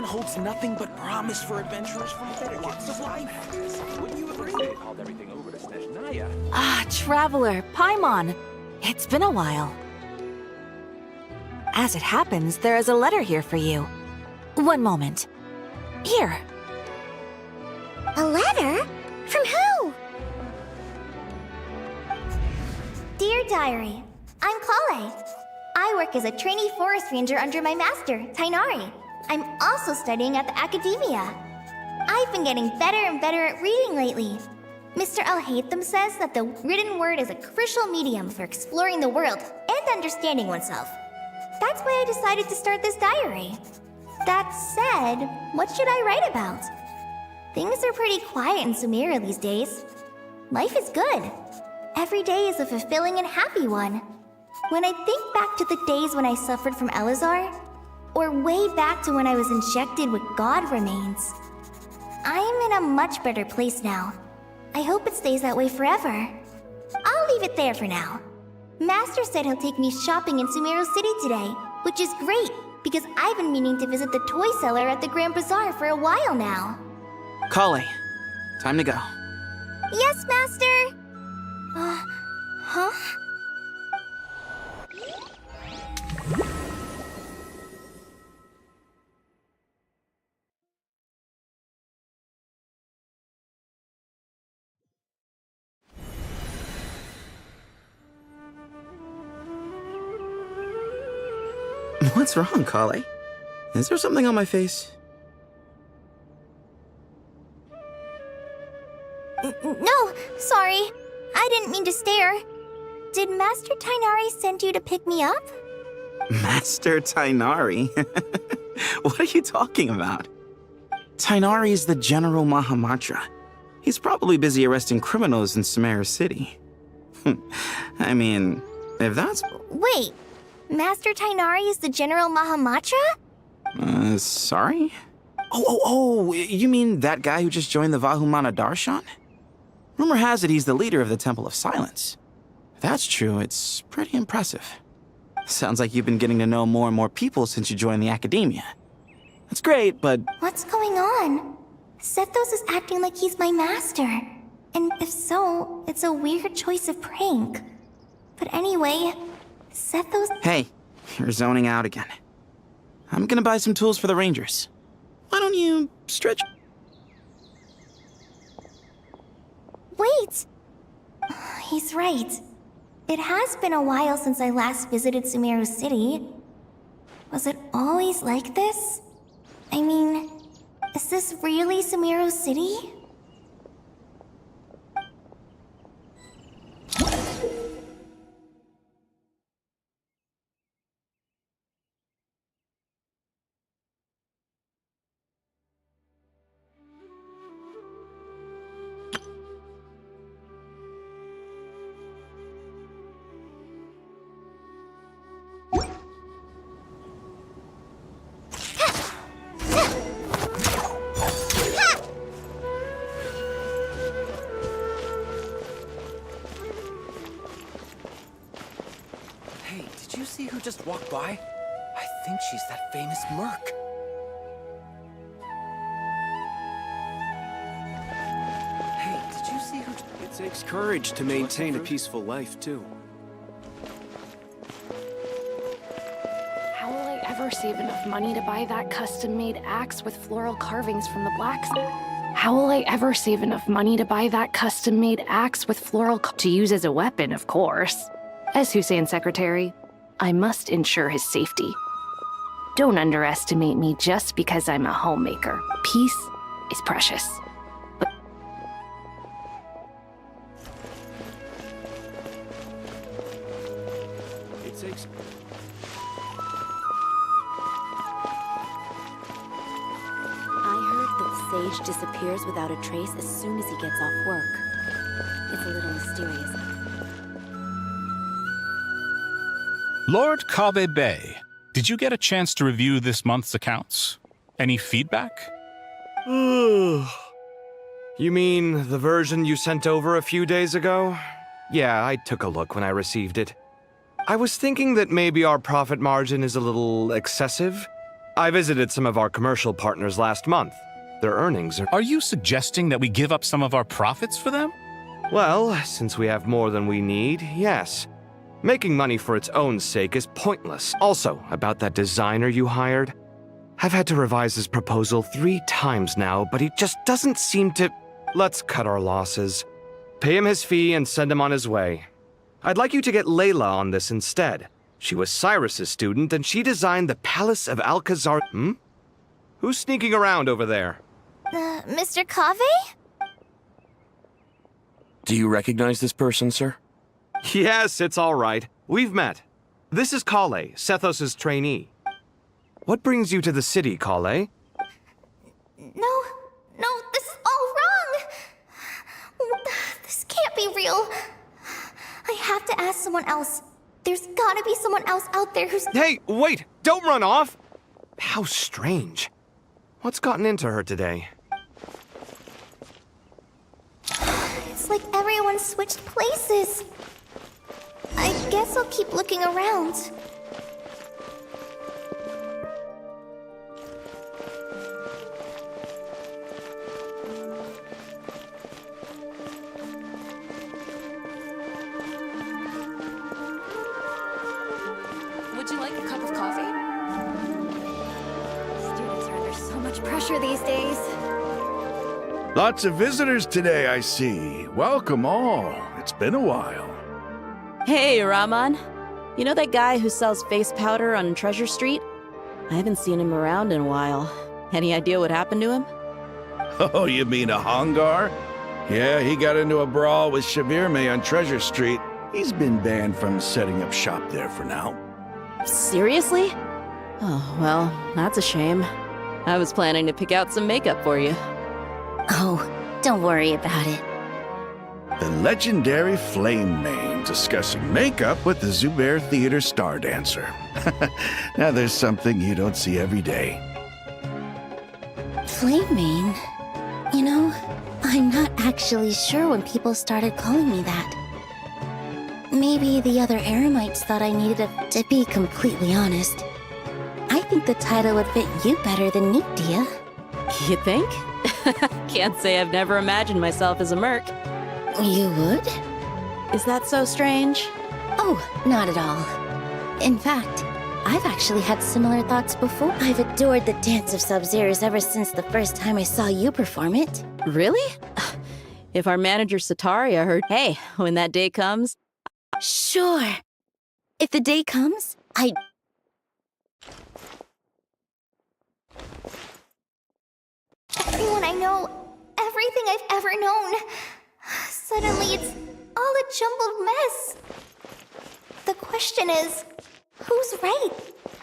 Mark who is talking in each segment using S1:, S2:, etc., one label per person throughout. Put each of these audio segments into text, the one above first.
S1: land holds nothing but promise for adventurers from all walks of life. Wouldn't you agree? They called everything over to SHINIAO.
S2: Ah, Traveler, Paimon. It's been a while. As it happens, there is a letter here for you. One moment. Here.
S3: A letter? From who? Dear Diary, I'm Kale. I work as a trainee forest ranger under my master, Tighnari. I'm also studying at the academia. I've been getting better and better at reading lately. Mr. Al-Haytham says that the written word is a crucial medium for exploring the world and understanding oneself. That's why I decided to start this diary. That said, what should I write about? Things are pretty quiet in Sumeru these days. Life is good. Every day is a fulfilling and happy one. When I think back to the days when I suffered from Elazar, or way back to when I was injected with God remains, I am in a much better place now. I hope it stays that way forever. I'll leave it there for now. Master said he'll take me shopping in Sumeru City today, which is great, because I've been meaning to visit the toy seller at the Grand Bazaar for a while now.
S1: Kale, time to go.
S3: Yes, Master! Huh?
S4: What's wrong, Kale? Is there something on my face?
S3: No, sorry. I didn't mean to stare. Did Master Tighnari send you to pick me up?
S4: Master Tighnari? What are you talking about? Tighnari is the General Mahamatra. He's probably busy arresting criminals in Sumeru City. I mean, if that's...
S3: Wait, Master Tighnari is the General Mahamatra?
S4: Sorry? Oh, you mean that guy who just joined the Vahumana Darshan? Rumor has it he's the leader of the Temple of Silence. If that's true, it's pretty impressive. Sounds like you've been getting to know more and more people since you joined the academia. That's great, but...
S3: What's going on? Sethos is acting like he's my master. And if so, it's a weird choice of prank. But anyway, Sethos...
S4: Hey, you're zoning out again. I'm gonna buy some tools for the Rangers. Why don't you stretch...
S3: Wait! He's right. It has been a while since I last visited Sumeru City. Was it always like this? I mean, is this really Sumeru City?
S1: Hey, did you see who just walked by? I think she's that famous merc. Hey, did you see who...
S5: It takes courage to maintain a peaceful life, too.
S6: How will I ever save enough money to buy that custom-made axe with floral carvings from the blacksmith? How will I ever save enough money to buy that custom-made axe with to use as a weapon, of course? As Hussein's secretary, I must ensure his safety. Don't underestimate me just because I'm a homemaker. Peace is precious.
S5: It takes...
S7: I heard that Sage disappears without a trace as soon as he gets off work. It's a little mysterious.
S8: Lord Kabe Bay, did you get a chance to review this month's accounts? Any feedback?
S9: You mean the version you sent over a few days ago? Yeah, I took a look when I received it. I was thinking that maybe our profit margin is a little excessive. I visited some of our commercial partners last month. Their earnings are...
S8: Are you suggesting that we give up some of our profits for them?
S9: Well, since we have more than we need, yes. Making money for its own sake is pointless. Also, about that designer you hired, I've had to revise his proposal 3 times now, but he just doesn't seem to... Let's cut our losses. Pay him his fee and send him on his way. I'd like you to get Layla on this instead. She was Cyrus's student, and she designed the Palace of Alcazar... Who's sneaking around over there?
S3: Mr. Cave?
S1: Do you recognize this person, sir?
S9: Yes, it's all right. We've met. This is Kale, Sethos' trainee. What brings you to the city, Kale?
S3: No, this is all wrong! This can't be real. I have to ask someone else. There's gotta be someone else out there who's...
S9: Hey, wait! Don't run off! How strange. What's gotten into her today?
S3: It's like everyone switched places. I guess I'll keep looking around.
S2: Would you like a cup of coffee?
S7: Students are under so much pressure these days.
S10: Lots of visitors today, I see. Welcome all. It's been a while.
S11: Hey, Rahman. You know that guy who sells face powder on Treasure Street? I haven't seen him around in a while. Any idea what happened to him?
S10: Oh, you mean a Hongar? Yeah, he got into a brawl with Shavirme on Treasure Street. He's been banned from setting up shop there for now.
S11: Seriously? Oh, well, that's a shame. I was planning to pick out some makeup for you.
S7: Oh, don't worry about it.
S10: The legendary Flame Mane discussing makeup with the Zubair Theater star dancer. Now there's something you don't see every day.
S7: Flame Mane? You know, I'm not actually sure when people started calling me that. Maybe the other Eremites thought I needed to be completely honest. I think the title would fit you better than me, Dia.
S11: You think? Can't say I've never imagined myself as a merc.
S7: You would?
S11: Is that so strange?
S7: Oh, not at all. In fact, I've actually had similar thoughts before. I've adored the Dance of Sub-Zeros ever since the first time I saw you perform it.
S11: Really? If our manager Sataria heard, hey, when that day comes...
S7: Sure. If the day comes,
S3: Everyone I know, everything I've ever known. Suddenly it's all a jumbled mess. The question is, who's right?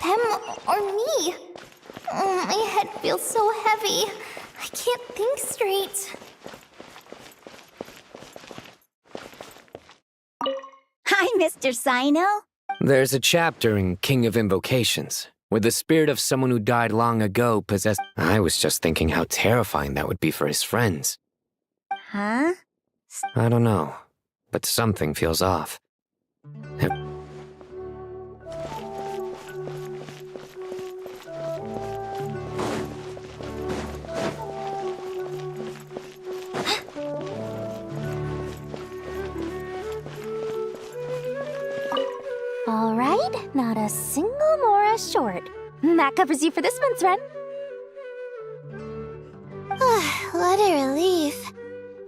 S3: Them or me? Oh, my head feels so heavy. I can't think straight.
S12: Hi, Mr. SHINIAO.
S13: There's a chapter in King of Invocations where the spirit of someone who died long ago possessed... I was just thinking how terrifying that would be for his friends.
S12: Huh?
S13: I don't know, but something feels off.
S3: All right, not a single Mora short. That covers you for this month's run.
S12: What a relief.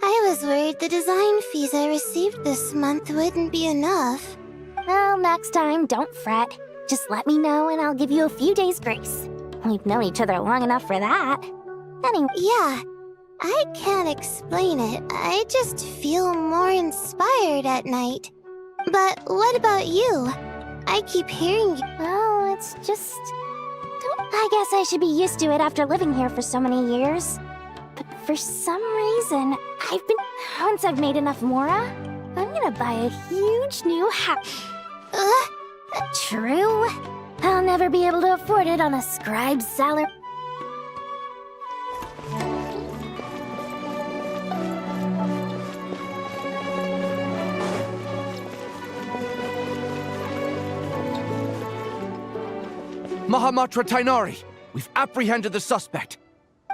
S12: I was worried the design fees I received this month wouldn't be enough.
S3: Well, next time, don't fret. Just let me know and I'll give you a few days' grace. We've known each other long enough for that. Anyway.
S12: Yeah, I can't explain it. I just feel more inspired at night. But what about you? I keep hearing you.
S3: Well, it's just... I guess I should be used to it after living here for so many years. But for some reason, once I've made enough Mora, I'm gonna buy a huge new house. True. I'll never be able to afford it on a scribe's salary.
S9: Mahamatra Tainari!
S4: We've apprehended the suspect.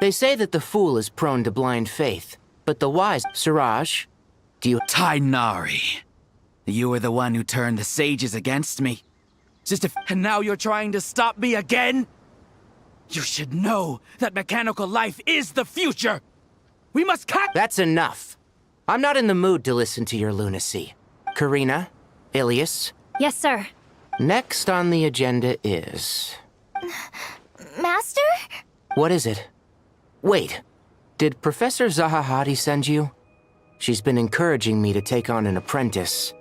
S4: They say that the fool is prone to blind faith, but the wise... Siraj, do you...
S14: Tainari. You were the one who turned the sages against me. And now you're trying to stop me again? You should know that mechanical life is the future! We must
S4: That's enough. I'm not in the mood to listen to your lunacy. Karina, Ilias.
S2: Yes, sir.
S4: Next on the agenda is...
S3: Master?
S4: What is it? Wait, did Professor Zahahati send you? She's been encouraging me to take on an apprentice.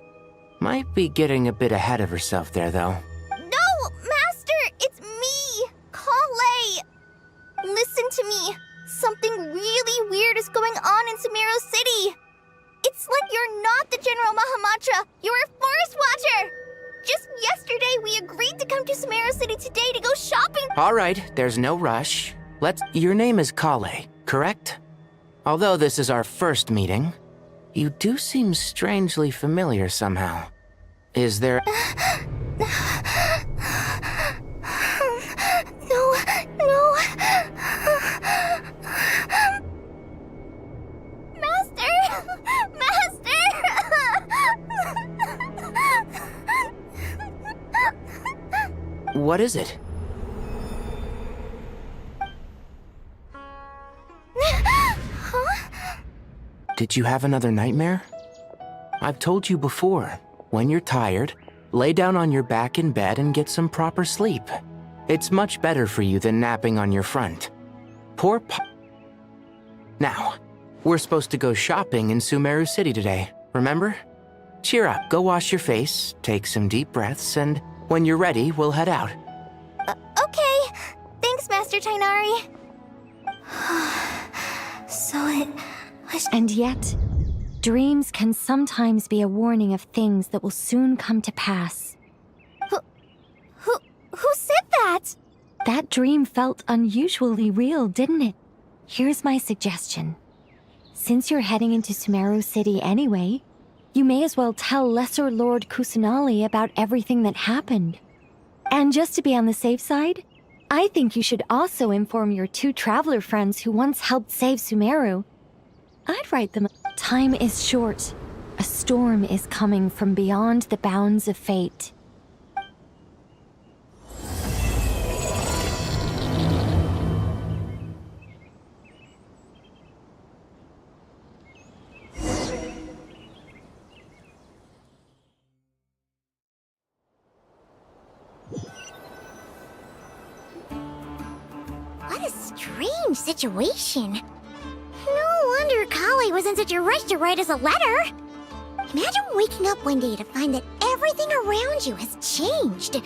S4: Might be getting a bit ahead of herself there, though.
S3: No, Master! It's me! Kale! Listen to me. Something really weird is going on in Sumeru City. It's like you're not the General Mahamatra. You're a forest watcher. Just yesterday, we agreed to come to Sumeru City today to go shopping.
S4: All right, there's no rush. Your name is Kale, correct? Although this is our first meeting, you do seem strangely familiar somehow. Is there...
S3: No.
S4: What is it? Did you have another nightmare? I've told you before, when you're tired, lay down on your back in bed and get some proper sleep. It's much better for you than napping on your front. Now, we're supposed to go shopping in Sumeru City today, remember? Cheer up, go wash your face, take some deep breaths, and when you're ready, we'll head out.
S3: Okay. Thanks, Master Tainari.
S2: And yet, dreams can sometimes be a warning of things that will soon come to pass.
S3: Who said that?
S2: That dream felt unusually real, didn't it? Here's my suggestion. Since you're heading into Sumeru City anyway, you may as well tell Lesser Lord Kusanali about everything that happened. And just to be on the safe side, I think you should also inform your 2 traveler friends who once helped save Sumeru. I'd write them. Time is short. A storm is coming from beyond the bounds of fate.
S12: What a strange situation. No wonder Kale was in such a rush to write us a letter. Imagine waking up one day to find that everything around you has changed.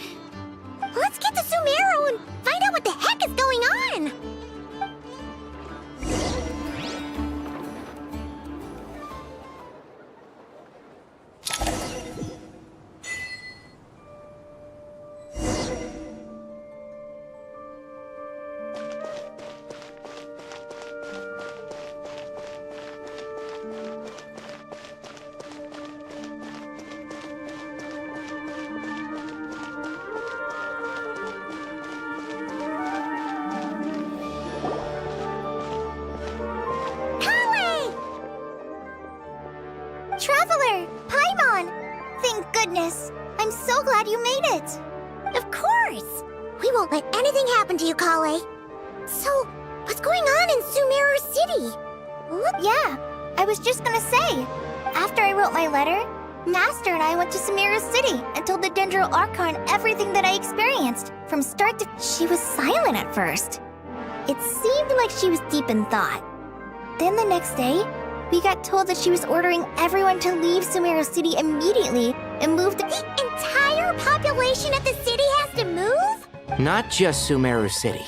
S12: Let's get to Sumeru and find out what the heck is going on.
S3: Traveler! Paimon! Thank goodness. I'm so glad you made it.
S12: Of course! We won't let anything happen to you, Kale. So, what's going on in Sumeru City?
S3: Yeah, I was just gonna say. After I wrote my letter, Master and I went to Sumeru City and told the Dendro Archon everything that I experienced. From start to... She was silent at first. It seemed like she was deep in thought. Then the next day, we got told that she was ordering everyone to leave Sumeru City immediately and move to...
S12: The entire population of the city has to move?
S4: Not just Sumeru City.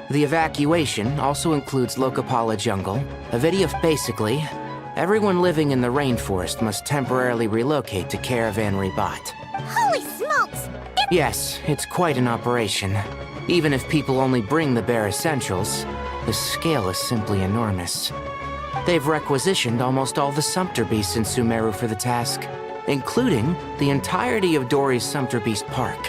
S4: The evacuation also includes Lokapala Jungle, Avidia. Basically, everyone living in the rainforest must temporarily relocate to Caravan Ribat.
S12: Holy smokes!
S4: Yes, it's quite an operation. Even if people only bring the bare essentials, the scale is simply enormous. They've requisitioned almost all the Sumpter Beasts in Sumeru for the task, including the entirety of Dori's Sumpter Beast Park.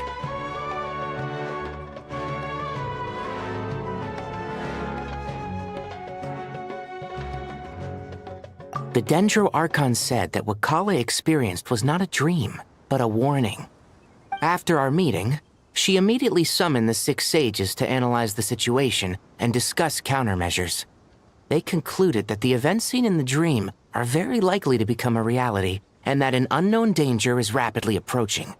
S14: The Dendro Archon said that what Kale experienced was not a dream, but a warning. After our meeting, she immediately summoned the 6 sages to analyze the situation and discuss countermeasures. They concluded that the events seen in the dream are very likely to become a reality, and that an unknown danger is rapidly approaching.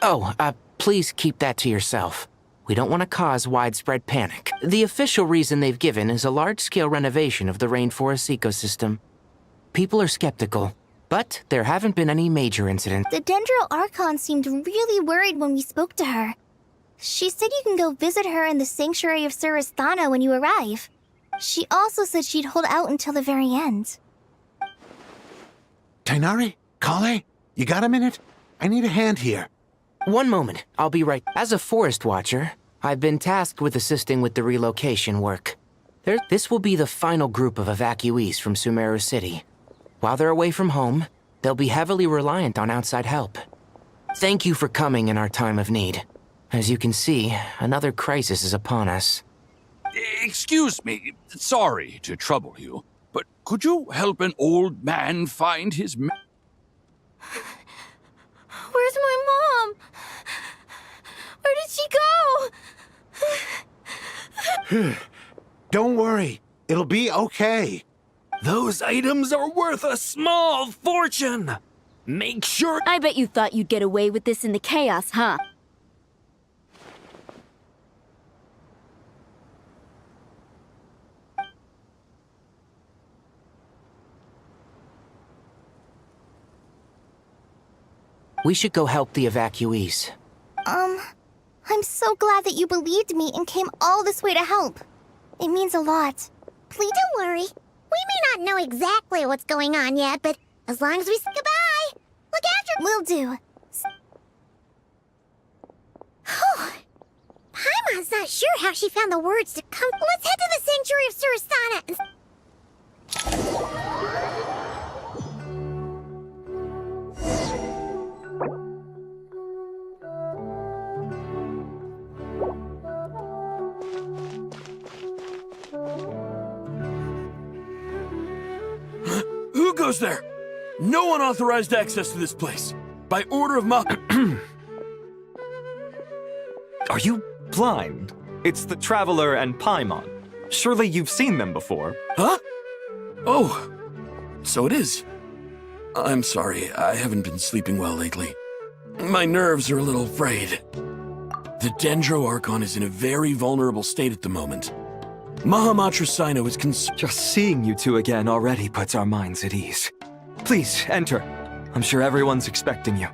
S14: Oh, please keep that to yourself. We don't want to cause widespread panic. The official reason they've given is a large-scale renovation of the rainforest ecosystem. People are skeptical, but there haven't been any major incidents.
S3: The Dendro Archon seemed really worried when we spoke to her. She said you can go visit her in the Sanctuary of Surasthana when you arrive. She also said she'd hold out until the very end.
S15: Tighnari? Kale? You got a minute? I need a hand here.
S14: One moment, I'll be right. As a forest watcher, I've been tasked with assisting with the relocation work. This will be the final group of evacuees from Sumeru City. While they're away from home, they'll be heavily reliant on outside help. Thank you for coming in our time of need. As you can see, another crisis is upon us.
S16: Excuse me, sorry to trouble you, but could you help an old man find his...
S12: Where's my mom? Where did she go?
S15: Don't worry. It'll be okay.
S1: Those items are worth a small fortune. Make sure...
S17: I bet you thought you'd get away with this in the chaos, huh?
S14: We should go help the evacuees.
S3: I'm so glad that you believed me and came all this way to help. It means a lot.
S12: Please don't worry. We may not know exactly what's going on yet, but as long as we say goodbye, look after...
S3: Will do.
S12: Paimon's not sure how she found the words to come. Let's head to the Sanctuary of Surasthana
S1: Who goes there? No unauthorized access to this place. By order of Ma...
S18: Are you blind? It's the Traveler and Paimon. Surely you've seen them before.
S1: Huh? Oh, so it is. I'm sorry, I haven't been sleeping well lately. My nerves are a little frayed. The Dendro Archon is in a very vulnerable state at the moment. Mahamatra Sino is
S18: Just seeing you two again already puts our minds at ease. Please, enter. I'm sure everyone's expecting you.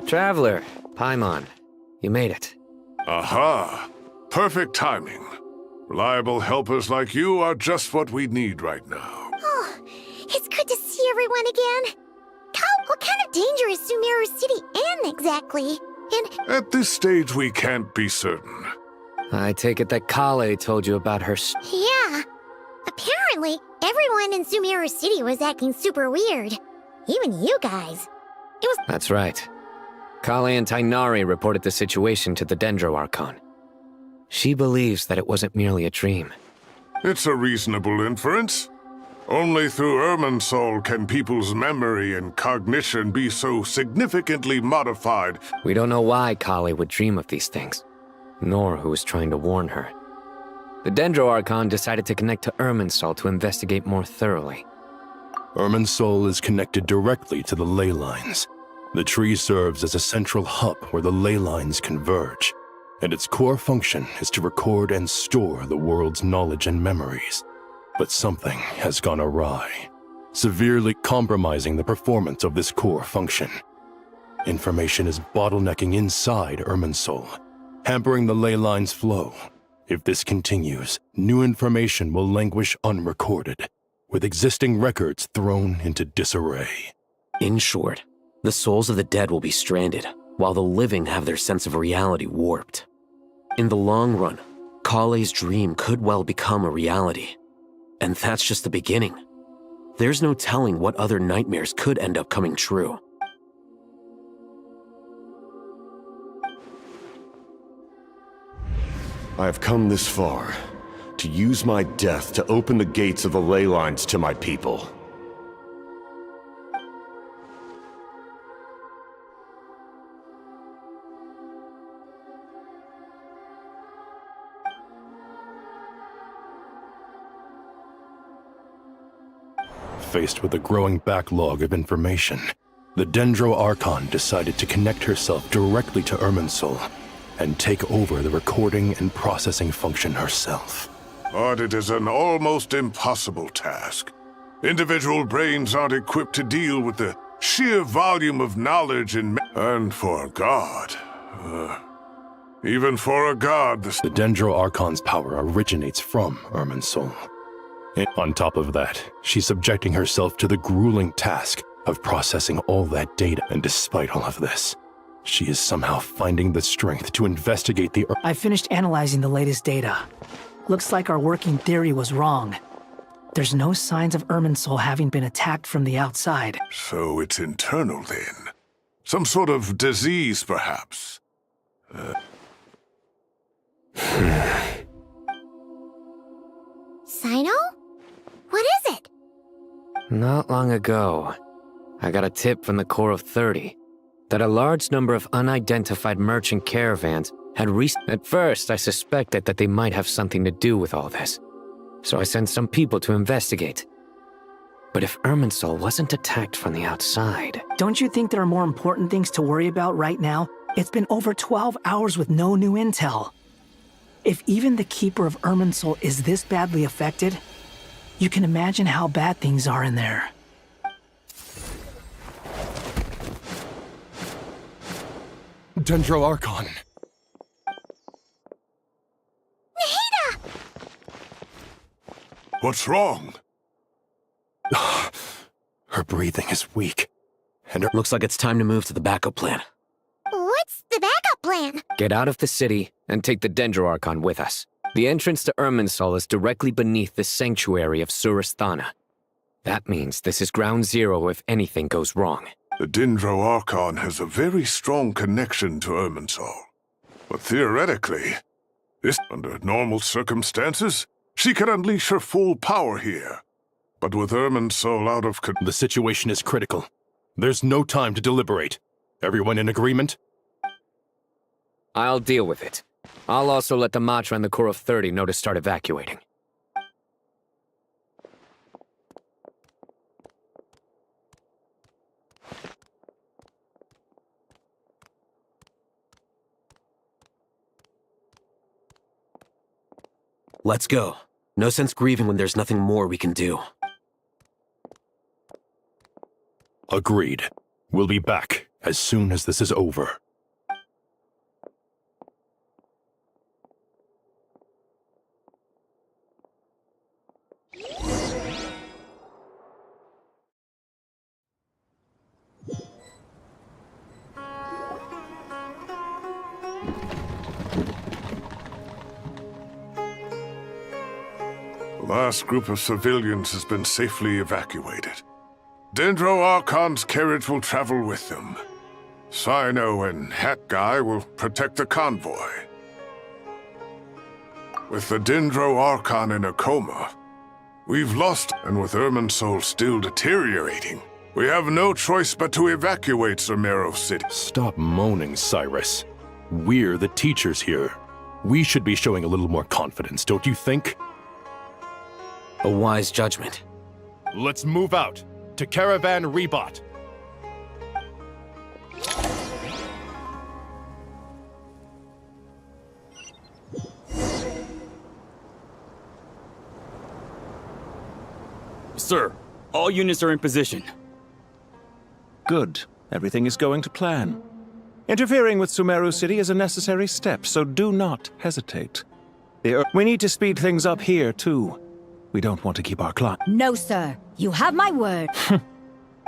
S13: Traveler, Paimon, you made it.
S19: Aha! Perfect timing. Reliable helpers like you are just what we need right now.
S12: Oh, it's good to see everyone again. What kind of danger is Sumeru City in exactly? And
S19: at this stage, we can't be certain.
S13: I take it that Kale told you about her
S12: yeah. Apparently, everyone in Sumeru City was acting super weird. Even you guys. It was...
S13: That's right. Kale and Tighnari reported the situation to the Dendro Archon. She believes that it wasn't merely a dream.
S19: It's a reasonable inference. Only through Irminsul can people's memory and cognition be so significantly modified.
S13: We don't know why Kale would dream of these things, nor who was trying to warn her. The Dendro Archon decided to connect to Irminsul to investigate more thoroughly.
S20: Irminsul is connected directly to the ley lines. The tree serves as a central hub where the ley lines converge, and its core function is to record and store the world's knowledge and memories. But something has gone awry, severely compromising the performance of this core function. Information is bottlenecking inside Irminsul, hampering the ley lines' flow. If this continues, new information will languish unrecorded, with existing records thrown into disarray.
S21: In short, the souls of the dead will be stranded, while the living have their sense of reality warped. In the long run, Kale's dream could well become a reality, And that's just the beginning. There's no telling what other nightmares could end up coming true.
S6: I have come this far to use my death to open the gates of the ley lines to my people.
S20: Faced with a growing backlog of information, the Dendro Archon decided to connect herself directly to Irminsul and take over the recording and processing function herself.
S19: But it is an almost impossible task. Individual brains aren't equipped to deal with the sheer volume of knowledge and for a god. Even for a god, the
S20: Dendro Archon's power originates from Irminsul. On top of that, she's subjecting herself to the grueling task of processing all that data, and despite all of this, she is somehow finding the strength to investigate the...
S22: I finished analyzing the latest data. Looks like our working theory was wrong. There's no signs of Irminsul having been attacked from the outside.
S19: So it's internal then. Some sort of disease, perhaps.
S12: Sino? What is it?
S13: Not long ago, I got a tip from the Corps of 30 that a large number of unidentified merchant caravans had At first, I suspected that they might have something to do with all this, so I sent some people to investigate. But if Irminsul wasn't attacked from the outside...
S22: Don't you think there are more important things to worry about right now? It's been over 12 hours with no new intel. If even the Keeper of Irminsul is this badly affected, you can imagine how bad things are in there.
S20: Dendro Archon.
S12: Nahida!
S19: What's wrong?
S20: Her breathing is weak, and her...
S21: Looks like it's time to move to the backup plan.
S12: What's the backup plan?
S13: Get out of the city and take the Dendro Archon with us. The entrance to Irminsul is directly beneath the sanctuary of Surasthana. That means this is ground zero if anything goes wrong.
S19: The Dendro Archon has a very strong connection to Irminsul. But theoretically, under normal circumstances, she could unleash her full power here. But with Irminsul out of control...
S20: The situation is critical. There's no time to deliberate. Everyone in agreement?
S13: I'll deal with it. I'll also let the Matra and the Corps of 30 know to start evacuating.
S21: Let's go. No sense grieving when there's nothing more we can do.
S20: Agreed. We'll be back as soon as this is over.
S19: The last group of civilians has been safely evacuated. Dendro Archon's carriage will travel with them. Sino and Hat Guy will protect the convoy. With the Dendro Archon in a coma, we've lost, and with Irminsul still deteriorating, we have no choice but to evacuate Sumeru City.
S20: Stop moaning, Cyrus. We're the teachers here. We should be showing a little more confidence, don't you think?
S21: A wise judgment.
S20: Let's move out to Caravan Rebot.
S23: Sir, all units are in position.
S5: Good. Everything is going to plan. Interfering with Sumeru City is a necessary step, so do not hesitate. We need to speed things up here, too. We don't want to keep our clock.
S17: No, sir. You have my word.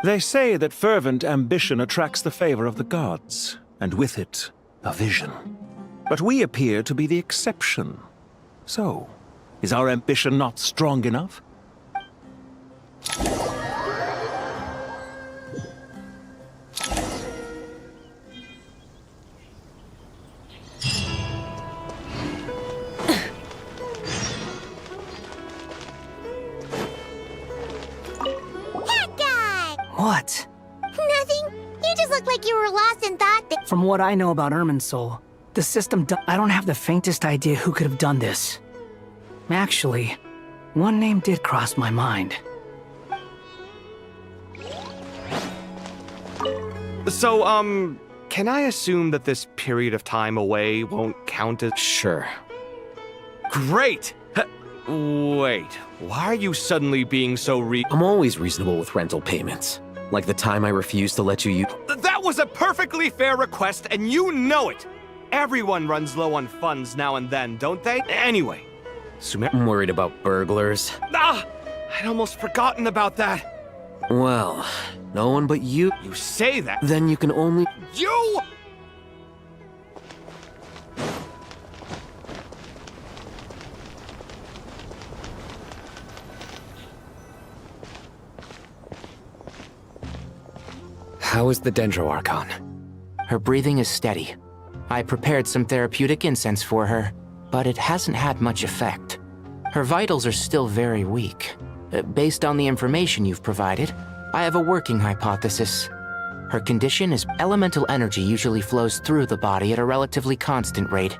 S5: They say that fervent ambition attracts the favor of the gods, and with it, a vision. But we appear to be the exception. So, is our ambition not strong enough?
S22: What?
S12: Nothing. You just look like you were lost in thought that—
S22: From what I know about Irminsul, the system I don't have the faintest idea who could have done this. Actually, one name did cross my mind.
S9: So, can I assume that this period of time away won't count as—
S21: Sure.
S9: Great! Wait, why are you suddenly being so
S21: I'm always reasonable with rental payments. Like the time I refused to let you use—
S9: That was a perfectly fair request, and you know it! Everyone runs low on funds now and then, don't they? Anyway,
S21: I'm worried about burglars.
S9: Ah! I'd almost forgotten about that.
S21: Well, no one but you—
S9: You say that—
S21: Then you can only—
S9: You!
S13: How is the Dendro Archon?
S4: Her breathing is steady. I prepared some therapeutic incense for her, but it hasn't had much effect. Her vitals are still very weak. Based on the information you've provided, I have a working hypothesis. Her condition is elemental energy usually flows through the body at a relatively constant rate.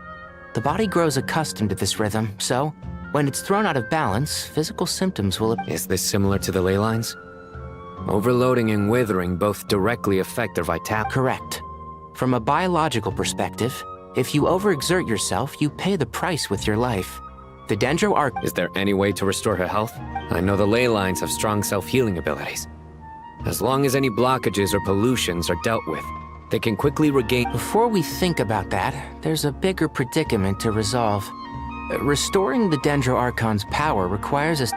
S4: The body grows accustomed to this rhythm, so when it's thrown out of balance, physical symptoms will—
S13: Is this similar to the ley lines? Overloading and withering both directly affect their vitality.
S4: Correct. From a biological perspective, if you overexert yourself, you pay the price with your life. The Dendro Arc—
S13: Is there any way to restore her health? I know the ley lines have strong self-healing abilities. As long as any blockages or pollutions are dealt with, they can quickly regain—
S4: Before we think about that, there's a bigger predicament to resolve. Restoring the Dendro Archon's power requires a—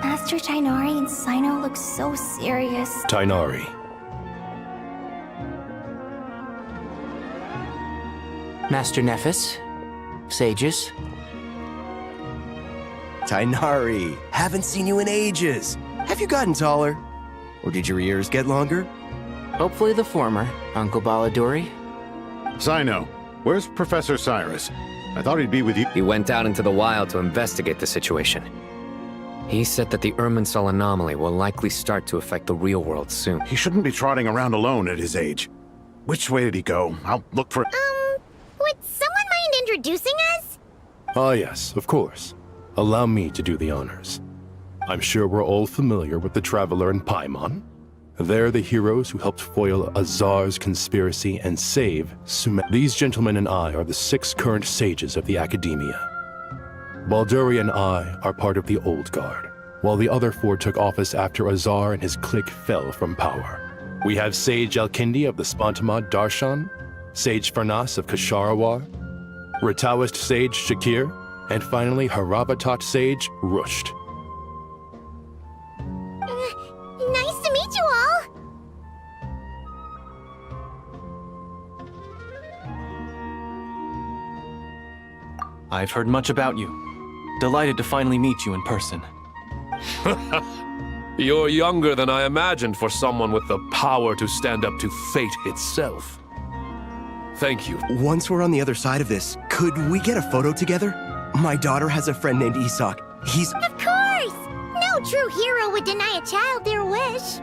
S3: Master Tighnari and Sino look so serious.
S20: Tighnari.
S4: Master Nephis, sages.
S8: Tighnari, haven't seen you in ages. Have you gotten taller? Or did your ears get longer?
S4: Hopefully the former, Uncle Baladuri.
S15: Sino, where's Professor Cyrus? I thought he'd be with you.
S13: He went out into the wild to investigate the situation. He said that the Irminsul anomaly will likely start to affect the real world soon.
S15: He shouldn't be trotting around alone at his age. Which way did he go? I'll look for—
S12: would someone mind introducing us?
S20: Ah, yes, of course. Allow me to do the honors. I'm sure we're all familiar with the Traveler and Paimon. They're the heroes who helped foil Azar's conspiracy and save Sumer. These gentlemen and I are the 6 current sages of the Academia. Balduri and I are part of the Old Guard, while the other 4 took office after Azar and his clique fell from power. We have Sage Alkindi of the Spantamad Darshan, Sage Farnas of Kasharawar, Ritaoist Sage Shakir, and finally Haravatat Sage Rusht.
S12: Nice to meet you all!
S18: I've heard much about you. Delighted to finally meet you in person.
S10: You're younger than I imagined for someone with the power to stand up to fate itself. Thank you.
S8: Once we're on the other side of this, could we get a photo together? My daughter has a friend named Isak. He's—
S12: Of course! No true hero would deny a child their wish.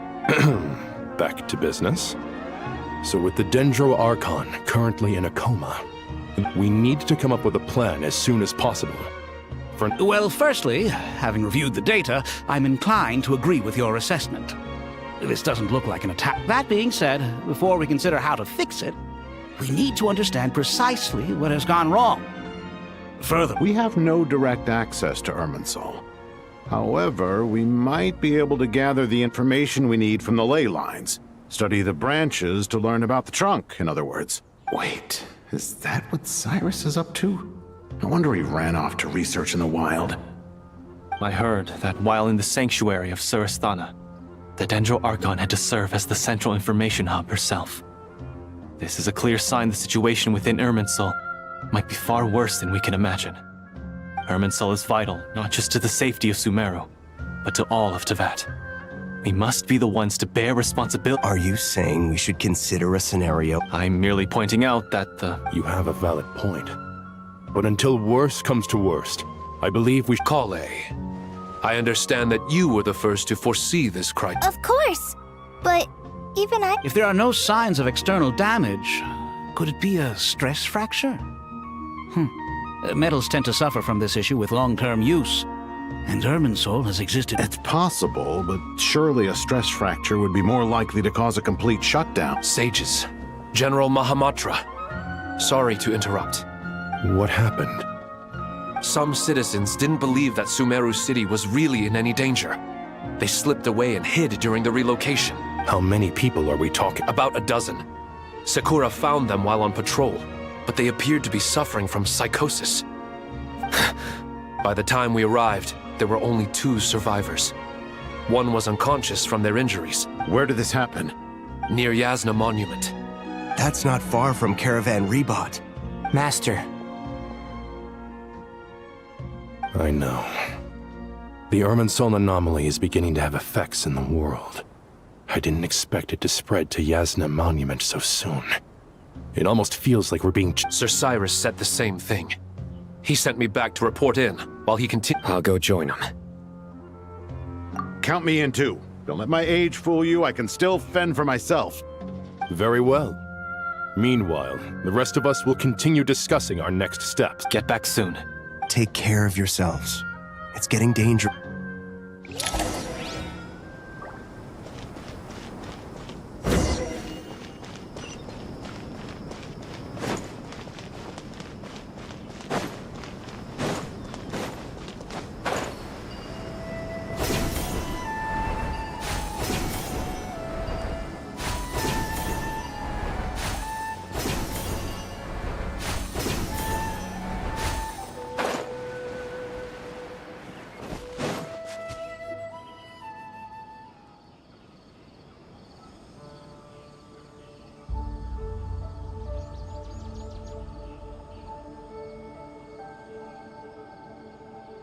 S20: Back to business. So with the Dendro Archon currently in a coma, we need to come up with a plan as soon as possible.
S11: Well, firstly, having reviewed the data, I'm inclined to agree with your assessment. This doesn't look like an attack. That being said, before we consider how to fix it, we need to understand precisely what has gone wrong. Further,
S15: we have no direct access to Irminsul. However, we might be able to gather the information we need from the ley lines. Study the branches to learn about the trunk, in other words. Wait, is that what Cyrus is up to? No wonder he ran off to research in the wild.
S18: I heard that while in the sanctuary of Surasthana, the Dendro Archon had to serve as the central information hub herself. This is a clear sign the situation within Irminsul might be far worse than we can imagine. Irminsul is vital, not just to the safety of Sumeru, but to all of Teyvat. We must be the ones to bear responsibility.
S8: Are you saying we should consider a scenario?
S18: I'm merely pointing out that the...
S20: You have a valid point. But until worst comes to worst, I believe we...
S10: Kale, I understand that you were the first to foresee this crisis.
S3: Of course, but even I...
S11: If there are no signs of external damage, could it be a stress fracture? Metals tend to suffer from this issue with long-term use, and Irminsul has existed...
S15: It's possible, but surely a stress fracture would be more likely to cause a complete shutdown.
S10: Sages, General Mahamatra, sorry to interrupt.
S20: What happened?
S10: Some citizens didn't believe that Sumeru City was really in any danger. They slipped away and hid during the relocation.
S20: How many people are we talking?
S10: About a dozen. Sakura found them while on patrol, but they appeared to be suffering from psychosis. By the time we arrived, there were only 2 survivors. One was unconscious from their injuries.
S15: Where did this happen?
S10: Near Yasna Monument.
S8: That's not far from Caravan Rebot.
S4: Master.
S20: I know. The Irminsul anomaly is beginning to have effects in the world. I didn't expect it to spread to Yasna Monument so soon. It almost feels like we're being...
S10: Sir Cyrus said the same thing. He sent me back to report in, while he continued...
S13: I'll go join him.
S15: Count me in too. Don't let my age fool you, I can still fend for myself.
S20: Very well. Meanwhile, the rest of us will continue discussing our next steps.
S18: Get back soon.
S8: Take care of yourselves. It's getting dangerous.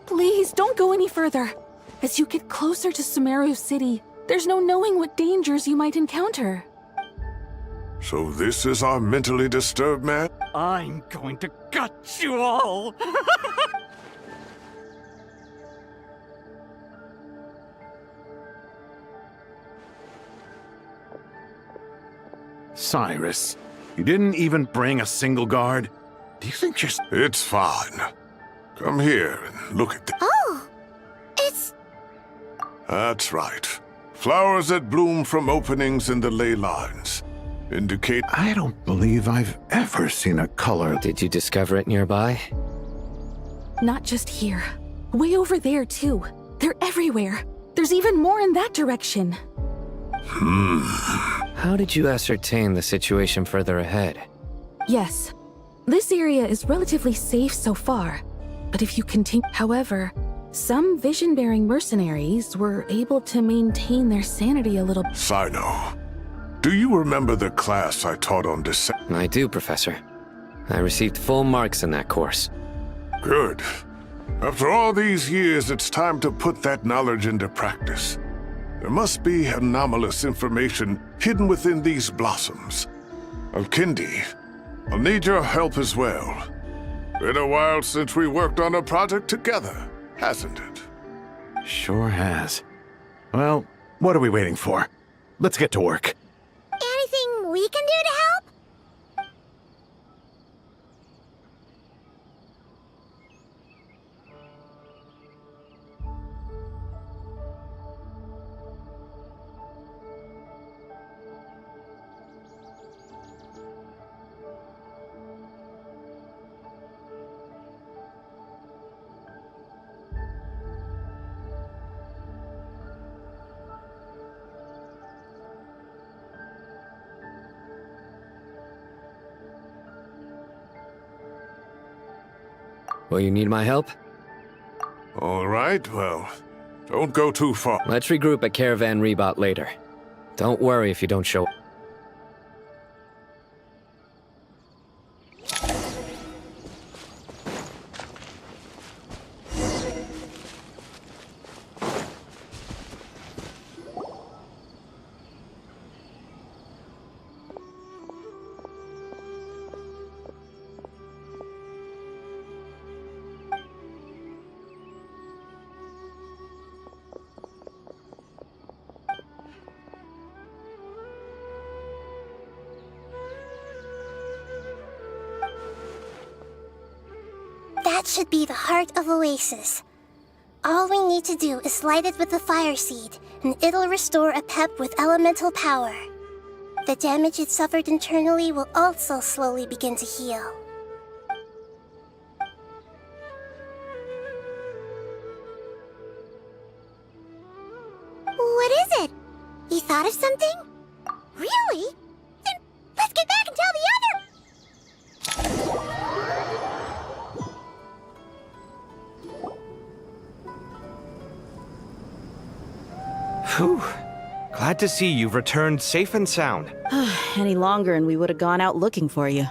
S2: Please, don't go any further. As you get closer to Sumeru City, there's no knowing what dangers you might encounter.
S19: So this is our mentally disturbed man?
S14: I'm going to gut you all!
S15: Cyrus, you didn't even bring a single guard? Do you think you're...
S19: It's fine. Come here and look at this.
S12: Oh, it's...
S19: That's right. Flowers that bloom from openings in the ley lines indicate...
S15: I don't believe I've ever seen a color...
S13: Did you discover it nearby?
S2: Not just here. Way over there, too. They're everywhere. There's even more in that direction.
S13: How did you ascertain the situation further ahead?
S2: Yes. This area is relatively safe so far. But if you continue... However, some vision-bearing mercenaries were able to maintain their sanity a little...
S19: Sino, do you remember the class I taught on December?
S13: I do, Professor. I received full marks in that course.
S19: Good. After all these years, it's time to put that knowledge into practice. There must be anomalous information hidden within these blossoms. Alkindi, I'll need your help as well. Been a while since we worked on a project together, hasn't it?
S15: Sure has. Well, what are we waiting for? Let's get to work.
S12: Anything we can do to help?
S13: Will you need my help?
S19: All right, well, don't go too far.
S13: Let's regroup at Caravan Rebot later. Don't worry if you don't show up.
S12: That should be the heart of Oasis. All we need to do is light it with the fire seed, and it'll restore a pep with elemental power. The damage it suffered internally will also slowly begin to heal. What is it? You thought of something? Really? Then let's get back and tell the other!
S9: Phew. Glad to see you've returned safe and sound.
S1: Any longer and we would have gone out looking for you.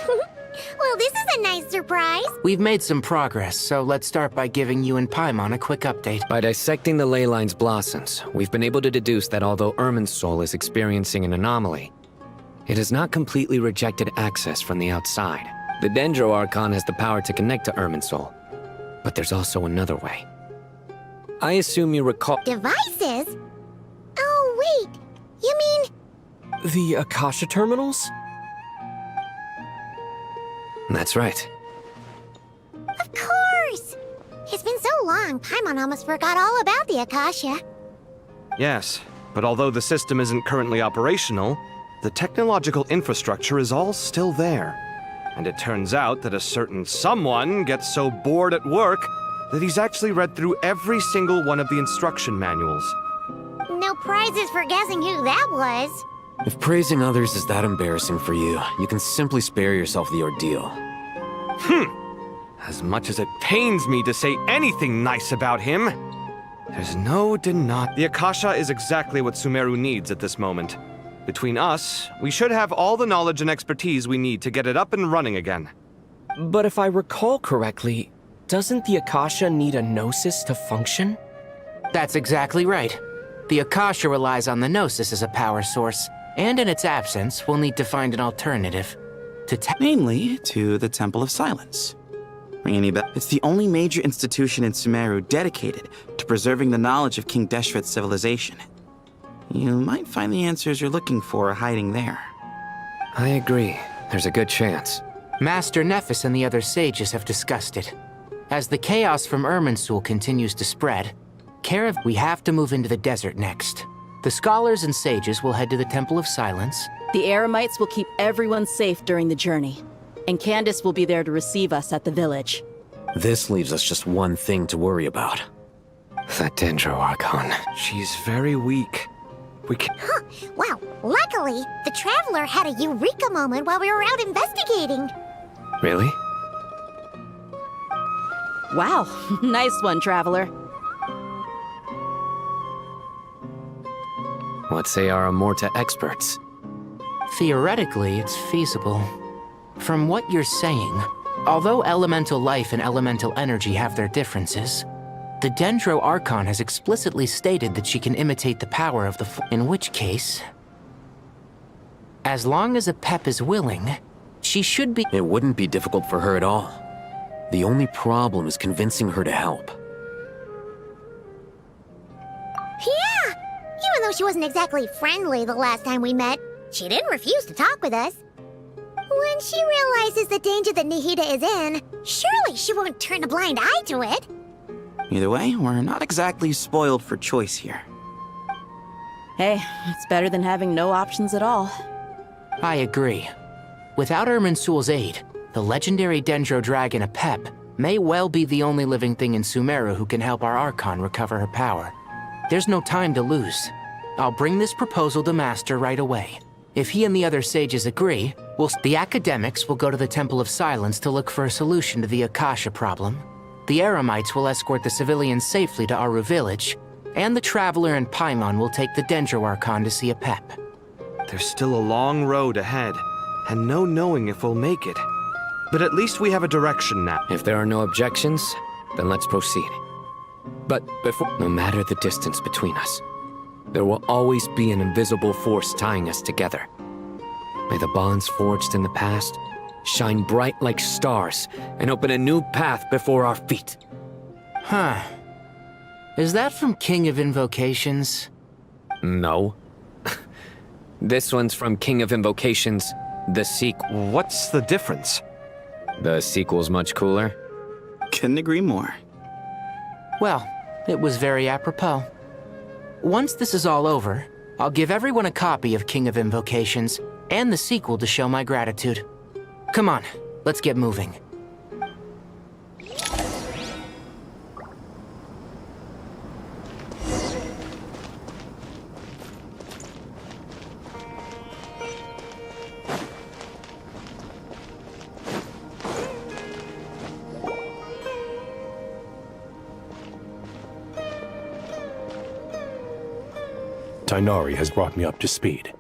S12: Well, this is a nice surprise.
S7: We've made some progress, so let's start by giving you and Paimon a quick update.
S13: By dissecting the ley line's blossoms, we've been able to deduce that although Irminsul is experiencing an anomaly, it has not completely rejected access from the outside. The Dendro Archon has the power to connect to Irminsul, but there's also another way. I assume you recall—
S12: Devices? Oh, wait. You mean...
S16: The Akasha terminals?
S13: That's right.
S12: Of course! It's been so long, Paimon almost forgot all about the Akasha.
S9: Yes, but although the system isn't currently operational, the technological infrastructure is all still there. And it turns out that a certain someone gets so bored at work that he's actually read through every single one of the instruction manuals.
S12: No prizes for guessing who that was.
S21: If praising others is that embarrassing for you, you can simply spare yourself the ordeal.
S9: As much as it pains me to say anything nice about him, there's no denying. The Akasha is exactly what Sumeru needs at this moment. Between us, we should have all the knowledge and expertise we need to get it up and running again.
S16: But if I recall correctly, doesn't the Akasha need a Gnosis to function?
S7: That's exactly right. The Akasha relies on the Gnosis as a power source, and in its absence, we'll need to find an alternative.
S4: Namely, to the Temple of Silence. Ring any bell? It's the only major institution in Sumeru dedicated to preserving the knowledge of King Deshret's civilization. You might find the answers you're looking for hiding there.
S13: I agree. There's a good chance.
S7: Master Nephis and the other sages have discussed it. As the chaos from Irminsul continues to spread, we have to move into the desert next. The scholars and sages will head to the Temple of Silence.
S1: The Eremites will keep everyone safe during the journey, and Candace will be there to receive us at the village.
S21: This leaves us just one thing to worry about.
S13: That Dendro Archon.
S9: She's very weak. We can—
S12: Huh. Wow, luckily, the Traveler had a eureka moment while we were out investigating.
S13: Really?
S1: Wow, nice one, Traveler.
S13: What say our Amorta experts?
S7: Theoretically, it's feasible. From what you're saying, although elemental life and elemental energy have their differences, the Dendro Archon has explicitly stated that she can imitate the power of the in which case, as long as a Pep is willing, she should be—
S21: It wouldn't be difficult for her at all. The only problem is convincing her to help.
S12: Yeah! Even though she wasn't exactly friendly the last time we met, she didn't refuse to talk with us. When she realizes the danger that Nahida is in, surely she won't turn a blind eye to it.
S4: Either way, we're not exactly spoiled for choice here.
S1: Hey, it's better than having no options at all.
S7: I agree. Without Irminsul's aid, the legendary Dendro Dragon Apep may well be the only living thing in Sumeru who can help our Archon recover her power. There's no time to lose. I'll bring this proposal to Master right away. If he and the other sages agree, the academics will go to the Temple of Silence to look for a solution to the Akasha problem. The Eremites will escort the civilians safely to Aru village, and the Traveler and Paimon will take the Dendro Archon to see Apep.
S9: There's still a long road ahead, and no knowing if we'll make it. But at least we have a direction now.
S13: If there are no objections, then let's proceed. But no matter the distance between us, there will always be an invisible force tying us together. May the bonds forged in the past shine bright like stars and open a new path before our feet.
S7: Huh. Is that from King of Invocations?
S13: No. This one's from King of Invocations, the sequel.
S9: What's the difference?
S13: The sequel's much cooler?
S4: Couldn't agree more.
S7: Well, it was very apropos. Once this is all over, I'll give everyone a copy of King of Invocations and the sequel to show my gratitude. Come on, let's get moving.
S20: Tighnari has brought me up to speed.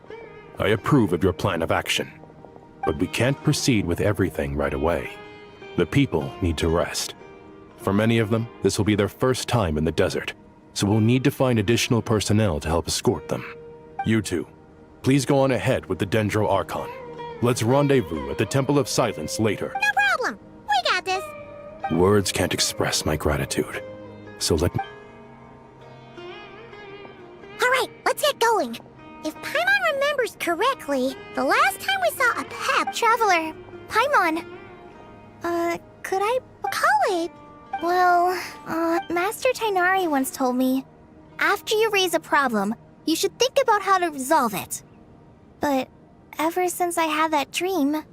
S20: I approve of your plan of action, but we can't proceed with everything right away. The people need to rest. For many of them, this will be their first time in the desert, so we'll need to find additional personnel to help escort them. You two, please go on ahead with the Dendro Archon. Let's rendezvous at the Temple of Silence later.
S12: No problem. We got this.
S20: Words can't express my gratitude, so let me...
S12: Alright, let's get going. If Paimon remembers correctly, the last time we saw a pep...
S3: Traveler, Paimon. Could I...
S12: Collei.
S3: Well, Master Tighnari once told me, after you raise a problem, you should think about how to resolve it. But ever since I had that dream,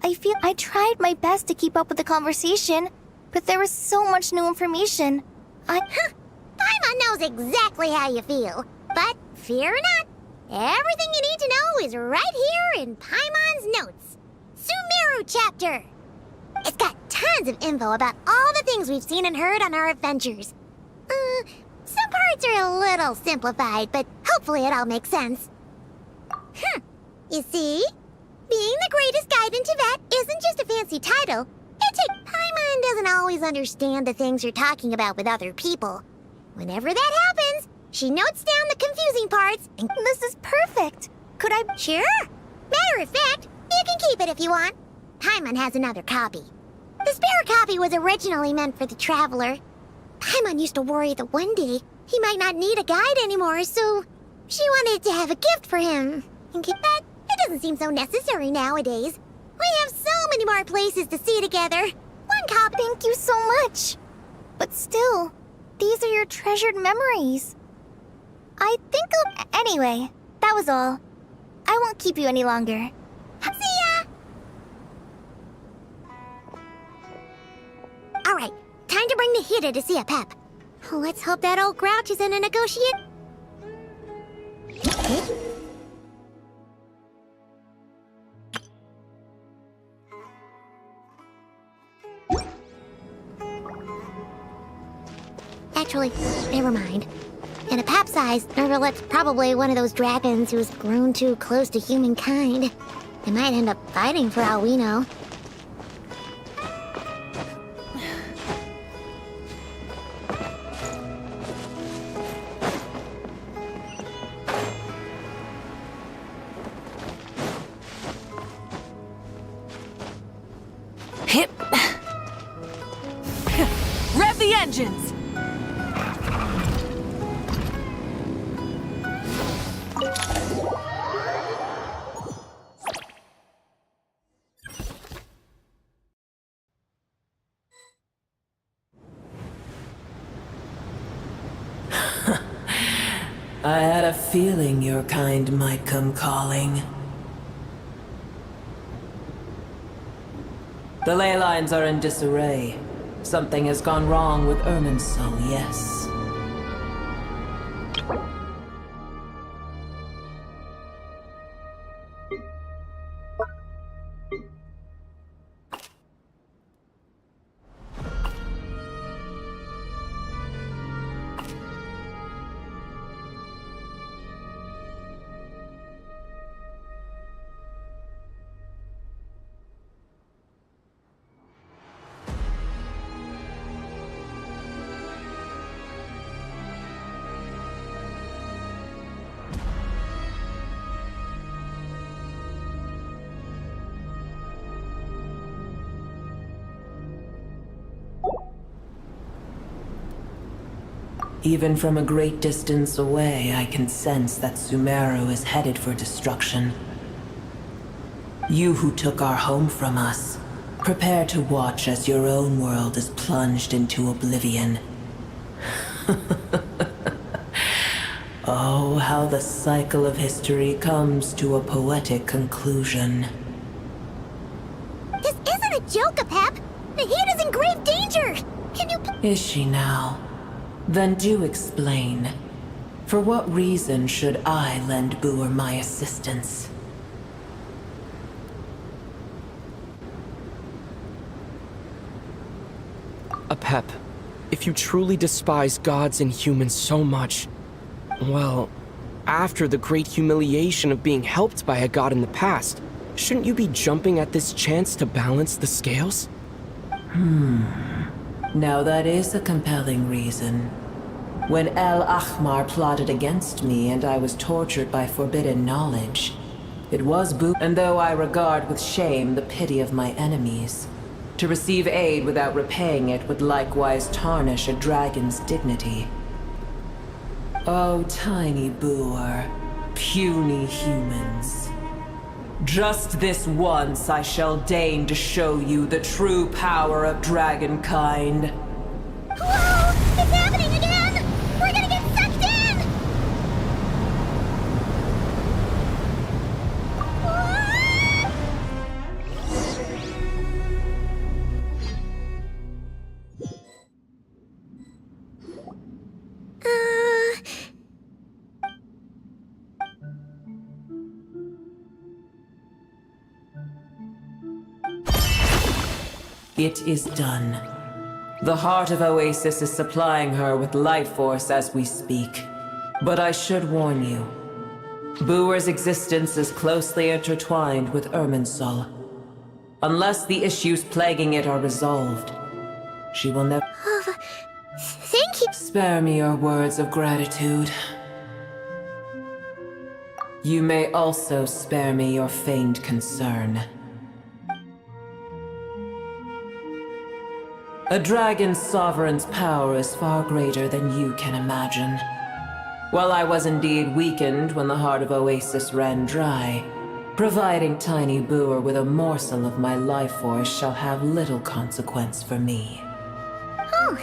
S3: I feel I tried my best to keep up with the conversation, but there was so much new information.
S12: Paimon knows exactly how you feel. But fear not, everything you need to know is right here in Paimon's notes. Sumeru chapter. It's got tons of info about all the things we've seen and heard on our adventures. Some parts are a little simplified, but hopefully it all makes sense. You see? Being the greatest guide in Tibet isn't just a fancy title. Paimon doesn't always understand the things you're talking about with other people. Whenever that happens, she notes down the confusing parts, and
S3: this is perfect. Could I...
S12: Sure. Matter of fact, you can keep it if you want. Paimon has another copy. The spare copy was originally meant for the Traveler. Paimon used to worry that one day he might not need a guide anymore, so she wanted to have a gift for him. But it doesn't seem so necessary nowadays. We have so many more places to see together. One copy...
S3: Thank you so much. But still, these are your treasured memories. I think Anyway, that was all. I won't keep you any longer.
S12: See ya! Alright, time to bring the Hida to see a pep. Let's hope that old grouch isn't a negotiate. Actually, never mind. In a pap size, Nervalet's probably one of those dragons who's grown too close to humankind. They might end up fighting for all we know.
S2: Hip! Rev the engines!
S6: I had a feeling your kind might come calling. The ley lines are in disarray. Something has gone wrong with Irminsul, yes. Even from a great distance away, I can sense that Sumeru is headed for destruction. You who took our home from us, Prepare to watch as your own world is plunged into oblivion. Oh, how the cycle of history comes to a poetic conclusion.
S12: This isn't a joke, Pep! Naheed is in grave danger! Can you...
S6: Is she now? Then do explain. For what reason should I lend Boer my assistance?
S16: Apep, if you truly despise gods and humans so much, well, after the great humiliation of being helped by a god in the past, shouldn't you be jumping at this chance to balance the scales?
S6: Now that is a compelling reason. When El Ahmar plotted against me and I was tortured by forbidden knowledge, it was and though I regard with shame the pity of my enemies, to receive aid without repaying it would likewise tarnish a dragon's dignity. Oh, tiny Boer, puny humans. Just this once I shall deign to show you the true power of dragonkind.
S12: Whoa! It's happening again! We're gonna get sucked in!
S6: It is done. The heart of Oasis is supplying her with life force as we speak. But I should warn you. Boer's existence is closely intertwined with Irminsul. Unless the issues plaguing it are resolved, she will never...
S12: Thank you.
S6: Spare me your words of gratitude. You may also spare me your feigned concern. A dragon's sovereign's power is far greater than you can imagine. While I was indeed weakened when the heart of Oasis ran dry, providing Tiny Boer with a morsel of my life force shall have little consequence for me.
S12: Oh,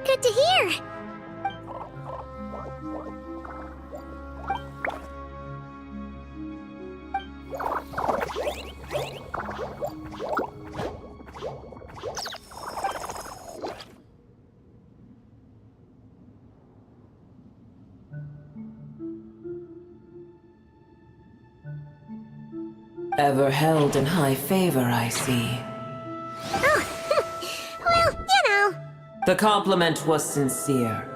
S12: good to hear.
S6: Ever held in high favor, I see.
S12: Oh, well, you know.
S6: The compliment was sincere.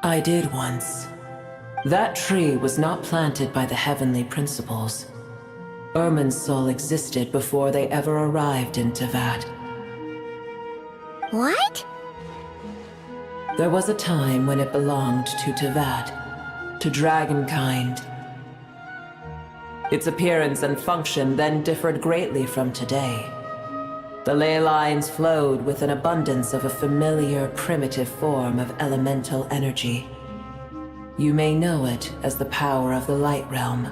S6: I did once. That tree was not planted by the heavenly principles. Irminsul existed before they ever arrived in Tevat.
S12: What?
S6: There was a time when it belonged to Tevat, to dragonkind. Its appearance and function then differed greatly from today. The ley lines flowed with an abundance of a familiar, primitive form of elemental energy. You may know it as the power of the Light Realm.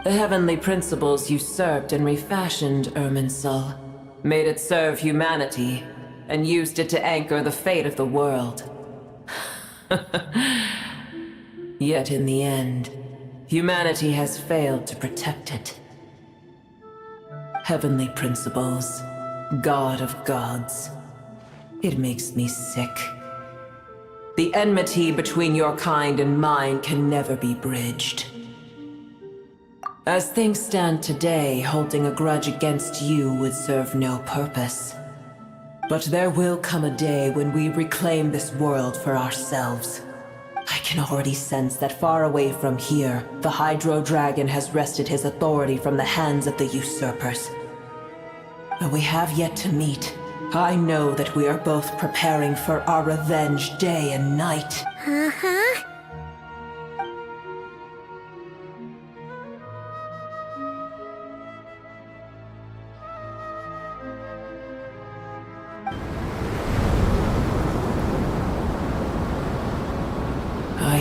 S6: The heavenly principles usurped and refashioned Irminsul, made it serve humanity, and used it to anchor the fate of the world. Yet in the end, humanity has failed to protect it. Heavenly principles, God of gods. It makes me sick. The enmity between your kind and mine can never be bridged. As things stand today, holding a grudge against you would serve no purpose. But there will come a day when we reclaim this world for ourselves. I can already sense that far away from here, the Hydro Dragon has wrested his authority from the hands of the usurpers. Though we have yet to meet, I know that we are both preparing for our revenge day and night.
S12: Uh-huh.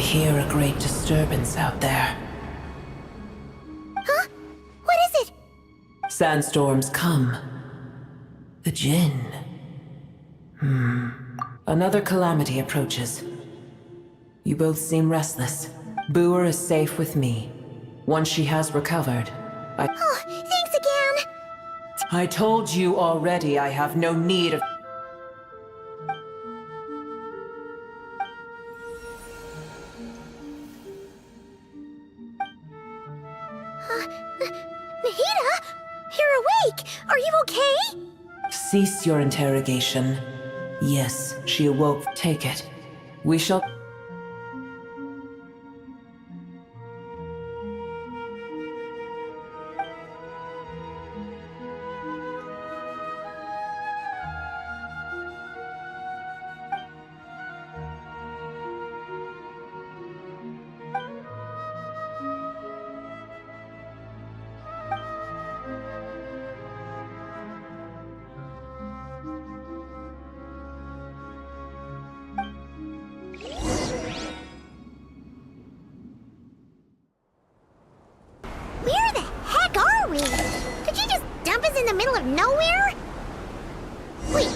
S6: hear a great disturbance out there.
S12: Huh? What is it?
S6: Sandstorms come. The Jinn. Another calamity approaches. You both seem restless. Boer is safe with me. Once she has recovered,
S12: Oh, thanks again!
S6: I told you already I have no need of...
S12: Nahida? You're awake! Are you okay?
S6: Cease your interrogation. Yes, she awoke. Take it. We shall...
S12: Where the heck are we? Did you just dump us in the middle of nowhere? Wait.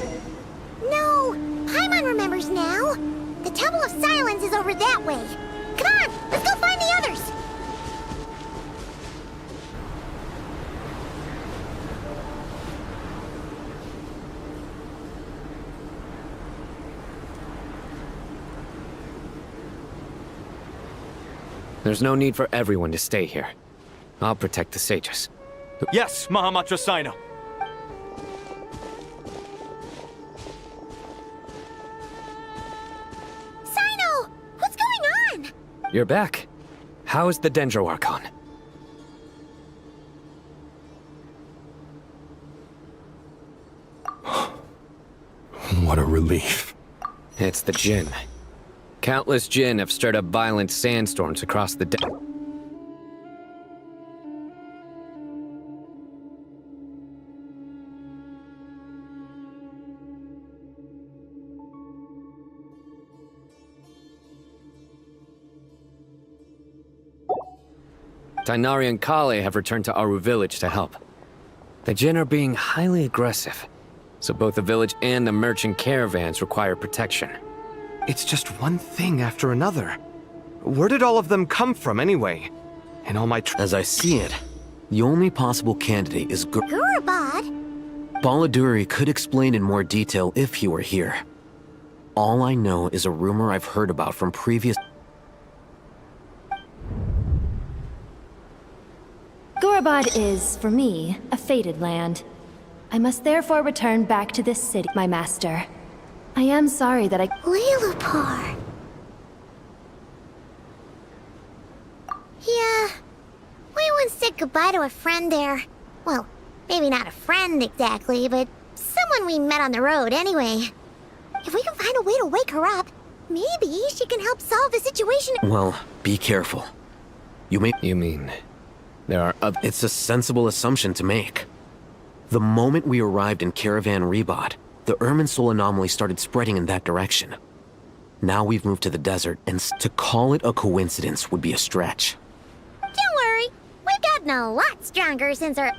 S12: No. Paimon remembers now. The Temple of Silence is over that way. Come on, let's go find the others.
S13: There's no need for everyone to stay here. I'll protect the sages.
S18: Yes, Mahamatra Sino.
S12: Sino! What's going on?
S13: You're back. How is the Dendro Archon?
S20: What a relief.
S13: It's the Jinn. Countless Jinn have stirred up violent sandstorms across the Tainari and Kale have returned to Aru village to help. The Jinn are being highly aggressive, so both the village and the merchant caravans require protection.
S9: It's just one thing after another. Where did all of them come from anyway? And all my
S21: As I see it, the only possible candidate is
S12: Gurabad?
S21: Baladuri could explain in more detail if he were here. All I know is a rumor I've heard about from previous...
S5: Gurabad is, for me, a fated land. I must therefore return back to this city, my master. I am sorry that I...
S12: Lilupar. Yeah. We once said goodbye to a friend there. Well, maybe not a friend exactly, but someone we met on the road anyway. If we can find a way to wake her up, maybe she can help solve the situation.
S21: Well, be careful. You
S13: mean... there are other...
S21: It's a sensible assumption to make. The moment we arrived in Caravan Rebod, the Irminsul anomaly started spreading in that direction. Now we've moved to the desert, and to call it a coincidence would be a stretch.
S12: Don't worry, we've gotten a lot stronger since our...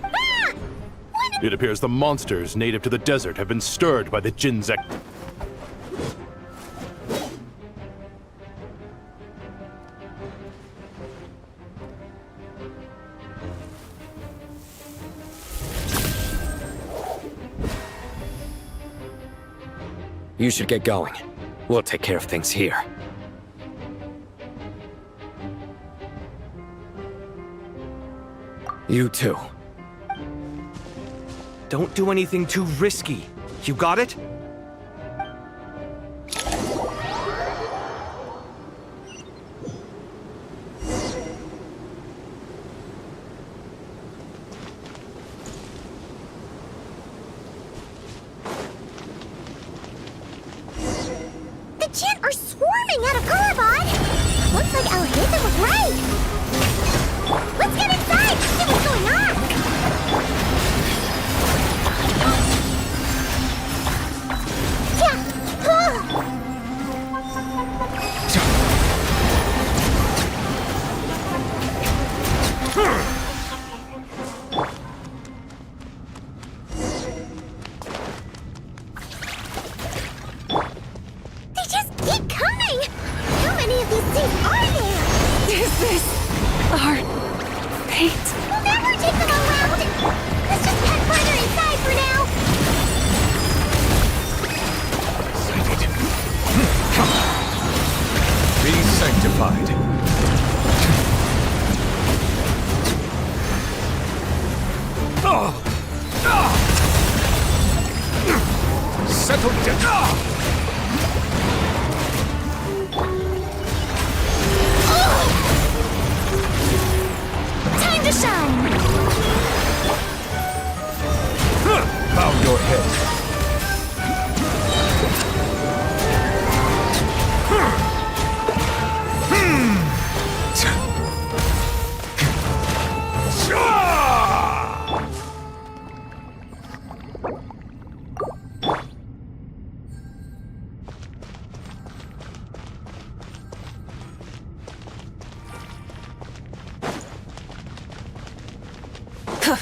S12: Ah!
S20: It appears the monsters native to the desert have been stirred by the Jinn's
S13: You should get going. We'll take care of things here. You too.
S9: Don't do anything too risky. You got it?
S12: The Jinn are swarming out of Gurabad! Looks like Alhazen was right! Let's get inside and see what's going on! Yeah.
S10: Settle down!
S12: Time to shine!
S10: Bow your head.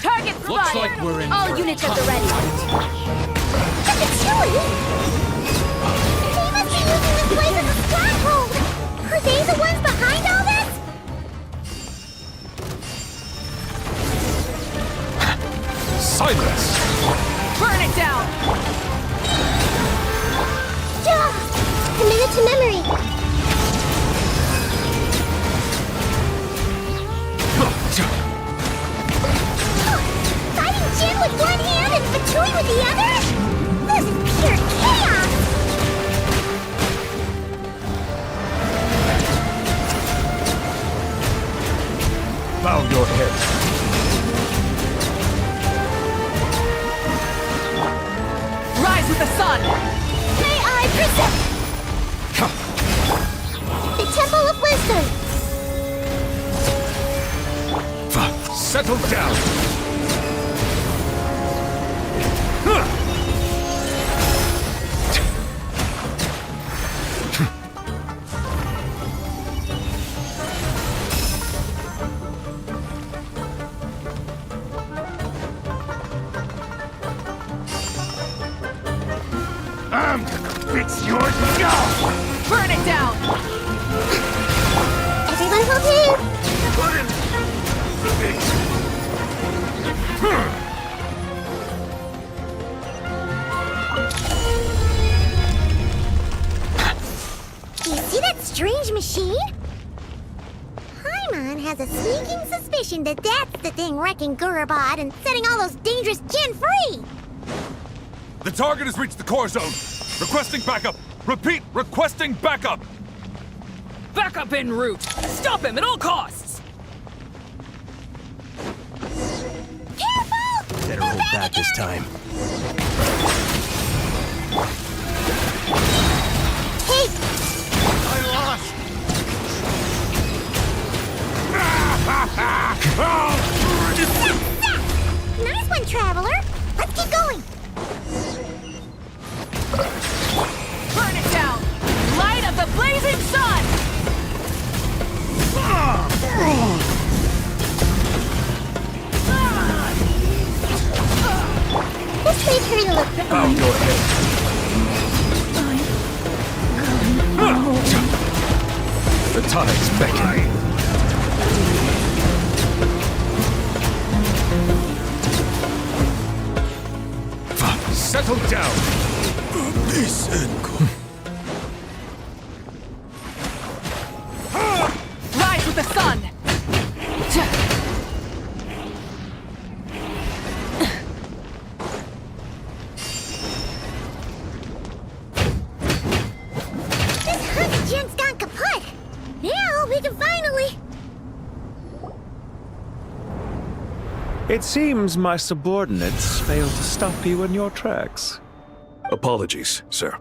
S1: Target
S16: Looks
S1: spotted!
S16: like we're in
S1: All
S16: for a
S1: units at
S16: tough
S1: the ready.
S12: Look at Chili! They must be using this place as a stronghold! Are they the ones behind all this?
S10: Silence!
S1: Burn it down!
S12: Commit it to memory! Fighting Jin with one hand and Fatui with the other? This is pure chaos!
S10: Bow your head.
S1: Rise with the sun!
S12: May I present the Temple of Wisdom!
S10: Settle down! It's yours now!
S1: Burn it down!
S12: Everyone hold hands! Do you see that strange machine? Paimon has a sneaking suspicion that that's the thing wrecking Gurubad and setting all those dangerous Jin free!
S17: The target has reached the core zone. Requesting backup. Repeat, requesting backup.
S1: Backup en route! Stop him at all costs!
S12: Careful!
S8: Better hold back this time.
S12: Hey!
S17: I lost.
S12: Nice one, Traveler! Let's keep going!
S1: Burn it down! Light of the blazing sun!
S12: This made her look
S10: Bow your head. The tide's beckoning. Settle down.
S1: Rise with the sun!
S12: This hunted Jin's gone kaput! Now we can finally...
S22: It seems my subordinates failed to stop you in your tracks.
S19: Apologies, sir.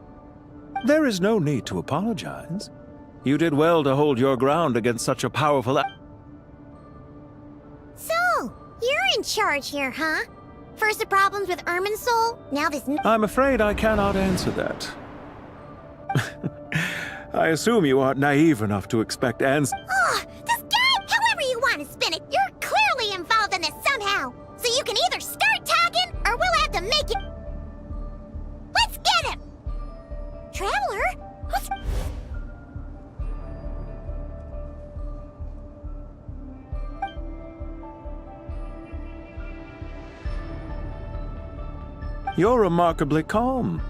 S22: There is no need to apologize. You did well to hold your ground against such a powerful...
S12: So, you're in charge here, huh? First the problems with Irminsul, now this...
S22: I'm afraid I cannot answer that. I assume you aren't naive enough to expect answers.
S12: Oh, this guy! However you want to spin it, you're clearly involved in this somehow! So you can either start talking, or we'll have to make it... Let's get him! Traveler? What's...
S22: You're remarkably calm.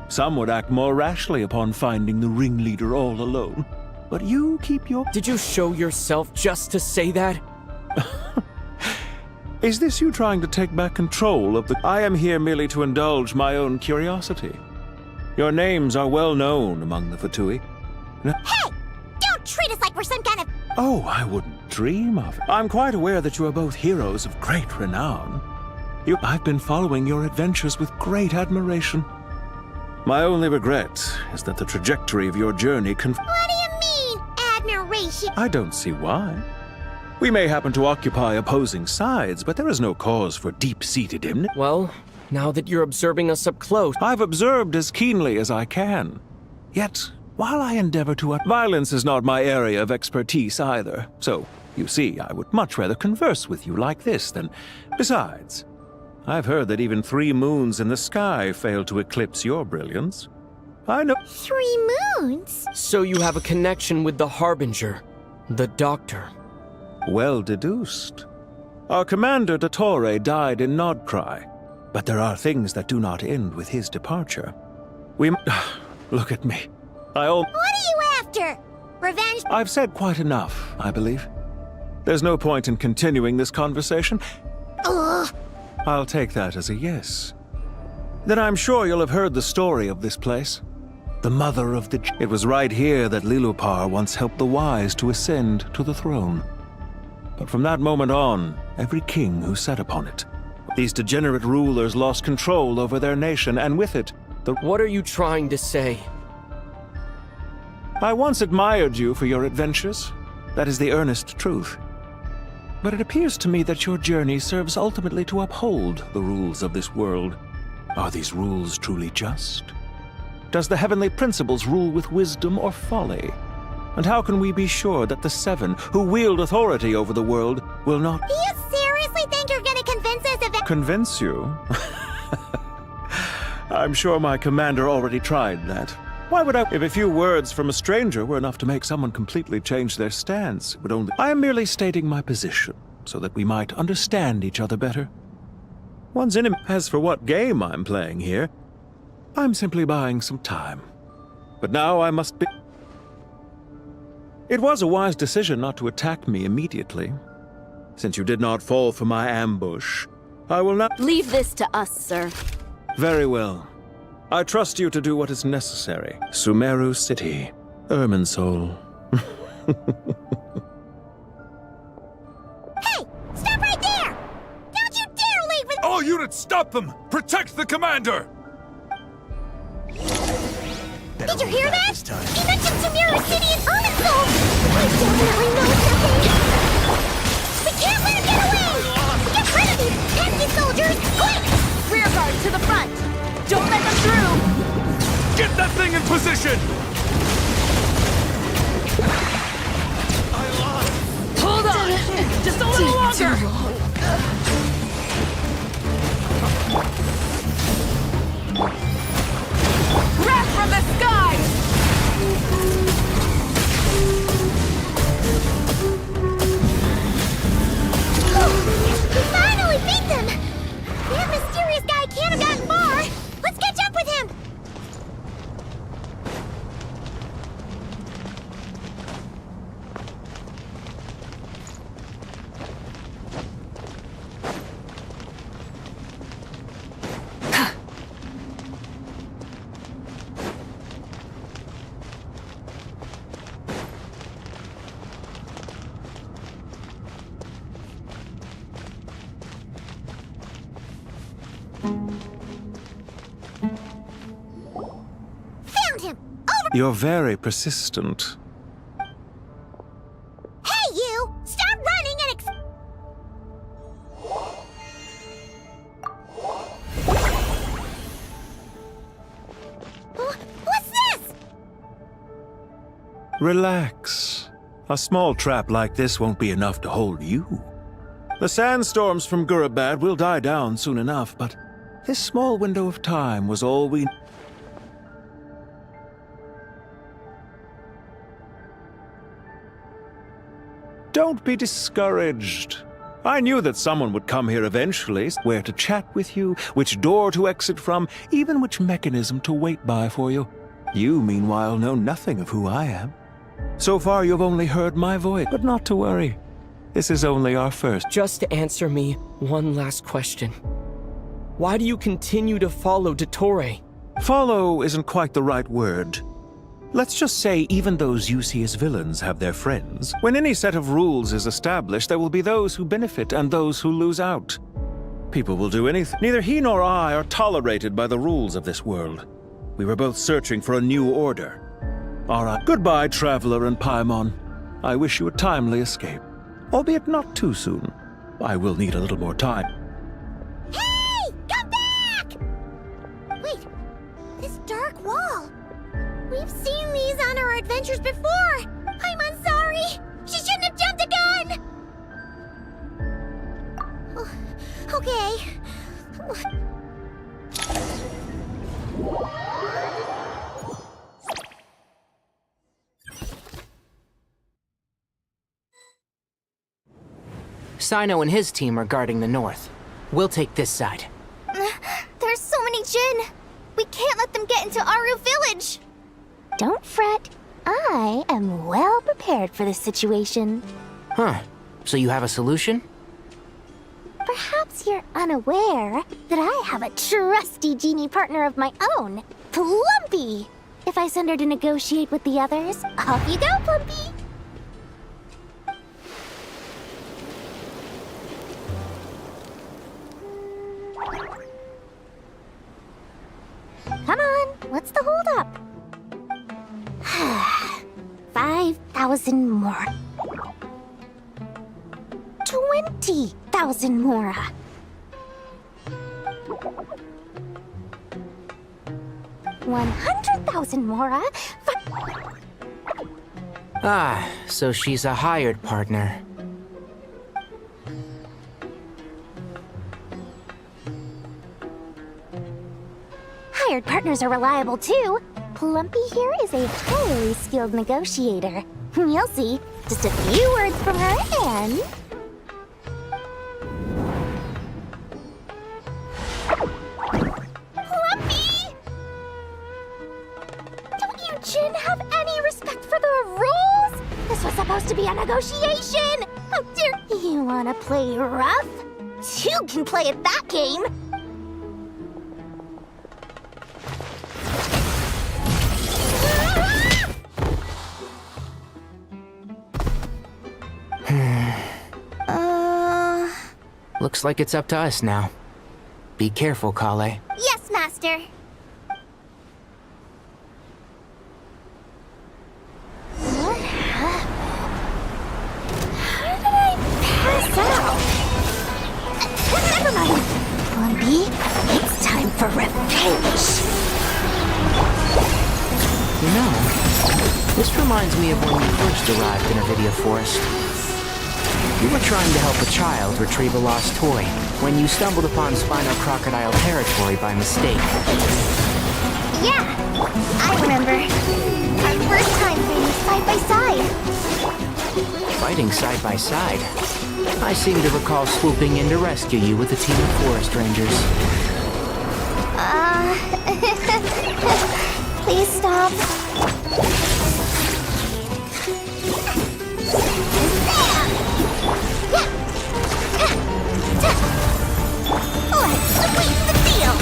S22: Some would act more rashly upon finding the ringleader all alone. But you keep your...
S16: Did you show yourself just to say that?
S22: Is this you trying to take back control of the... I am here merely to indulge my own curiosity. Your names are well known among the Fatui.
S12: Hey! Don't treat us like we're some kind of...
S22: Oh, I wouldn't dream of it. I'm quite aware that you are both heroes of great renown. I've been following your adventures with great admiration. My only regret is that the trajectory of your journey
S12: What do you mean, admiration?
S22: I don't see why. We may happen to occupy opposing sides, but there is no cause for deep-seated enmity.
S16: Well, now that you're observing us up close...
S22: I've observed as keenly as I can. Yet, while I endeavor to... Violence is not my area of expertise either. So, you see, I would much rather converse with you like this than... Besides, I've heard that even 3 moons in the sky fail to eclipse your brilliance. I know...
S12: 3 moons?
S16: So you have a connection with the Harbinger, the Doctor.
S22: Well deduced. Our commander, Dottore, died in Nodcry, but there are things that do not end with his departure. We... Look at me.
S12: What are you after? Revenge?
S22: I've said quite enough, I believe. There's no point in continuing this conversation.
S12: Ugh.
S22: I'll take that as a yes. Then I'm sure you'll have heard the story of this place. The mother of the... It was right here that Lilupar once helped the wise to ascend to the throne. But from that moment on, every king who sat upon it, these degenerate rulers lost control over their nation, and with it, the...
S16: What are you trying to say?
S22: I once admired you for your adventures. That is the earnest truth. But it appears to me that your journey serves ultimately to uphold the rules of this world. Are these rules truly just? Does the heavenly principles rule with wisdom or folly? And how can we be sure that the 7 who wield authority over the world will not...
S12: Do you seriously think you're gonna convince us of it?
S22: Convince you? I'm sure my commander already tried that. Why would I... If a few words from a stranger were enough to make someone completely change their stance, it would only... I am merely stating my position, so that we might understand each other better. One's enemy... As for what game I'm playing here, I'm simply buying some time. But now I must be... It was a wise decision not to attack me immediately. Since you did not fall for my ambush, I will not...
S1: Leave this to us, sir.
S22: Very well. I trust you to do what is necessary. Sumeru City, Irminsul.
S12: Hey! Stop right there! Don't you dare leave with...
S17: All units, stop them! Protect the commander!
S12: Did you hear that? He mentioned Sumeru City and Irminsul! He definitely knows something! We can't let him get away! Get rid of these pesky soldiers! Quick!
S1: Rear guard to the front! Don't let them through!
S17: Get that thing in position!
S1: Hold on! Just a little longer! Wrath from the sky!
S12: We finally beat them! That mysterious guy can't have gotten far! Let's catch up with him! Found him! Over!
S22: You're very persistent.
S12: Hey, you! Stop running and What's this?
S22: Relax. A small trap like this won't be enough to hold you. The sandstorms from Gurabad will die down soon enough, but this small window of time was all we... Don't be discouraged. I knew that someone would come here eventually, where to chat with you, which door to exit from, even which mechanism to wait by for you. You, meanwhile, know nothing of who I am. So far, you've only heard my voice, but not to worry. This is only our first.
S16: Just answer me one last question. Why do you continue to follow Dottore?
S22: Follow isn't quite the right word. Let's just say even those you see as villains have their friends. When any set of rules is established, there will be those who benefit and those who lose out. People will do anything. Neither he nor I are tolerated by the rules of this world. We were both searching for a new order. All right. Goodbye, Traveler and Paimon. I wish you a timely escape. Albeit not too soon. I will need a little more time.
S12: Hey! Come back! Wait, this dark wall. We've seen these on our adventures before. I'm sorry. She shouldn't have jumped the gun. Oh, okay.
S7: Sino and his team are guarding the north. We'll take this side.
S3: There's so many Jin. We can't let them get into Aru Village.
S12: Don't fret. I am well prepared for this situation.
S7: Huh. So you have a solution?
S12: Perhaps you're unaware that I have a trusty genie partner of my own, Plumpy. If I send her to negotiate with the others, off you go, Plumpy. Come on, what's the holdup? 5,000 more. 20,000 more. $100,000 more.
S7: Ah, so she's a hired partner.
S12: Hired partners are reliable too. Plumpy here is a highly skilled negotiator. You'll see. Just a few words from her and... Plumpy! Don't you Jin have any respect for the rules? This was supposed to be a negotiation! How dare you wanna play rough? You can play at that game!
S7: Looks like it's up to us now. Be careful, Kale.
S3: Yes, Master.
S12: How did I pass out? Never mind. Plumpy, it's time for revenge.
S7: You know, this reminds me of when we first arrived in Avidia Forest. You were trying to help a child retrieve a lost toy when you stumbled upon Spino Crocodile territory by mistake.
S3: Yeah, I remember. Our first time fighting
S7: Fighting side by side? I seem to recall swooping in to rescue you with a team of forest rangers.
S3: Please stop. Let's sweep the deal.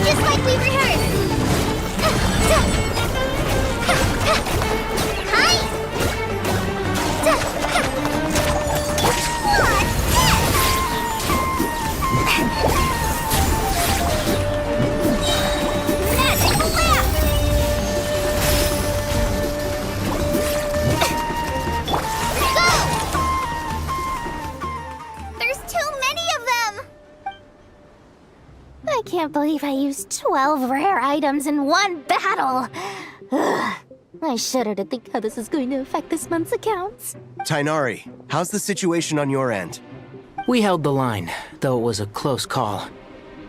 S3: Just like we rehearsed. Hi.
S12: I can't believe I used 12 rare items in one battle. Ugh. I shudder to think how this is going to affect this month's accounts.
S8: Tainari, how's the situation on your end?
S7: We held the line, though it was a close call.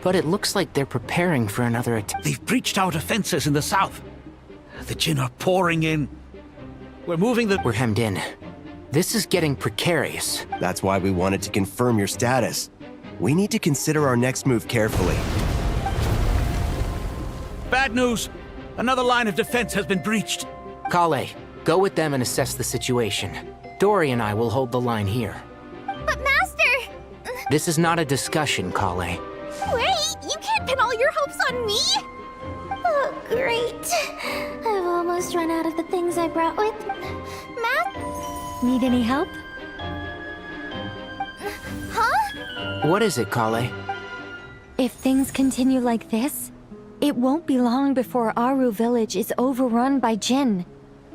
S7: But it looks like they're preparing for another attack.
S11: They've breached our defenses in the south. The Jin are pouring in.
S7: We're hemmed in. This is getting precarious.
S8: That's why we wanted to confirm your status. We need to consider our next move carefully.
S11: Bad news! Another line of defense has been breached.
S7: Kale, go with them and assess the situation. Dory and I will hold the line here.
S3: But Master!
S7: This is not a discussion, Kale.
S12: Wait, you can't pin all your hopes on me! Oh, great. I've almost run out of the things I brought with.
S5: Need any help?
S3: Huh?
S7: What is it, Kale?
S5: If things continue like this, it won't be long before Aru village is overrun by Jinn,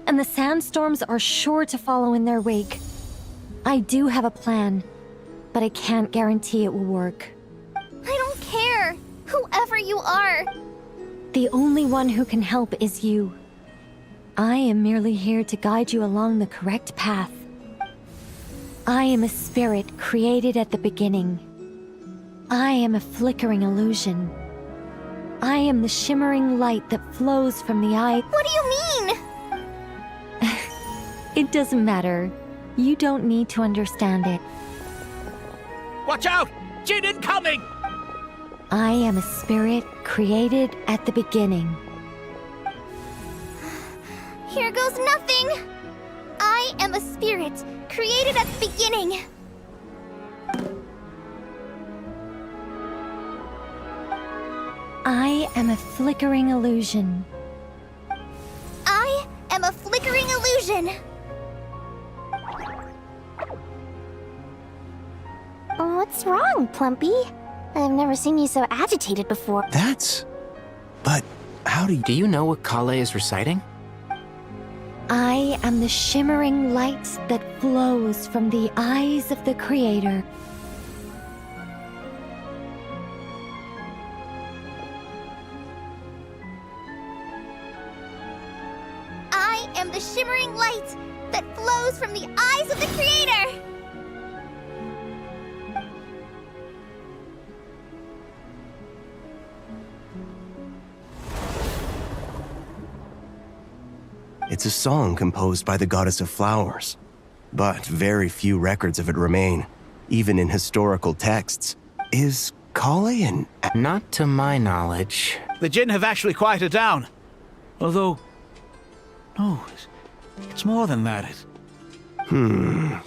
S5: and the sandstorms are sure to follow in their wake. I do have a plan, but I can't guarantee it will work.
S3: I don't care, whoever you are.
S5: The only one who can help is you. I am merely here to guide you along the correct path. I am a spirit created at the beginning. I am a flickering illusion. I am the shimmering light that flows from the eye.
S3: What do you mean?
S5: It doesn't matter. You don't need to understand it.
S11: Watch out! Jinn incoming!
S5: I am a spirit created at the beginning.
S3: Here goes nothing! I am a spirit, created at the beginning.
S5: I am a flickering illusion.
S3: I am a flickering illusion.
S12: What's wrong, Plumpy? I've never seen you so agitated before.
S8: But how
S7: Do you know what Kale is reciting?
S5: I am the shimmering light that flows from the eyes of the Creator.
S3: I am the shimmering light that flows from the eyes of the Creator!
S8: It's a song composed by the goddess of flowers, but very few records of it remain, even in historical texts. Is Kale an...
S7: Not to my knowledge.
S11: The Jinn have actually quieted down. Although... No, it's more than that.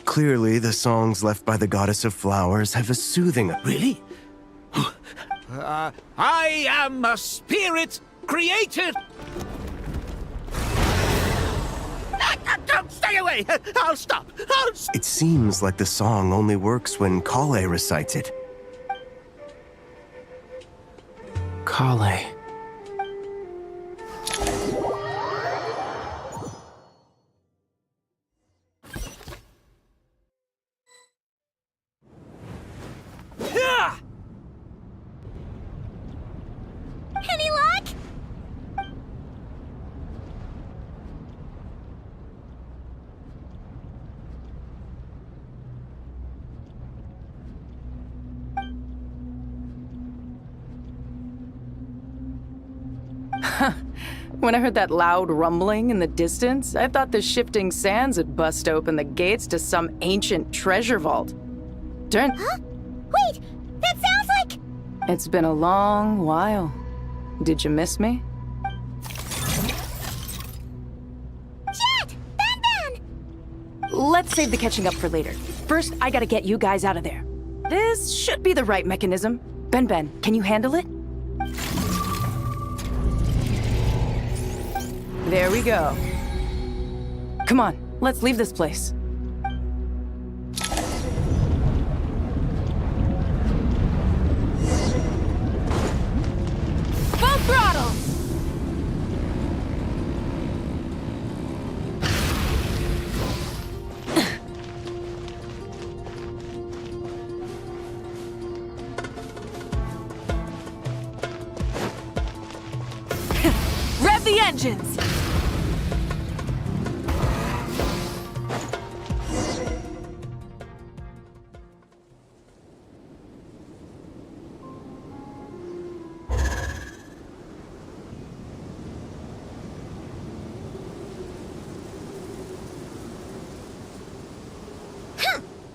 S8: Clearly the songs left by the goddess of flowers have a soothing...
S11: Really? I am a spirit created... Don't stay away! I'll stop!
S8: It seems like the song only works when Kale recites it.
S7: Kale.
S12: Any luck?
S1: When I heard that loud rumbling in the distance, I thought the shifting sands had bust open the gates to some ancient treasure vault.
S12: Huh? Wait! That sounds like...
S1: It's been a long while. Did you miss me?
S12: Jet! Ben!
S1: Let's save the catching up for later. First, I gotta get you guys out of there. This should be the right mechanism. Ben, can you handle it? There we go. Come on, let's leave this place. Full throttle! Rev the engines!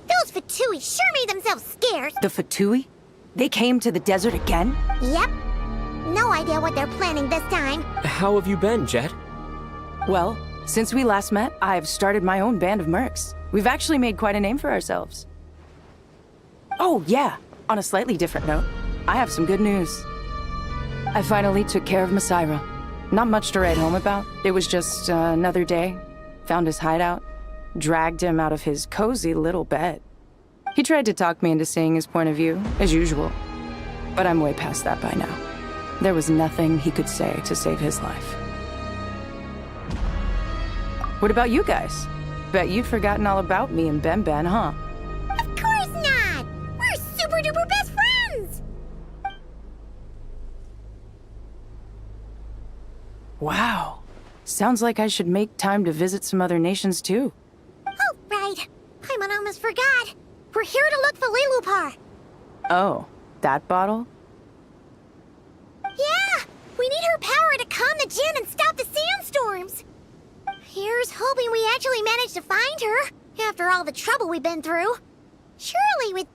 S12: Those Fatui sure made themselves scarce.
S1: The Fatui? They came to the desert again?
S12: Yep. No idea what they're planning this time.
S16: How have you been, Jet?
S1: Well, since we last met, I've started my own band of mercs. We've actually made quite a name for ourselves. Oh, yeah. On a slightly different note, I have some good news. I finally took care of Masaira. Not much to write home about. It was just another day. Found his hideout. Dragged him out of his cozy little bed. He tried to talk me into seeing his point of view, as usual. But I'm way past that by now. There was nothing he could say to save his life. What about you guys? Bet you've forgotten all about me and Ben Ben, huh?
S12: Of course not! We're super duper best friends!
S1: Wow. Sounds like I should make time to visit some other nations too.
S12: Oh, right. Paimon almost forgot. We're here to look for Lilupar.
S1: Oh, that bottle?
S12: Yeah! We need her power to calm the Jinn and stop the sandstorms. Here's hoping we actually manage to find her, after all the trouble we've been through. Surely with...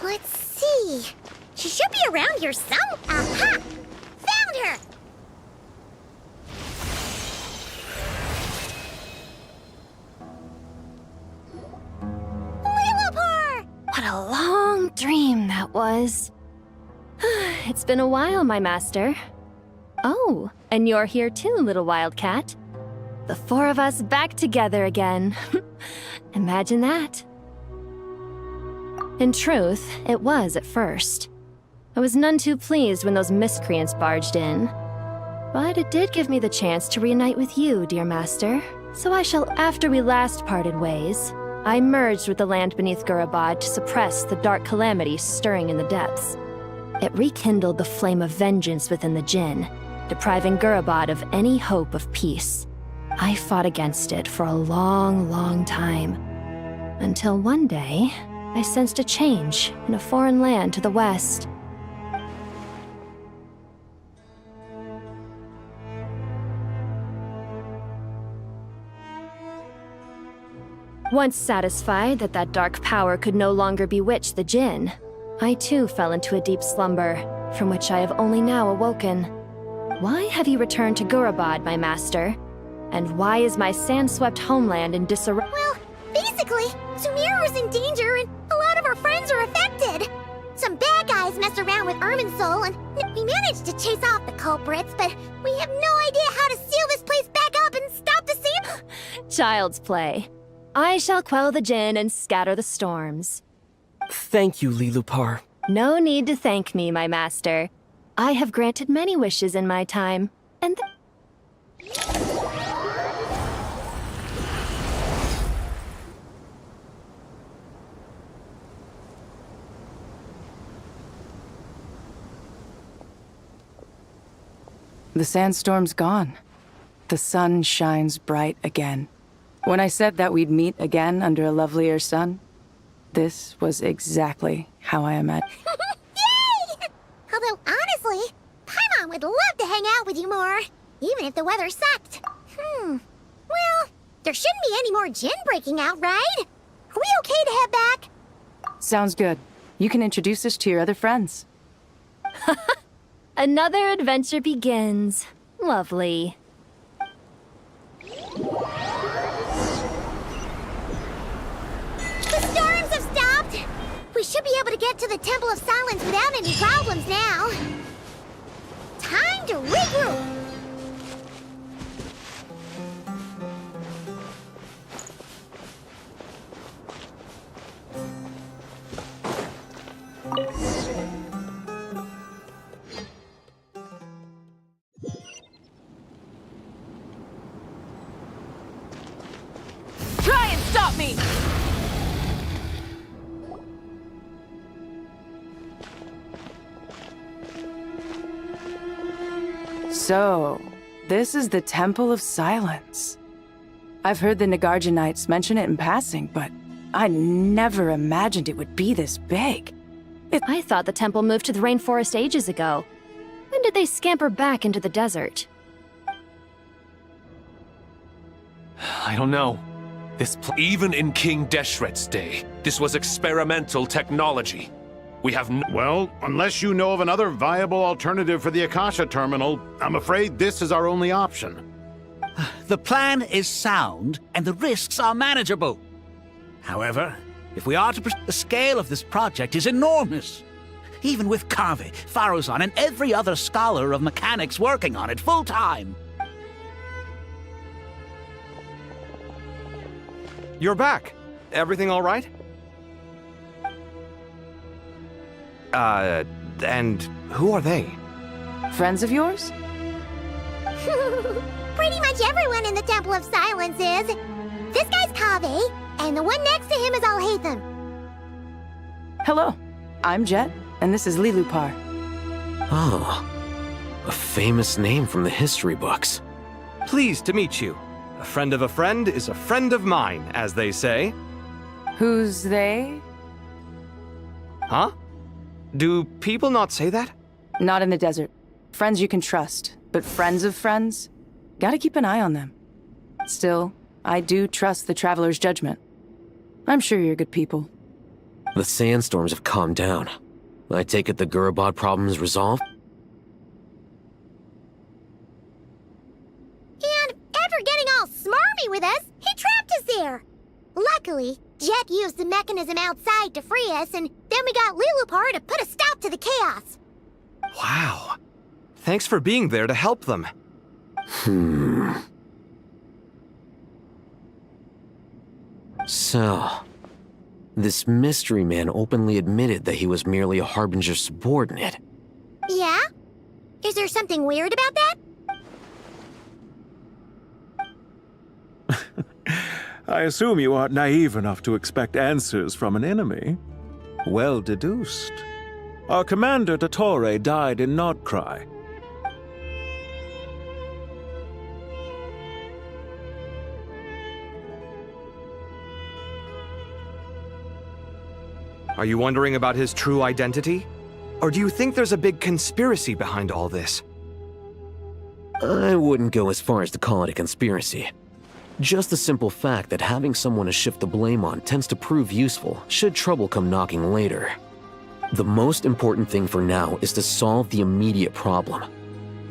S12: Let's see. She should be around here some... Aha! Found her! Lilupar!
S5: What a long dream that was. It's been a while, my master. Oh, and you're here too, little wildcat. The four of us back together again. Imagine that. In truth, it was at first. I was none too pleased when those miscreants barged in. But it did give me the chance to reunite with you, dear master. So I shall, after we last parted ways, I merged with the land beneath Gurabad to suppress the dark calamity stirring in the depths. It rekindled the flame of vengeance within the Jinn, depriving Gurabad of any hope of peace. I fought against it for a long, long time. Until one day, I sensed a change in a foreign land to the west. Once satisfied that that dark power could no longer bewitch the Jinn, I too fell into a deep slumber, from which I have only now awoken. Why have you returned to Gurabad, my master? And why is my sand-swept homeland in disarray?
S12: Well, basically, Sumeru's in danger and a lot of our friends are affected. Some bad guys messed around with Irminsul and we managed to chase off the culprits, but we have no idea how to seal this place back up and stop the sand...
S5: Child's play. I shall quell the Jinn and scatter the storms.
S16: Thank you, Lilupar.
S5: No need to thank me, my master. I have granted many wishes in my time, and
S1: The sandstorm's gone. The sun shines bright again. When I said that we'd meet again under a lovelier sun, this was exactly how I imagined.
S12: Yay! Although, honestly, Paimon would love to hang out with you more, even if the weather sucked. Well, there shouldn't be any more Jinn breaking out, right? Are we okay to head back?
S1: Sounds good. You can introduce us to your other friends.
S5: another adventure begins. Lovely.
S12: The storms have stopped! We should be able to get to the Temple of Silence without any problems now. Time to regroup!
S1: Try and stop me! So, this is the Temple of Silence. I've heard the Nagarjanites mention it in passing, but I never imagined it would be this big.
S14: I thought the temple moved to the rainforest ages ago. When did they scamper back into the desert?
S18: I don't know.
S10: Even in King Deshret's day, this was experimental technology. We have
S15: Well, unless you know of another viable alternative for the Akasha terminal, I'm afraid this is our only option.
S11: The plan is sound, and the risks are manageable. However, if we are to the scale of this project is enormous. Even with Kave, Faruzan, and every other scholar of mechanics working on it full-time.
S9: You're back. Everything all right? And who are they?
S1: Friends of yours?
S12: Pretty much everyone in the Temple of Silence is. This guy's Kave, and the one next to him is Alhaitham.
S1: Hello, I'm Jet, and this is Lilupar.
S21: Oh, a famous name from the history books.
S9: Pleased to meet you. A friend of a friend is a friend of mine, as they say.
S1: Who's they?
S9: Huh? Do people not say that?
S1: Not in the desert. Friends you can trust, but friends of friends? Gotta keep an eye on them. Still, I do trust the Traveler's judgment. I'm sure you're good people.
S21: The sandstorms have calmed down. I take it the Gurubad problem is resolved?
S12: And after getting all smarmy with us, he trapped us there. Luckily, Jet used the mechanism outside to free us, and then we got Lilupar to put a stop to the chaos.
S9: Wow. Thanks for being there to help them.
S21: So, this mystery man openly admitted that he was merely a Harbinger subordinate.
S12: Yeah? Is there something weird about that?
S22: I assume you aren't naive enough to expect answers from an enemy. Well deduced. Our commander, Dottore, died in Nodcry.
S9: Are you wondering about his true identity? Or do you think there's a big conspiracy behind all this?
S21: I wouldn't go as far as to call it a conspiracy. Just the simple fact that having someone to shift the blame on tends to prove useful should trouble come knocking later. The most important thing for now is to solve the immediate problem.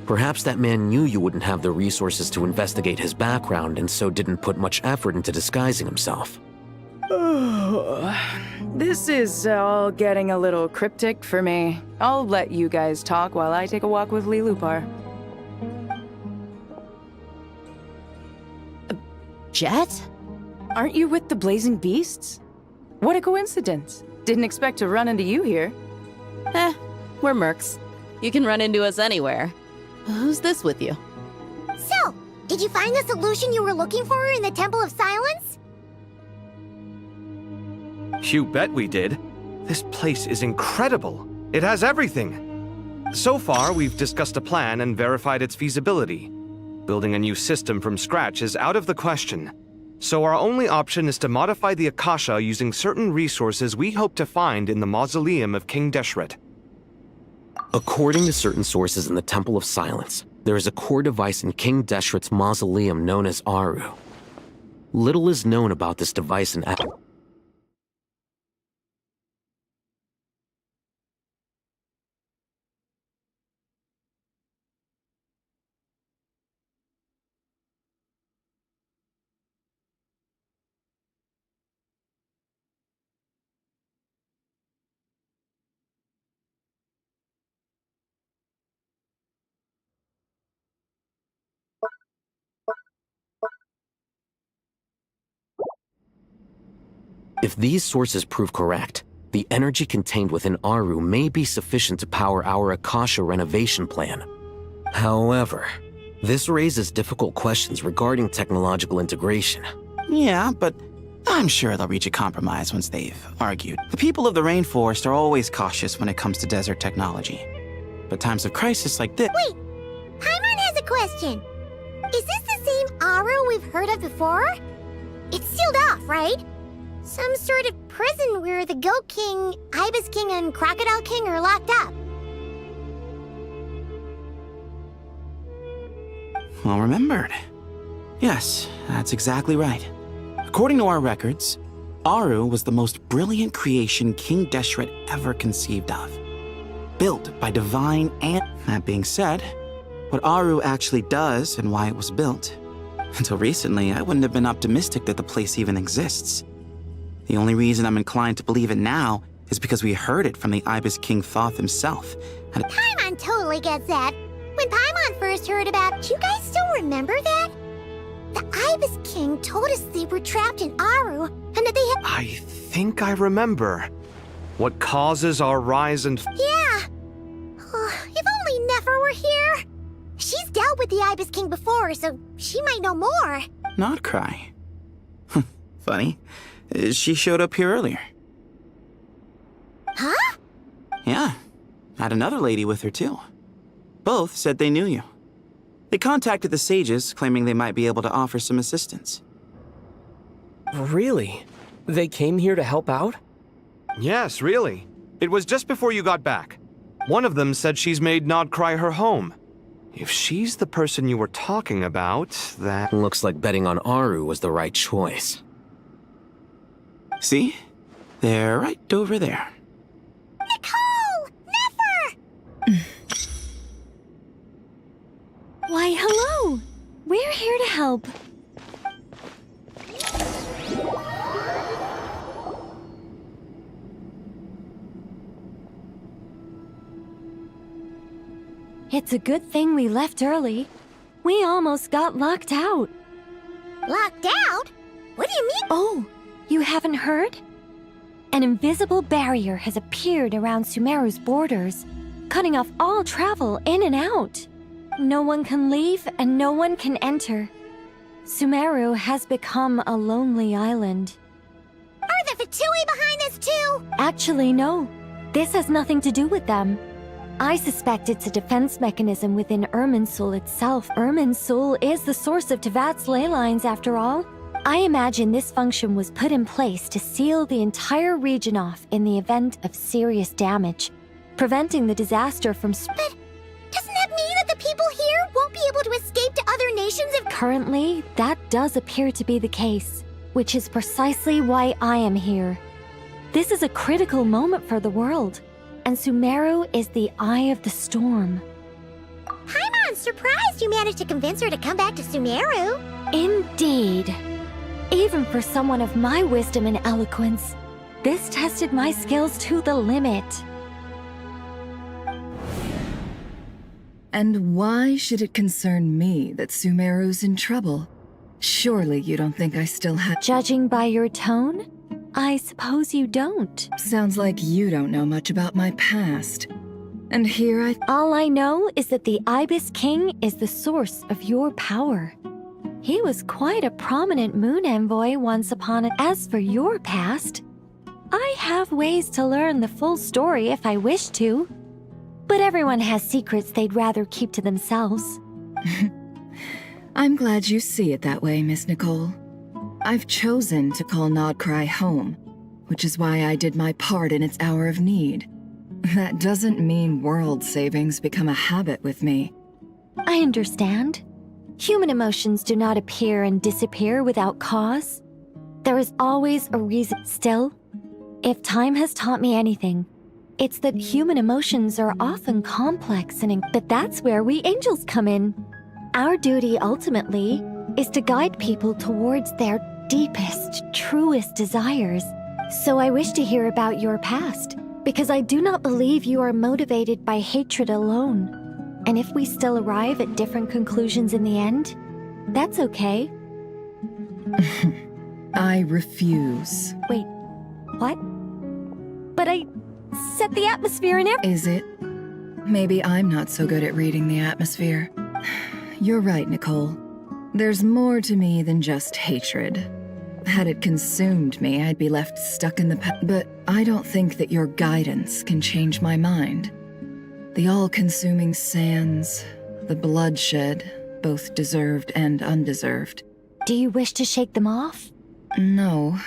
S21: Perhaps that man knew you wouldn't have the resources to investigate his background and so didn't put much effort into disguising himself.
S1: This is all getting a little cryptic for me. I'll let you guys talk while I take a walk with Lilupar.
S23: Jet?
S1: Aren't you with the Blazing Beasts? What a coincidence. Didn't expect to run into you here.
S23: We're mercs. You can run into us anywhere. Who's this with you?
S12: So, did you find the solution you were looking for in the Temple of Silence?
S9: You bet we did. This place is incredible. It has everything. So far, we've discussed a plan and verified its feasibility. Building a new system from scratch is out of the question. So our only option is to modify the Akasha using certain resources we hope to find in the mausoleum of King Deshret.
S21: According to certain sources in the Temple of Silence, there is a core device in King Deshret's mausoleum known as Aru. Little is known about this device in If these sources prove correct, the energy contained within Aru may be sufficient to power our Akasha renovation plan. However, this raises difficult questions regarding technological integration.
S4: Yeah, but I'm sure they'll reach a compromise once they've argued. The people of the rainforest are always cautious when it comes to desert technology. But times of crisis like this...
S12: Wait! Paimon question. Is this the same Aru we've heard of before? It's sealed off, right? Some sort of prison where the Goat King, Ibis King, and Crocodile King are locked up.
S4: Well remembered. Yes, that's exactly right. According to our records, Aru was the most brilliant creation King Deshret ever conceived of. Built by divine and... That being said, what Aru actually does and why it was built, until recently, I wouldn't have been optimistic that the place even exists. The only reason I'm inclined to believe it now is because we heard it from the Ibis King Thoth himself. And
S12: Paimon totally gets that. When Paimon first heard about it, do you guys still remember that? The Ibis King told us they were trapped in Aru, and that they had—
S9: I think I remember. What causes our rise and...
S12: Yeah! If only Nefer were here! She's dealt with the Ibis King before, so she might know more.
S4: Not cry. Funny. She showed up here earlier.
S12: Huh?
S4: Yeah. Had another lady with her, too. Both said they knew you. They contacted the sages, claiming they might be able to offer some assistance.
S16: Really? They came here to help out?
S9: Yes, really. It was just before you got back. One of them said she's made Nod Cry her home. If she's the person you were talking about, that...
S21: Looks like betting on Aru was the right choice.
S4: See? They're right over there.
S12: Nicole! Nefer!
S5: Why, hello! We're here to help. It's a good thing we left early. We almost got locked out.
S12: Locked out? What do you mean?
S5: Oh, you haven't heard? An invisible barrier has appeared around Sumeru's borders, cutting off all travel in and out. No one can leave and no one can enter. Sumeru has become a lonely island.
S12: Are the Fatui behind this too?
S5: Actually, no. This has nothing to do with them. I suspect it's a defense mechanism within Irminsul itself. Irminsul is the source of Tevat's ley lines, after all. I imagine this function was put in place to seal the entire region off in the event of serious damage, preventing the disaster from
S12: But doesn't that mean that the people here won't be able to escape to other nations if—
S5: Currently, that does appear to be the case, which is precisely why I am here. This is a critical moment for the world, and Sumeru is the eye of the storm.
S12: Paimon's surprised you managed to convince her to come back to Sumeru.
S5: Indeed. Even for someone of my wisdom and eloquence, this tested my skills to the limit.
S2: And why should it concern me that Sumeru's in trouble? Surely you don't think I still have—
S5: Judging by your tone, I suppose you don't.
S2: Sounds like you don't know much about my past. And here
S5: All I know is that the Ibis King is the source of your power. He was quite a prominent moon envoy once upon a— As for your past, I have ways to learn the full story if I wish to. But everyone has secrets they'd rather keep to themselves.
S2: I'm glad you see it that way, Miss Nicole. I've chosen to call Nod Cry home, which is why I did my part in its hour of need. That doesn't mean world savings become a habit with me.
S5: I understand. Human emotions do not appear and disappear without cause. There is always a reason. Still, if time has taught me anything, it's that human emotions are often complex but that's where we angels come in. Our duty ultimately is to guide people towards their deepest, truest desires. So I wish to hear about your past, because I do not believe you are motivated by hatred alone. And if we still arrive at different conclusions in the end, that's okay.
S2: I refuse.
S5: Wait, what? But I set the atmosphere in everything.
S2: Is it? Maybe I'm not so good at reading the atmosphere. You're right, Nicole. There's more to me than just hatred. Had it consumed me, I'd be left stuck in the past. But I don't think that your guidance can change my mind. The all-consuming sands, the bloodshed, both deserved and undeserved.
S5: Do you wish to shake them off?
S2: No.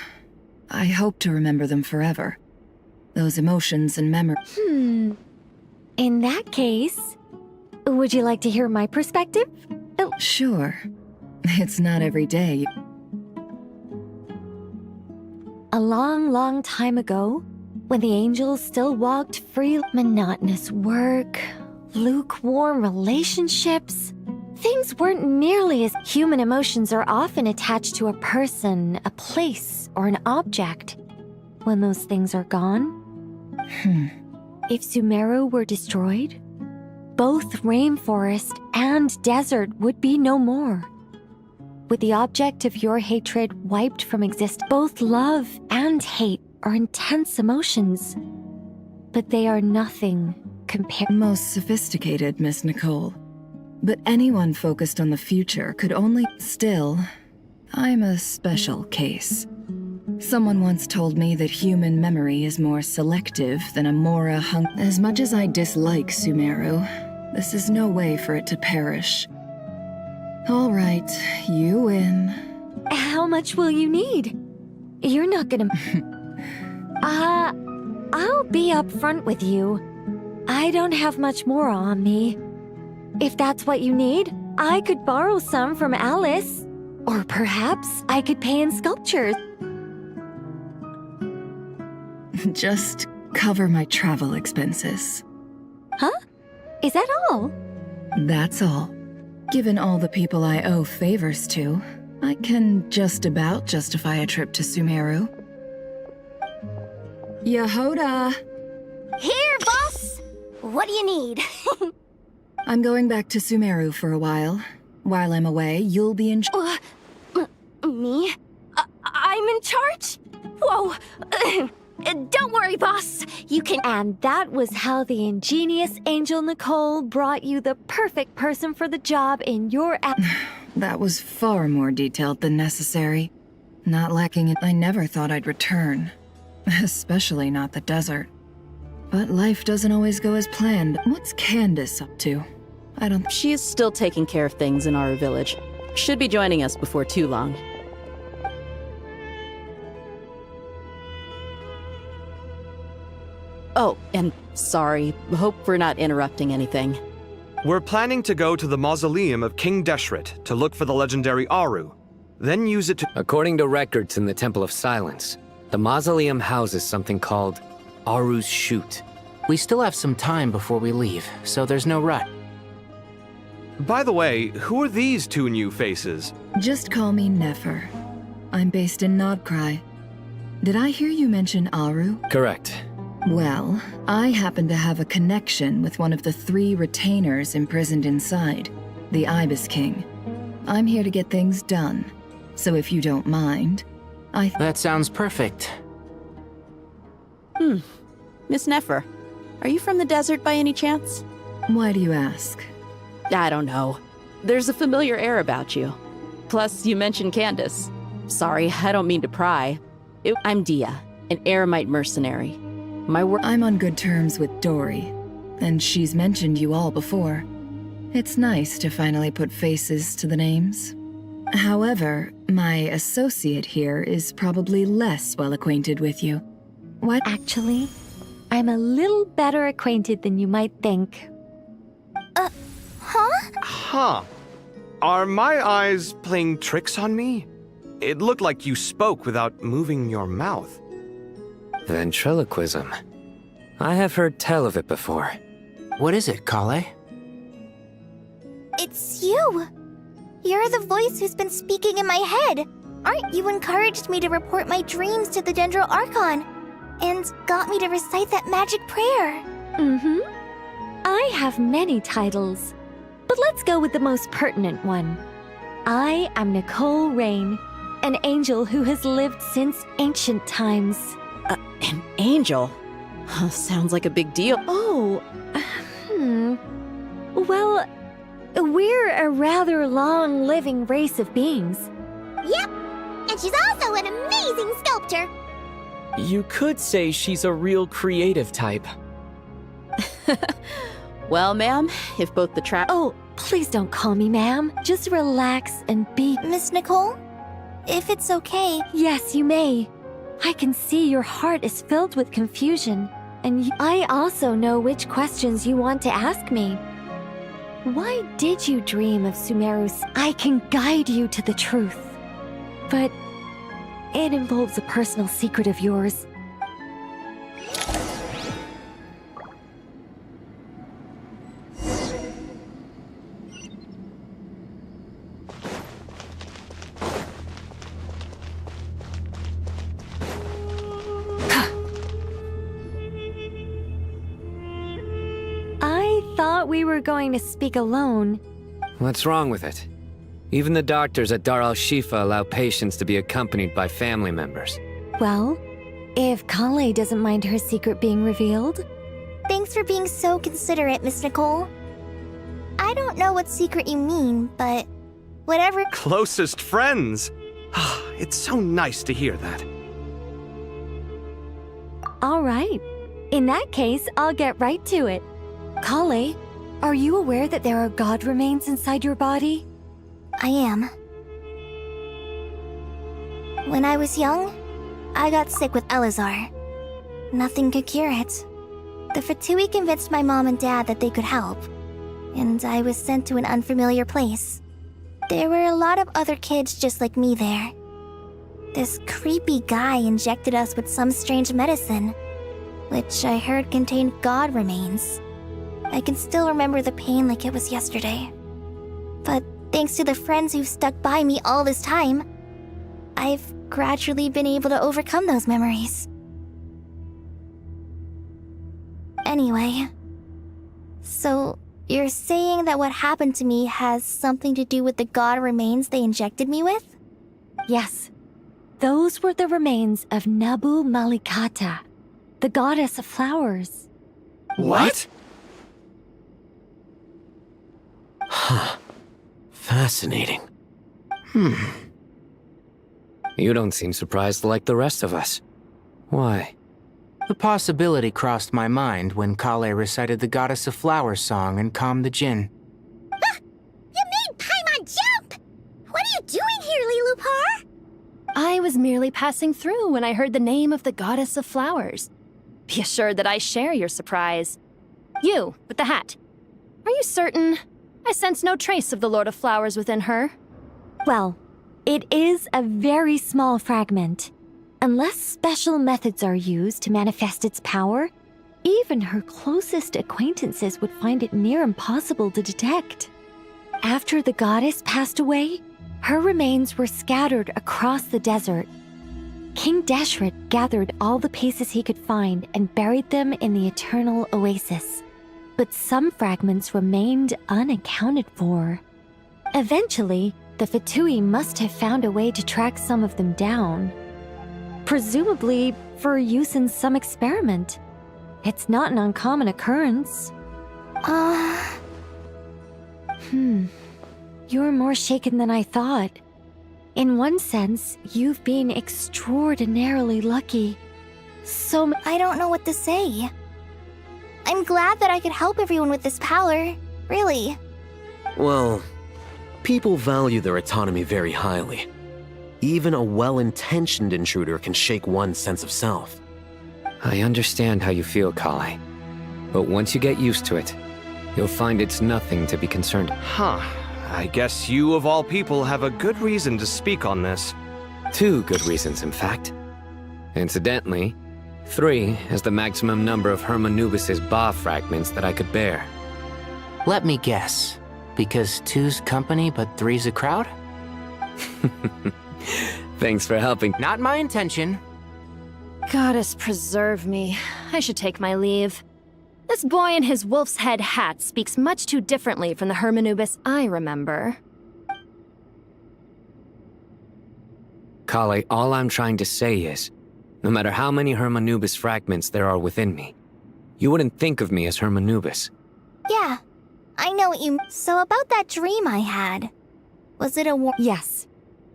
S2: I hope to remember them forever. Those emotions and memories.
S5: In that case, would you like to hear my perspective?
S2: Sure. It's not every day.
S5: A long, long time ago, when the angels still walked free, monotonous work, lukewarm relationships, things weren't nearly as human emotions are often attached to a person, a place, or an object. When those things are gone, if Sumeru were destroyed, both rainforest and desert would be no more. With the object of your hatred wiped from existence, both love and hate are intense emotions, but they are nothing compared.
S2: Most sophisticated, Miss Nicole. But anyone focused on the future could only... Still, I'm a special case. Someone once told me that human memory is more selective than a Mora hung. As much as I dislike Sumeru, this is no way for it to perish. All right, you win.
S5: How much will you need? You're not gonna... I'll be upfront with you. I don't have much more on me. If that's what you need, I could borrow some from Alice. Or perhaps I could pay in sculptures.
S2: Just cover my travel expenses.
S5: Huh? Is that all?
S2: That's all. Given all the people I owe favors to, I can just about justify a trip to Sumeru. Yehoda!
S12: Here, boss! What do you need?
S2: I'm going back to Sumeru for a while. While I'm away, you'll be in...
S12: Me? I'm in charge? Whoa! Don't worry, boss. You can...
S5: And that was how the ingenious Angel Nicole brought you the perfect person for the job in your...
S2: That was far more detailed than necessary. Not lacking it, I never thought I'd return. Especially not the desert. But life doesn't always go as planned. What's Candace up to? I don't...
S23: She is still taking care of things in our village. Should be joining us before too long. Oh, and sorry. Hope we're not interrupting anything.
S9: We're planning to go to the mausoleum of King Deshret to look for the legendary Aru, then use it to...
S21: According to records in the Temple of Silence, the mausoleum houses something called Aru's Chute.
S7: We still have some time before we leave, so there's no rush.
S9: By the way, who are these two new faces?
S2: Just call me Nefer. I'm based in Nodcry. Did I hear you mention Aru?
S21: Correct.
S2: Well, I happen to have a connection with one of the 3 retainers imprisoned inside, the Ibis King. I'm here to get things done, so if you don't mind,
S7: That sounds perfect.
S23: Miss Nefer, are you from the desert by any chance?
S2: Why do you ask?
S23: I don't know. There's a familiar air about you. Plus, you mentioned Candace. Sorry, I don't mean to pry. I'm Dia, an Eremite mercenary.
S2: I'm on good terms with Dory, and she's mentioned you all before. It's nice to finally put faces to the names. However, my associate here is probably less well acquainted with you. What?
S5: Actually, I'm a little better acquainted than you might think.
S9: Huh. Are my eyes playing tricks on me? It looked like you spoke without moving your mouth.
S21: Ventriloquism. I have heard tell of it before.
S7: What is it, Kale?
S3: It's you! You're the voice who's been speaking in my head. Aren't you encouraged me to report my dreams to the Dendro Archon? And got me to recite that magic prayer.
S5: Mm-hmm. I have many titles, but let's go with the most pertinent one. I am Nicole Rain, an angel who has lived since ancient times.
S23: An angel? Sounds like a big deal.
S5: Oh, Well, we're a rather long-living race of beings.
S12: Yep, and she's also an amazing sculptor.
S16: You could say she's a real creative type.
S23: Well, ma'am, if both the trap—
S5: Oh, please don't call me ma'am. Just relax and be—
S3: Miss Nicole? If it's okay—
S5: Yes, you may. I can see your heart is filled with confusion, and I also know which questions you want to ask me. Why did you dream of Sumeru's? I can guide you to the truth, but it involves a personal secret of yours. I thought we were going to speak alone.
S6: What's wrong with it? Even the doctors at Dar al-Shifa allow patients to be accompanied by family members.
S5: Well, if Kale doesn't mind her secret being revealed.
S3: Thanks for being so considerate, Miss Nicole. I don't know what secret you mean, but whatever—
S9: Closest friends! It's so nice to hear that.
S5: All right. In that case, I'll get right to it. Kale, are you aware that there are god remains inside your body?
S3: I am. When I was young, I got sick with Elazar. Nothing could cure it. The Fatui convinced my mom and dad that they could help, and I was sent to an unfamiliar place. There were a lot of other kids just like me there. This creepy guy injected us with some strange medicine, which I heard contained god remains. I can still remember the pain like it was yesterday. But thanks to the friends who've stuck by me all this time, I've gradually been able to overcome those memories. Anyway, so you're saying that what happened to me has something to do with the god remains they injected me with?
S5: Yes. Those were the remains of Nabu Malikata, the goddess of flowers.
S21: What? Huh. Fascinating.
S6: You don't seem surprised like the rest of us. Why?
S7: The possibility crossed my mind when Kale recited the Goddess of Flowers song and calmed the Jinn.
S12: You made Paimon jump! What are you doing here, Lilupar?
S14: I was merely passing through when I heard the name of the Goddess of Flowers. Be assured that I share your surprise. You, with the hat. Are you certain? I sense no trace of the Lord of Flowers within her.
S5: Well, it is a very small fragment. Unless special methods are used to manifest its power, even her closest acquaintances would find it near impossible to detect. After the goddess passed away, her remains were scattered across the desert. King Deshret gathered all the pieces he could find and buried them in the eternal oasis. But some fragments remained unaccounted for. Eventually, the Fatui must have found a way to track some of them down. Presumably for use in some experiment. It's not an uncommon occurrence. You're more shaken than I thought. In one sense, you've been extraordinarily lucky.
S3: I don't know what to say. I'm glad that I could help everyone with this power, really.
S21: Well, people value their autonomy very highly. Even a well-intentioned intruder can shake one's sense of self.
S6: I understand how you feel, Kale. But once you get used to it, you'll find it's nothing to be concerned.
S9: I guess you of all people have a good reason to speak on this.
S6: 2 good reasons, in fact. Incidentally, 3 is the maximum number of Hermanubis' Ba fragments that I could bear.
S7: Let me guess. Because 2's company, but 3's a crowd?
S6: Thanks for helping.
S7: Not my intention.
S14: Goddess preserve me. I should take my leave. This boy in his wolf's head hat speaks much too differently from the Hermanubis I remember.
S6: Kale, all I'm trying to say is, no matter how many Hermanubis fragments there are within me, you wouldn't think of me as Hermanubis.
S3: Yeah, I know what you— So about that dream I had, was it a
S5: Yes.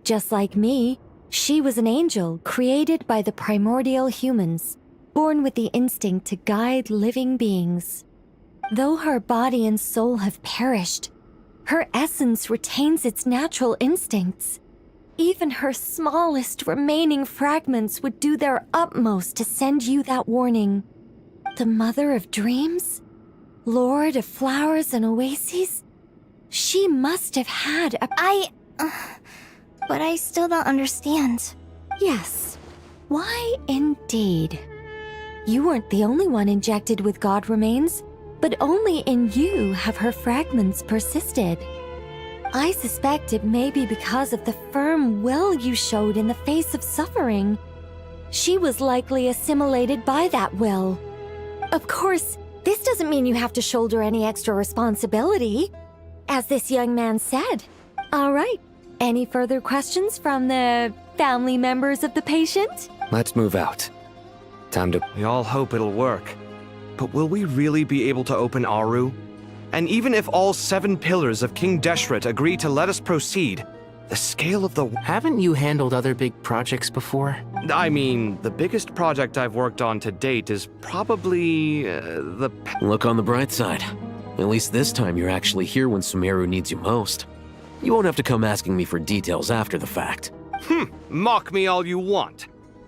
S5: Just like me, she was an angel created by the primordial humans, born with the instinct to guide living beings. Though her body and soul have perished, her essence retains its natural instincts. Even her smallest remaining fragments would do their utmost to send you that warning. The Mother of Dreams? Lord of Flowers and Oases? She must have had a...
S3: But I still don't understand.
S5: Yes. Why indeed? You weren't the only one injected with God remains, but only in you have her fragments persisted. I suspect it may be because of the firm will you showed in the face of suffering. She was likely assimilated by that will. Of course, this doesn't mean you have to shoulder any extra responsibility, as this young man said. All right, any further questions from the family members of the patient?
S6: Let's move out. Time to...
S9: We all hope it'll work. But will we really be able to open Aru? And even if all 7 pillars of King Deshret agree to let us proceed, the scale of the...
S7: Haven't you handled other big projects before?
S9: I mean, the biggest project I've worked on to date is probably the...
S21: Look on the bright side. At least this time you're actually here when Sumeru needs you most. You won't have to come asking me for details after the fact.
S9: Mock me all you want.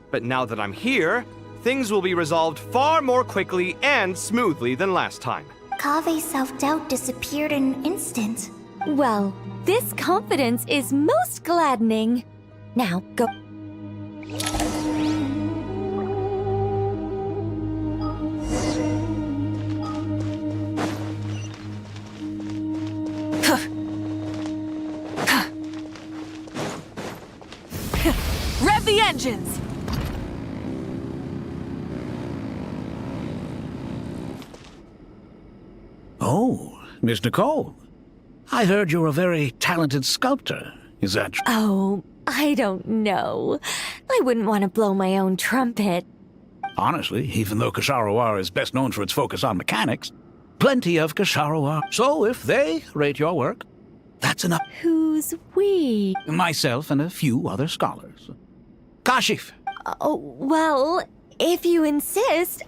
S9: But now that I'm here, things will be resolved far more quickly and smoothly than last time.
S3: Kave's self-doubt disappeared in an instant.
S5: Well, this confidence is most gladdening. Now, go.
S1: Rev the engines!
S11: Oh, Miss Nicole. I heard you're a very talented sculptor. Is that true?
S5: Oh, I don't know. I wouldn't want to blow my own trumpet.
S11: Honestly, even though Kasharawar is best known for its focus on mechanics, plenty of Kasharawar. So if they rate your work, that's enough.
S5: Who's we?
S11: Myself and a few other scholars. Kashif.
S5: Oh, well, if you insist,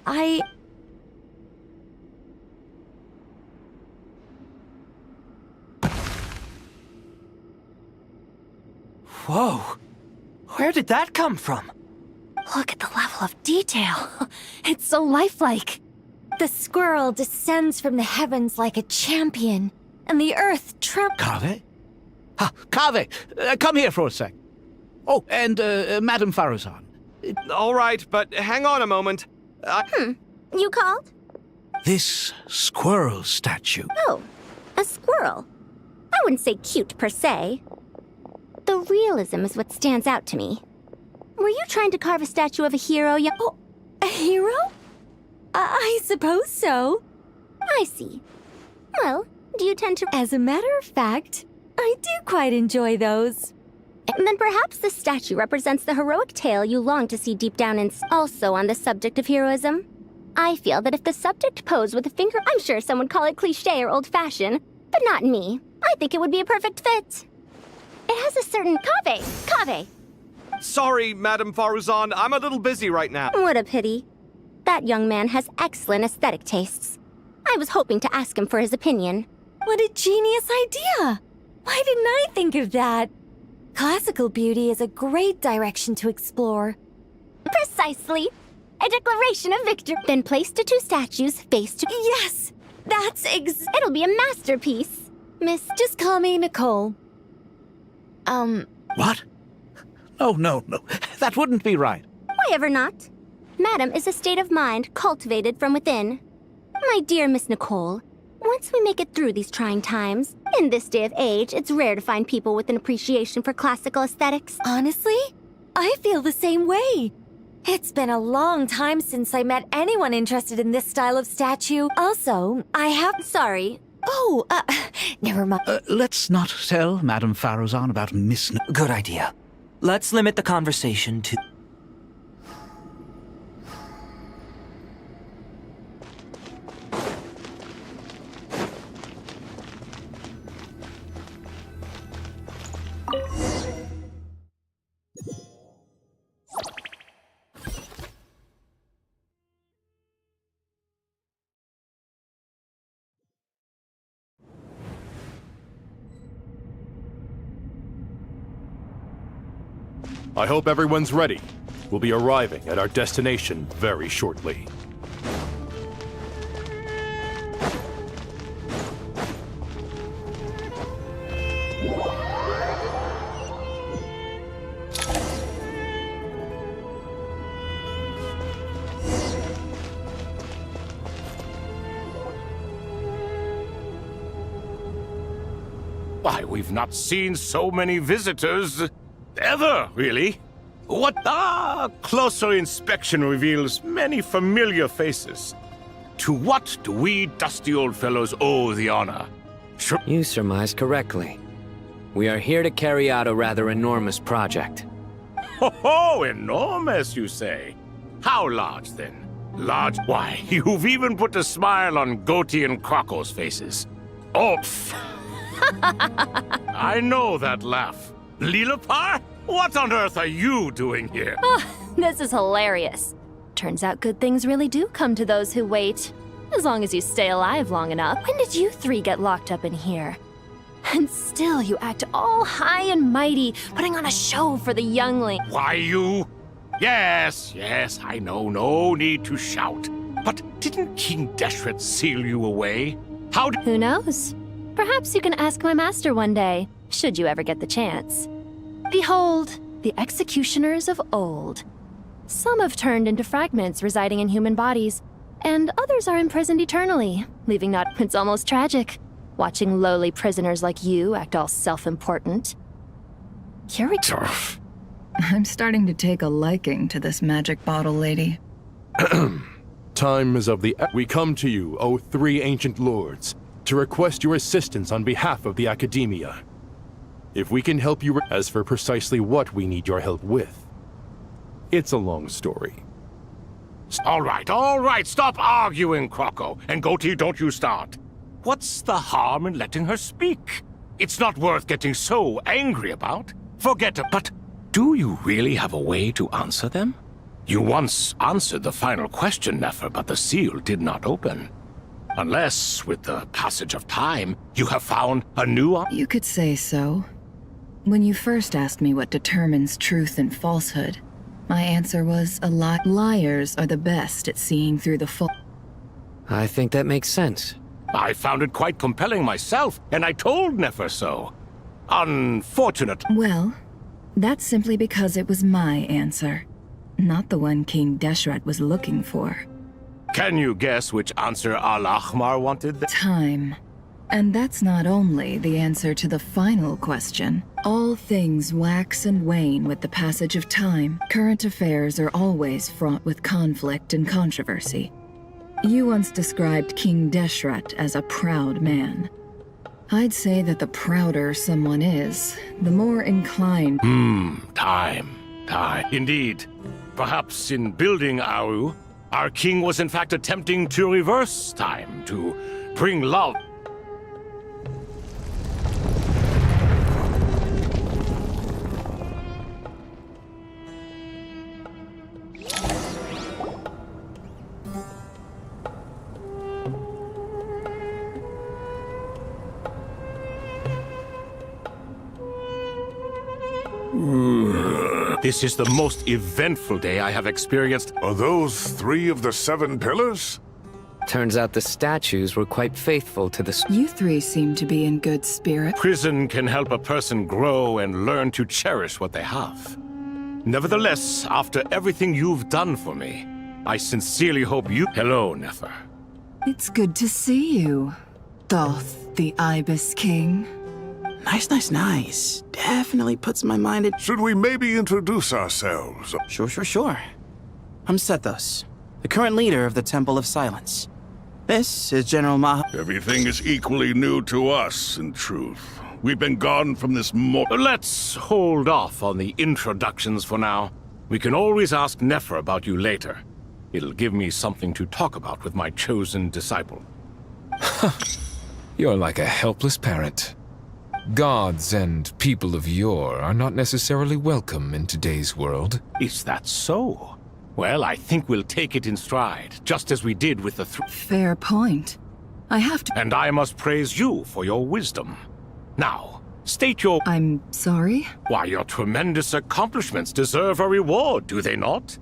S16: Whoa! Where did that come from?
S14: Look at the level of detail. It's so lifelike.
S5: The squirrel descends from the heavens like a champion, and the earth trembles.
S11: Kave? Kave, come here for a sec. Oh, and Madame Faruzan.
S9: All right, but hang on a moment.
S12: You called?
S11: This squirrel statue.
S12: Oh, a squirrel. I wouldn't say cute per se. The realism is what stands out to me. Were you trying to carve a statue of a hero,
S5: Oh, a hero? I suppose so.
S12: I see. Well, do you tend to...
S5: As a matter of fact, I do quite enjoy those.
S12: Then perhaps the statue represents the heroic tale you long to see deep down Also on the subject of heroism, I feel that if the subject posed with a finger... I'm sure some would call it cliché or old-fashioned, but not me. I think it would be a perfect fit. It has a certain... Kave!
S9: Sorry, Madame Faruzan, I'm a little busy right now.
S12: What a pity. That young man has excellent aesthetic tastes. I was hoping to ask him for his opinion.
S5: What a genius idea! Why didn't I think of that? Classical beauty is a great direction to explore.
S12: Precisely. A declaration of victory. Then place the 2 statues face to...
S5: Yes! That's
S12: It'll be a masterpiece. Miss...
S5: Just call me Nicole.
S11: What? Oh, no. That wouldn't be right.
S12: Why ever not? Madam is a state of mind cultivated from within. My dear Miss Nicole, once we make it through these trying times, in this day of age, it's rare to find people with an appreciation for classical aesthetics.
S5: Honestly, I feel the same way. It's been a long time since I met anyone interested in this style of statue. Also, I have...
S12: Sorry.
S5: Oh, never mind.
S11: Let's not tell Madame Faruzan about Miss...
S16: Good idea. Let's limit the conversation to...
S17: I hope everyone's ready. We'll be arriving at our destination very shortly.
S13: Why, we've not seen so many visitors ever, really. Closer inspection reveals many familiar faces. To what do we dusty old fellows owe the honor?
S6: You surmise correctly. We are here to carry out a rather enormous project.
S13: Ho, enormous, you say? How large, then? Large? Why, you've even put a smile on Goatee and Crocco's faces. Oh, I know that laugh. Lilipar? What on earth are you doing here?
S14: Oh, this is hilarious. Turns out good things really do come to those who wait. As long as you stay alive long enough. When did you three get locked up in here? And still you act all high and mighty, putting on a show for the youngling.
S13: Why, you? Yes, I know, no need to shout. But didn't King Deshret seal you away?
S14: Who knows? Perhaps you can ask my master one day, should you ever get the chance. Behold, the executioners of old. Some have turned into fragments residing in human bodies, and others are imprisoned eternally, leaving not. It's almost tragic, watching lowly prisoners like you act all self-important.
S2: I'm starting to take a liking to this magic bottle lady.
S17: Time is of the... We come to you, O three ancient lords, to request your assistance on behalf of the Academia. If we can help you... As for precisely what we need your help with, it's a long story.
S13: All right, stop arguing, Crocco. And Goatee, don't you start. What's the harm in letting her speak? It's not worth getting so angry about. Forget it. But do you really have a way to answer them? You once answered the final question, Nefer, but the seal did not open. Unless, with the passage of time, you have found a new...
S2: You could say so. When you first asked me what determines truth and falsehood, my answer was a lie. Liars are the best at seeing through the full...
S6: I think that makes sense.
S13: I found it quite compelling myself, and I told Nefer so. Unfortunate.
S2: Well, that's simply because it was my answer, not the one King Deshret was looking for.
S13: Can you guess which answer Al-Ahmar wanted?
S2: Time. And that's not only the answer to the final question. All things wax and wane with the passage of time. Current affairs are always fraught with conflict and controversy. You once described King Deshret as a proud man. I'd say that the prouder someone is, the more inclined...
S13: Time. Indeed. Perhaps in building Aru, our king was in fact attempting to reverse time, to bring love. This is the most eventful day I have experienced.
S19: Are those 3 of the 7 pillars?
S6: Turns out the statues were quite faithful to the...
S2: You 3 seem to be in good spirit.
S13: Prison can help a person grow and learn to cherish what they have. Nevertheless, after everything you've done for me, I sincerely hope you... Hello, Nefer.
S2: It's good to see you, Thoth, the Ibis King.
S4: Nice. Definitely puts my mind at...
S19: Should we maybe introduce ourselves?
S4: Sure. I'm Sethos, the current leader of the Temple of Silence. This is General Maha...
S19: Everything is equally new to us, in truth. We've been gone from this
S13: Let's hold off on the introductions for now. We can always ask Nefer about you later. It'll give me something to talk about with my chosen disciple.
S20: You're like a helpless parent. Gods and people of yore are not necessarily welcome in today's world.
S13: Is that so? Well, I think we'll take it in stride, just as we did with the
S2: Fair point. I have to...
S13: And I must praise you for your wisdom. Now, State your...
S2: I'm sorry?
S13: Why, your tremendous accomplishments deserve a reward, do they not?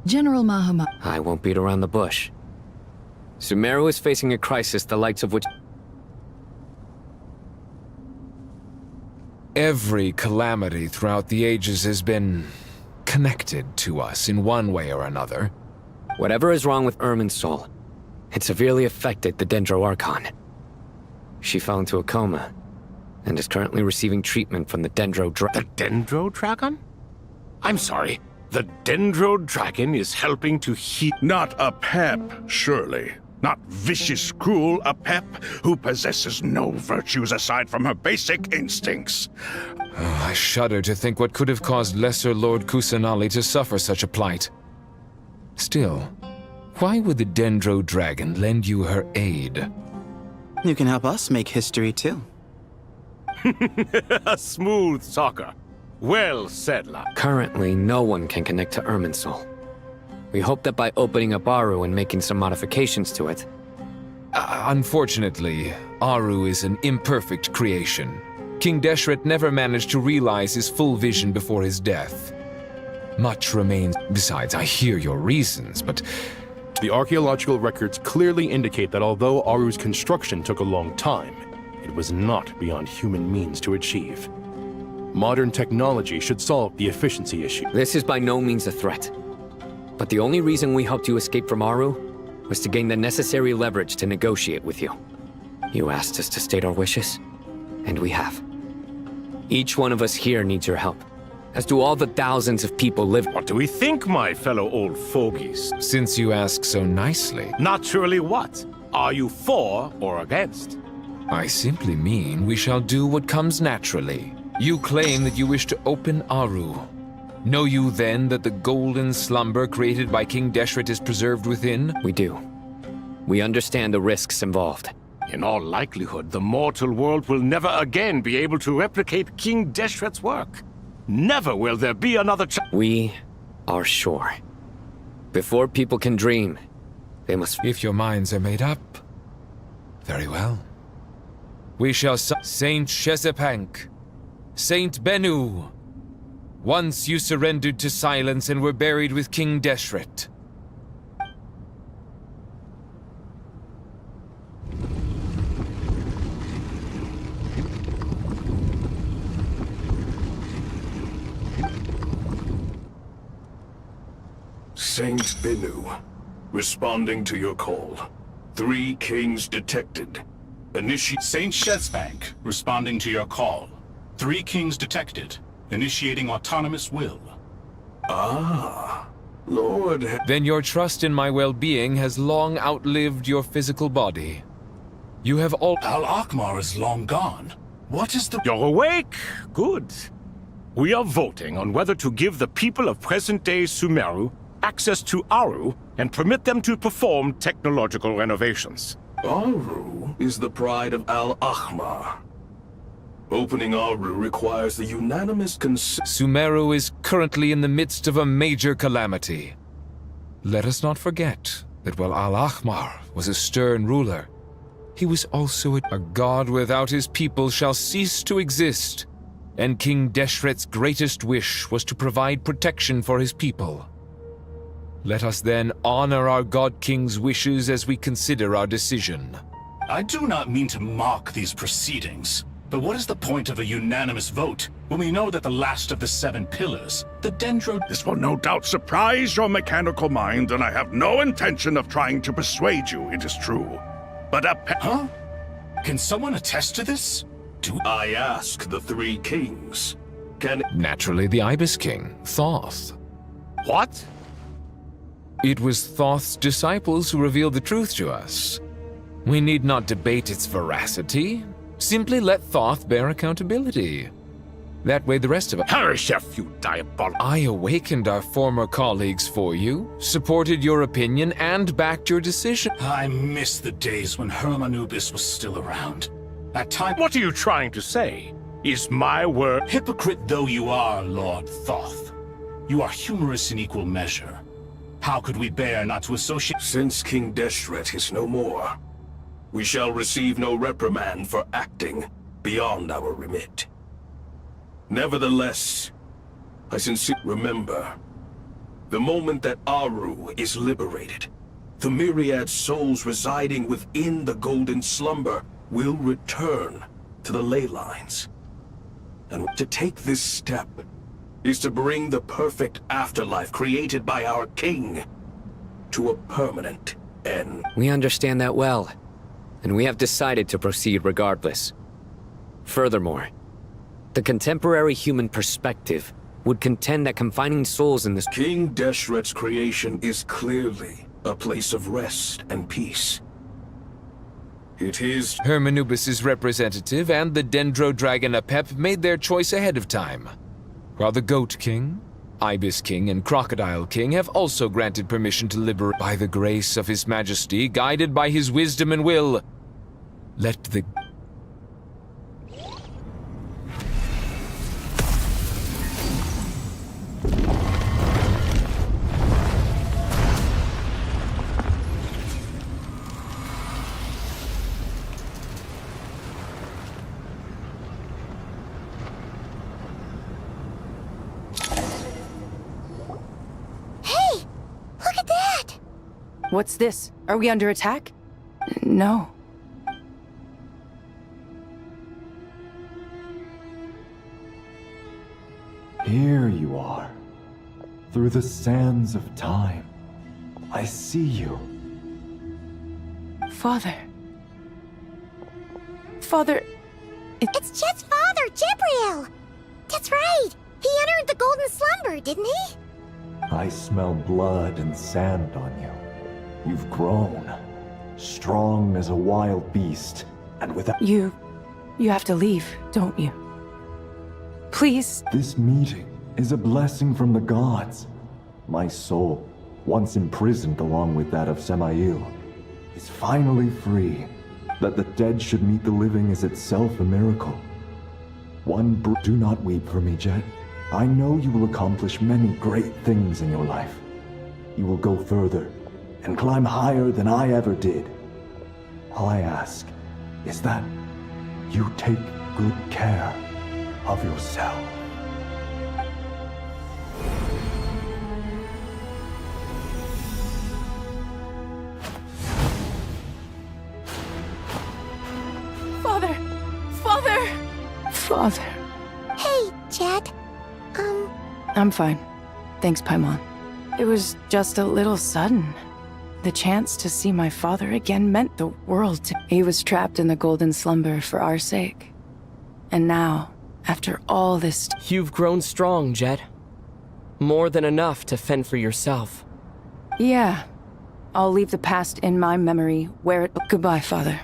S2: General Mahama.
S6: I won't beat around the bush. Sumeru is facing a crisis the likes of which...
S20: Every calamity throughout the ages has been connected to us in one way or another.
S6: Whatever is wrong with Irmin's soul, it severely affected the Dendro Archon. She fell into a coma and is currently receiving treatment from the Dendro
S13: The Dendro Dragon? I'm sorry, the Dendro Dragon is helping to heal...
S19: Not a pep, surely. Not vicious, cruel a pep who possesses no virtues aside from her basic instincts.
S20: Oh, I shudder to think what could have caused Lesser Lord Kusanali to suffer such a plight. Still, why would the Dendro Dragon lend you her aid?
S4: You can help us make history too.
S13: A smooth talker. Well said, lad.
S6: Currently, no one can connect to Irmin's soul. We hope that by opening up Aru and making some modifications to it...
S20: Unfortunately, Aru is an imperfect creation. King Deshret never managed to realize his full vision before his death. Much remains. Besides, I hear your reasons, but...
S17: The archaeological records clearly indicate that although Aru's construction took a long time, it was not beyond human means to achieve. Modern technology should solve the efficiency issue.
S6: This is by no means a threat. But the only reason we helped you escape from Aru was to gain the necessary leverage to negotiate with you. You asked us to state our wishes, and we have. Each one of us here needs your help, as do all the thousands of people living.
S13: What do we think, my fellow old fogies?
S20: Since you ask so nicely.
S13: Naturally what? Are you for or against?
S20: I simply mean we shall do what comes naturally. You claim that you wish to open Aru. Know you then that the golden slumber created by King Deshret is preserved within?
S6: We do. We understand the risks involved.
S13: In all likelihood, the mortal world will never again be able to replicate King Deshret's work. Never will there be another
S6: We are sure. Before people can dream, they must...
S20: If your minds are made up, very well. We shall... Saint Shezepank, Saint Bennu. Once you surrendered to silence and were buried with King Deshret.
S8: Saint Bennu, responding to your call. 3 kings detected.
S10: Saint Shezbank, responding to your call. 3 kings detected. Initiating autonomous will.
S8: Ah, Lord...
S20: Then your trust in my well-being has long outlived your physical body. You have all...
S10: Al-Akhmar is long gone. What is the...
S13: You're awake? Good. We are voting on whether to give the people of present-day Sumeru access to Aru and permit them to perform technological renovations.
S8: Aru is the pride of Al-Akhmar. Opening Aru requires the unanimous consent.
S20: Sumeru is currently in the midst of a major calamity. Let us not forget that while Al-Akhmar was a stern ruler, he was also a god without his people shall cease to exist, and King Deshret's greatest wish was to provide protection for his people. Let us then honor our God King's wishes as we consider our decision.
S10: I do not mean to mock these proceedings. But what is the point of a unanimous vote when we know that the last of the 7 pillars, the Dendro...
S19: This will no doubt surprise your mechanical mind, and I have no intention of trying to persuade you it is true. But
S10: Huh? Can someone attest to this?
S8: I ask the 3 kings. Can...
S20: Naturally the Ibis King, Thoth.
S13: What?
S20: It was Thoth's disciples who revealed the truth to us. We need not debate its veracity. Simply let Thoth bear accountability. That way the rest of us...
S13: Harishef, you diabolic...
S20: I awakened our former colleagues for you, supported your opinion, and backed your decision.
S10: I miss the days when Hermanubis was still around. That time...
S13: What are you trying to say? Is my word...
S10: Hypocrite though you are, Lord Thoth, you are humorous in equal measure. How could we bear not to associate...
S8: Since King Deshret is no more, we shall receive no reprimand for acting beyond our remit. Nevertheless, I sincerely remember, the moment that Aru is liberated, the myriad souls residing within the Golden Slumber will return to the ley lines. And to take this step is to bring the perfect afterlife created by our king to a permanent end.
S6: We understand that well, and we have decided to proceed regardless. Furthermore, the contemporary human perspective would contend that confining souls in this—
S8: King Deshret's creation is clearly a place of rest and peace. It is—
S20: Hermanubis' representative and the Dendro Dragon Apep made their choice ahead of time, while the Goat King, Ibis King, and Crocodile King have also granted permission to liberate by the grace of His Majesty, guided by his wisdom and will. Let the—
S1: What's this? Are we under attack? No.
S15: Here you are. Through the sands of time. I see you.
S1: Father. Father...
S12: It's Jet's father, Jibriel! That's right! He entered the Golden Slumber, didn't he?
S15: I smell blood and sand on you. You've grown. Strong as a wild beast, and without—
S1: You have to leave, don't you? Please.
S15: This meeting is a blessing from the gods. My soul, once imprisoned along with that of Samael, is finally free. That the dead should meet the living is itself a miracle. Do not weep for me, Jet. I know you will accomplish many great things in your life. You will go further and climb higher than I ever did. All I ask is that you take good care of yourself.
S1: Father! Father! Father.
S12: Hey, Jet.
S1: I'm fine. Thanks, Paimon. It was just a little sudden. The chance to see my father again meant the world to me. He was trapped in the Golden Slumber for our sake. And now, after all this—
S16: You've grown strong, Jet. More than enough to fend for yourself.
S1: Yeah. I'll leave the past in my memory where it— Goodbye, Father.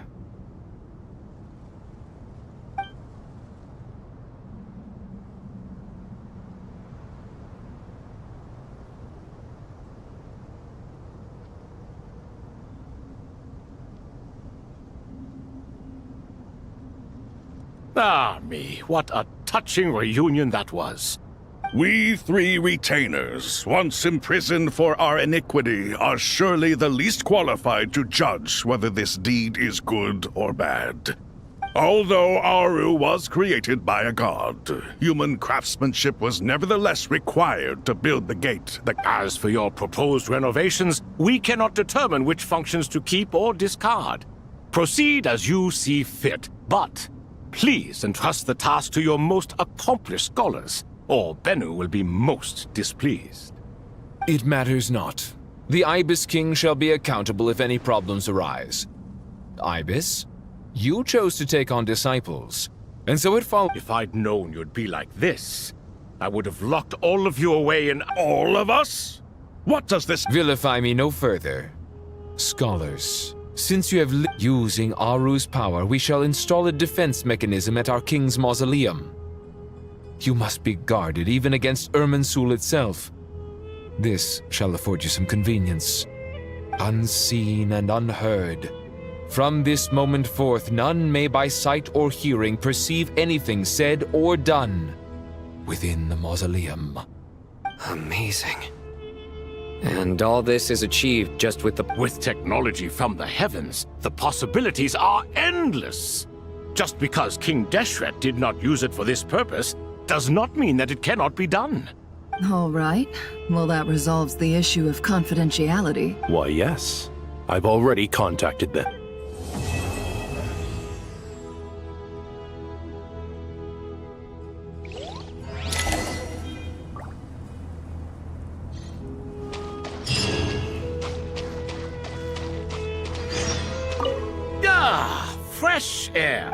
S13: Ah, me, what a touching reunion that was.
S19: We three retainers, once imprisoned for our iniquity, are surely the least qualified to judge whether this deed is good or bad. Although Aru was created by a god, human craftsmanship was nevertheless required to build the gate.
S13: As for your proposed renovations, we cannot determine which functions to keep or discard. Proceed as you see fit, but please entrust the task to your most accomplished scholars, or Bennu will be most displeased.
S20: It matters not. The Ibis King shall be accountable if any problems arise. Ibis, you chose to take on disciples, and so it follows—
S13: If I'd known you'd be like this, I would have locked all of you away in—
S19: All of us? What does this—
S20: Vilify me no further. Scholars, since you have using Aru's power, we shall install a defense mechanism at our king's mausoleum. You must be guarded even against Irminsul itself. This shall afford you some convenience. Unseen and unheard. From this moment forth, none may by sight or hearing perceive anything said or done within the mausoleum.
S6: Amazing. And all this is achieved just with
S13: technology from the heavens, the possibilities are endless. Just because King Deshret did not use it for this purpose does not mean that it cannot be done.
S2: All right. Well, that resolves the issue of confidentiality.
S17: Why, yes. I've already contacted them.
S13: Ah, fresh air.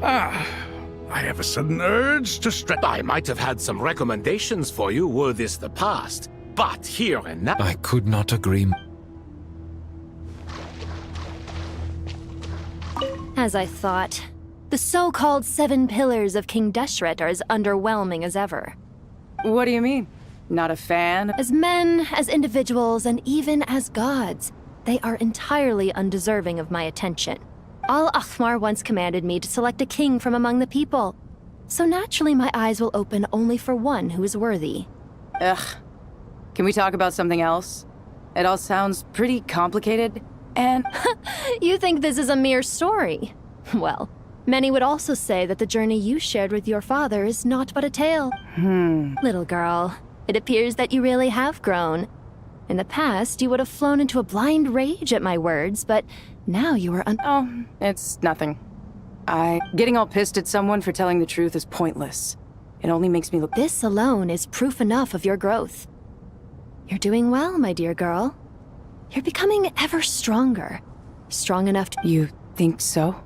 S19: I have a sudden urge to stretch.
S13: I might have had some recommendations for you were this the past, but here and now...
S20: I could not agree.
S14: As I thought, the so-called 7 pillars of King Deshret are as underwhelming as ever.
S1: What do you mean? Not a fan?
S14: As men, as individuals, and even as gods, they are entirely undeserving of my attention. Al-Akhmar once commanded me to select a king from among the people, so naturally my eyes will open only for one who is worthy.
S1: Ugh. Can we talk about something else? It all sounds pretty complicated, and...
S14: You think this is a mere story? Well, many would also say that the journey you shared with your father is not but a tale. Little girl, it appears that you really have grown. In the past, you would have flown into a blind rage at my words, but now you are
S1: Oh, it's nothing. Getting all pissed at someone for telling the truth is pointless. It only makes me look...
S14: This alone is proof enough of your growth. You're doing well, my dear girl. You're becoming ever stronger. Strong enough to...
S1: You think so?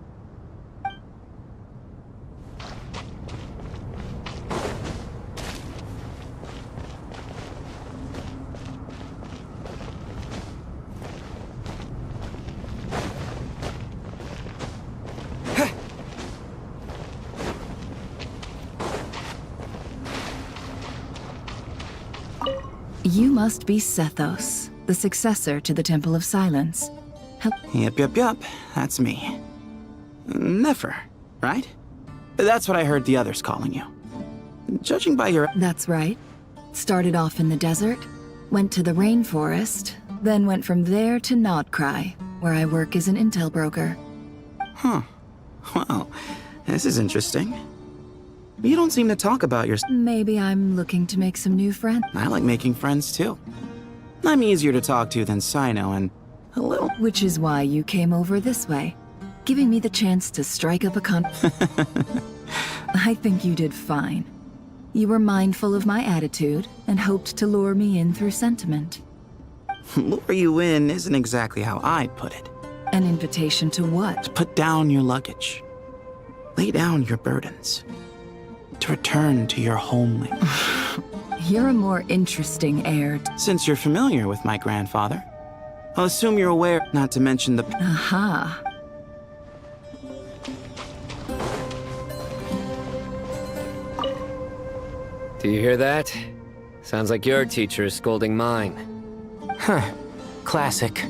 S2: You must be Sethos, the successor to the Temple of Silence.
S4: Yep. That's me. Nefer, right? That's what I heard the others calling you. Judging by your...
S2: That's right. Started off in the desert, went to the rainforest, then went from there to Nodcry, where I work as an intel broker.
S4: Huh. Well, this is interesting. You don't seem to talk about your...
S2: Maybe I'm looking to make some new friends.
S4: I like making friends, too. I'm easier to talk to than SHINIAO and a little...
S2: Which is why you came over this way, giving me the chance to strike up a I think you did fine. You were mindful of my attitude and hoped to lure me in through sentiment.
S4: Lure you in isn't exactly how I'd put it.
S2: An invitation to what?
S4: To put down your luggage. Lay down your burdens. To return to your homeland.
S2: You're a more interesting heir.
S4: Since you're familiar with my grandfather, I'll assume you're aware, not to mention the...
S2: Aha.
S6: Do you hear that? Sounds like your teacher is scolding mine.
S7: Huh. Classic.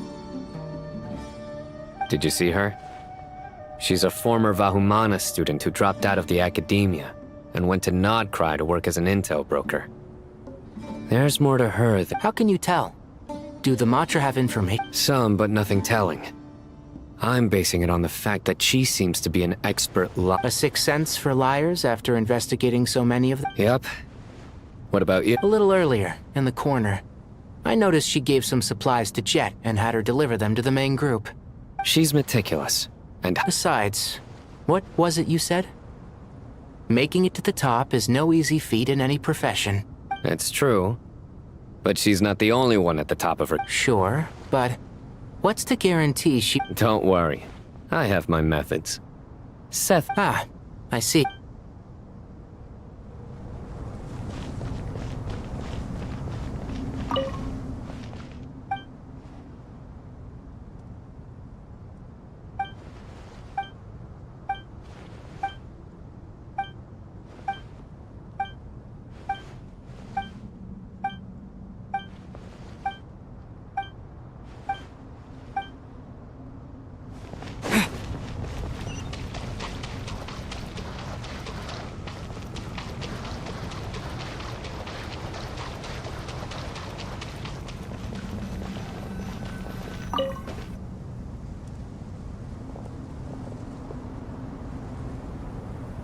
S6: Did you see her? She's a former Vahumana student who dropped out of the academia and went to Nodcry to work as an intel broker. There's more to her than...
S7: How can you tell? Do the Matra have information?
S6: Some, but nothing telling. I'm basing it on the fact that she seems to be an expert
S7: A sixth sense for liars after investigating so many of them?
S6: Yep. What about you?
S7: A little earlier, in the corner. I noticed she gave some supplies to Jet and had her deliver them to the main group.
S6: She's meticulous, and...
S7: Besides, what was it you said? Making it to the top is no easy feat in any profession.
S6: It's true. But she's not the only one at the top of her...
S7: Sure, but what's to guarantee she...
S6: Don't worry. I have my methods. Seth...
S7: Ah, I see.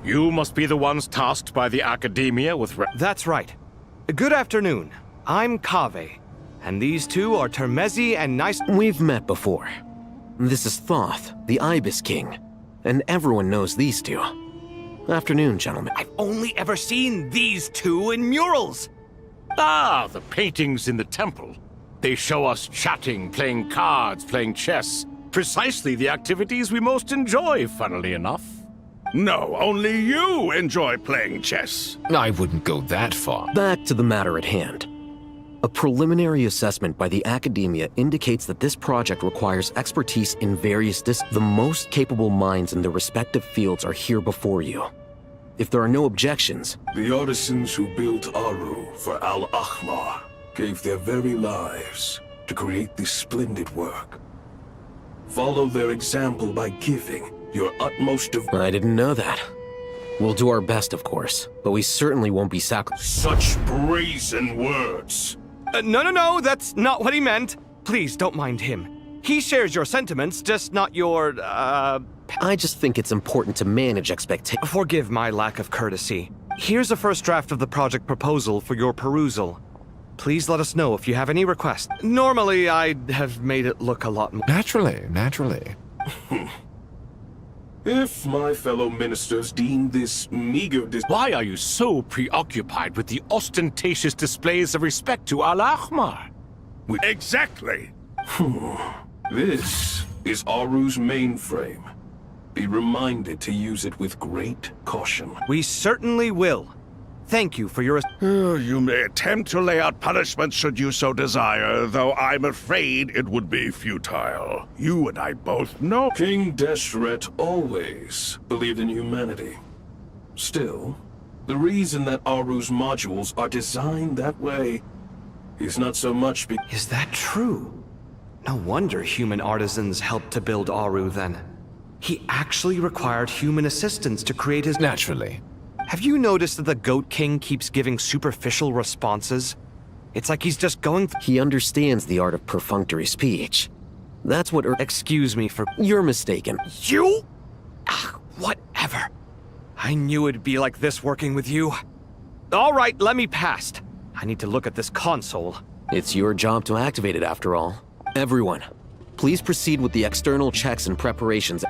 S13: You must be the ones tasked by the Academia with
S9: That's right. Good afternoon. I'm Kaveh, and these two are Termezi and Nice.
S21: We've met before. This is Thoth, the Ibis King, and everyone knows these two. Afternoon, gentlemen.
S9: I've only ever seen these two in murals.
S13: Ah, the paintings in the temple. They show us chatting, playing cards, playing chess. Precisely the activities we most enjoy, funnily enough.
S19: No, only you enjoy playing chess.
S20: I wouldn't go that far.
S21: Back to the matter at hand. A preliminary assessment by the Academia indicates that this project requires expertise in various The most capable minds in their respective fields are here before you. If there are no objections...
S8: The artisans who built Aru for Al-Ahmar gave their very lives to create this splendid work. Follow their example by giving your utmost of...
S21: I didn't know that. We'll do our best, of course, but we certainly won't be
S8: Such brazen words!
S9: No, that's not what he meant. Please, don't mind him. He shares your sentiments, just not your,
S21: I just think it's important to manage expectations.
S9: Forgive my lack of courtesy. Here's a first draft of the project proposal for your perusal. Please let us know if you have any requests. Normally, I'd have made it look a lot more...
S20: Naturally.
S8: If my fellow ministers deem this meager...
S13: Why are you so preoccupied with the ostentatious displays of respect to Al-Ahmar?
S8: Exactly. This is Aru's mainframe. Be reminded to use it with great caution.
S9: We certainly will. Thank you for your...
S19: You may attempt to lay out punishment should you so desire, though I'm afraid it would be futile. You and I both know...
S8: King Deshret always believed in humanity. Still, the reason that Aru's modules are designed that way is not so much
S9: Is that true? No wonder human artisans helped to build Aru then. He actually required human assistance to create his...
S20: Naturally.
S9: Have you noticed that the Goat King keeps giving superficial responses? It's like he's just going...
S21: He understands the art of perfunctory speech. That's what...
S9: Excuse me for...
S21: You're mistaken.
S9: You? Whatever. I knew it'd be like this working with you. All right, let me past. I need to look at this console.
S21: It's your job to activate it, after all. Everyone, please proceed with the external checks and preparations.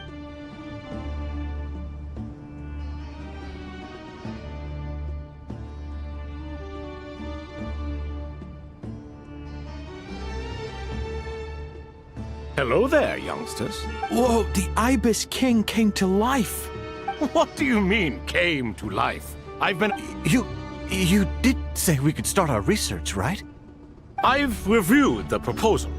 S13: Hello there, youngsters.
S4: Whoa, the Ibis King came to life.
S13: What do you mean, came to life? I've been...
S11: You did say we could start our research, right?
S13: I've reviewed the proposal.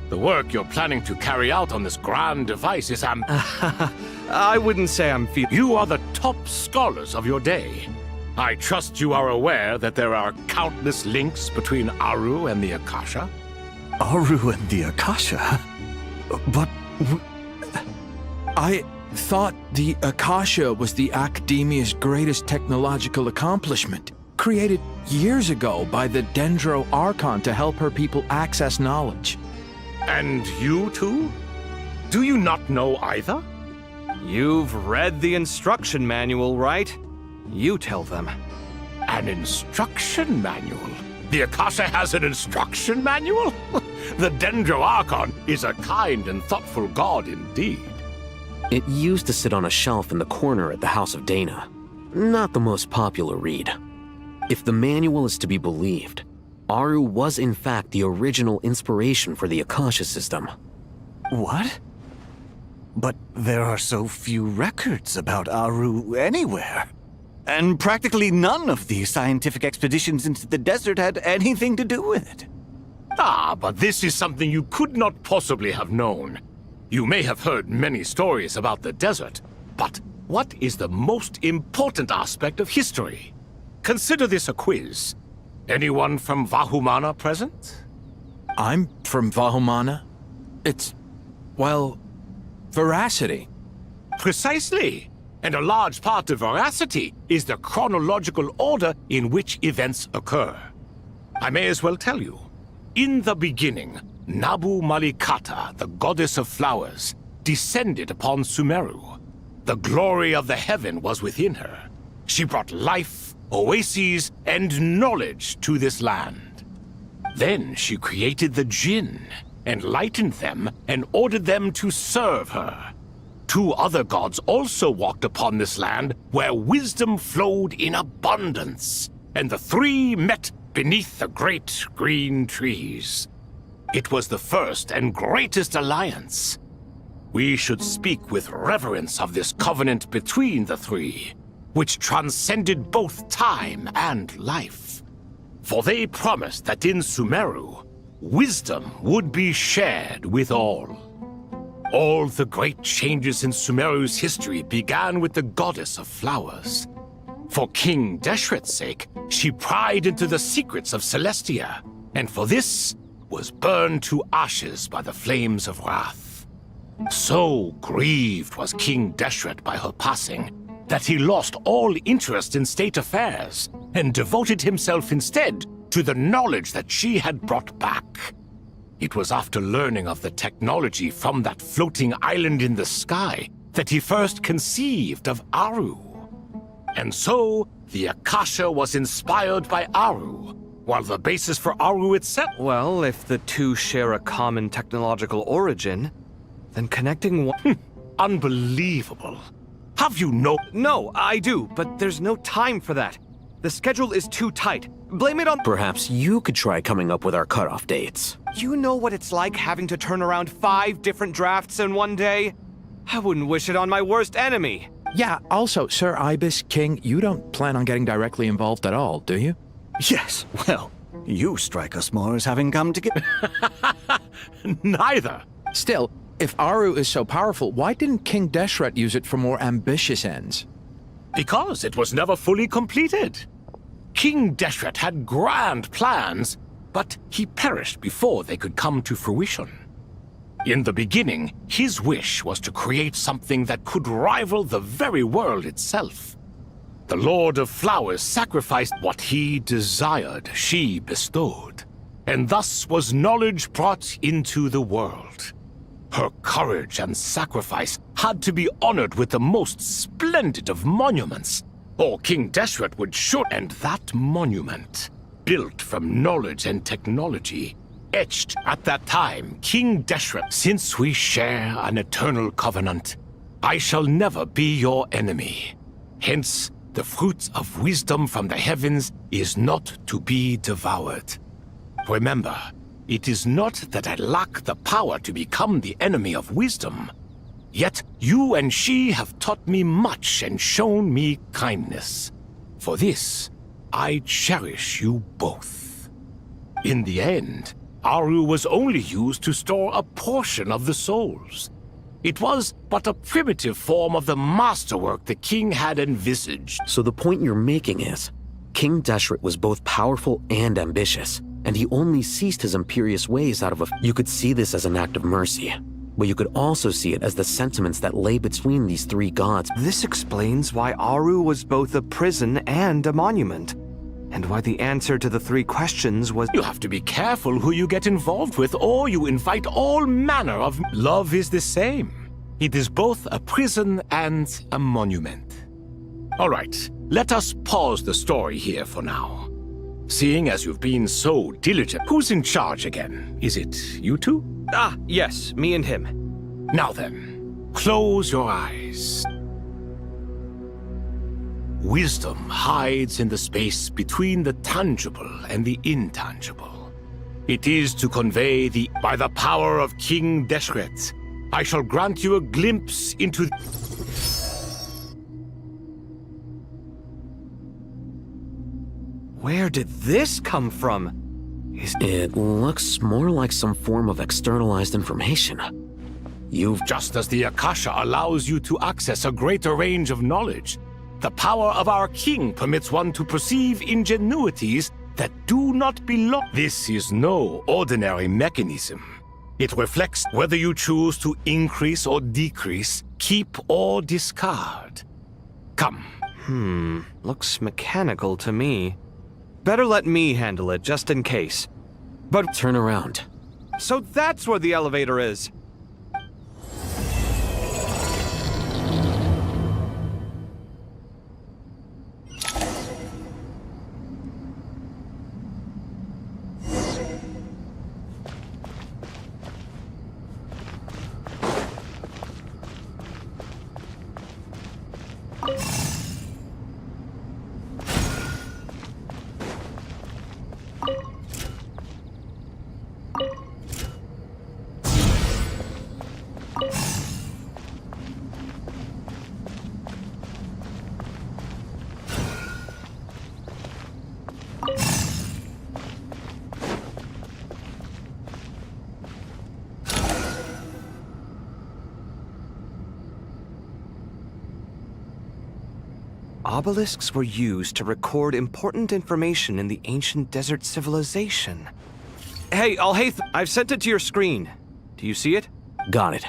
S13: The work you're planning to carry out on this grand device is
S9: I wouldn't say I'm
S13: You are the top scholars of your day. I trust you are aware that there are countless links between Aru and the Akasha.
S11: Aru and the Akasha? But...
S4: I thought the Akasha was the Academia's greatest technological accomplishment, created years ago by the Dendro Archon to help her people access knowledge.
S13: And you too? Do you not know either?
S9: You've read the instruction manual, right? You tell them.
S13: An instruction manual? The Akasha has an instruction manual? The Dendro Archon is a kind and thoughtful god indeed.
S21: It used to sit on a shelf in the corner at the House of Dana. Not the most popular read. If the manual is to be believed, Aru was in fact the original inspiration for the Akasha system.
S11: What? But there are so few records about Aru anywhere. And practically none of these scientific expeditions into the desert had anything to do with it.
S13: Ah, but this is something you could not possibly have known. You may have heard many stories about the desert, but what is the most important aspect of history? Consider this a quiz. Anyone from Vahumana present?
S4: I'm from Vahumana. It's, well, veracity.
S13: Precisely. And a large part of veracity is the chronological order in which events occur. I may as well tell you. In the beginning, Nabu Malikata, the goddess of flowers, descended upon Sumeru. The glory of the heaven was within her. She brought life, oases, and knowledge to this land. Then she created the Jinn, enlightened them, and ordered them to serve her. 2 other gods also walked upon this land where wisdom flowed in abundance, and the 3 met beneath the great green trees. It was the first and greatest alliance. We should speak with reverence of this covenant between the 3, which transcended both time and life. For they promised that in Sumeru, wisdom would be shared with all. All the great changes in Sumeru's history began with the goddess of flowers. For King Deshret's sake, she pried into the secrets of Celestia, and for this was burned to ashes by the flames of wrath. So grieved was King Deshret by her passing that he lost all interest in state affairs and devoted himself instead to the knowledge that she had brought back. It was after learning of the technology from that floating island in the sky that he first conceived of Aru. And so, the Akasha was inspired by Aru, while the basis for Aru itself...
S9: Well, if the 2 share a common technological origin, then connecting one...
S13: Unbelievable. Have you no...
S9: No, I do, but there's no time for that. The schedule is too tight. Blame it on...
S21: Perhaps you could try coming up with our cutoff dates.
S9: You know what it's like having to turn around 5 different drafts in one day? I wouldn't wish it on my worst enemy.
S18: Yeah, also, Sir Ibis, King, you don't plan on getting directly involved at all, do you?
S22: Yes, well, you strike us more as having come to get...
S13: Neither.
S18: Still, if Aru is so powerful, why didn't King Deshret use it for more ambitious ends?
S13: Because it was never fully completed. King Deshret had grand plans, but he perished before they could come to fruition. In the beginning, his wish was to create something that could rival the very world itself. The Lord of Flowers sacrificed what he desired, she bestowed, and thus was knowledge brought into the world. Her courage and sacrifice had to be honored with the most splendid of monuments, or King Deshret would sure... And that monument, built from knowledge and technology, etched at that time, King Deshret, since we share an eternal covenant, I shall never be your enemy. Hence, the fruit of wisdom from the heavens is not to be devoured. Remember, it is not that I lack the power to become the enemy of wisdom. Yet you and she have taught me much and shown me kindness. For this, I cherish you both. In the end, Aru was only used to store a portion of the souls. It was but a primitive form of the masterwork the king had envisaged.
S21: So the point you're making is, King Deshret was both powerful and ambitious, and he only ceased his imperious ways out of a... You could see this as an act of mercy, but you could also see it as the sentiments that lay between these 3 gods.
S9: This explains why Aru was both a prison and a monument, and why the answer to the 3 questions was...
S13: You have to be careful who you get involved with, or you invite all manner of... Love is the same. It is both a prison and a monument. All right, let us pause the story here for now. Seeing as you've been so diligent, who's in charge again? Is it you 2?
S9: Ah, yes, me and him.
S13: Now then, close your eyes. Wisdom hides in the space between the tangible and the intangible. It is to convey the... By the power of King Deshret, I shall grant you a glimpse into...
S9: Where did this come from?
S21: It looks more like some form of externalized information.
S13: Just as the Akasha allows you to access a greater range of knowledge, the power of our king permits one to perceive ingenuities that do not belong. This is no ordinary mechanism. It reflects whether you choose to increase or decrease, keep or discard. Come.
S9: Looks mechanical to me. Better let me handle it, just in case. But...
S21: Turn around.
S9: So that's where the elevator is. Obelisks were used to record important information in the ancient desert civilization. Hey, Alhaith, I've sent it to your screen. Do you see it?
S21: Got it.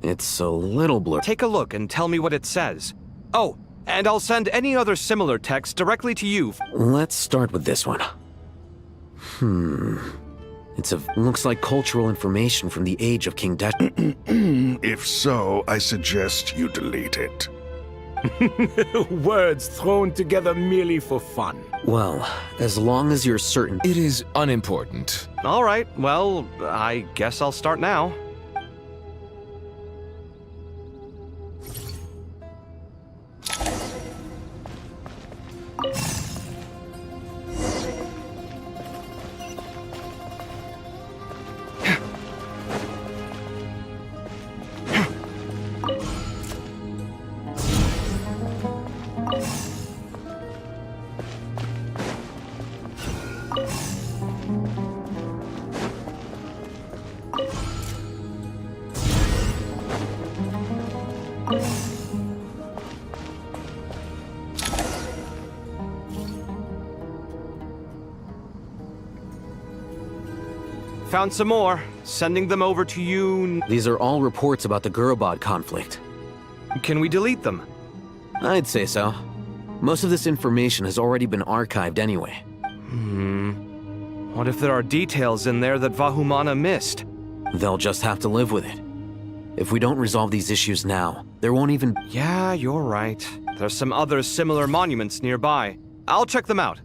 S21: It's a little blurry.
S9: Take a look and tell me what it says. Oh, and I'll send any other similar text directly to you.
S21: Let's start with this one. Looks like cultural information from the age of King Deshret.
S19: If so, I suggest you delete it.
S13: Words thrown together merely for fun.
S21: Well, as long as you're certain.
S20: It is unimportant.
S9: All right, well, I guess I'll start now. Found some more. Sending them over to you.
S21: These are all reports about the Gurubad conflict.
S9: Can we delete them?
S21: I'd say so. Most of this information has already been archived anyway.
S9: What if there are details in there that Vahumana missed?
S21: They'll just have to live with it. If we don't resolve these issues now, there won't even...
S9: Yeah, you're right. There's some other similar monuments nearby. I'll check them out.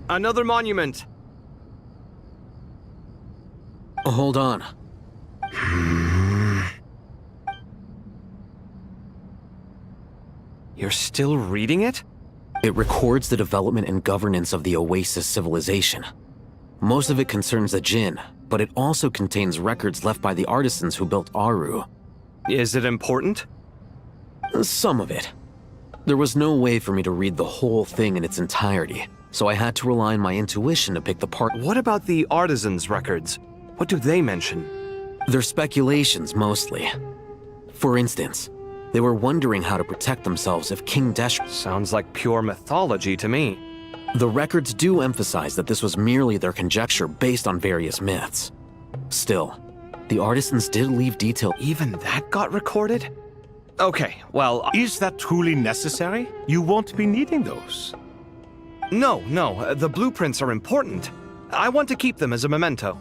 S9: Another monument.
S21: Hold on.
S9: You're still reading it?
S21: It records the development and governance of the Oasis civilization. Most of it concerns the Jinn, but it also contains records left by the artisans who built Aru.
S9: Is it important?
S21: Some of it. There was no way for me to read the whole thing in its entirety, so I had to rely on my intuition to pick the part.
S9: What about the artisans' records? What do they mention?
S21: They're speculations, mostly. For instance, they were wondering how to protect themselves if King Deshret...
S9: Sounds like pure mythology to me.
S21: The records do emphasize that this was merely their conjecture based on various myths. Still, the artisans did leave detail.
S9: Even that got recorded? Okay, well...
S13: Is that truly necessary? You won't be needing those.
S9: No, the blueprints are important. I want to keep them as a memento.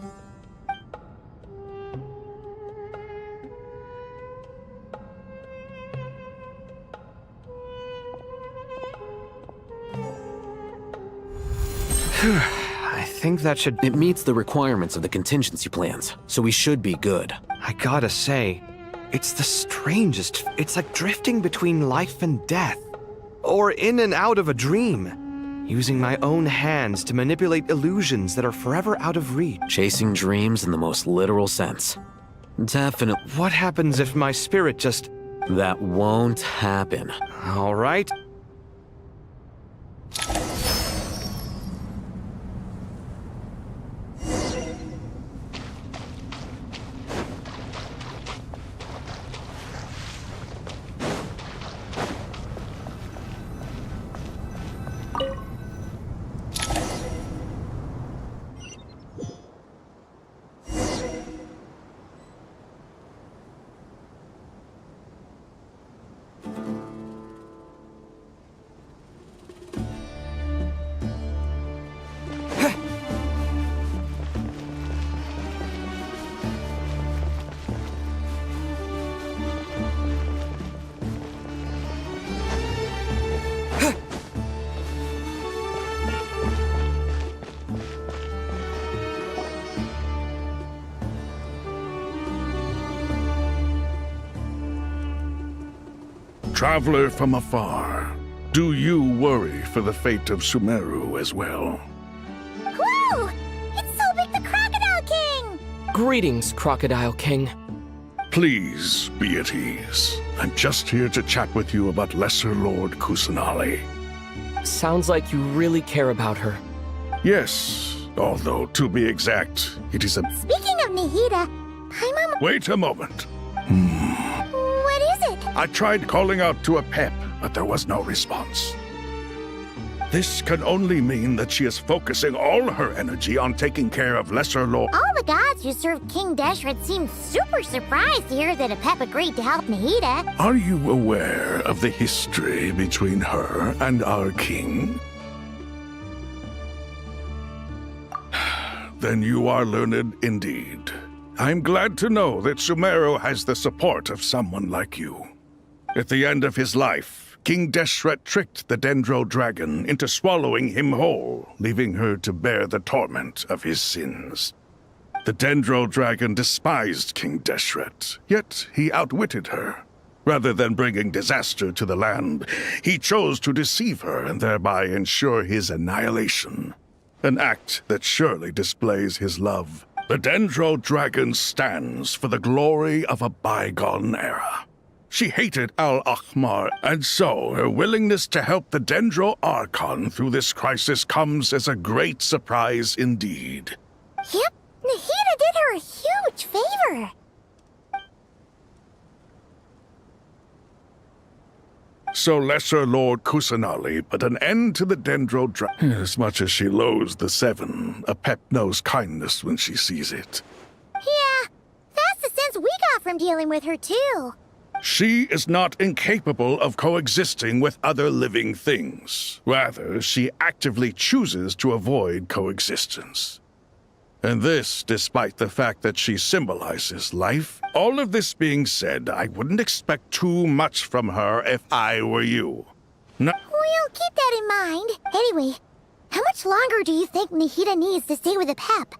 S9: I think that should...
S21: It meets the requirements of the contingency plans, so we should be good.
S9: I gotta say, it's the strangest. It's like drifting between life and death. Or in and out of a dream. Using my own hands to manipulate illusions that are forever out of reach.
S21: Chasing dreams in the most literal sense. Definitely.
S9: What happens if my spirit just...
S21: That won't happen.
S9: All right.
S19: Traveler from afar, do you worry for the fate of Sumeru as well?
S12: Whoa! It's Sobek the Crocodile King!
S16: Greetings, Crocodile King.
S19: Please be at ease. I'm just here to chat with you about Lesser Lord Kusanali.
S16: Sounds like you really care about her.
S19: Yes, although to be exact, it is a...
S12: Speaking of Nahida, Paimon...
S19: Wait a moment.
S12: What is it?
S19: I tried calling out to a pep, but there was no response. This can only mean that she is focusing all her energy on taking care of Lesser Lord.
S12: All the gods who serve King Deshret seem super surprised to hear that a pep agreed to help Nahida.
S19: Are you aware of the history between her and our king? Then you are learned indeed. I'm glad to know that Sumeru has the support of someone like you. At the end of his life, King Deshret tricked the Dendro Dragon into swallowing him whole, leaving her to bear the torment of his sins. The Dendro Dragon despised King Deshret, yet he outwitted her. Rather than bringing disaster to the land, he chose to deceive her and thereby ensure his annihilation. An act that surely displays his love. The Dendro Dragon stands for the glory of a bygone era. She hated Al-Ahmar, and so her willingness to help the Dendro Archon through this crisis comes as a great surprise indeed.
S12: Yep, Nahida did her a huge favor.
S19: So Lesser Lord Kusanali put an end to the Dendro Dragon. As much as she loathes the Seven, a pep knows kindness when she sees it.
S12: Yeah, that's the sense we got from dealing with her too.
S19: She is not incapable of coexisting with other living things. Rather, she actively chooses to avoid coexistence. And this, despite the fact that she symbolizes life. All of this being said, I wouldn't expect too much from her if I were you. No.
S12: We'll keep that in mind. Anyway, how much longer do you think Nahida needs to stay with the pep?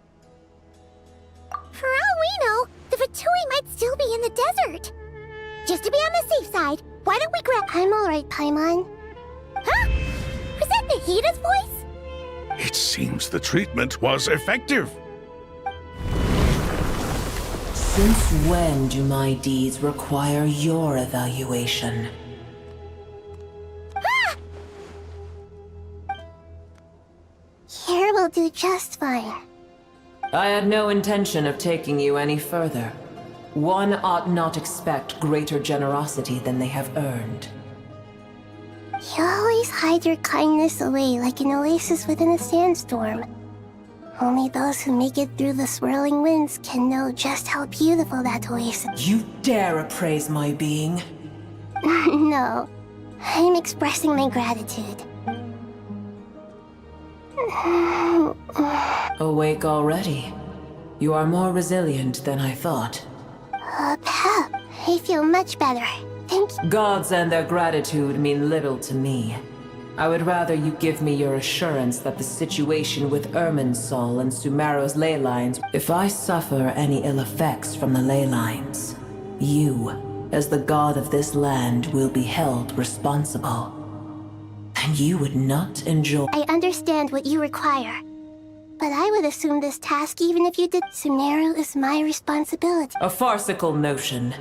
S12: For all we know, the Fatui might still be in the desert. Just to be on the safe side, why don't we grab... I'm alright, Paimon. Huh? Was that Nahida's voice?
S19: It seems the treatment was effective.
S3: Since when do my deeds require your evaluation?
S12: Ah! Here will do just fine.
S3: I had no intention of taking you any further. One ought not expect greater generosity than they have earned.
S12: You always hide your kindness away like an oasis within a sandstorm. Only those who make it through the swirling winds can know just how beautiful that oasis is.
S3: You dare appraise my being?
S12: No, I'm expressing my gratitude.
S3: Awake already? You are more resilient than I thought.
S12: Pep, I feel much better. Thank you.
S3: Gods and their gratitude mean little to me. I would rather you give me your assurance that the situation with Irminsul and Sumeru's ley lines... If I suffer any ill effects from the ley lines, you, as the god of this land, will be held responsible. And you would not enjoy...
S12: I understand what you require. But I would assume this task even if you did. Sumeru is my responsibility.
S3: A farcical notion.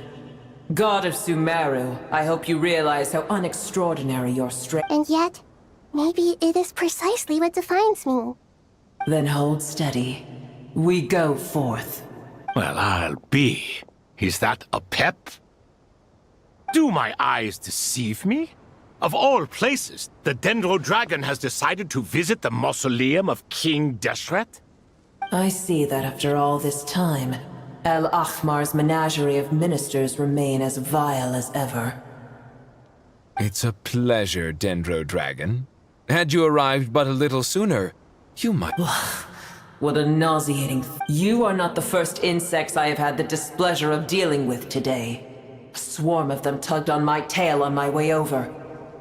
S3: God of Sumeru, I hope you realize how unextraordinary your strength...
S12: And yet, maybe it is precisely what defines me.
S3: Then hold steady. We go forth.
S13: Well, I'll be. Is that a pep? Do my eyes deceive me? Of all places, the Dendro Dragon has decided to visit the mausoleum of King Deshret?
S3: I see that after all this time, Al-Ahmar's menagerie of ministers remain as vile as ever.
S20: It's a pleasure, Dendro Dragon. Had you arrived but a little sooner, you might...
S3: What a nauseating... You are not the first insects I have had the displeasure of dealing with today. A swarm of them tugged on my tail on my way over.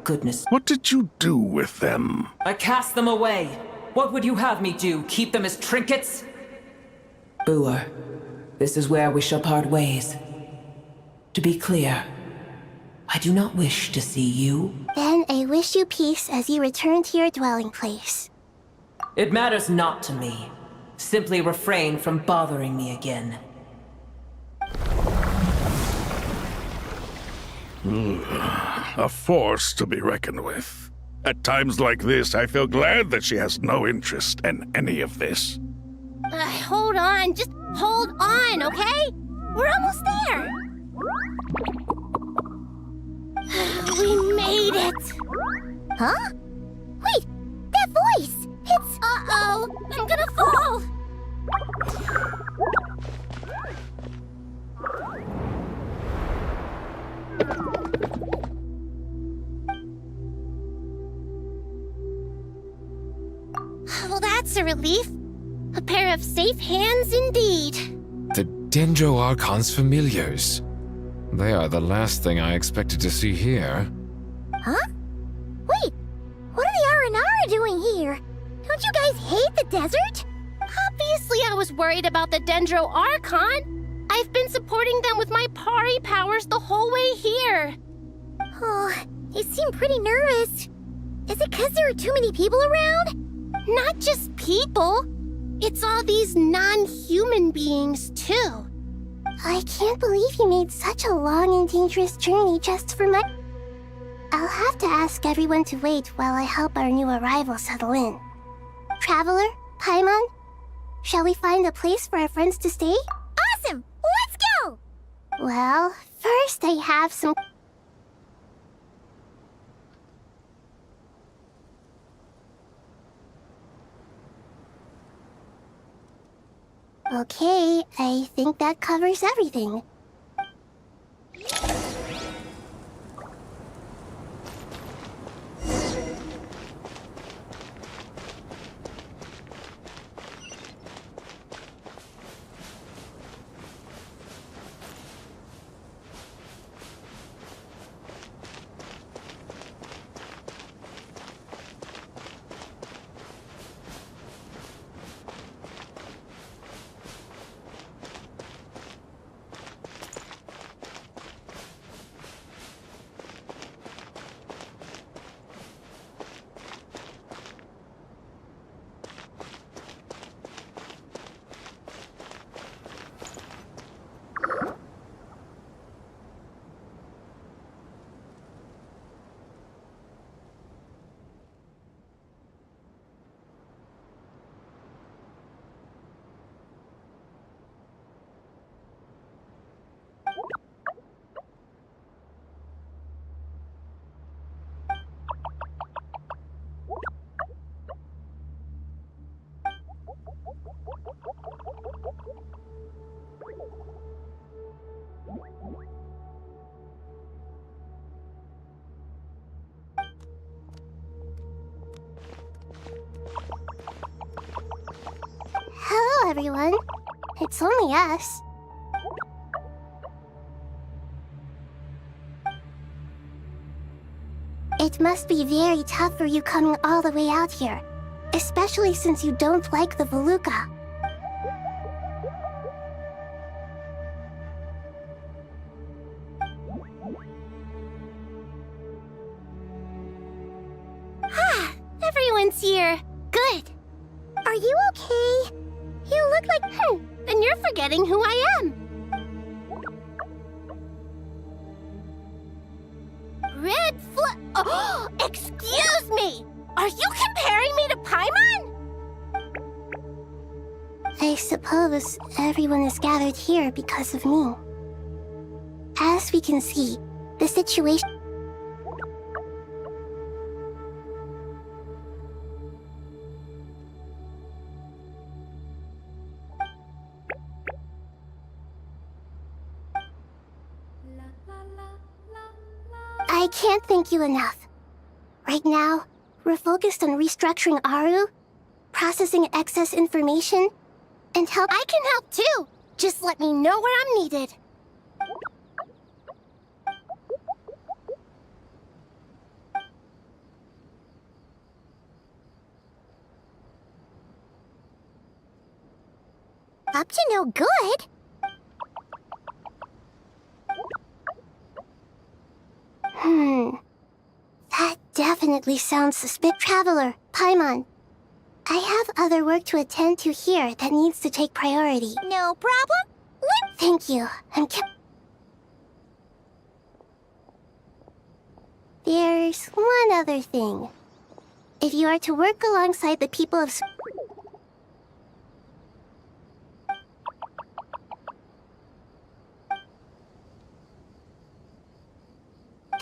S3: Goodness.
S19: What did you do with them?
S3: I cast them away. What would you have me do? Keep them as trinkets? Boer, this is where we shall part ways. To be clear, I do not wish to see you.
S12: Then I wish you peace as you return to your dwelling place.
S3: It matters not to me. Simply refrain from bothering me again.
S19: A force to be reckoned with. At times like this, I feel glad that she has no interest in any of this.
S12: Hold on, just hold on, okay? We're almost there. We made it. Huh? Wait, that voice! It's... Uh-oh, I'm gonna fall! Well, that's a relief. A pair of safe hands indeed.
S20: The Dendro Archon's familiars. They are the last thing I expected to see here.
S12: Huh? Wait, what are the Aranara doing here? Don't you guys hate the desert? Obviously I was worried about the Dendro Archon. I've been supporting them with my Pari powers the whole way here. Oh, you seem pretty nervous. Is it because there are too many people around? Not just people. It's all these non-human beings, too. I can't believe you made such a long and dangerous journey just for my... I'll have to ask everyone to wait while I help our new arrival settle in. Traveler, Paimon, shall we find a place for our friends to stay? Awesome! Let's go! Well, first I have some... Okay, I think that covers everything. Hello, everyone. It's only us. It must be very tough for you coming all the way out here, especially since you don't like the Voluka. Ah, everyone's here. Good. Are you okay? You look like... then you're forgetting who I am. Red flag... Oh, excuse me! Are you comparing me to Paimon? I suppose everyone is gathered here because of me. As we can see, the situation... I can't thank you enough. Right now, we're focused on restructuring Aru, processing excess information, and help. I can help too! Just let me know where I'm needed. Up to no good? definitely sounds suspicious. Traveler, Paimon. I have other work to attend to here that needs to take priority. No problem. Thank you. There's one other thing. If you are to work alongside the people of...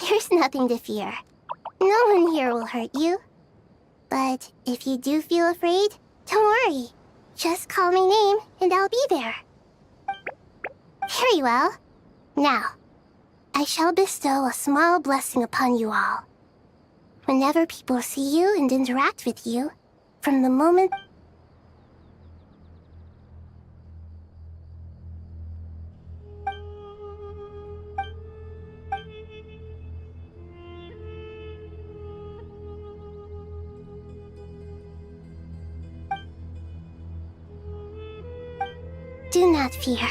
S12: There's nothing to fear. No one here will hurt you. But if you do feel afraid, don't worry. Just call my name and I'll be there. Very well. Now, I shall bestow a small blessing upon you all. Whenever people see you and interact with you, from the moment... Do not fear.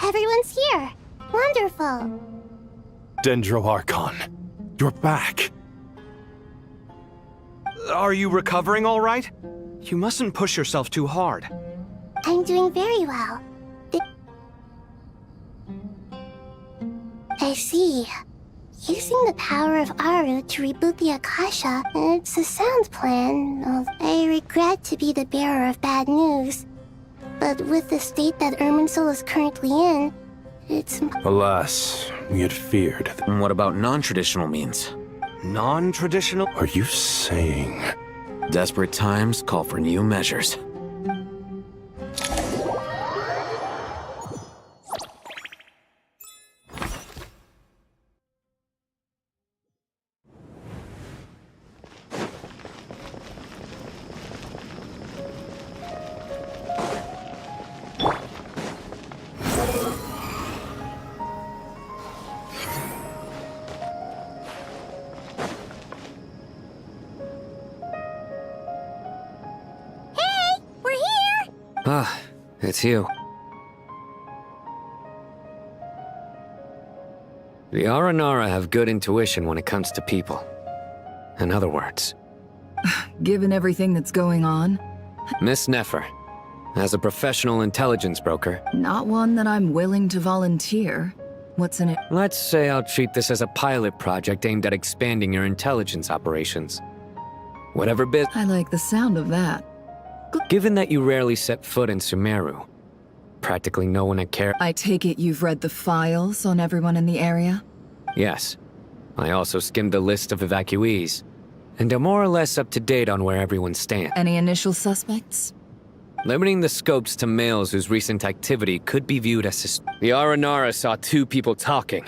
S12: Everyone's here. Wonderful.
S9: Dendro-Archon, you're back. Are you recovering all right? You mustn't push yourself too hard.
S12: I'm doing very well. I see. Using the power of Aru to reboot the Akasha, it's a sound plan. I regret to be the bearer of bad news. But with the state that Irminsul is currently in, it's...
S17: Alas, we had feared.
S21: And what about non-traditional means?
S9: Non-traditional?
S17: Are you saying...
S21: Desperate times call for new measures. Ah, it's you. The Aranara have good intuition when it comes to people. In other words...
S2: Given everything that's going on...
S21: Miss Nefer, as a professional intelligence broker...
S2: Not one that I'm willing to volunteer. What's in it?
S21: Let's say I'll treat this as a pilot project aimed at expanding your intelligence operations. Whatever business...
S2: I like the sound of that.
S21: Given that you rarely set foot in Sumeru, practically no one at Care...
S2: I take it you've read the files on everyone in the area?
S21: Yes. I also skimmed the list of evacuees, and am more or less up to date on where everyone stands.
S2: Any initial suspects?
S21: Limiting the scopes to males whose recent activity could be viewed as The Aranara saw 2 people talking,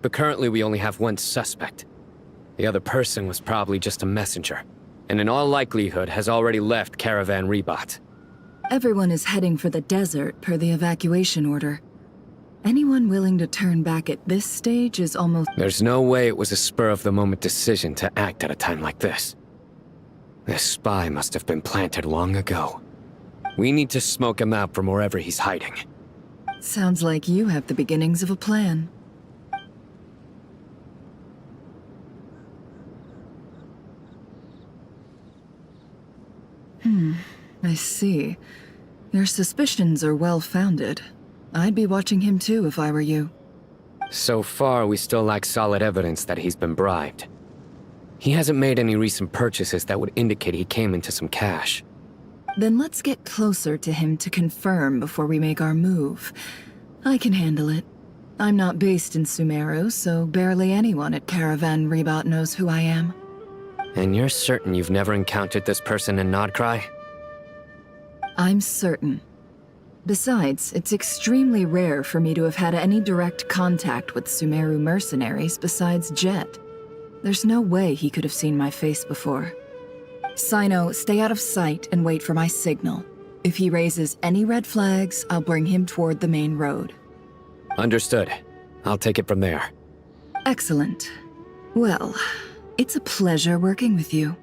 S21: but currently we only have 1 suspect. The other person was probably just a messenger, and in all likelihood has already left Caravan Rebat.
S2: Everyone is heading for the desert per the evacuation order. Anyone willing to turn back at this stage is almost...
S21: There's no way it was a spur-of-the-moment decision to act at a time like this. This spy must have been planted long ago. We need to smoke him out from wherever he's hiding.
S2: Sounds like you have the beginnings of a plan. I see. Your suspicions are well-founded. I'd be watching him too if I were you.
S21: So far, we still lack solid evidence that he's been bribed. He hasn't made any recent purchases that would indicate he came into some cash.
S2: Then let's get closer to him to confirm before we make our move. I can handle it. I'm not based in Sumeru, so barely anyone at Caravan Rebat knows who I am.
S21: And you're certain you've never encountered this person in Nodcry?
S2: I'm certain. Besides, it's extremely rare for me to have had any direct contact with Sumeru mercenaries besides Jet. There's no way he could have seen my face before. Sino, stay out of sight and wait for my signal. If he raises any red flags, I'll bring him toward the main road.
S6: Understood. I'll take it from there.
S2: Excellent. Well, it's a pleasure working with you.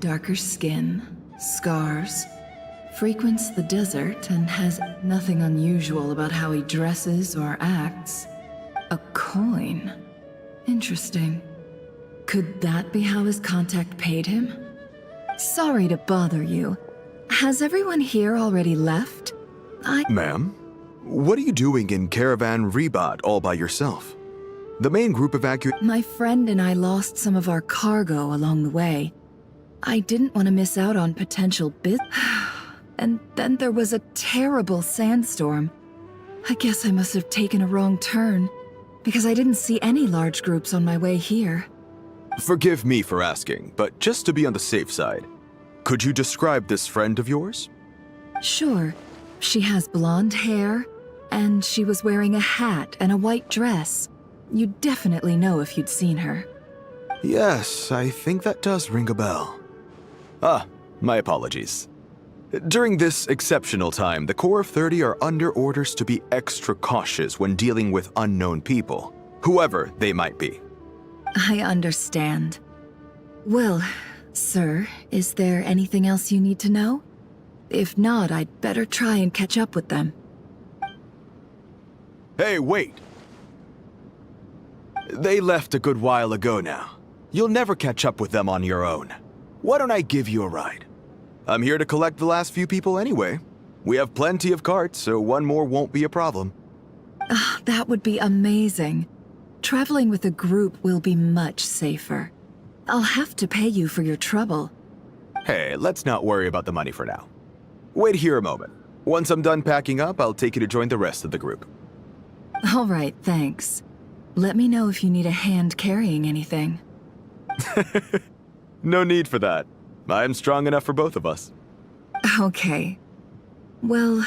S2: Darker skin, scars, frequents the desert and has nothing unusual about how he dresses or acts. A coin. Interesting. Could that be how his contact paid him? Sorry to bother you. Has everyone here already left?
S5: Ma'am, what are you doing in Caravan Rebot all by yourself? The main group evacuated.
S2: My friend and I lost some of our cargo along the way. I didn't want to miss out on potential business. And then there was a terrible sandstorm. I guess I must have taken a wrong turn, because I didn't see any large groups on my way here.
S5: Forgive me for asking, but just to be on the safe side, could you describe this friend of yours?
S2: Sure. She has blonde hair, and she was wearing a hat and a white dress. You'd definitely know if you'd seen her.
S5: Yes, I think that does ring a bell. Ah, my apologies. During this exceptional time, the Core of 30 are under orders to be extra cautious when dealing with unknown people, whoever they might be.
S2: I understand. Well, sir, is there anything else you need to know? If not, I'd better try and catch up with them.
S5: Hey, wait! They left a good while ago now. You'll never catch up with them on your own. Why don't I give you a ride? I'm here to collect the last few people anyway. We have plenty of carts, so one more won't be a problem.
S2: That would be amazing. Traveling with a group will be much safer. I'll have to pay you for your trouble.
S5: Hey, let's not worry about the money for now. Wait here a moment. Once I'm done packing up, I'll take you to join the rest of the group.
S2: All right, thanks. Let me know if you need a hand carrying anything.
S5: No need for that. I'm strong enough for both of us.
S2: Okay. Well,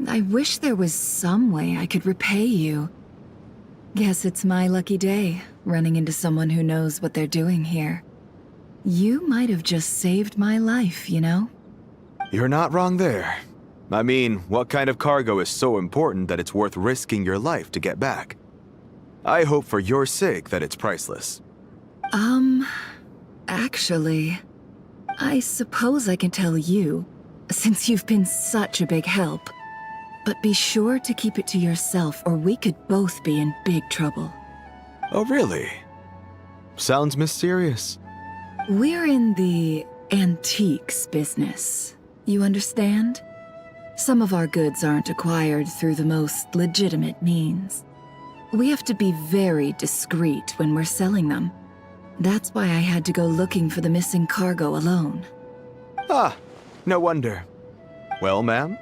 S2: I wish there was some way I could repay you. Guess it's my lucky day, running into someone who knows what they're doing here. You might have just saved my life, you know?
S5: You're not wrong there. I mean, what kind of cargo is so important that it's worth risking your life to get back? I hope for your sake that it's priceless.
S2: Actually, I suppose I can tell you, since you've been such a big help. But be sure to keep it to yourself, or we could both be in big trouble.
S5: Oh, really? Sounds mysterious.
S2: We're in the antiques business. You understand? Some of our goods aren't acquired through the most legitimate means. We have to be very discreet when we're selling them. That's why I had to go looking for the missing cargo alone.
S5: Ah, no wonder. Well, ma'am,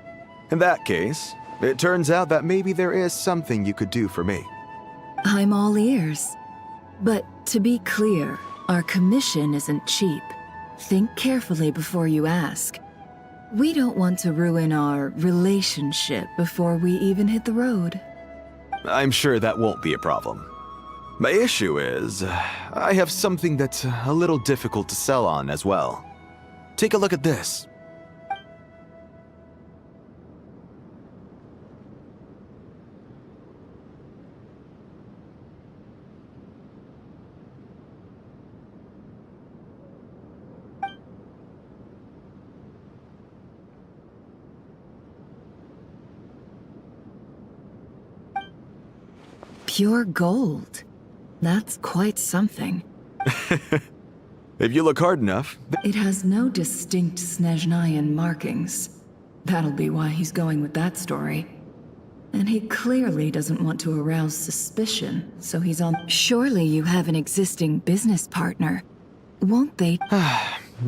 S5: in that case, it turns out that maybe there is something you could do for me.
S2: I'm all ears. But to be clear, our commission isn't cheap. Think carefully before you ask. We don't want to ruin our relationship before we even hit the road.
S5: I'm sure that won't be a problem. My issue is, I have something that's a little difficult to sell on as well. Take a look at this.
S2: Pure gold. That's quite something.
S5: If you look hard enough...
S2: It has no distinct Snezhnayan markings. That'll be why he's going with that story. And he clearly doesn't want to arouse suspicion, so he's on... Surely you have an existing business partner. Won't they...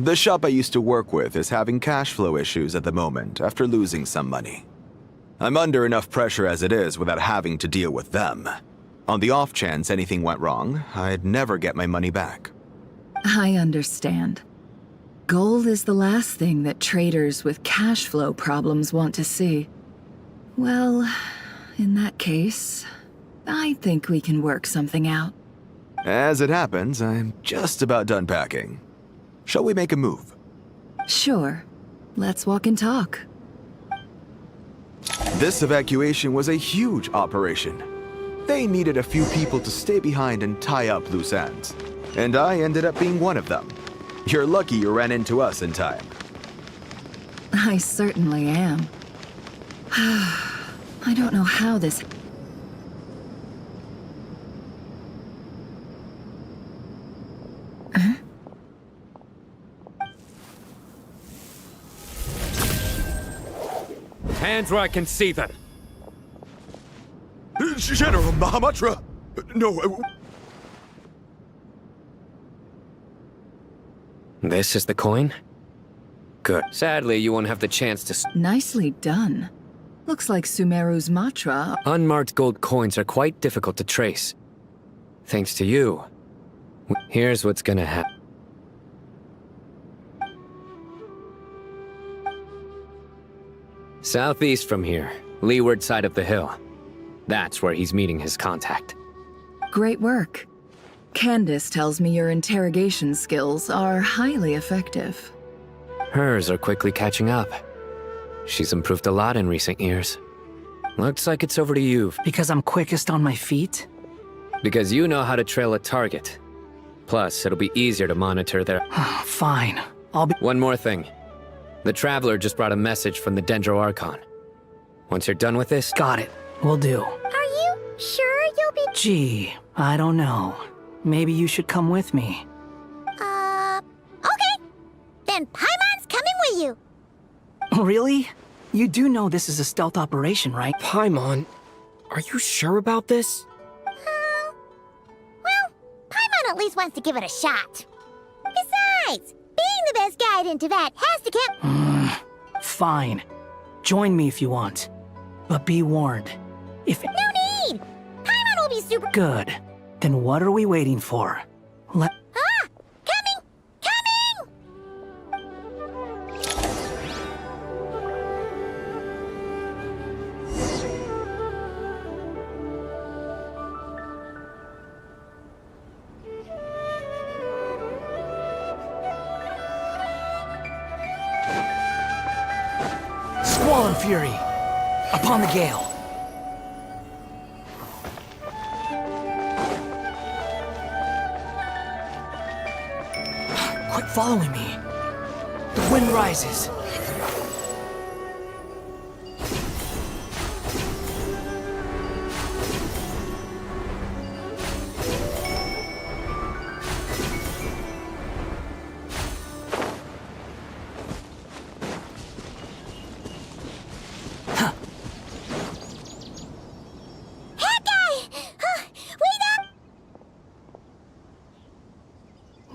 S5: The shop I used to work with is having cash flow issues at the moment after losing some money. I'm under enough pressure as it is without having to deal with them. On the off chance anything went wrong, I'd never get my money back.
S2: I understand. Gold is the last thing that traders with cash flow problems want to see. Well, in that case, I think we can work something out.
S5: As it happens, I'm just about done packing. Shall we make a move?
S2: Sure. Let's walk and talk.
S5: This evacuation was a huge operation. They needed a few people to stay behind and tie up loose ends. And I ended up being one of them. You're lucky you ran into us in time.
S2: I certainly am. I don't know how this... Huh?
S6: Hands where I can see them.
S5: General Mahamatra! No...
S6: This is the coin? Good. Sadly, you won't have the chance to...
S2: Nicely done. Looks like Sumeru's mantra.
S6: Unmarked gold coins are quite difficult to trace. Thanks to you. Here's what's gonna happen. Southeast from here, leeward side of the hill. That's where he's meeting his contact.
S2: Great work. Candace tells me your interrogation skills are highly effective.
S6: Hers are quickly catching up. She's improved a lot in recent years. Looks like it's over to you.
S10: Because I'm quickest on my feet?
S6: Because you know how to trail a target. Plus, it'll be easier to monitor their...
S10: Fine. I'll be...
S6: One more thing. The Traveler just brought a message from the Dendro Archon. Once you're done with this...
S10: Got it. Will do.
S12: Are you sure you'll be...
S10: Gee, I don't know. Maybe you should come with me.
S12: Okay. Then Paimon's coming with you.
S10: Really? You do know this is a stealth operation, right?
S16: Paimon, are you sure about this?
S12: Well, Paimon at least wants to give it a shot. Besides, being the best guide into that has to count.
S10: Fine. Join me if you want. But be warned. If...
S12: No need! Paimon will be super...
S10: Good. Then what are we waiting for?
S12: Coming!
S10: Squall Fury! Upon the gale! Quit following me. The wind rises.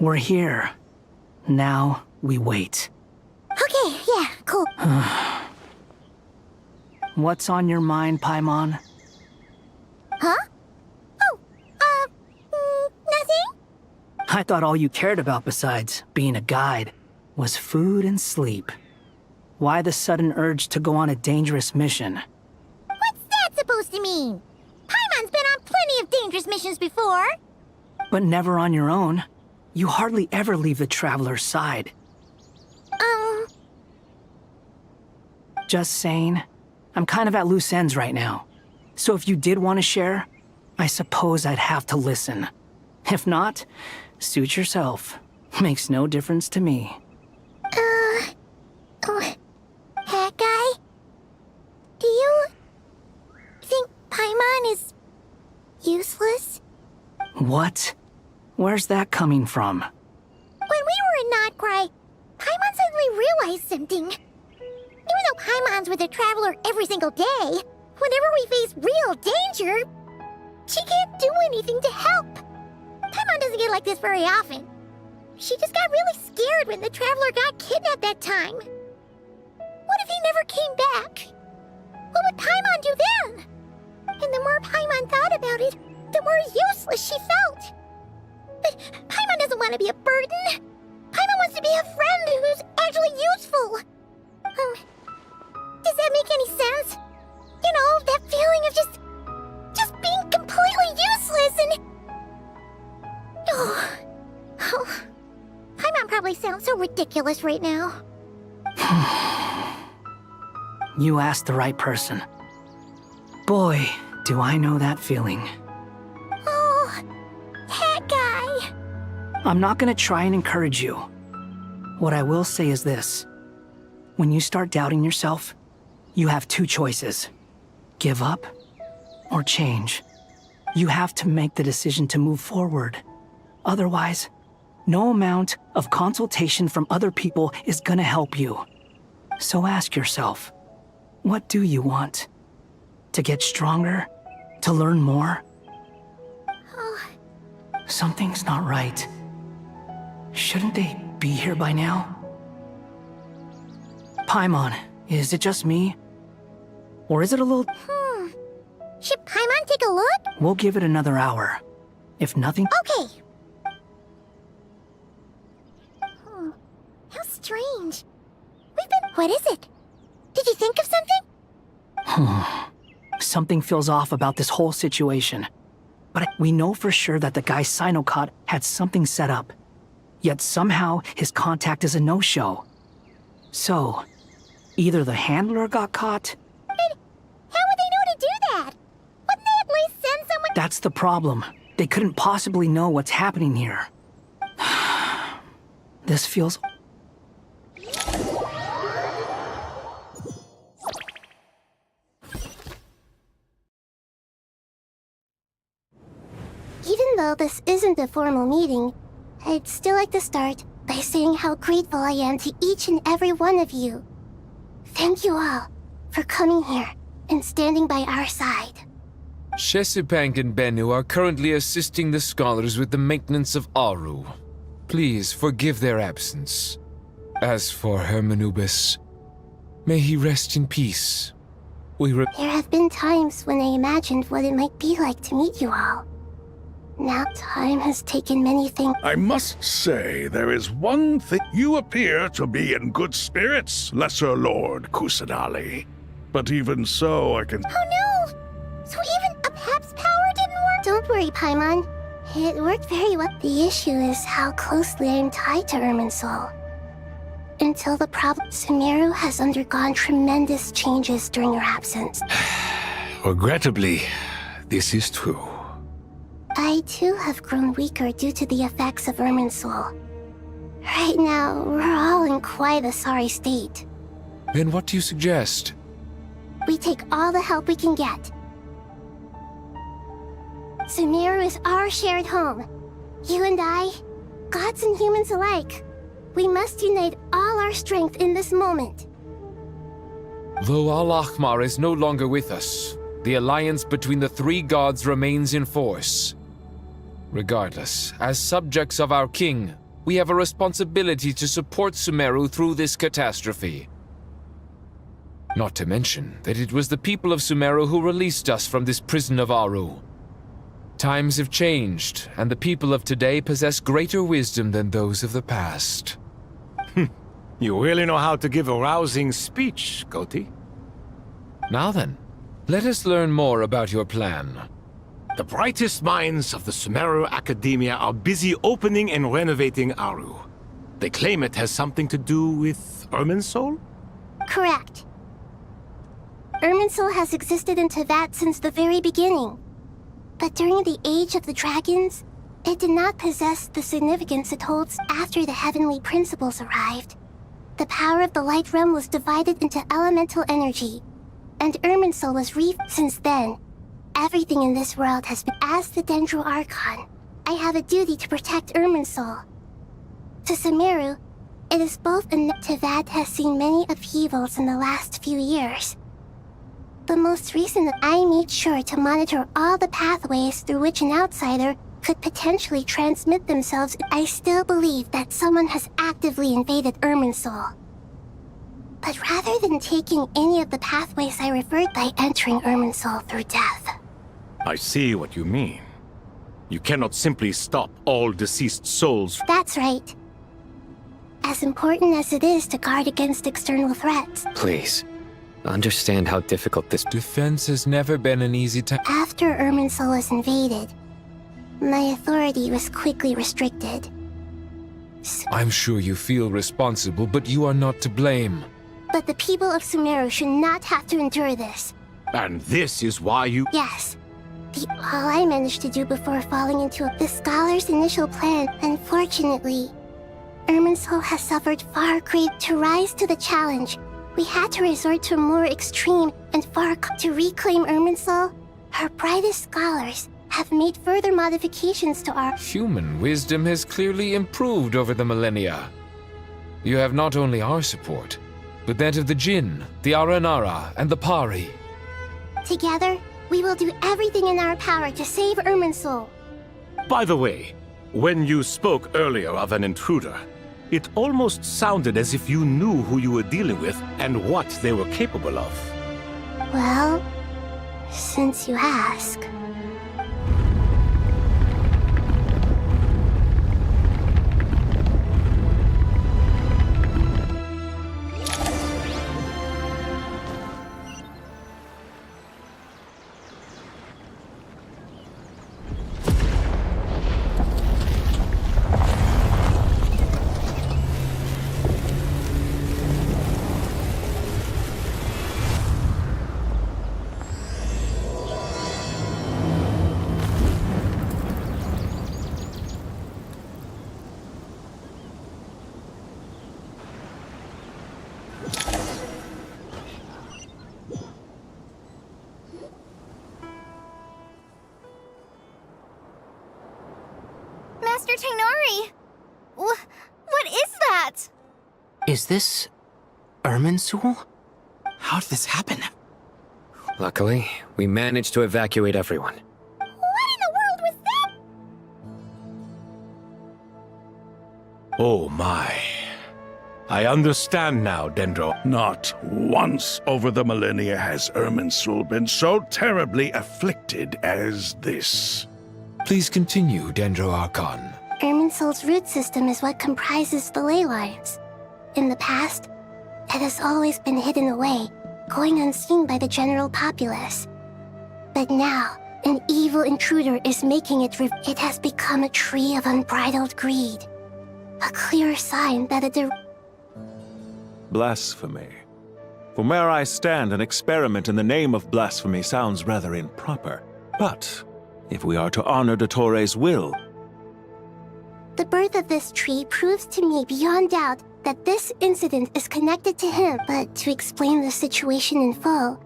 S10: We're here. Now, we wait.
S12: Okay, yeah, cool.
S10: What's on your mind, Paimon?
S12: Huh? Oh, nothing?
S10: I thought all you cared about besides being a guide was food and sleep. Why the sudden urge to go on a dangerous mission?
S12: What's that supposed to mean? Paimon's been on plenty of dangerous missions before.
S10: But never on your own. You hardly ever leave the Traveler's side. Just saying. I'm kind of at loose ends right now. So if you did want to share, I suppose I'd have to listen. If not, suit yourself. Makes no difference to me.
S12: Hat guy? Do you think Paimon is useless?
S10: What? Where's that coming from?
S12: When we were in Notcry, Paimon suddenly realized something. Even though Paimon's with the Traveler every single day, whenever we face real danger, she can't do anything to help. Paimon doesn't get like this very often. She just got really scared when the Traveler got kidnapped that time. What if he never came back? What would Paimon do then? And the more Paimon thought about it, the more useless she felt. But Paimon doesn't want to be a burden. Paimon wants to be a friend who's actually useful. Does that make any sense? You know, that feeling of just being completely useless and... Oh. Paimon probably sounds so ridiculous right now.
S10: You asked the right person. Boy, do I know that feeling.
S12: Oh, that guy.
S10: I'm not gonna try and encourage you. What I will say is this. When you start doubting yourself, you have two choices. Give up or change. You have to make the decision to move forward. Otherwise, no amount of consultation from other people is gonna help you. So ask yourself, what do you want? To get stronger? To learn more? Something's not right. Shouldn't they be here by now? Paimon, is it just me? Or is it a little...
S12: Should Paimon take a look?
S10: We'll give it another hour. If nothing...
S12: Okay. How strange. What is it? Did you think of something?
S10: Something feels off about this whole situation. But we know for sure that the guy Sinocot had something set up. Yet somehow his contact is a no-show. So, either the handler got caught...
S12: But how would they know to do that? Wouldn't they at least send someone...
S10: That's the problem. They couldn't possibly know what's happening here. This feels...
S12: Even though this isn't a formal meeting, I'd still like to start by saying how grateful I am to each and every one of you. Thank you all for coming here and standing by our side.
S20: Shesipank and Bennu are currently assisting the scholars with the maintenance of Aru. Please forgive their absence. As for Hermanubis, may he rest in peace. There
S12: have been times when I imagined what it might be like to meet you all. Now time has taken many things.
S19: I must say, there is one thing. You appear to be in good spirits, Lesser Lord Kusanali. But even so, I can...
S12: Oh no! So even a Pep's power didn't work? Don't worry, Paimon. It worked very well. The issue is how closely I am tied to Irminsul. Until the problem, Sumeru has undergone tremendous changes during your absence.
S13: Regrettably, this is true.
S12: I too have grown weaker due to the effects of Irminsul. Right now, we're all in quite a sorry state.
S20: Then what do you suggest?
S12: We take all the help we can get. Sumeru is our shared home. You and I, gods and humans alike. We must unite all our strength in this moment.
S20: Though Al-Ahmar is no longer with us, the alliance between the three gods remains in force. Regardless, as subjects of our king, we have a responsibility to support Sumeru through this catastrophe. Not to mention that it was the people of Sumeru who released us from this prison of Aru. Times have changed, and the people of today possess greater wisdom than those of the past.
S13: You really know how to give a rousing speech, Goti.
S20: Now then, let us learn more about your plan.
S13: The brightest minds of the Sumeru Academia are busy opening and renovating Aru. They claim it has something to do with Irminsul?
S12: Correct. Irminsul has existed in Teyvat since the very beginning. But during the Age of the Dragons, it did not possess the significance it holds after the Heavenly Principles arrived. The power of the Light Realm was divided into elemental energy, and Irminsul was Since then, everything in this world has been... As the Dendro Archon, I have a duty to protect Irminsul. To Sumeru, it is both a... Teyvat has seen many upheavals in the last few years. The most recent, I made sure to monitor all the pathways through which an outsider could potentially transmit themselves. I still believe that someone has actively invaded Irminsul. But rather than taking any of the pathways, I revert by entering Irminsul through death.
S13: I see what you mean. You cannot simply stop all deceased souls.
S12: That's right. As important as it is to guard against external threats,
S6: Please, understand how difficult this
S20: defense has never been an easy task.
S12: after Irminsul was invaded, my authority was quickly restricted.
S20: I'm sure you feel responsible, but you are not to blame.
S12: But the people of Sumeru should not have to endure this.
S13: And this is why you...
S12: Yes. All I managed to do before falling into the Scholar's initial plan, unfortunately. Irminsul has suffered far great to rise to the challenge. We had to resort to a more extreme and to reclaim Irminsul. Our brightest scholars have made further modifications to our...
S20: Human wisdom has clearly improved over the millennia. You have not only our support, but that of the Jinn, the Aranara, and the Pari.
S12: Together, we will do everything in our power to save Irminsul.
S13: By the way, when you spoke earlier of an intruder, it almost sounded as if you knew who you were dealing with and what they were capable of.
S12: Well, since you ask...
S14: Master Tainari! What is that?
S7: Is this... Irminsul?
S4: How did this happen?
S6: Luckily, we managed to evacuate everyone.
S14: What in the world was that?
S13: Oh my. I understand now, Dendro.
S19: Not once over the millennia has Irminsul been so terribly afflicted as this.
S20: Please continue, Dendro Archon.
S12: Irminsul's root system is what comprises the ley lines. In the past, it has always been hidden away, going unseen by the general populace. But now, an evil intruder is making it it has become a tree of unbridled greed. A clear sign that
S15: Blasphemy. From where I stand, an experiment in the name of blasphemy sounds rather improper. But if we are to honor Dottores' will...
S12: The birth of this tree proves to me beyond doubt that this incident is connected to him. But to explain the situation in full...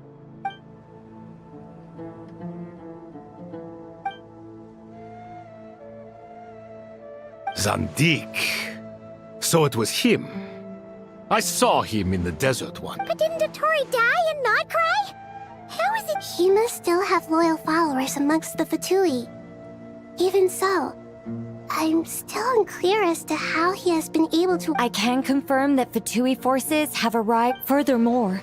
S13: Zandik. So it was him. I saw him in the desert one.
S12: But didn't Dottori die and not cry? How is it he must still have loyal followers amongst the Fatui? Even so, I'm still unclear as to how he has been able to...
S23: I can confirm that Fatui forces have arrived. Furthermore,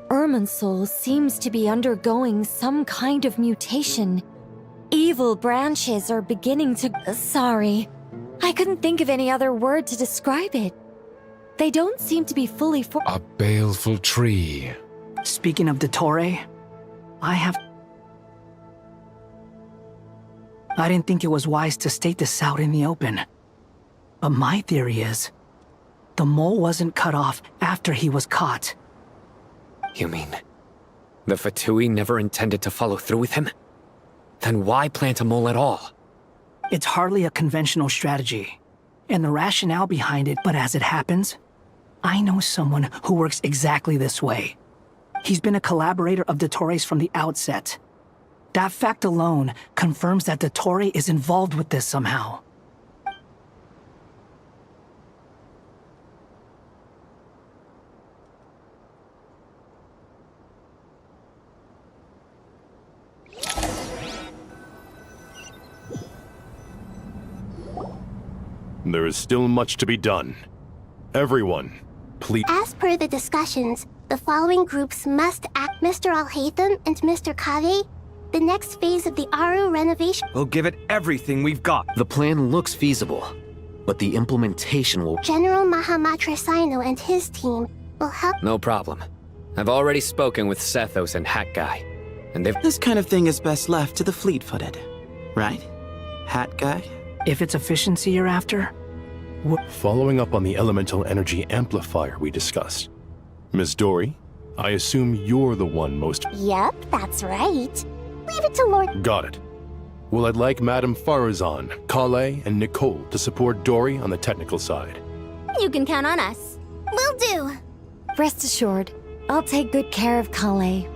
S23: Irminsul seems to be undergoing some kind of mutation. Evil branches are beginning to... Sorry. I couldn't think of any other word to describe it. They don't seem to be fully
S20: A baleful tree.
S10: Speaking of Dottore, I didn't think it was wise to state this out in the open. But my theory is, the mole wasn't cut off after he was caught.
S6: You mean, the Fatui never intended to follow through with him? Then why plant a mole at all?
S10: It's hardly a conventional strategy, and the rationale behind it, but as it happens, I know someone who works exactly this way. He's been a collaborator of Dottore's from the outset. That fact alone confirms that Dottore is involved with this somehow.
S17: There is still much to be done. Everyone, please.
S1: As per the discussions, the following groups must act: Mr. Alhaitham and Mr. Kave. The next phase of the Aru renovation.
S9: We'll give it everything we've got.
S21: The plan looks feasible, but the implementation will...
S1: General Mahamatra Sino and his team will help.
S6: No problem. I've already spoken with Sethos and Hat Guy, and they've...
S4: This kind of thing is best left to the fleet-footed, right? Hat Guy?
S10: If it's efficiency you're after,
S17: Following up on the elemental energy amplifier we discussed, Ms. Dory, I assume you're the one most...
S12: Yep, that's right. Leave it to Lord.
S17: Got it. Well, I'd like Madame Farazan, Kale, and Nicole to support Dory on the technical side.
S14: You can count on us. Will do.
S23: Rest assured, I'll take good care of Kale.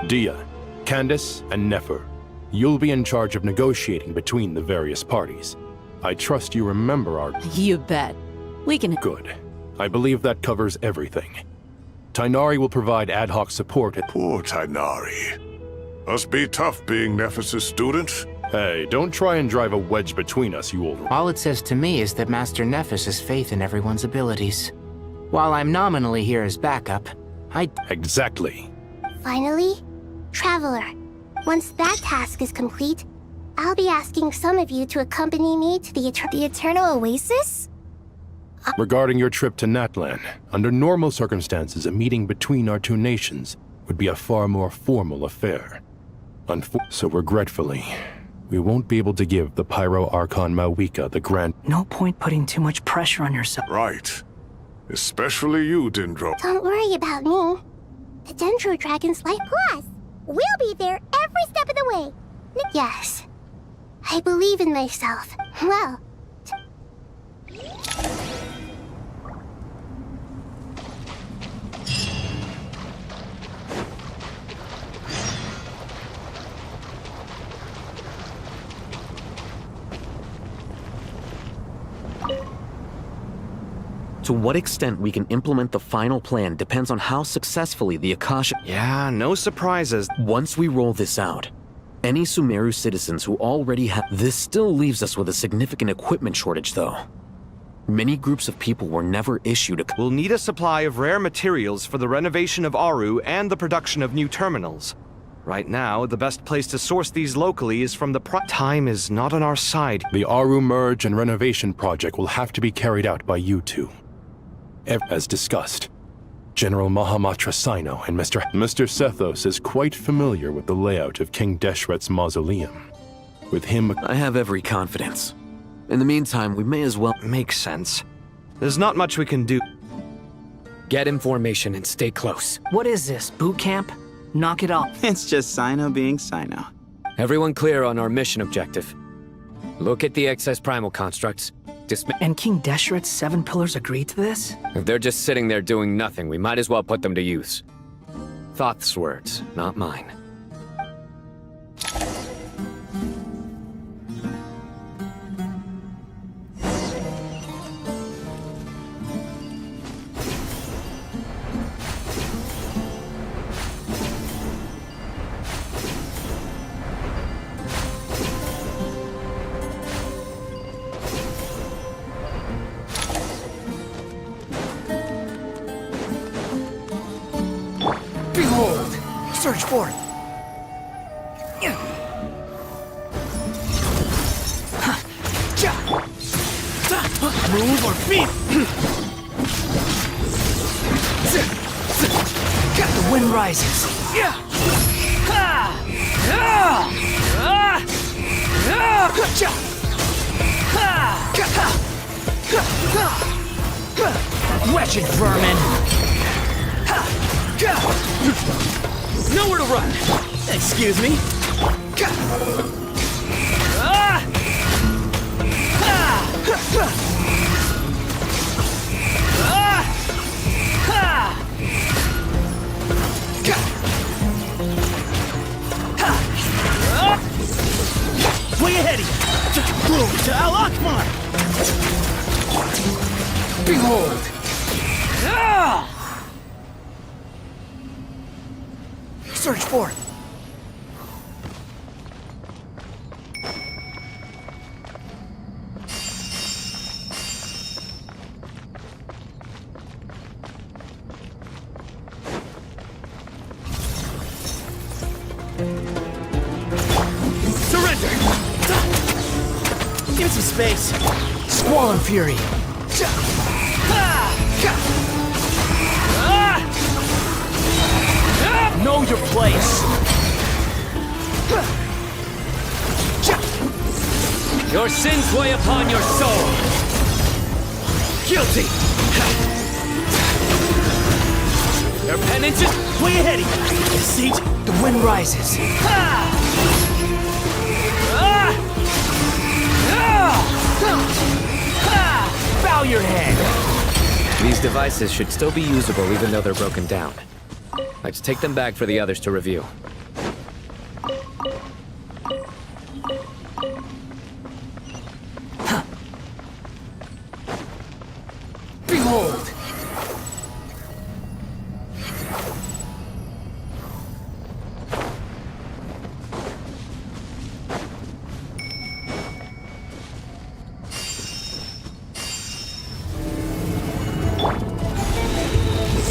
S17: Dia, Candace, and Nefer, you'll be in charge of negotiating between the various parties. I trust you remember our...
S8: You bet. We can...
S17: Good. I believe that covers everything. Tainari will provide ad hoc support at...
S19: Poor Tainari. Must be tough being Nephis' student.
S17: Hey, don't try and drive a wedge between us, you old...
S7: All it says to me is that Master Nephis has faith in everyone's abilities. While I'm nominally here as backup,
S17: Exactly.
S1: Finally, Traveler. Once that task is complete, I'll be asking some of you to accompany me to the
S14: Eternal Oasis?
S17: Regarding your trip to Natlan, under normal circumstances, a meeting between our two nations would be a far more formal affair. So regretfully, we won't be able to give the Pyro Archon Mawika the grand...
S10: No point putting too much pressure on yourself.
S19: Right. Especially you, Dendro.
S1: Don't worry about me. The Dendro Dragon's life plus.
S12: We'll be there every step of the way.
S1: Yes. I believe in myself. Well...
S21: To what extent we can implement the final plan depends on how successfully the Akasha...
S9: Yeah, no surprises.
S21: Once we roll this out, any Sumeru citizens who already have... This still leaves us with a significant equipment shortage, though. Many groups of people were never issued a...
S9: We'll need a supply of rare materials for the renovation of Aru and the production of new terminals. Right now, the best place to source these locally is from the Time is not on our side.
S17: The Aru merge and renovation project will have to be carried out by you two. As discussed, General Mahamatra Sino and Mr. Sethos is quite familiar with the layout of King Deshret's mausoleum. With him...
S21: I have every confidence. In the meantime, we may as well...
S9: Makes sense. There's not much we can do.
S6: Get information and stay close.
S10: What is this, boot camp? Knock it off.
S4: It's just Sino being Sino.
S6: Everyone clear on our mission objective. Look at the excess primal constructs.
S10: And King Deshret's 7 pillars agreed to this?
S6: If they're just sitting there doing nothing, we might as well put them to use. Thoth's words, not mine.
S10: Search for it. Move or beat. The wind rises. Wretched vermin. Nowhere to run! Excuse me? Way ahead of you! Glory to Al Akbar! Behold! Search for it. space! Squall and fury! Know your place!
S6: Your sins weigh upon your soul. Guilty. Your penance is
S10: way ahead of you. See, the wind rises. Bow your head.
S6: These devices should still be usable even though they're broken down. Let's take them back for the others to review.
S10: Behold!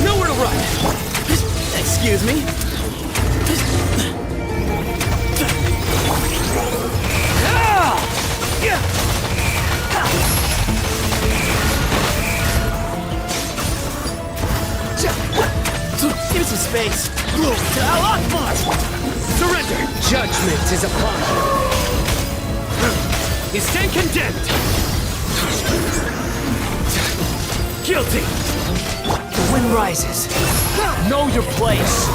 S10: Nowhere to run! Excuse me? Give some space.
S6: Surrender! Judgment is upon you. You stand condemned! Guilty!
S10: The wind rises. Know your place.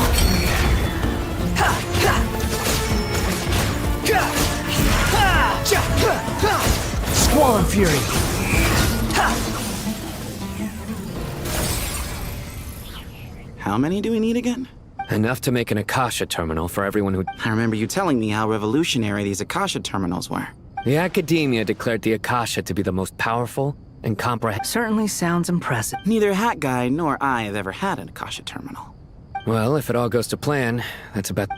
S10: Squall and fury.
S4: How many do we need again?
S6: Enough to make an Akasha terminal for everyone who...
S4: I remember you telling me how revolutionary these Akasha terminals were.
S6: The Academia declared the Akasha to be the most powerful and comprehensive.
S10: Certainly sounds impressive.
S4: Neither Hat Guy nor I have ever had an Akasha terminal.
S6: Well, if it all goes to plan, that's about...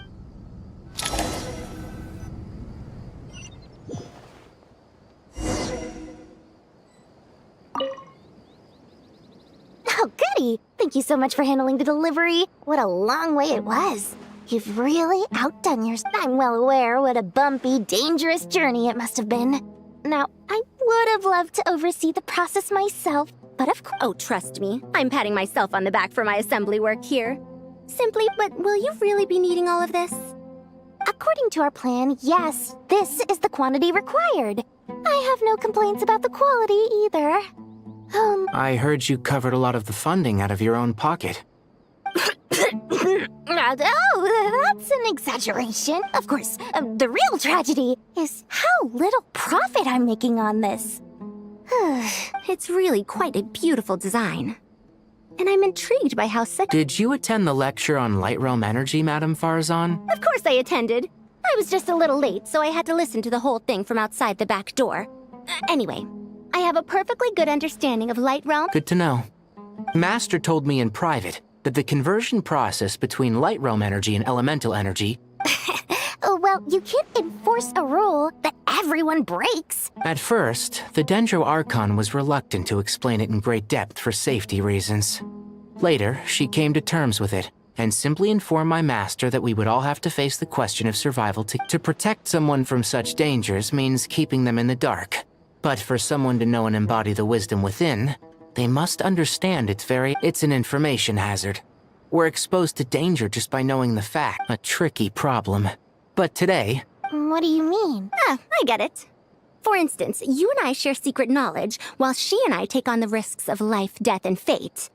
S14: Oh, goody! Thank you so much for handling the delivery. What a long way it was. You've really outdone yours. I'm well aware what a bumpy, dangerous journey it must have been. Now, I would have loved to oversee the process myself, but of course...
S11: Oh, trust me. I'm patting myself on the back for my assembly work here. Simply, but will you really be needing all of this?
S14: According to our plan, yes, this is the quantity required. I have no complaints about the quality either.
S7: I heard you covered a lot of the funding out of your own pocket.
S14: Oh, that's an exaggeration. Of course, the real tragedy is how little profit I'm making on this.
S11: It's really quite a beautiful design. And I'm intrigued by how
S7: Did you attend the lecture on Light Realm Energy, Madame Farazan?
S11: Of course I attended. I was just a little late, so I had to listen to the whole thing from outside the back door. Anyway, I have a perfectly good understanding of Light Realm.
S7: Good to know. Master told me in private that the conversion process between Light Realm Energy and Elemental Energy...
S14: Well, you can't enforce a rule that everyone breaks.
S7: At first, the Dendro Archon was reluctant to explain it in great depth for safety reasons. Later, she came to terms with it, and simply informed my master that we would all have to face the question of survival. To protect someone from such dangers means keeping them in the dark. But for someone to know and embody the wisdom within, they must understand it's an information hazard. We're exposed to danger just by knowing the fact. A tricky problem. But today...
S14: What do you mean?
S11: I get it. For instance, you and I share secret knowledge, while she and I take on the risks of life, death, and fate.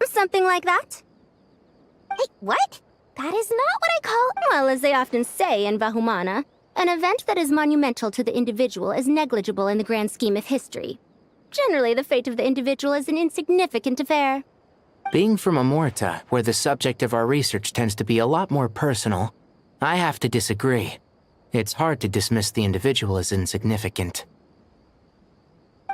S11: Something like that?
S14: Hey, what? That is not what I call...
S11: Well, as they often say in Vahumana, an event that is monumental to the individual is negligible in the grand scheme of history. Generally, the fate of the individual is an insignificant affair.
S7: Being from Amorta, where the subject of our research tends to be a lot more personal, I have to disagree. It's hard to dismiss the individual as insignificant.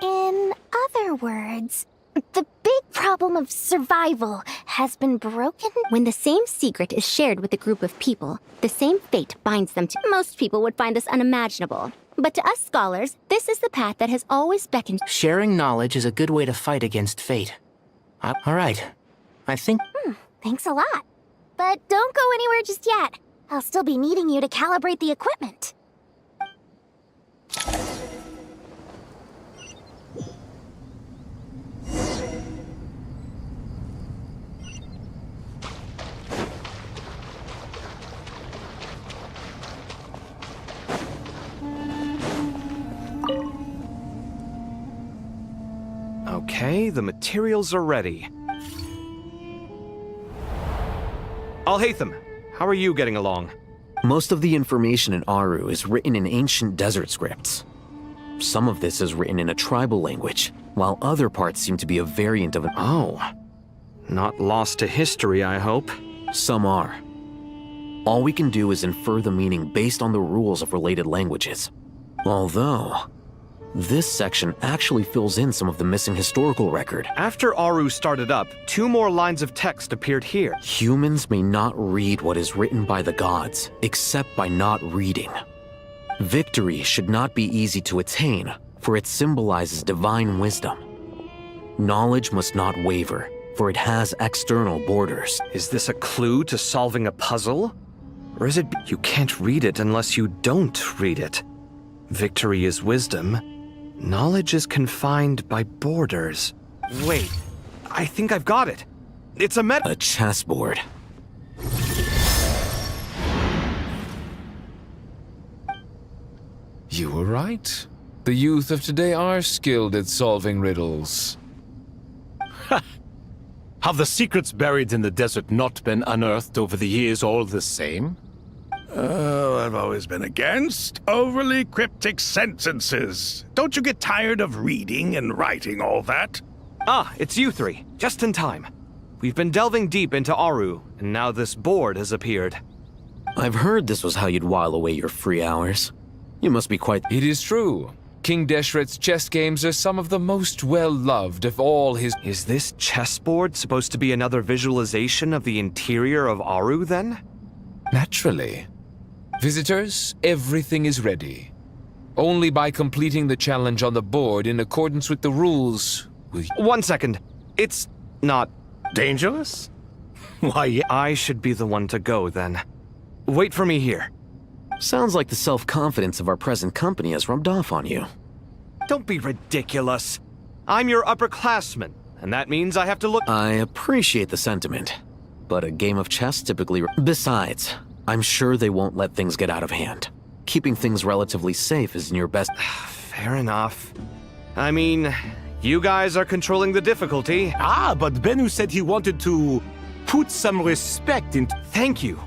S14: In other words, the big problem of survival has been broken.
S11: When the same secret is shared with a group of people, the same fate binds them to... Most people would find this unimaginable. But to us scholars, this is the path that has always beckoned...
S7: Sharing knowledge is a good way to fight against fate. All right. I think...
S14: Thanks a lot. But don't go anywhere just yet. I'll still be needing you to calibrate the equipment.
S9: Okay, the materials are ready. Alhaitham, how are you getting along?
S21: Most of the information in Aru is written in ancient desert scripts. Some of this is written in a tribal language, while other parts seem to be a variant of an—
S9: Oh. Not lost to history, I hope.
S21: Some are. All we can do is infer the meaning based on the rules of related languages. Although, this section actually fills in some of the missing historical record.
S9: After Aru started up, 2 more lines of text appeared here.
S21: Humans may not read what is written by the gods, except by not reading. Victory should not be easy to attain, for it symbolizes divine wisdom. Knowledge must not waver, for it has external borders.
S9: Is this a clue to solving a puzzle? Or is it you can't read it unless you don't read it? Victory is wisdom. Knowledge is confined by borders. Wait, I think I've got it. It's a
S21: chessboard.
S20: You were right. The youth of today are skilled at solving riddles.
S13: Have the secrets buried in the desert not been unearthed over the years all the same?
S19: Oh, I've always been against overly cryptic sentences. Don't you get tired of reading and writing all that?
S9: Ah, it's you 3. Just in time. We've been delving deep into Aru, and now this board has appeared.
S21: I've heard this was how you'd while away your free hours. You must be quite—
S20: It is true. King Deshret's chess games are some of the most well-loved of all his—
S9: Is this chessboard supposed to be another visualization of the interior of Aru, then?
S20: Naturally. Visitors, everything is ready. Only by completing the challenge on the board in accordance with the rules will you—
S9: 1 second. It's not—
S13: dangerous? Why,
S9: I should be the one to go, then. Wait for me here.
S21: Sounds like the self-confidence of our present company has rubbed off on you.
S9: Don't be ridiculous. I'm your upperclassman, and that means I have to look—
S21: I appreciate the sentiment, but a game of chess typically— Besides, I'm sure they won't let things get out of hand. Keeping things relatively safe is in your best—
S9: Fair enough. I mean, you guys are controlling the difficulty.
S13: Ah, but Bennu said he wanted to put some respect into—
S9: Thank you.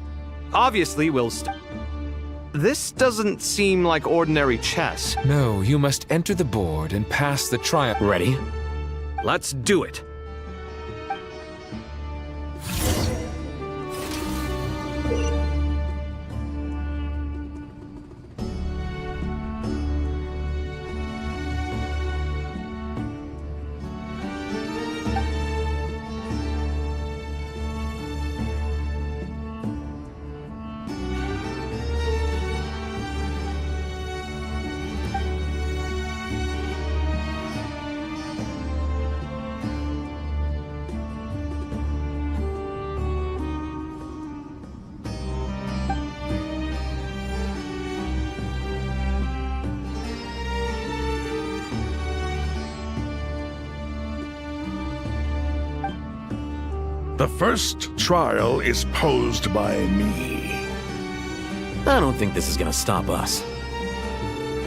S9: Obviously, we'll This doesn't seem like ordinary chess.
S20: No, you must enter the board and pass the trial—
S21: Ready?
S9: Let's do it.
S19: The first trial is posed by me.
S21: I don't think this is gonna stop us.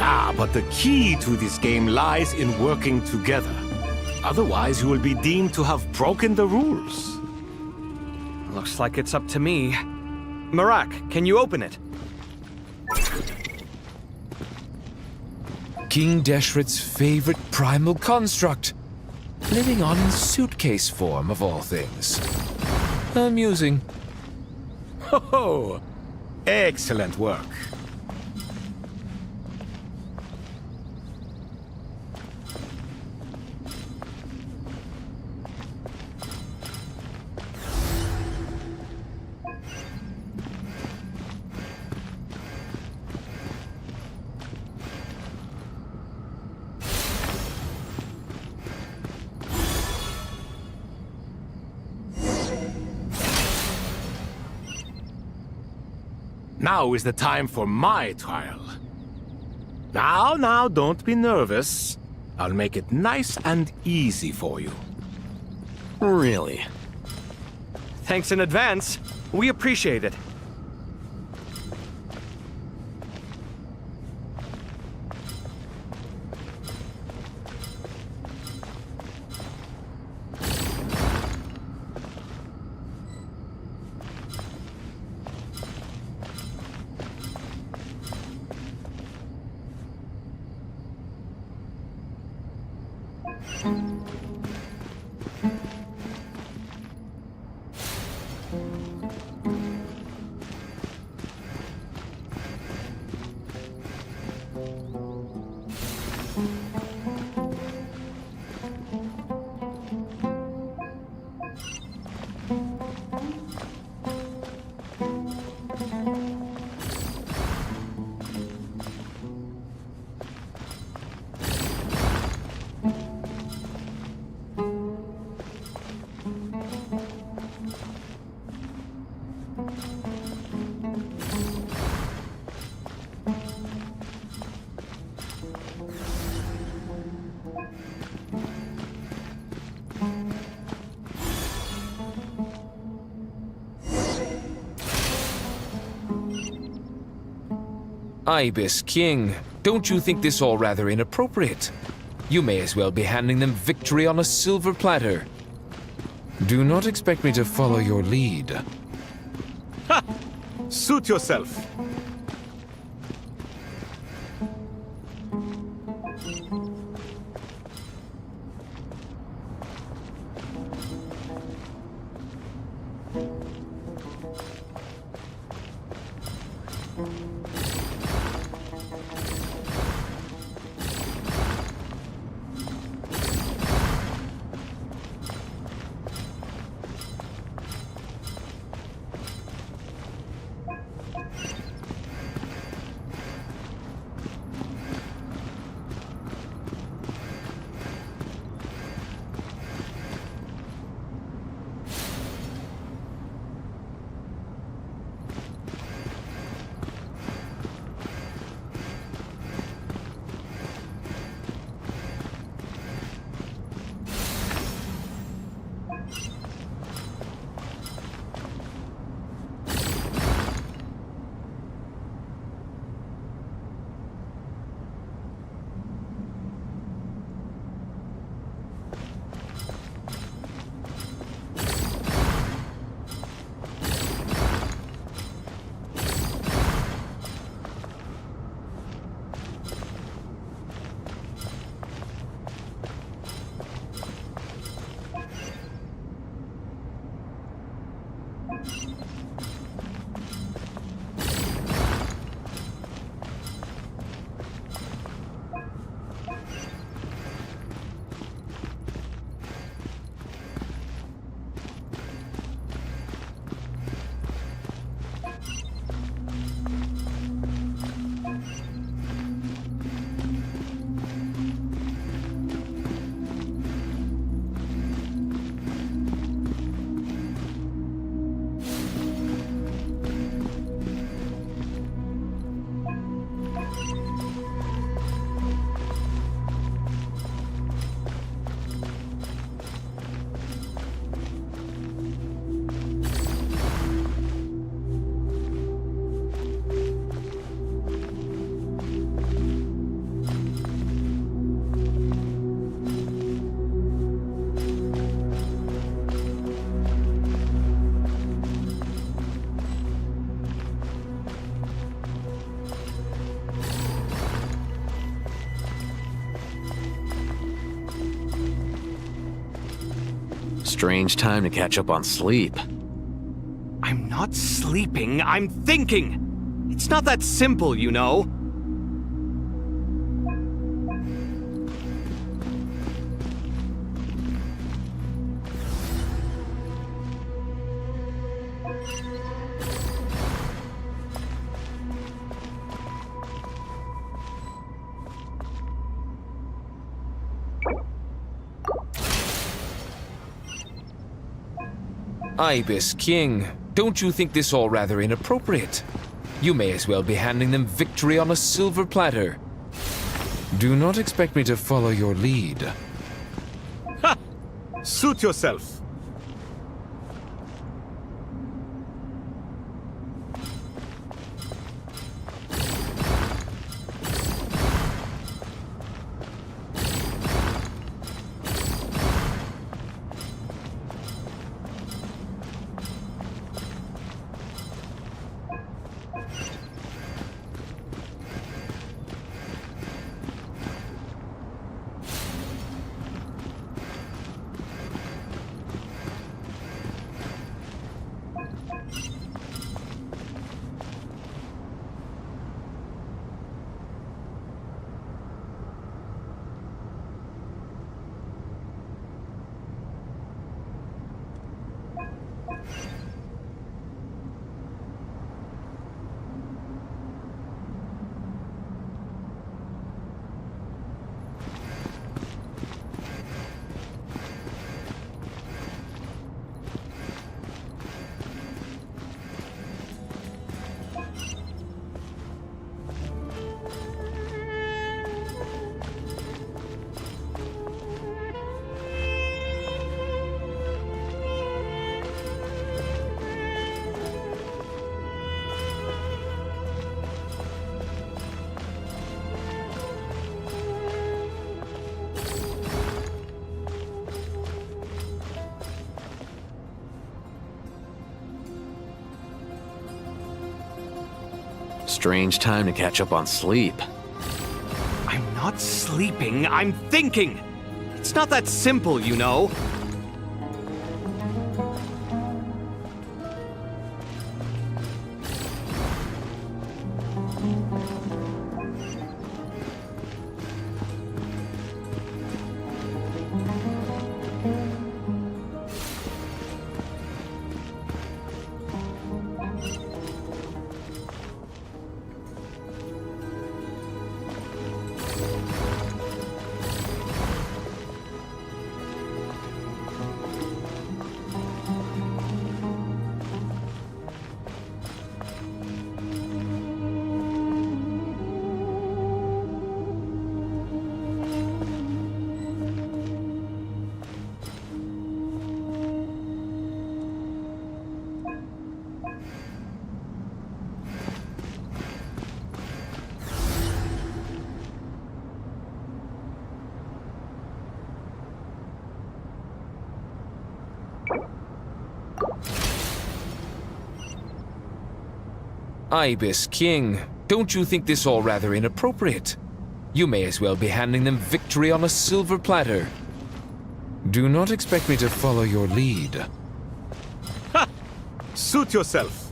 S13: Ah, but the key to this game lies in working together. Otherwise, you will be deemed to have broken the rules.
S9: Looks like it's up to me. Marak, can you open it?
S20: King Deshret's favorite primal construct. Living on in suitcase form, of all things. Amusing.
S13: Ho-ho! Excellent work. Now is the time for my trial. Now, don't be nervous. I'll make it nice and easy for you.
S21: Really?
S9: Thanks in advance. We appreciate it.
S20: Ibis King, don't you think this all rather inappropriate? You may as well be handing them victory on a silver platter. Do not expect me to follow your lead.
S3: Ha! Suit yourself.
S21: Strange time to catch up on sleep.
S9: I'm not sleeping, I'm thinking! It's not that simple, you know.
S20: Ibis King, don't you think this all rather inappropriate? You may as well be handing them victory on a silver platter. Do not expect me to follow your lead.
S3: Ha! Suit yourself.
S21: Strange time to catch up on sleep.
S9: I'm not sleeping, I'm thinking! It's not that simple, you know.
S20: Ibis King, don't you think this all rather inappropriate? You may as well be handing them victory on a silver platter. Do not expect me to follow your lead.
S3: Ha! Suit yourself.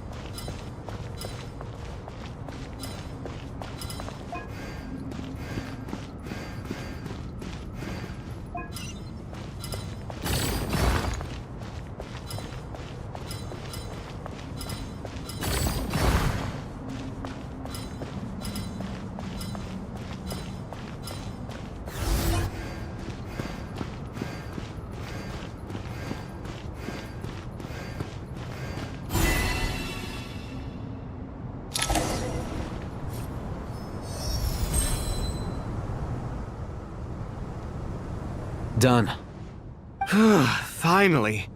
S21: Done.
S9: Finally.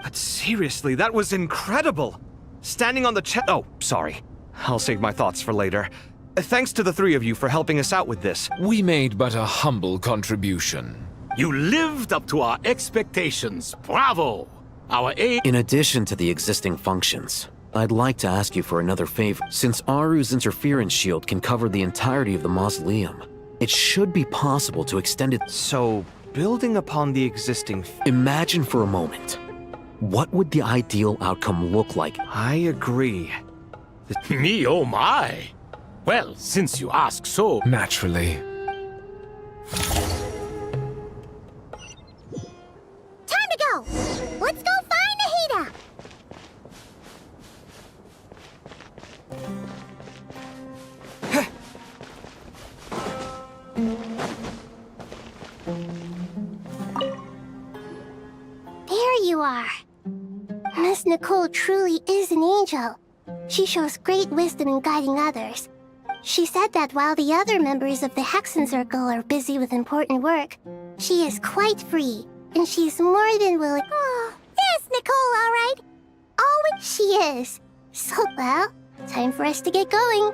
S9: But seriously, that was incredible. Standing on the Oh, sorry. I'll save my thoughts for later. Thanks to the three of you for helping us out with this.
S20: We made but a humble contribution.
S13: You lived up to our expectations. Bravo! Our aim...
S21: In addition to the existing functions, I'd like to ask you for another favor. Since Aru's interference shield can cover the entirety of the mausoleum, it should be possible to extend it.
S9: So, building upon the existing...
S21: Imagine for a moment. What would the ideal outcome look like?
S9: I agree.
S13: Me, oh my! Well, since you ask so...
S20: Naturally.
S12: Time to go! Let's go find Nahida!
S1: There you are. Miss Nicole truly is an angel. She shows great wisdom in guiding others. She said that while the other members of the Hexen Circle are busy with important work, she is quite free, and she's more than willing...
S12: Oh, yes, Nicole, all right.
S1: Always she is. So, well, time for us to get going.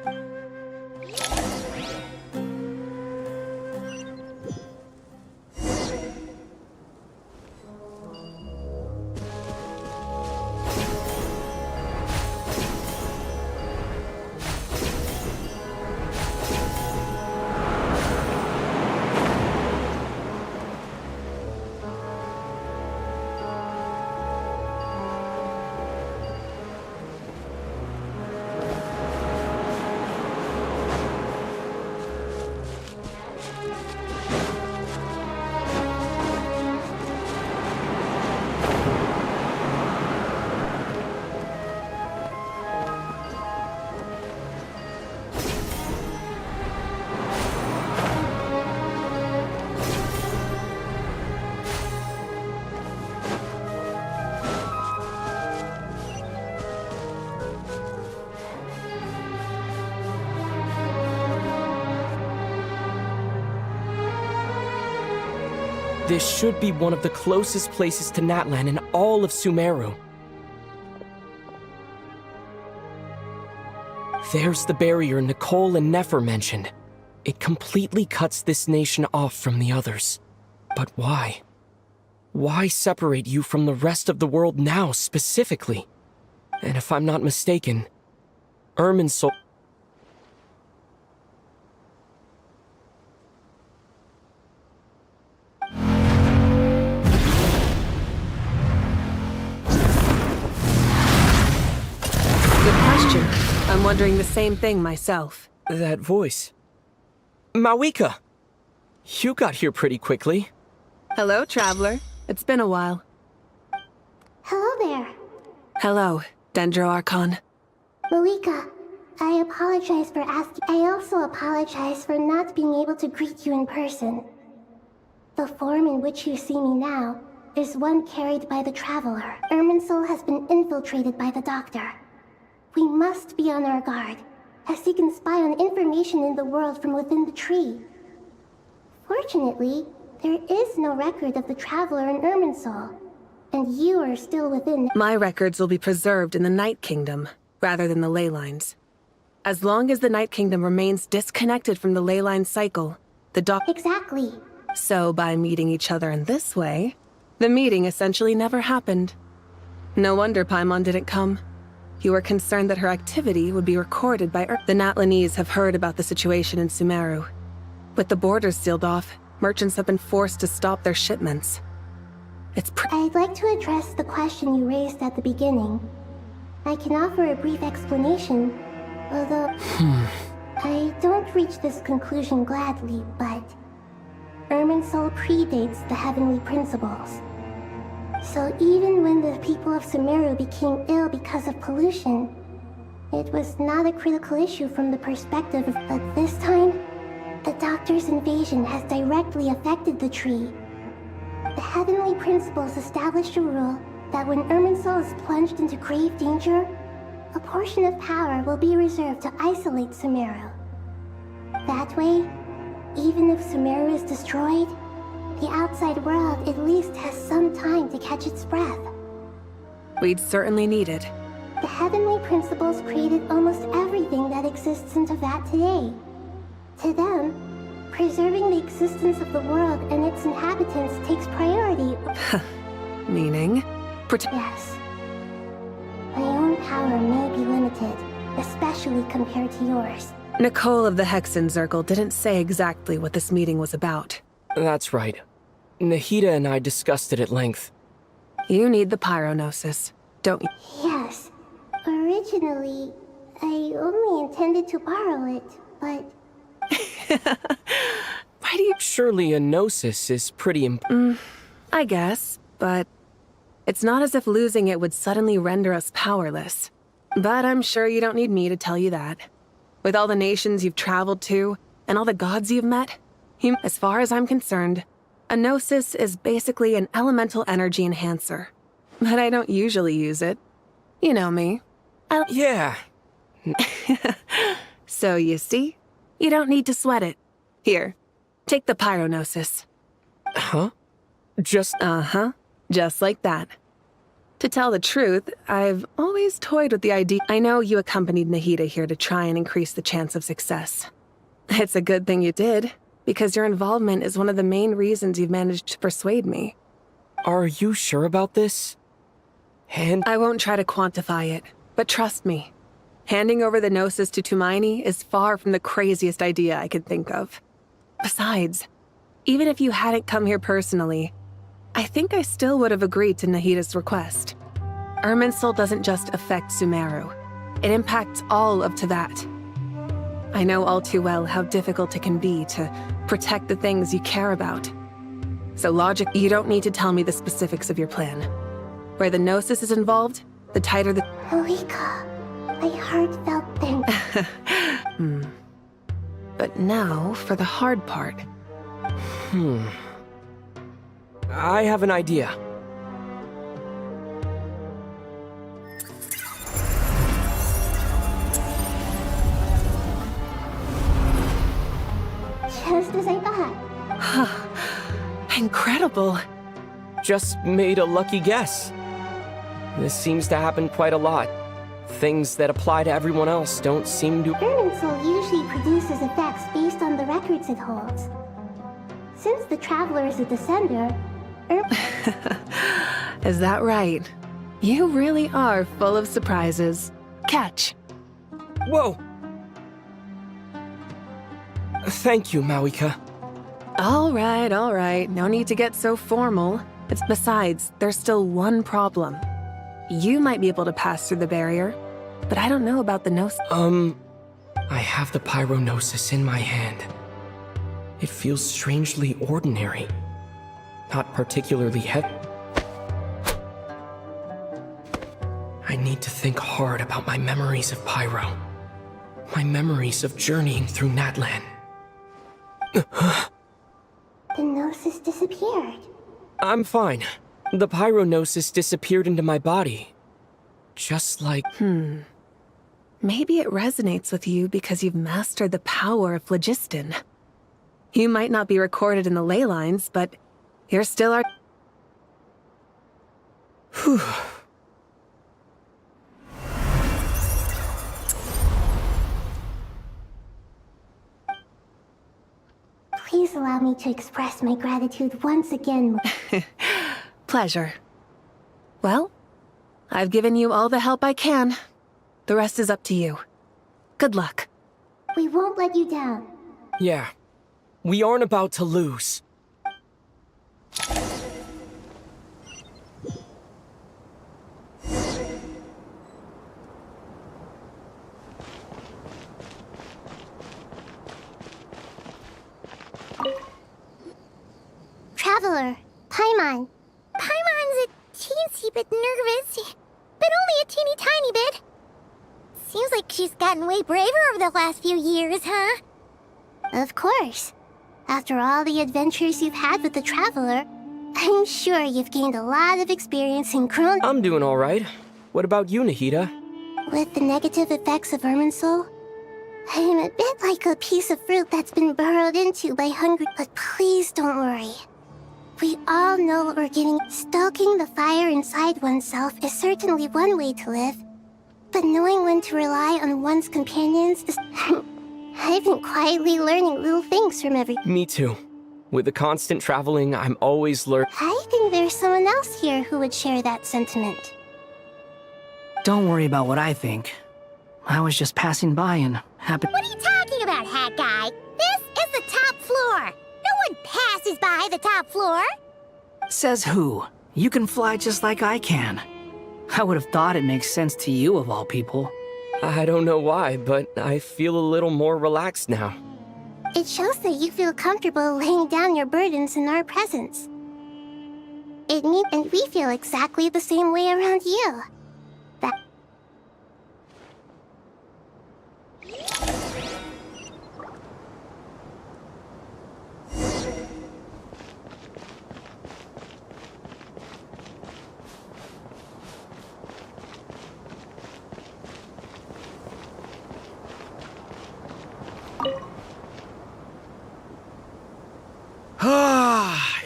S16: This should be one of the closest places to Natlan in all of Sumeru. There's the barrier Nicole and Nefer mentioned. It completely cuts this nation off from the others. But why? Why separate you from the rest of the world now, specifically? And if I'm not mistaken, Irminsul...
S5: question. I'm wondering the same thing myself.
S16: That voice. Mawika! You got here pretty quickly.
S5: Hello, traveler. It's been a while.
S1: Hello there.
S5: Hello, Dendro Archon.
S1: Malika, I apologize for asking. I also apologize for not being able to greet you in person. The form in which you see me now is one carried by the Traveler. Irminsul has been infiltrated by the Doctor. We must be on our guard, as he can spy on information in the world from within the tree. Fortunately, there is no record of the Traveler in Irminsul, and you are still within.
S5: My records will be preserved in the Night Kingdom, rather than the ley lines. As long as the Night Kingdom remains disconnected from the ley line cycle, the
S1: Exactly.
S5: So by meeting each other in this way, the meeting essentially never happened. No wonder Paimon didn't come. You were concerned that her activity would be recorded by The Natlanese have heard about the situation in Sumeru. With the borders sealed off, merchants have been forced to stop their shipments.
S1: I'd like to address the question you raised at the beginning. I can offer a brief explanation, although I don't reach this conclusion gladly, but Irminsul predates the Heavenly Principles. So even when the people of Sumeru became ill because of pollution, it was not a critical issue from the perspective of... But this time, the Doctor's invasion has directly affected the tree. The Heavenly Principles established a rule that when Irminsul is plunged into grave danger, a portion of power will be reserved to isolate Sumeru. That way, even if Sumeru is destroyed, the outside world at least has some time to catch its breath.
S5: We'd certainly need it.
S1: The Heavenly Principles created almost everything that exists in Teyvat today. To them, preserving the existence of the world and its inhabitants takes priority.
S5: Meaning?
S1: Yes. My own power may be limited, especially compared to yours.
S5: Nicole of the Hexen Circle didn't say exactly what this meeting was about.
S16: That's right. Nahida and I discussed it at length.
S5: You need the Pyronosis, don't you?
S1: Yes. Originally, I only intended to borrow it, but...
S16: Why do you... Surely a Gnosis is pretty
S5: I guess, but... It's not as if losing it would suddenly render us powerless. But I'm sure you don't need me to tell you that. With all the nations you've traveled to, and all the gods you've met, as far as I'm concerned, a Gnosis is basically an elemental energy enhancer. But I don't usually use it. You know me.
S16: Yeah.
S5: So you see, you don't need to sweat it. Here, take the Pyronosis.
S16: Huh? Just...
S5: Uh-huh. Just like that. To tell the truth, I've always toyed with the idea. I know you accompanied Nahida here to try and increase the chance of success. It's a good thing you did, because your involvement is one of the main reasons you've managed to persuade me.
S16: Are you sure about this?
S5: I won't try to quantify it, but trust me. Handing over the Gnosis to Tumaini is far from the craziest idea I could think of. Besides, even if you hadn't come here personally, I think I still would have agreed to Nahida's request. Irminsul doesn't just affect Sumeru. It impacts all of Teyvat. I know all too well how difficult it can be to protect the things you care about. So you don't need to tell me the specifics of your plan. Where the Gnosis is involved, the tighter the...
S1: Malika, my heartfelt thanks.
S5: But now for the hard part.
S16: I have an idea.
S1: Just as I thought.
S5: Incredible.
S16: Just made a lucky guess. This seems to happen quite a lot. Things that apply to everyone else don't seem to...
S1: Irminsul usually produces effects based on the records it holds. Since the Traveler is a descender,
S5: Is that right? You really are full of surprises. Catch.
S16: Whoa! Thank you, Mawika.
S5: All right. No need to get so formal. Besides, there's still one problem. You might be able to pass through the barrier, but I don't know about the nose.
S16: I have the pyronosis in my hand. It feels strangely ordinary. Not particularly heavy. I need to think hard about my memories of Pyro. My memories of journeying through Natlan.
S1: The gnosis disappeared.
S16: I'm fine. The pyronosis disappeared into my body. Just like...
S5: Maybe it resonates with you because you've mastered the power of phlogiston. You might not be recorded in the ley lines, but you're still our...
S16: Whew.
S1: Please allow me to express my gratitude once again.
S5: Pleasure. Well, I've given you all the help I can. The rest is up to you. Good luck.
S1: We won't let you down.
S16: Yeah. We aren't about to lose.
S1: Traveler, Paimon.
S12: Paimon's a teensy bit nervous, but only a teeny tiny bit. Seems like she's gotten way braver over the last few years, huh?
S1: Of course. After all the adventures you've had with the Traveler, I'm sure you've gained a lot of experience in grown...
S16: I'm doing all right. What about you, Nahida?
S1: With the negative effects of Irminsul, I'm a bit like a piece of fruit that's been burrowed into by hunger. But please don't worry. We all know what we're getting. Stoking the fire inside oneself is certainly one way to live. But knowing when to rely on one's companions is... I've been quietly learning little things from every...
S16: Me too. With the constant traveling, I'm always learning.
S1: I think there's someone else here who would share that sentiment.
S10: Don't worry about what I think. I was just passing by and happened...
S12: What are you talking about, Hat Guy? This is the top floor. No one passes by the top floor.
S10: Says who? You can fly just like I can. I would have thought it makes sense to you of all people.
S16: I don't know why, but I feel a little more relaxed now.
S1: It shows that you feel comfortable laying down your burdens in our presence. It means, and we feel exactly the same way around you. That...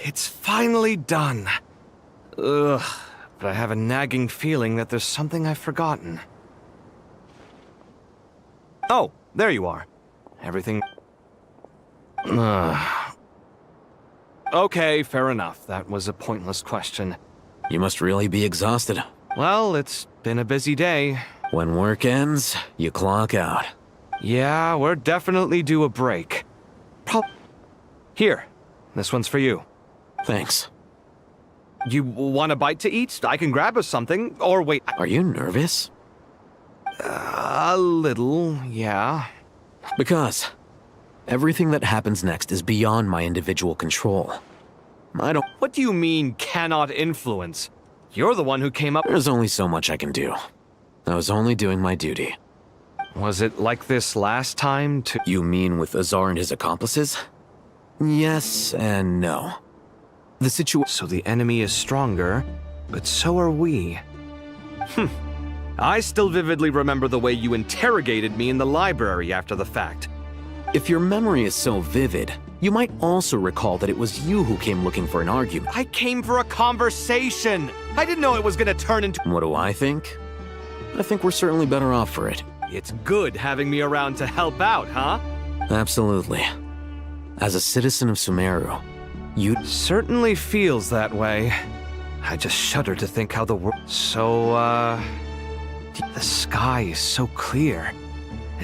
S9: It's finally done. Ugh, but I have a nagging feeling that there's something I've forgotten. Oh, there you are. Everything... Okay, fair enough. That was a pointless question.
S21: You must really be exhausted.
S9: Well, it's been a busy day.
S21: When work ends, you clock out.
S9: Yeah, we're definitely due a break. Here, this one's for you.
S21: Thanks.
S9: You want a bite to eat? I can grab us something. Or wait...
S21: Are you nervous?
S9: A little, yeah.
S21: Because everything that happens next is beyond my individual control. I don't...
S9: What do you mean, cannot influence? You're the one who came up...
S21: There's only so much I can do. I was only doing my duty.
S9: Was it like this last time too?
S21: You mean with Azar and his accomplices? Yes and no. The situation...
S9: So the enemy is stronger, but so are we. I still vividly remember the way you interrogated me in the library after the fact.
S21: If your memory is so vivid, you might also recall that it was you who came looking for an argument.
S9: I came for a conversation! I didn't know it was gonna turn into...
S21: What do I think? I think we're certainly better off for it.
S9: It's good having me around to help out, huh?
S21: Absolutely. As a citizen of Sumeru, you...
S9: Certainly feels that way. I just shudder to think how the world... The sky is so clear.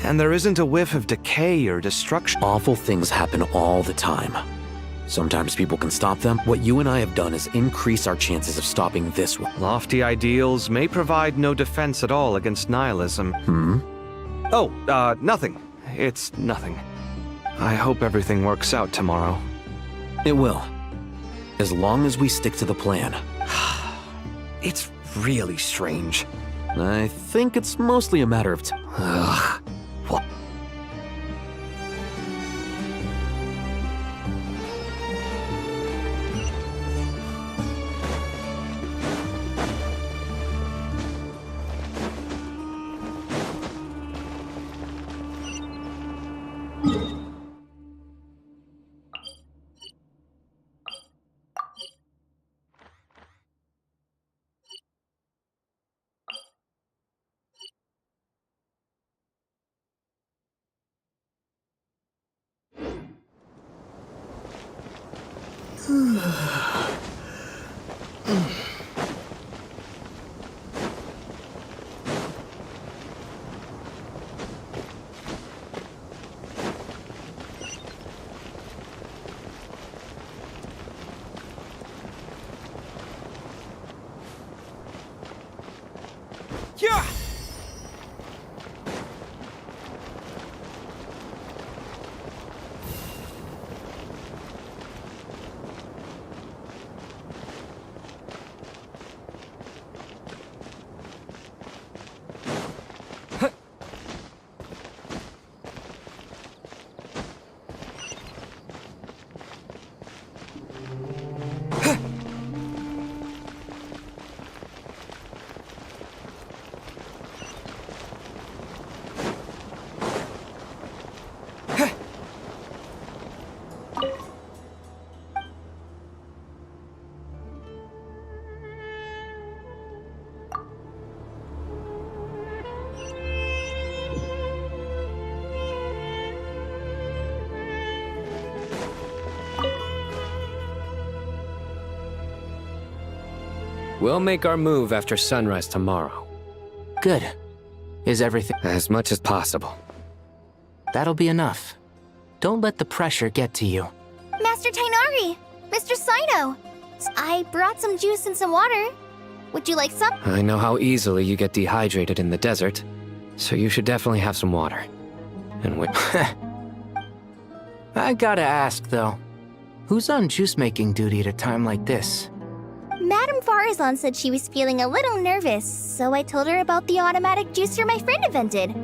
S9: And there isn't a whiff of decay or destruction.
S21: Awful things happen all the time. Sometimes people can stop them. What you and I have done is increase our chances of stopping this one.
S9: Lofty ideals may provide no defense at all against nihilism. Oh, nothing. It's nothing. I hope everything works out tomorrow.
S21: It will. As long as we stick to the plan.
S9: It's really strange.
S21: I think it's mostly a matter of time.
S9: What?
S4: Yeah!
S6: We'll make our move after sunrise tomorrow.
S7: Good. Is everything...
S6: As much as possible.
S7: That'll be enough. Don't let the pressure get to you.
S12: Master Tainari! Mr. Sino! I brought some juice and some water. Would you like some?
S6: I know how easily you get dehydrated in the desert, so you should definitely have some water. And wait.
S7: I gotta ask, though. Who's on juice-making duty at a time like this?
S12: Madame Farazan said she was feeling a little nervous, so I told her about the automatic juicer my friend invented.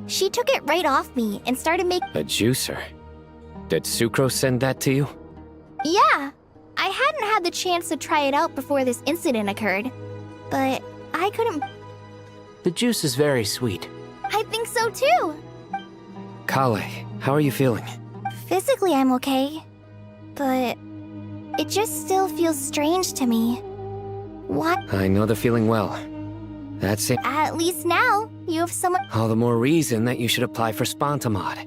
S12: She took it right off me and started making...
S6: A juicer? Did Sucrose send that to you?
S12: Yeah. I hadn't had the chance to try it out before this incident occurred, but I couldn't...
S7: The juice is very sweet.
S12: I think so too.
S6: Kale, how are you feeling?
S12: Physically, I'm okay, but it just still feels strange to me. What?
S6: I know the feeling well. That's it.
S12: At least now, you have someone...
S6: All the more reason that you should apply for Spontamod.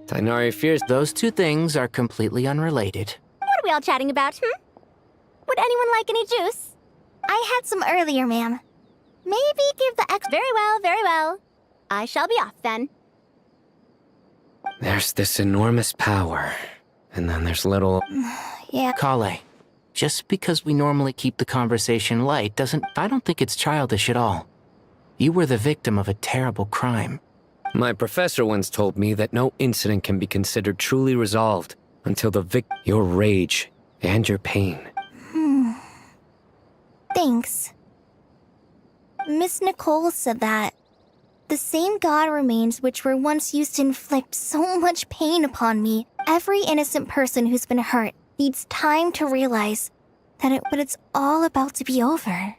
S6: Tainari fears...
S7: Those two things are completely unrelated.
S12: What are we all chatting about, Would anyone like any juice? I had some earlier, ma'am. Maybe give the ex... Very well, very well. I shall be off, then.
S6: There's this enormous power, and then there's little...
S12: Yeah.
S7: Kale, just because we normally keep the conversation light doesn't... I don't think it's childish at all. You were the victim of a terrible crime.
S6: My professor once told me that no incident can be considered truly resolved until your rage and your pain.
S12: Thanks. Miss Nicole said that the same god remains which were once used to inflict so much pain upon me. Every innocent person who's been hurt needs time to realize that it's all about to be over.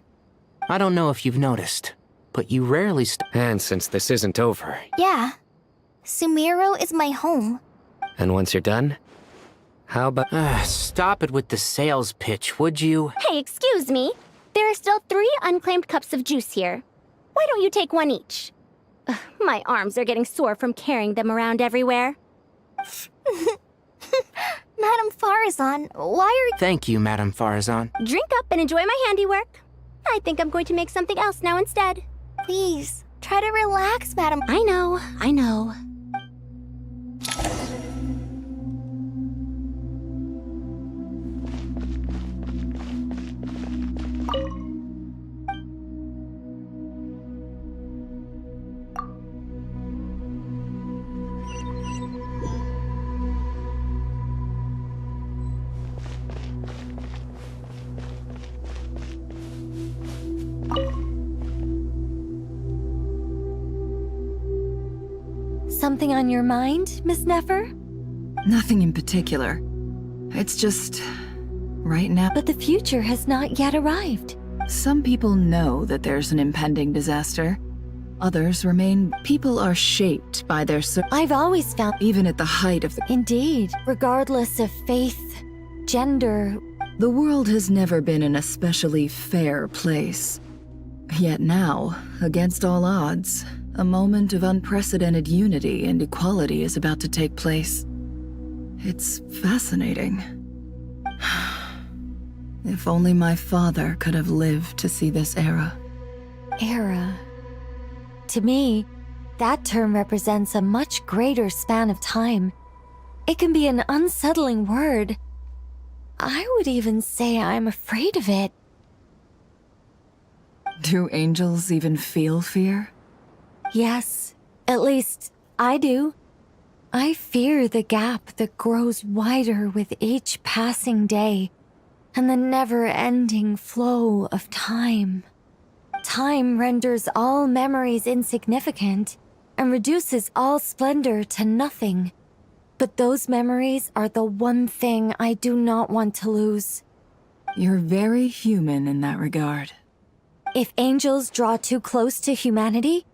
S7: I don't know if you've noticed, but you rarely
S6: And since this isn't over...
S12: Yeah. Sumero is my home.
S6: And once you're done, how about...
S7: Stop it with the sales pitch, would you?
S11: Hey, excuse me. There are still 3 unclaimed cups of juice here. Why don't you take one each? Ugh, my arms are getting sore from carrying them around everywhere.
S12: Madame Farazan, why are you...
S7: Thank you, Madame Farazan.
S11: Drink up and enjoy my handiwork. I think I'm going to make something else now instead.
S12: Please, try to relax, Madame...
S11: I know.
S23: something on your mind, Miss Nefer?
S8: Nothing in particular. It's just... right now...
S23: But the future has not yet arrived.
S8: Some people know that there's an impending disaster. Others remain... People are shaped by their...
S23: I've always found...
S8: Even at the height of the...
S23: Indeed, regardless of faith, gender...
S8: The world has never been an especially fair place. Yet now, against all odds, a moment of unprecedented unity and equality is about to take place. It's fascinating. If only my father could have lived to see this era.
S23: Era. To me, that term represents a much greater span of time. It can be an unsettling word. I would even say I'm afraid of it.
S8: Do angels even feel fear?
S23: Yes, at least I do. I fear the gap that grows wider with each passing day, and the never-ending flow of time. Time renders all memories insignificant and reduces all splendor to nothing. But those memories are the one thing I do not want to lose.
S8: You're very human in that regard.
S23: If angels draw too close to humanity,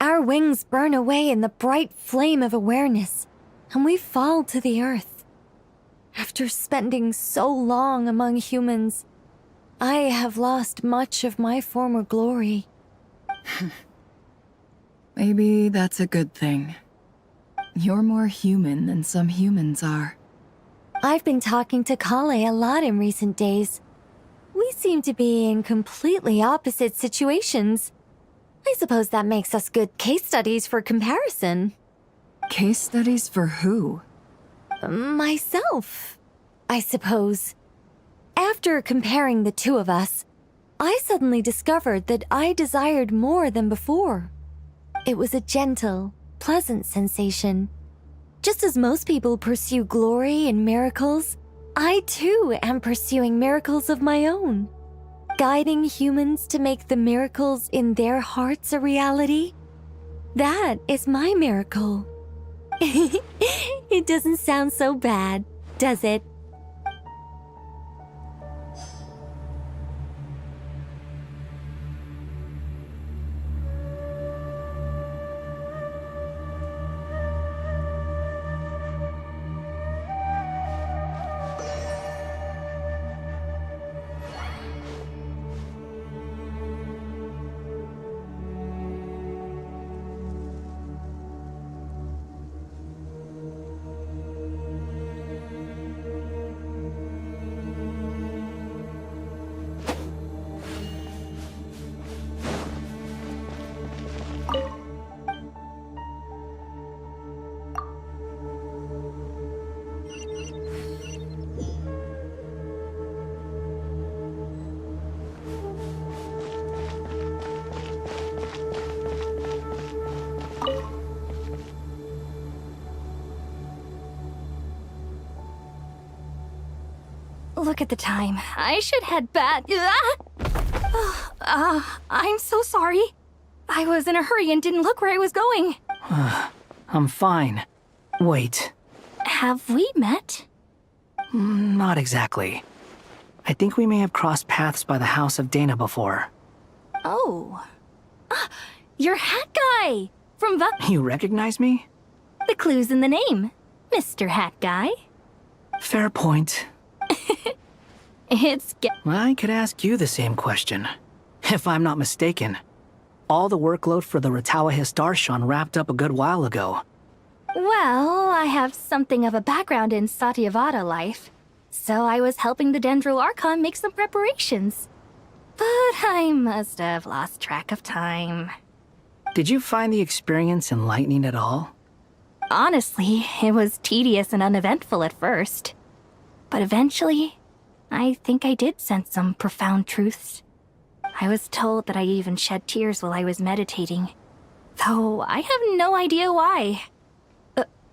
S23: our wings burn away in the bright flame of awareness, and we fall to the earth. After spending so long among humans, I have lost much of my former glory.
S8: Maybe that's a good thing. You're more human than some humans are.
S23: I've been talking to Kale a lot in recent days. We seem to be in completely opposite situations. I suppose that makes us good case studies for comparison.
S8: Case studies for who?
S23: Myself, I suppose. After comparing the two of us, I suddenly discovered that I desired more than before. It was a gentle, pleasant sensation. Just as most people pursue glory and miracles, I too am pursuing miracles of my own. Guiding humans to make the miracles in their hearts a reality. That is my miracle. It doesn't sound so bad, does it?
S2: Look at the time. I should head back. I'm so sorry. I was in a hurry and didn't look where I was going.
S10: I'm fine. Wait.
S2: Have we met?
S10: Not exactly. I think we may have crossed paths by the house of Dana before.
S2: Oh. You're Hat Guy! From
S10: You recognize me?
S2: The clue's in the name. Mr. Hat Guy.
S10: Fair point. I could ask you the same question. If I'm not mistaken, all the workload for the Ratawa Hisdarshan wrapped up a good while ago.
S2: Well, I have something of a background in Satyavada life, so I was helping the Dendro Archon make some preparations. But I must have lost track of time.
S10: Did you find the experience enlightening at all?
S2: Honestly, it was tedious and uneventful at first. But eventually, I think I did sense some profound truths. I was told that I even shed tears while I was meditating, though I have no idea why.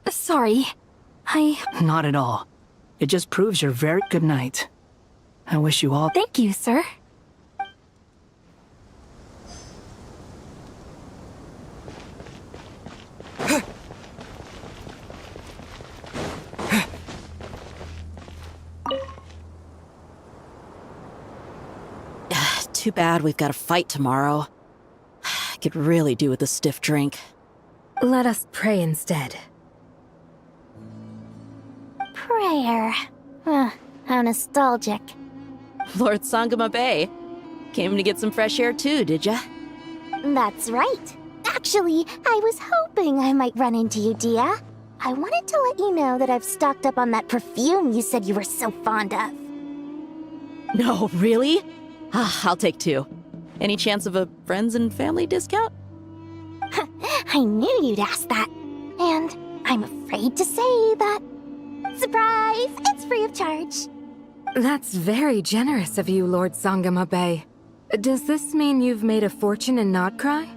S2: Sorry.
S10: Not at all. It just proves you're very good night. I wish you all...
S2: Thank you, sir.
S15: Too bad we've got a fight tomorrow. I could really do with a stiff drink.
S23: Let us pray instead.
S14: Prayer. How nostalgic.
S15: Lord Sangama Bay. Came to get some fresh air too, did ya?
S14: That's right. Actually, I was hoping I might run into you, Dia. I wanted to let you know that I've stocked up on that perfume you said you were so fond of.
S15: No, really? I'll take 2. Any chance of a friends and family discount?
S14: I knew you'd ask that. And I'm afraid to say that... Surprise! It's free of charge.
S23: That's very generous of you, Lord Sangama Bay. Does this mean you've made a fortune in Nodcry?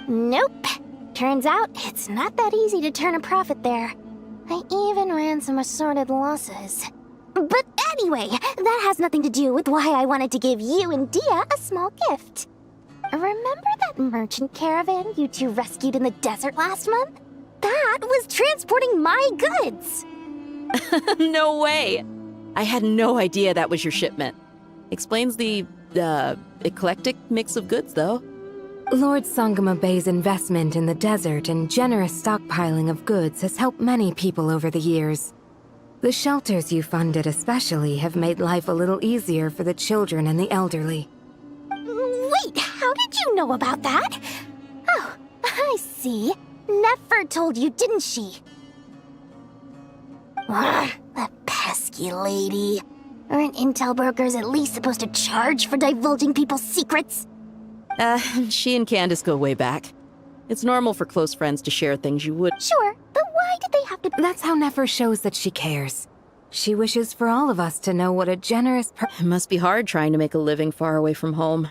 S14: Nope. Turns out, it's not that easy to turn a profit there. I even ran some assorted losses. But anyway, that has nothing to do with why I wanted to give you and Dia a small gift. Remember that merchant caravan you two rescued in the desert last month? That was transporting my goods!
S15: No way! I had no idea that was your shipment. Explains the, eclectic mix of goods, though.
S23: Lord Sangama Bay's investment in the desert and generous stockpiling of goods has helped many people over the years. The shelters you funded especially have made life a little easier for the children and the elderly.
S14: Wait, how did you know about that? Oh, I see. Nefer told you, didn't she? That pesky lady. Aren't intel brokers at least supposed to charge for divulging people's secrets?
S15: She and Candace go way back. It's normal for close friends to share things you would.
S14: Sure, but why did they have to...
S23: That's how Nefer shows that she cares. She wishes for all of us to know what a generous
S15: It must be hard trying to make a living far away from home.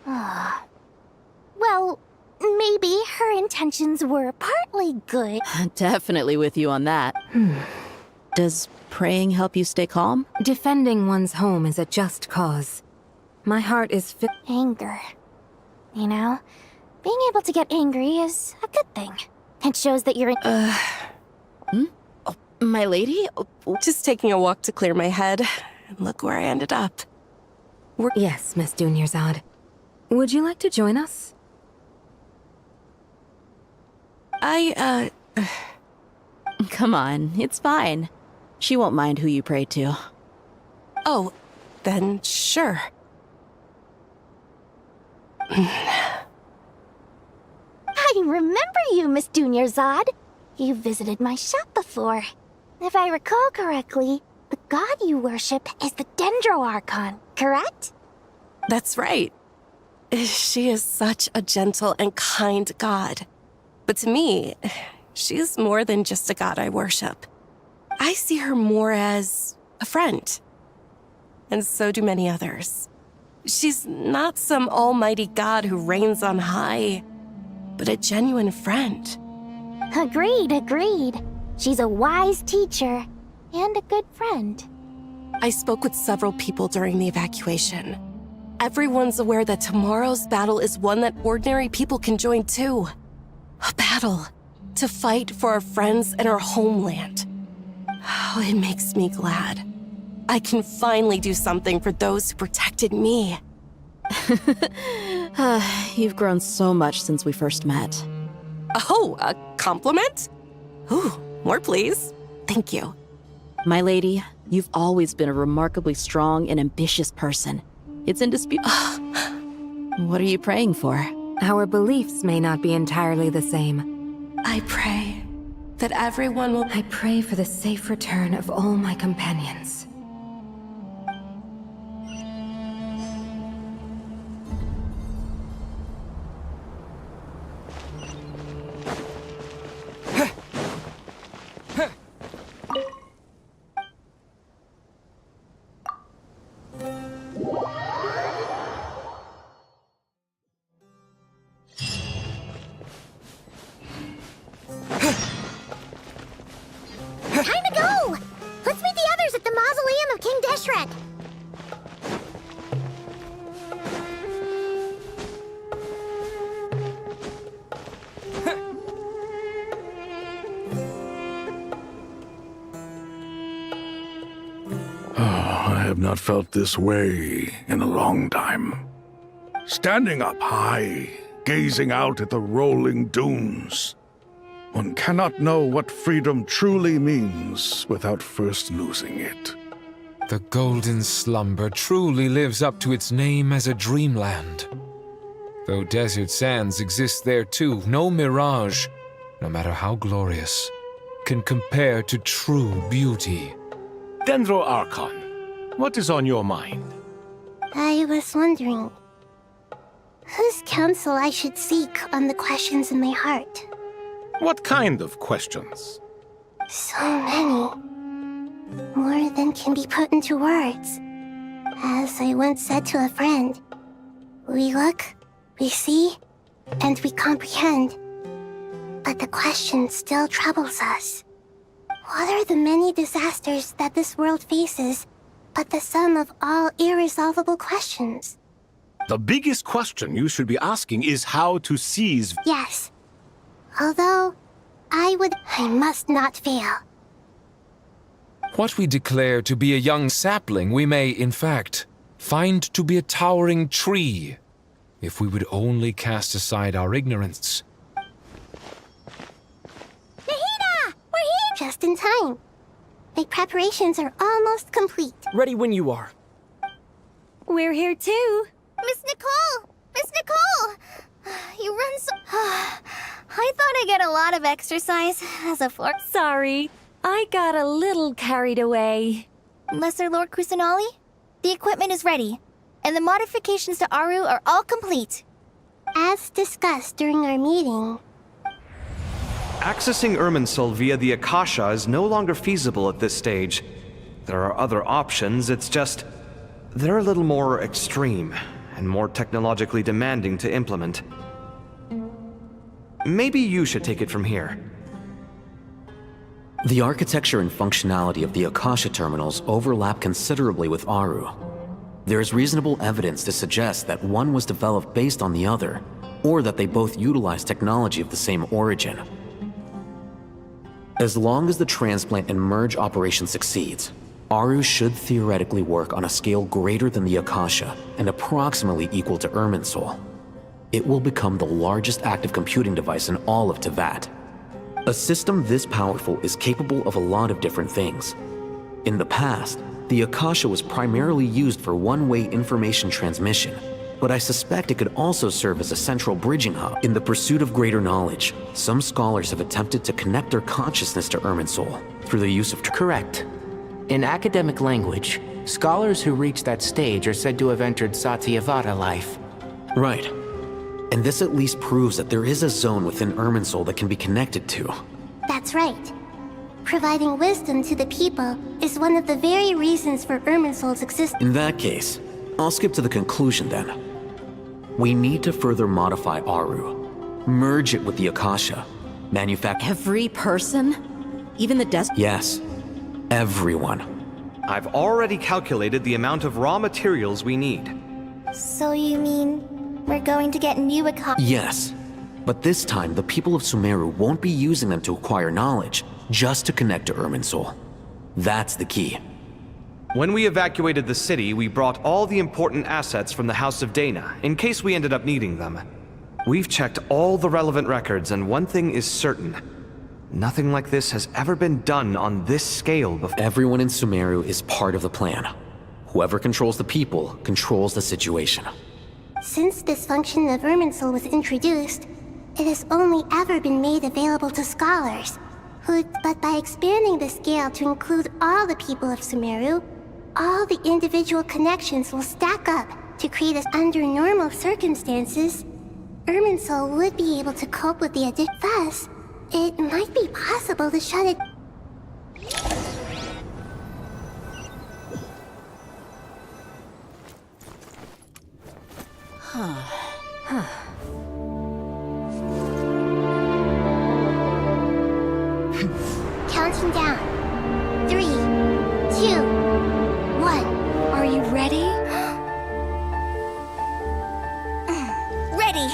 S14: Well, maybe her intentions were partly good.
S15: Definitely with you on that. Does praying help you stay calm?
S23: Defending one's home is a just cause. My heart is
S14: anger. You know, being able to get angry is a good thing. It shows that you're
S15: Oh, my lady?
S18: Just taking a walk to clear my head. And look where I ended up.
S23: Yes, Miss Dunyarzad. Would you like to join us?
S15: Come on, it's fine. She won't mind who you pray to.
S18: Oh, then sure.
S14: I remember you, Miss Dunyarzad. You visited my shop before. If I recall correctly, the god you worship is the Dendro Archon, correct?
S18: That's right. She is such a gentle and kind god. But to me, she is more than just a god I worship. I see her more as a friend. And so do many others. She's not some almighty god who reigns on high, but a genuine friend.
S14: Agreed. She's a wise teacher and a good friend.
S18: I spoke with several people during the evacuation. Everyone's aware that tomorrow's battle is one that ordinary people can join too. A battle to fight for our friends and our homeland. Oh, it makes me glad. I can finally do something for those who protected me.
S15: You've grown so much since we first met.
S18: Oh, a compliment? Ooh, more please. Thank you.
S15: My lady, you've always been a remarkably strong and ambitious person. It's indisputable. What are you praying for?
S23: Our beliefs may not be entirely the same.
S18: I pray that everyone will...
S23: I pray for the safe return of all my companions.
S12: Time to go! Let's meet the others at the
S17: not felt this way in a long time. Standing up high, gazing out at the rolling dunes. One cannot know what freedom truly means without first losing it.
S20: The golden slumber truly lives up to its name as a dreamland. Though desert sands exist there too, no mirage, no matter how glorious, can compare to true beauty.
S13: Dendro Archon, what is on your mind?
S1: I was wondering whose counsel I should seek on the questions in my heart.
S13: What kind of questions?
S1: So many. More than can be put into words. As I once said to a friend, we look, we see, and we comprehend. But the question still troubles us. What are the many disasters that this world faces, but the sum of all irresolvable questions?
S13: The biggest question you should be asking is how to seize...
S1: Yes. Although, I must not fail.
S20: What we declare to be a young sapling, we may, in fact, find to be a towering tree, if we would only cast aside our ignorance.
S1: Nahida! We're here! Just in time. My preparations are almost complete.
S16: Ready when you are.
S23: We're here too.
S12: Miss Nicole! Miss Nicole! You run so... I thought I'd get a lot of exercise as a floor...
S23: Sorry, I got a little carried away.
S12: Lesser Lord Kusanali, the equipment is ready, and the modifications to Aru are all complete.
S1: As discussed during our meeting...
S9: Accessing Irminsul via the Akasha is no longer feasible at this stage. There are other options, it's just... they're a little more extreme, and more technologically demanding to implement. Maybe you should take it from here.
S21: The architecture and functionality of the Akasha terminals overlap considerably with Aru. There is reasonable evidence to suggest that one was developed based on the other, or that they both utilize technology of the same origin. As long as the transplant and merge operation succeeds, Aru should theoretically work on a scale greater than the Akasha and approximately equal to Irminsul. It will become the largest active computing device in all of Teyvat. A system this powerful is capable of a lot of different things. In the past, the Akasha was primarily used for one-way information transmission, but I suspect it could also serve as a central bridging hub. In the pursuit of greater knowledge, some scholars have attempted to connect their consciousness to Irminsul through the use of...
S7: Correct. In academic language, scholars who reach that stage are said to have entered Satyavada life.
S21: Right. And this at least proves that there is a zone within Irminsul that can be connected to.
S1: That's right. Providing wisdom to the people is one of the very reasons for Irminsul's existence.
S21: In that case, I'll skip to the conclusion then. We need to further modify Aru, merge it with the Akasha, manufacture...
S15: Every person? Even the desert?
S21: Yes. Everyone.
S9: I've already calculated the amount of raw materials we need.
S12: So you mean we're going to get new
S21: Yes. But this time, the people of Sumeru won't be using them to acquire knowledge, just to connect to Irminsul. That's the key.
S9: When we evacuated the city, we brought all the important assets from the House of Dana, in case we ended up needing them. We've checked all the relevant records, and one thing is certain. Nothing like this has ever been done on this scale before.
S21: Everyone in Sumeru is part of the plan. Whoever controls the people controls the situation.
S1: Since this function of Irminsul was introduced, it has only ever been made available to scholars, but by expanding the scale to include all the people of Sumeru, all the individual connections will stack up to create us under normal circumstances. Irminsul would be able to cope with the addition. Thus, it might be possible to shut it. Counting down. 3, 2, 1.
S23: Are you ready?
S12: Ready!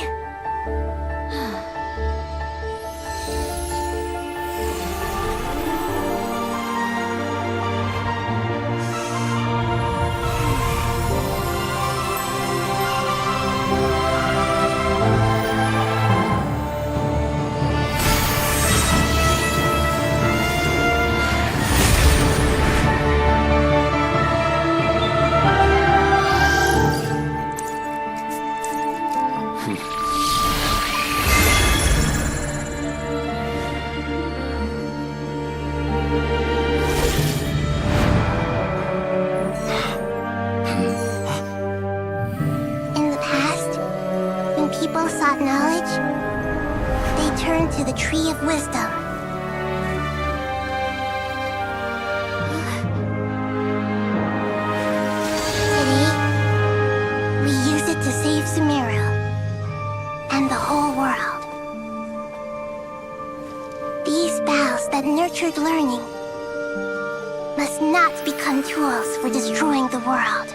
S1: people sought knowledge, they turned to the Tree of Wisdom. Today, we use it to save Sumeru and the whole world. These boughs that nurtured learning must not become tools for destroying the world.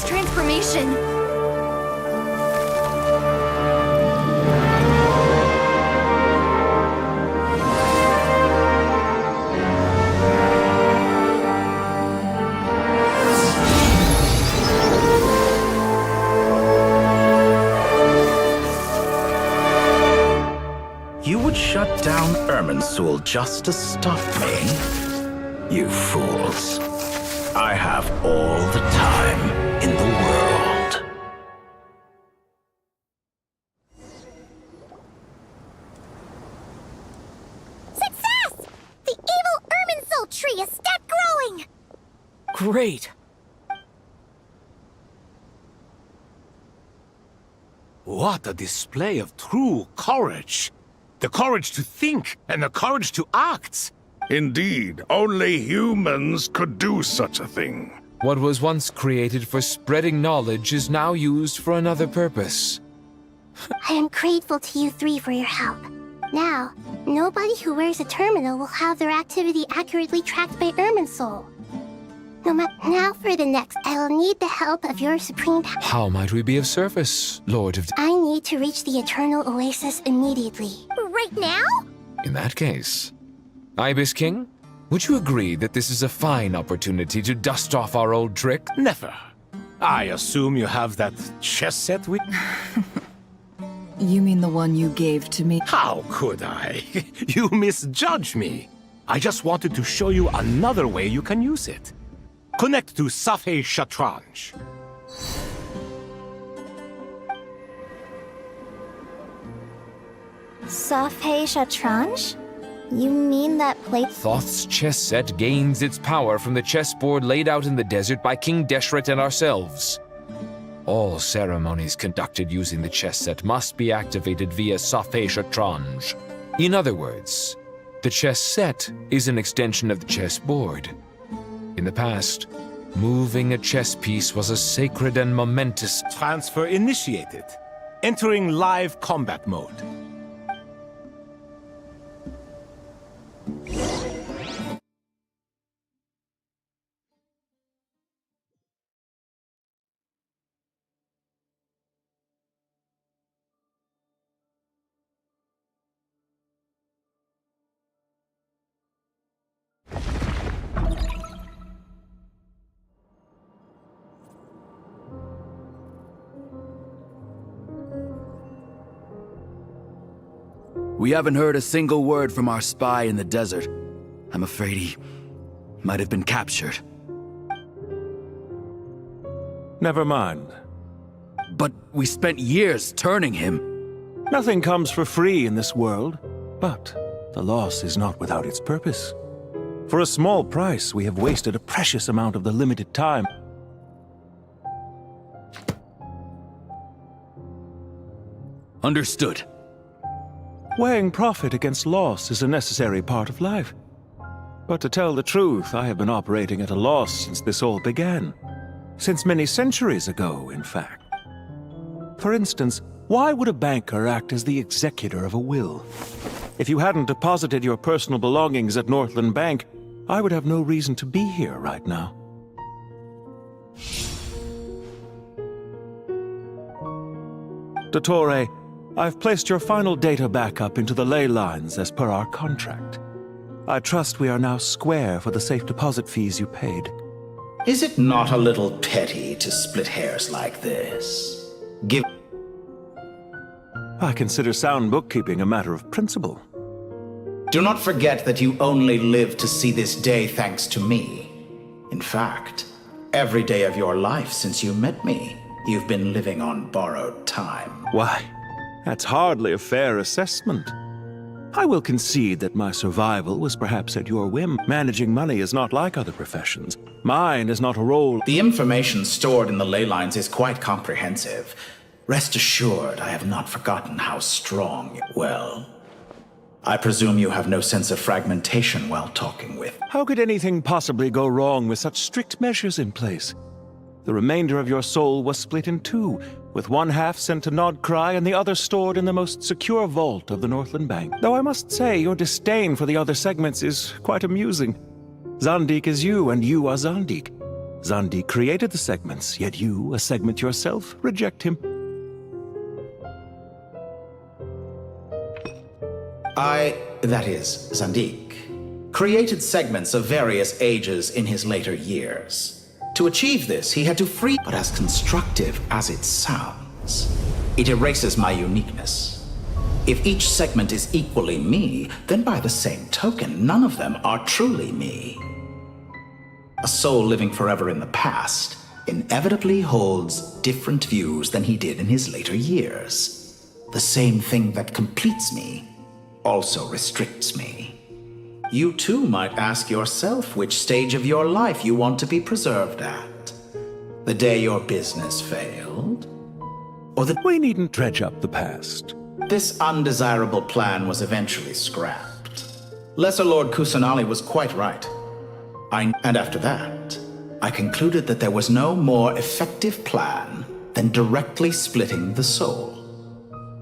S2: Transformation.
S3: You would shut down Irminsul just to stop me? You fools. I have all the time in the world.
S12: Success! The evil Irminsul tree has stopped growing!
S10: Great!
S13: What a display of true courage! The courage to think and the courage to act!
S17: Indeed, only humans could do such a thing.
S20: What was once created for spreading knowledge is now used for another purpose.
S1: I am grateful to you three for your help. Now, nobody who wears a terminal will have their activity accurately tracked by Irminsul. Now for the next, I will need the help of your supreme power.
S20: How might we be of service, Lord of...
S1: I need to reach the Eternal Oasis immediately.
S12: Right now?
S20: In that case, Ibis King, would you agree that this is a fine opportunity to dust off our old trick?
S13: Never. I assume you have that chess set with...
S8: You mean the one you gave to me?
S13: How could I? You misjudge me. I just wanted to show you another way you can use it. Connect to Safei Shatranj.
S14: Safei Shatranj? You mean that plate?
S20: Thoth's chess set gains its power from the chessboard laid out in the desert by King Deshret and ourselves. All ceremonies conducted using the chess set must be activated via Safei Shatranj. In other words, the chess set is an extension of the chessboard. In the past, moving a chess piece was a sacred and momentous...
S13: Transfer initiated. Entering live combat mode.
S19: We haven't heard a single word from our spy in the desert. I'm afraid he might have been captured.
S22: Never mind.
S19: But we spent years turning him.
S22: Nothing comes for free in this world, but the loss is not without its purpose. For a small price, we have wasted a precious amount of the limited time.
S19: Understood.
S22: Weighing profit against loss is a necessary part of life. But to tell the truth, I have been operating at a loss since this all began. Since many centuries ago, in fact. For instance, why would a banker act as the executor of a will? If you hadn't deposited your personal belongings at Northland Bank, I would have no reason to be here right now. Dottore, I've placed your final data backup into the ley lines as per our contract. I trust we are now square for the safe deposit fees you paid.
S3: Is it not a little petty to split hairs like this?
S22: I consider sound bookkeeping a matter of principle.
S3: Do not forget that you only live to see this day thanks to me. In fact, every day of your life since you met me, you've been living on borrowed time.
S22: Why, that's hardly a fair assessment. I will concede that my survival was perhaps at your whim. Managing money is not like other professions. Mine is not a role.
S3: The information stored in the ley lines is quite comprehensive. Rest assured, I have not forgotten how strong. Well, I presume you have no sense of fragmentation while talking with.
S22: How could anything possibly go wrong with such strict measures in place? The remainder of your soul was split in two, with one half sent to Nodcry and the other stored in the most secure vault of the Northland Bank. Though I must say, your disdain for the other segments is quite amusing. Zandik is you, and you are Zandik. Zandik created the segments, yet you, a segment yourself, reject him.
S3: That is, Zandik, created segments of various ages in his later years. To achieve this, he had to free, but as constructive as it sounds, it erases my uniqueness. If each segment is equally me, then by the same token, none of them are truly me. A soul living forever in the past inevitably holds different views than he did in his later years. The same thing that completes me also restricts me. You too might ask yourself which stage of your life you want to be preserved at. The day your business failed? Or the...
S22: We needn't dredge up the past.
S3: This undesirable plan was eventually scrapped. Lesser Lord Kusanali was quite right. And after that, I concluded that there was no more effective plan than directly splitting the soul.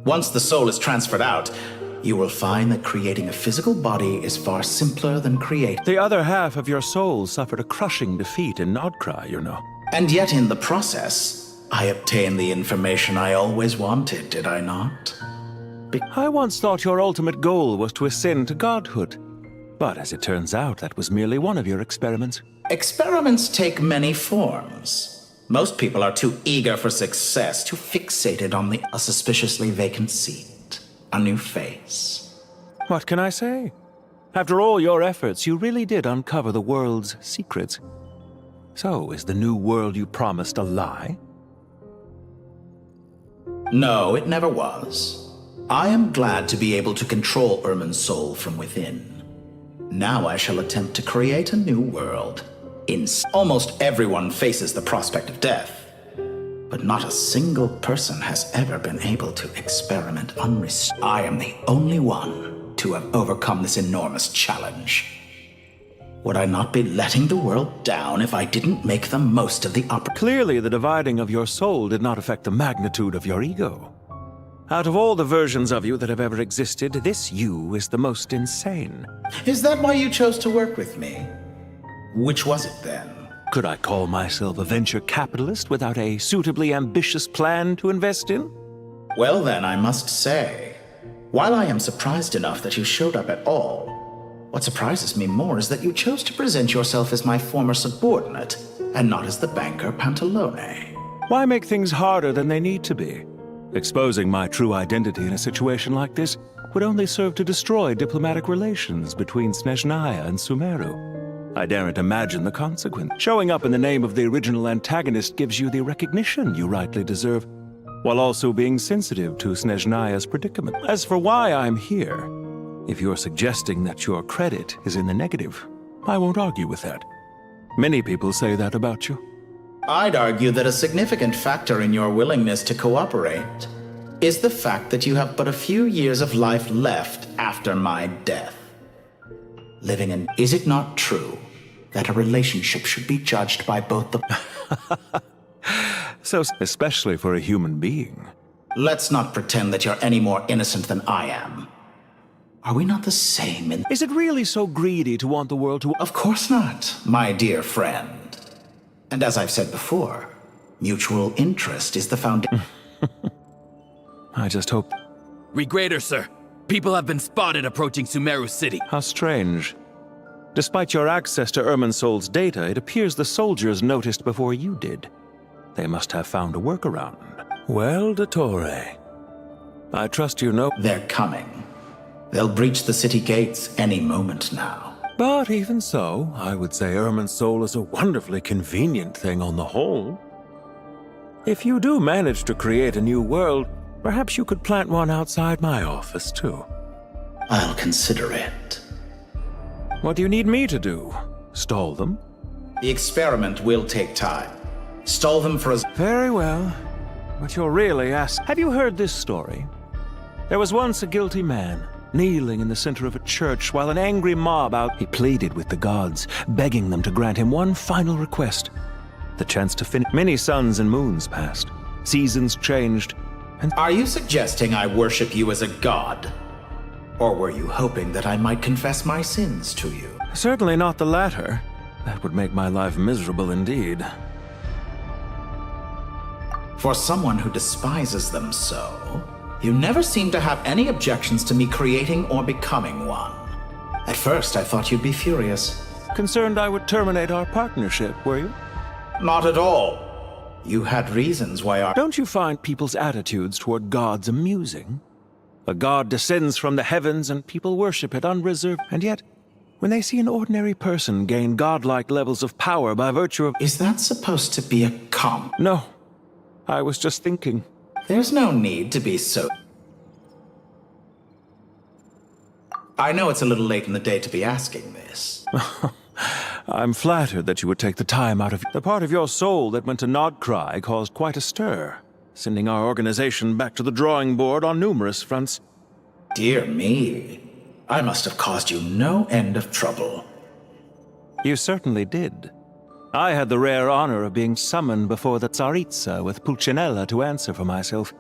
S3: Once the soul is transferred out, you will find that creating a physical body is far simpler than creating...
S22: The other half of your soul suffered a crushing defeat in Nodcry, you know.
S3: And yet in the process, I obtained the information I always wanted, did I not?
S22: I once thought your ultimate goal was to ascend to godhood. But as it turns out, that was merely one of your experiments.
S3: Experiments take many forms. Most people are too eager for success, too fixated on a suspiciously vacant seat. A new face.
S22: What can I say? After all your efforts, you really did uncover the world's secrets. So, is the new world you promised a lie?
S3: No, it never was. I am glad to be able to control Irmin's soul from within. Now I shall attempt to create a new world. Almost everyone faces the prospect of death. But not a single person has ever been able to experiment unrestricted. I am the only one to have overcome this enormous challenge. Would I not be letting the world down if I didn't make the most of the opportunity?
S22: Clearly, the dividing of your soul did not affect the magnitude of your ego. Out of all the versions of you that have ever existed, this you is the most insane.
S3: Is that why you chose to work with me? Which was it then?
S22: Could I call myself a venture capitalist without a suitably ambitious plan to invest in?
S3: Well then, I must say, while I am surprised enough that you showed up at all, what surprises me more is that you chose to present yourself as my former subordinate, and not as the banker Pantalone.
S22: Why make things harder than they need to be? Exposing my true identity in a situation like this would only serve to destroy diplomatic relations between Snezhnaya and Sumeru. I daren't imagine the consequence. Showing up in the name of the original antagonist gives you the recognition you rightly deserve, while also being sensitive to Snezhnaya's predicament. As for why I'm here, if you're suggesting that your credit is in the negative, I won't argue with that. Many people say that about you.
S3: I'd argue that a significant factor in your willingness to cooperate is the fact that you have but a few years of life left after my death. Living in... Is it not true that a relationship should be judged by both the...
S22: So, especially for a human being.
S3: Let's not pretend that you're any more innocent than I am. Are we not the same in...
S22: Is it really so greedy to want the world to...
S3: Of course not, my dear friend. And as I've said before, mutual interest is the foundation.
S22: I just hope...
S19: Regreater, sir. People have been spotted approaching Sumeru City.
S22: How strange. Despite your access to Irminsol's data, it appears the soldiers noticed before you did. They must have found a workaround. Well, Dottore, I trust you know...
S3: They're coming. They'll breach the city gates any moment now.
S22: But even so, I would say Irminsul is a wonderfully convenient thing on the whole. If you do manage to create a new world, perhaps you could plant one outside my office, too.
S3: I'll consider it.
S22: What do you need me to do? Stall them?
S3: The experiment will take time. Stall them for as—
S22: Very well. But you're really asking— Have you heard this story? There was once a guilty man, kneeling in the center of a church while an angry mob He pleaded with the gods, begging them to grant him one final request. The chance to finish. Many suns and moons passed. Seasons changed. And
S3: are you suggesting I worship you as a god? Or were you hoping that I might confess my sins to you?
S22: Certainly not the latter. That would make my life miserable indeed.
S3: For someone who despises them so, you never seem to have any objections to me creating or becoming one. At first, I thought you'd be furious.
S22: Concerned I would terminate our partnership, were you?
S3: Not at all. You had reasons why our—
S22: Don't you find people's attitudes toward gods amusing? A god descends from the heavens and people worship it unreserved, and yet, when they see an ordinary person gain godlike levels of power by virtue of—
S3: Is that supposed to be a
S22: No. I was just thinking.
S3: There's no need to be so— I know it's a little late in the day to be asking this.
S22: I'm flattered that you would take the time out of— The part of your soul that went to Nodcry caused quite a stir, sending our organization back to the drawing board on numerous fronts.
S3: Dear me. I must have caused you no end of trouble.
S22: You certainly did. I had the rare honor of being summoned before the Tsaritsa with Pulcinella to answer for myself.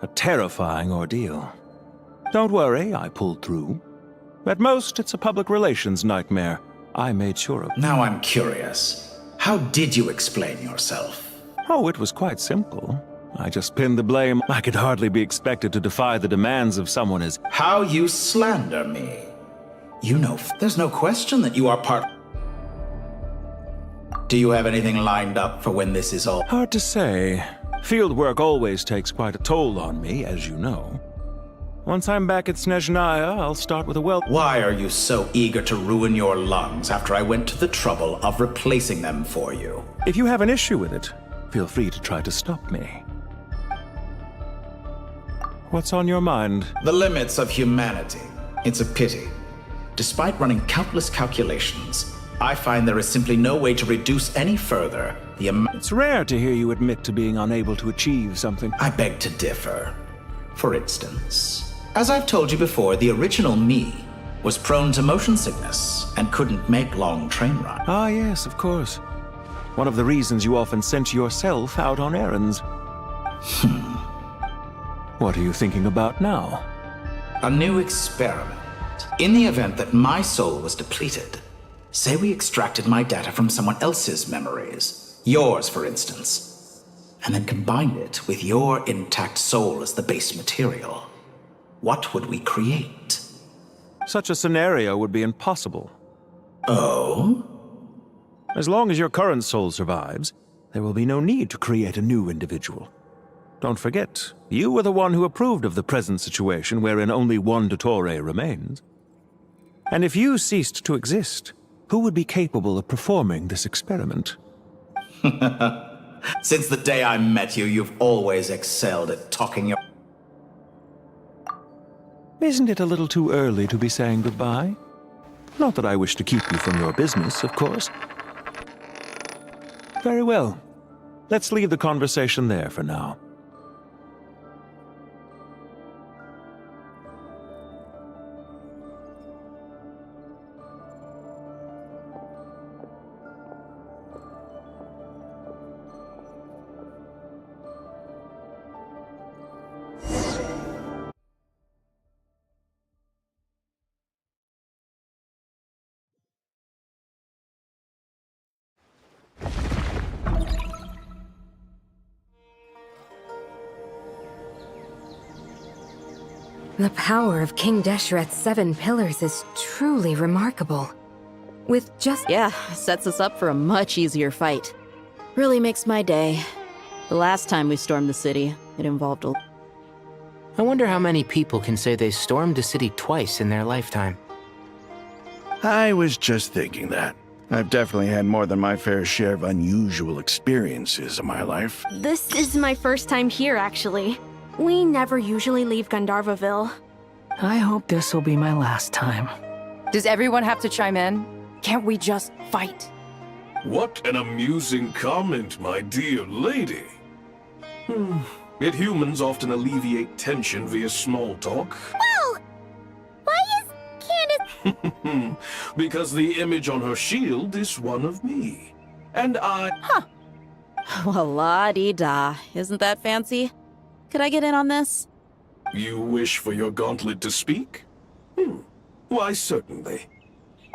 S22: A terrifying ordeal. Don't worry, I pulled through. At most, it's a public relations nightmare. I made sure of.
S3: Now I'm curious. How did you explain yourself?
S22: Oh, it was quite simple. I just pinned the blame. I could hardly be expected to defy the demands of someone as—
S3: How you slander me. You know, there's no question that you are part— Do you have anything lined up for when this is all—
S22: Hard to say. Field work always takes quite a toll on me, as you know. Once I'm back at Snezhnaya, I'll start with a
S3: Why are you so eager to ruin your lungs after I went to the trouble of replacing them for you?
S22: If you have an issue with it, feel free to try to stop me. What's on your mind?
S3: The limits of humanity. It's a pity. Despite running countless calculations, I find there is simply no way to reduce any further the amount—
S22: It's rare to hear you admit to being unable to achieve something.
S3: I beg to differ. For instance, as I've told you before, the original me was prone to motion sickness and couldn't make long train rides.
S22: Ah, yes, of course. One of the reasons you often sent yourself out on errands. What are you thinking about now?
S3: A new experiment. In the event that my soul was depleted, say we extracted my data from someone else's memories, yours for instance, and then combined it with your intact soul as the base material, what would we create?
S22: Such a scenario would be impossible.
S3: Oh?
S22: As long as your current soul survives, there will be no need to create a new individual. Don't forget, you were the one who approved of the present situation wherein only one Dottore remains. And if you ceased to exist, who would be capable of performing this experiment?
S3: Since the day I met you, you've always excelled at talking your—
S22: Isn't it a little too early to be saying goodbye? Not that I wish to keep you from your business, of course. Very well. Let's leave the conversation there for now.
S4: The power of King Deshret's 7 pillars is truly remarkable. With just—
S15: Yeah, sets us up for a much easier fight. Really makes my day. The last time we stormed the city, it involved a—
S7: I wonder how many people can say they stormed a city twice in their lifetime.
S17: I was just thinking that. I've definitely had more than my fair share of unusual experiences in my life.
S5: This is my first time here, actually. We never usually leave Gandharvaville.
S10: I hope this will be my last time.
S6: Does everyone have to chime in? Can't we just fight?
S11: What an amusing comment, my dear lady. Yet humans often alleviate tension via small talk.
S12: Whoa! Why is Candace...
S11: Because the image on her shield is one of me. And I...
S15: Huh. Well, la-di-da. Isn't that fancy? Could I get in on this?
S11: You wish for your gauntlet to speak? Why, certainly.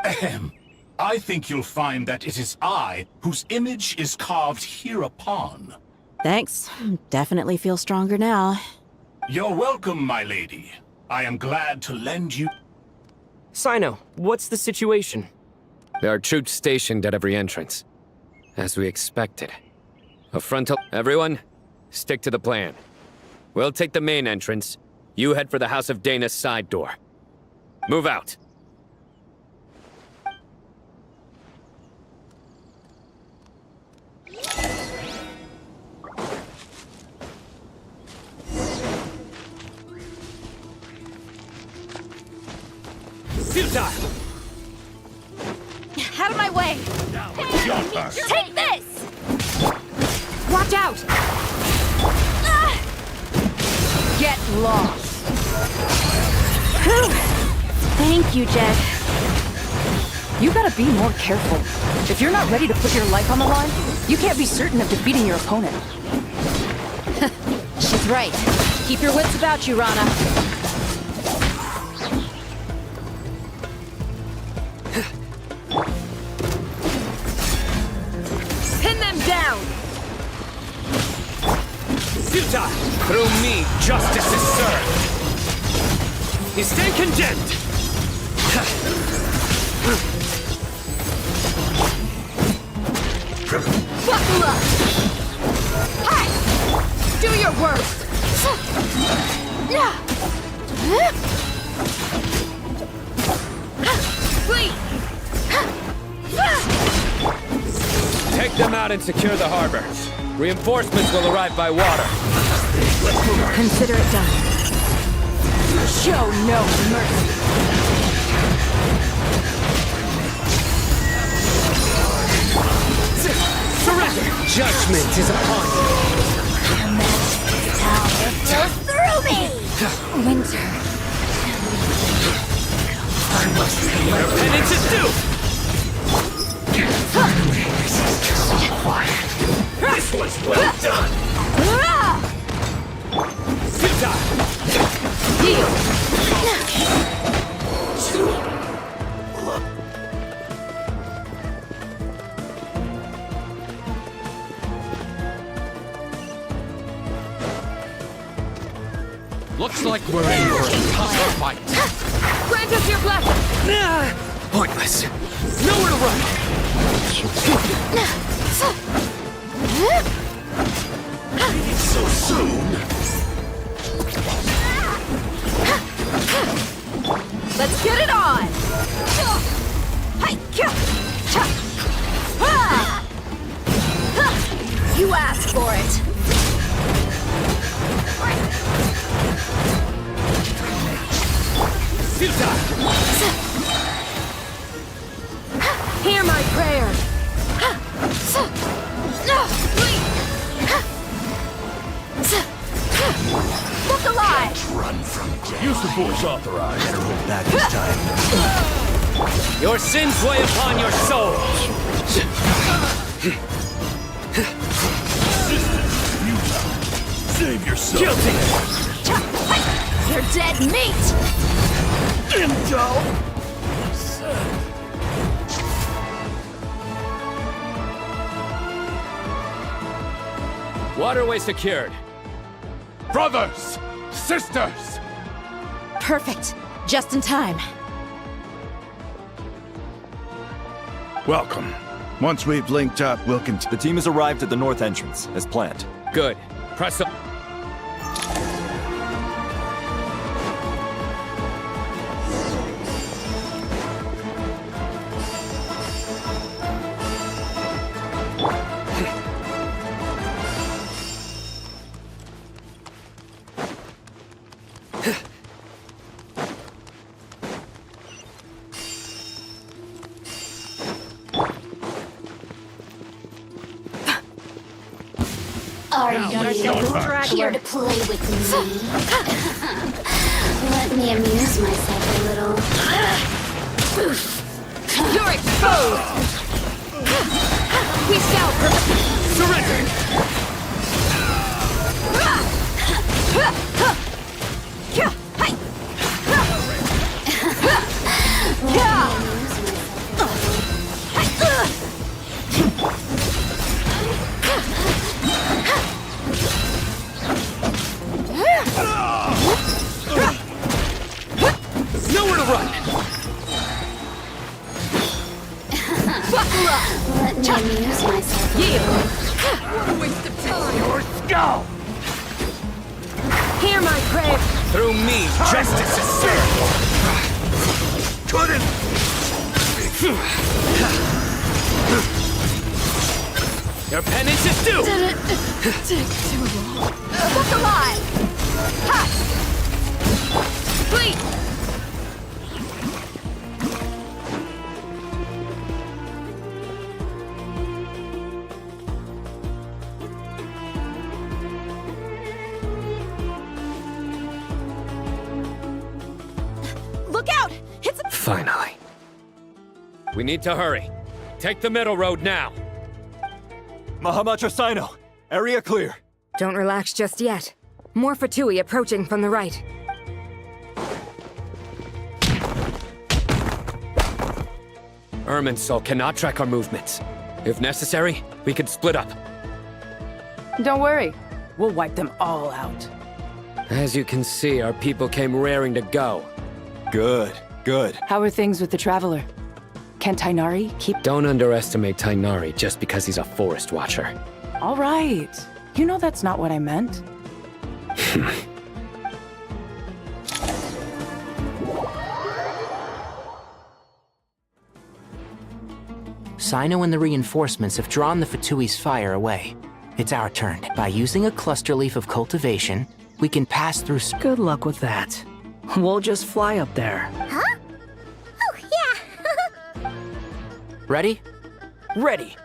S13: Ahem. I think you'll find that it is I whose image is carved hereupon.
S15: Thanks. Definitely feel stronger now.
S13: You're welcome, my lady. I am glad to lend you...
S16: SHINIAO, what's the situation?
S24: There are troops stationed at every entrance. As we expected. A frontal... Everyone, stick to the plan. We'll take the main entrance. You head for the House of Dana's side door. Move out.
S6: Futile! Out of my way! Take this! Watch out! Get lost!
S5: Whew. Thank you, Jed.
S6: You gotta be more careful. If you're not ready to put your life on the line, you can't be certain of defeating your opponent.
S15: She's right. Keep your wits about you, Rana.
S6: Pin them down!
S16: Futile! Through me, justice is served! You stand condemned!
S6: Buckle up! Hi! Do your worst! Flee!
S24: Take them out and secure the harbor. Reinforcements will arrive by water.
S6: Consider it done. Show no mercy.
S16: Surrender! Judgment is upon you!
S12: Power flows through me!
S6: Winter.
S16: Your penance is due!
S11: This was well done!
S16: Futile!
S6: Deal!
S20: Looks like we're in for a tough fight.
S6: Grant us your blessing!
S16: Pointless. Nowhere to run!
S11: So soon?
S6: Let's get it on! You asked for it! Hear my prayer! Look alive!
S11: Run from death.
S19: Use the force authorized. Better hold back this time.
S24: Your sins weigh upon your soul!
S11: Save yourself.
S24: Guilty!
S6: You're dead meat!
S24: Waterway secured.
S13: Brothers! Sisters!
S15: Perfect. Just in time.
S17: Welcome. Once we've linked up, we'll continue.
S25: The team has arrived at the north entrance, as planned.
S24: Good. Press up.
S9: Are you here to play with me? Let me amuse myself a little.
S6: You're exposed! We shall surrender!
S9: Nowhere to run! Let me amuse myself.
S6: What a waste of time!
S13: Your skull!
S6: Hear my prayer!
S13: Through me, justice is served! Couldn't! Your penance is due!
S6: Did it take too long? Look alive! Ha! Please!
S5: Look out! It's a
S24: Finally. We need to hurry. Take the middle road now.
S18: Mahamacho Sino, area clear.
S4: Don't relax just yet. More Fatui approaching from the right.
S24: Irminsul cannot track our movements. If necessary, we could split up.
S6: Don't worry. We'll wipe them all out.
S24: As you can see, our people came raring to go.
S18: Good, good.
S6: How are things with the Traveler? Can Tainari keep...
S24: Don't underestimate Tainari just because he's a forest watcher.
S6: All right. You know that's not what I meant.
S7: Sino and the reinforcements have drawn the Fatui's fire away. It's our turn. By using a cluster leaf of cultivation, we can pass through...
S10: Good luck with that. We'll just fly up there.
S12: Huh? Oh, yeah.
S7: Ready?
S10: Ready.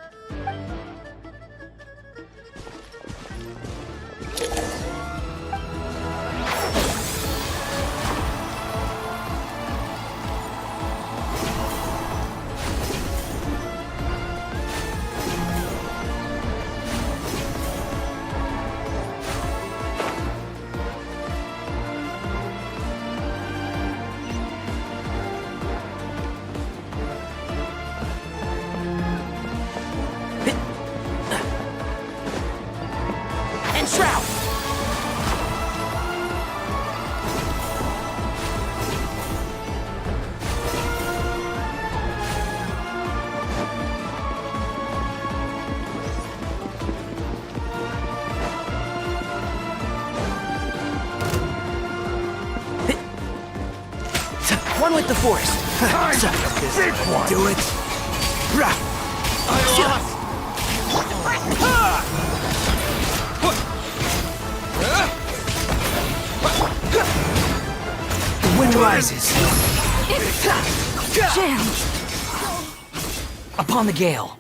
S10: One with the forest.
S13: Big one.
S10: Do it. The wind rises.
S6: Jammed.
S10: Upon the gale.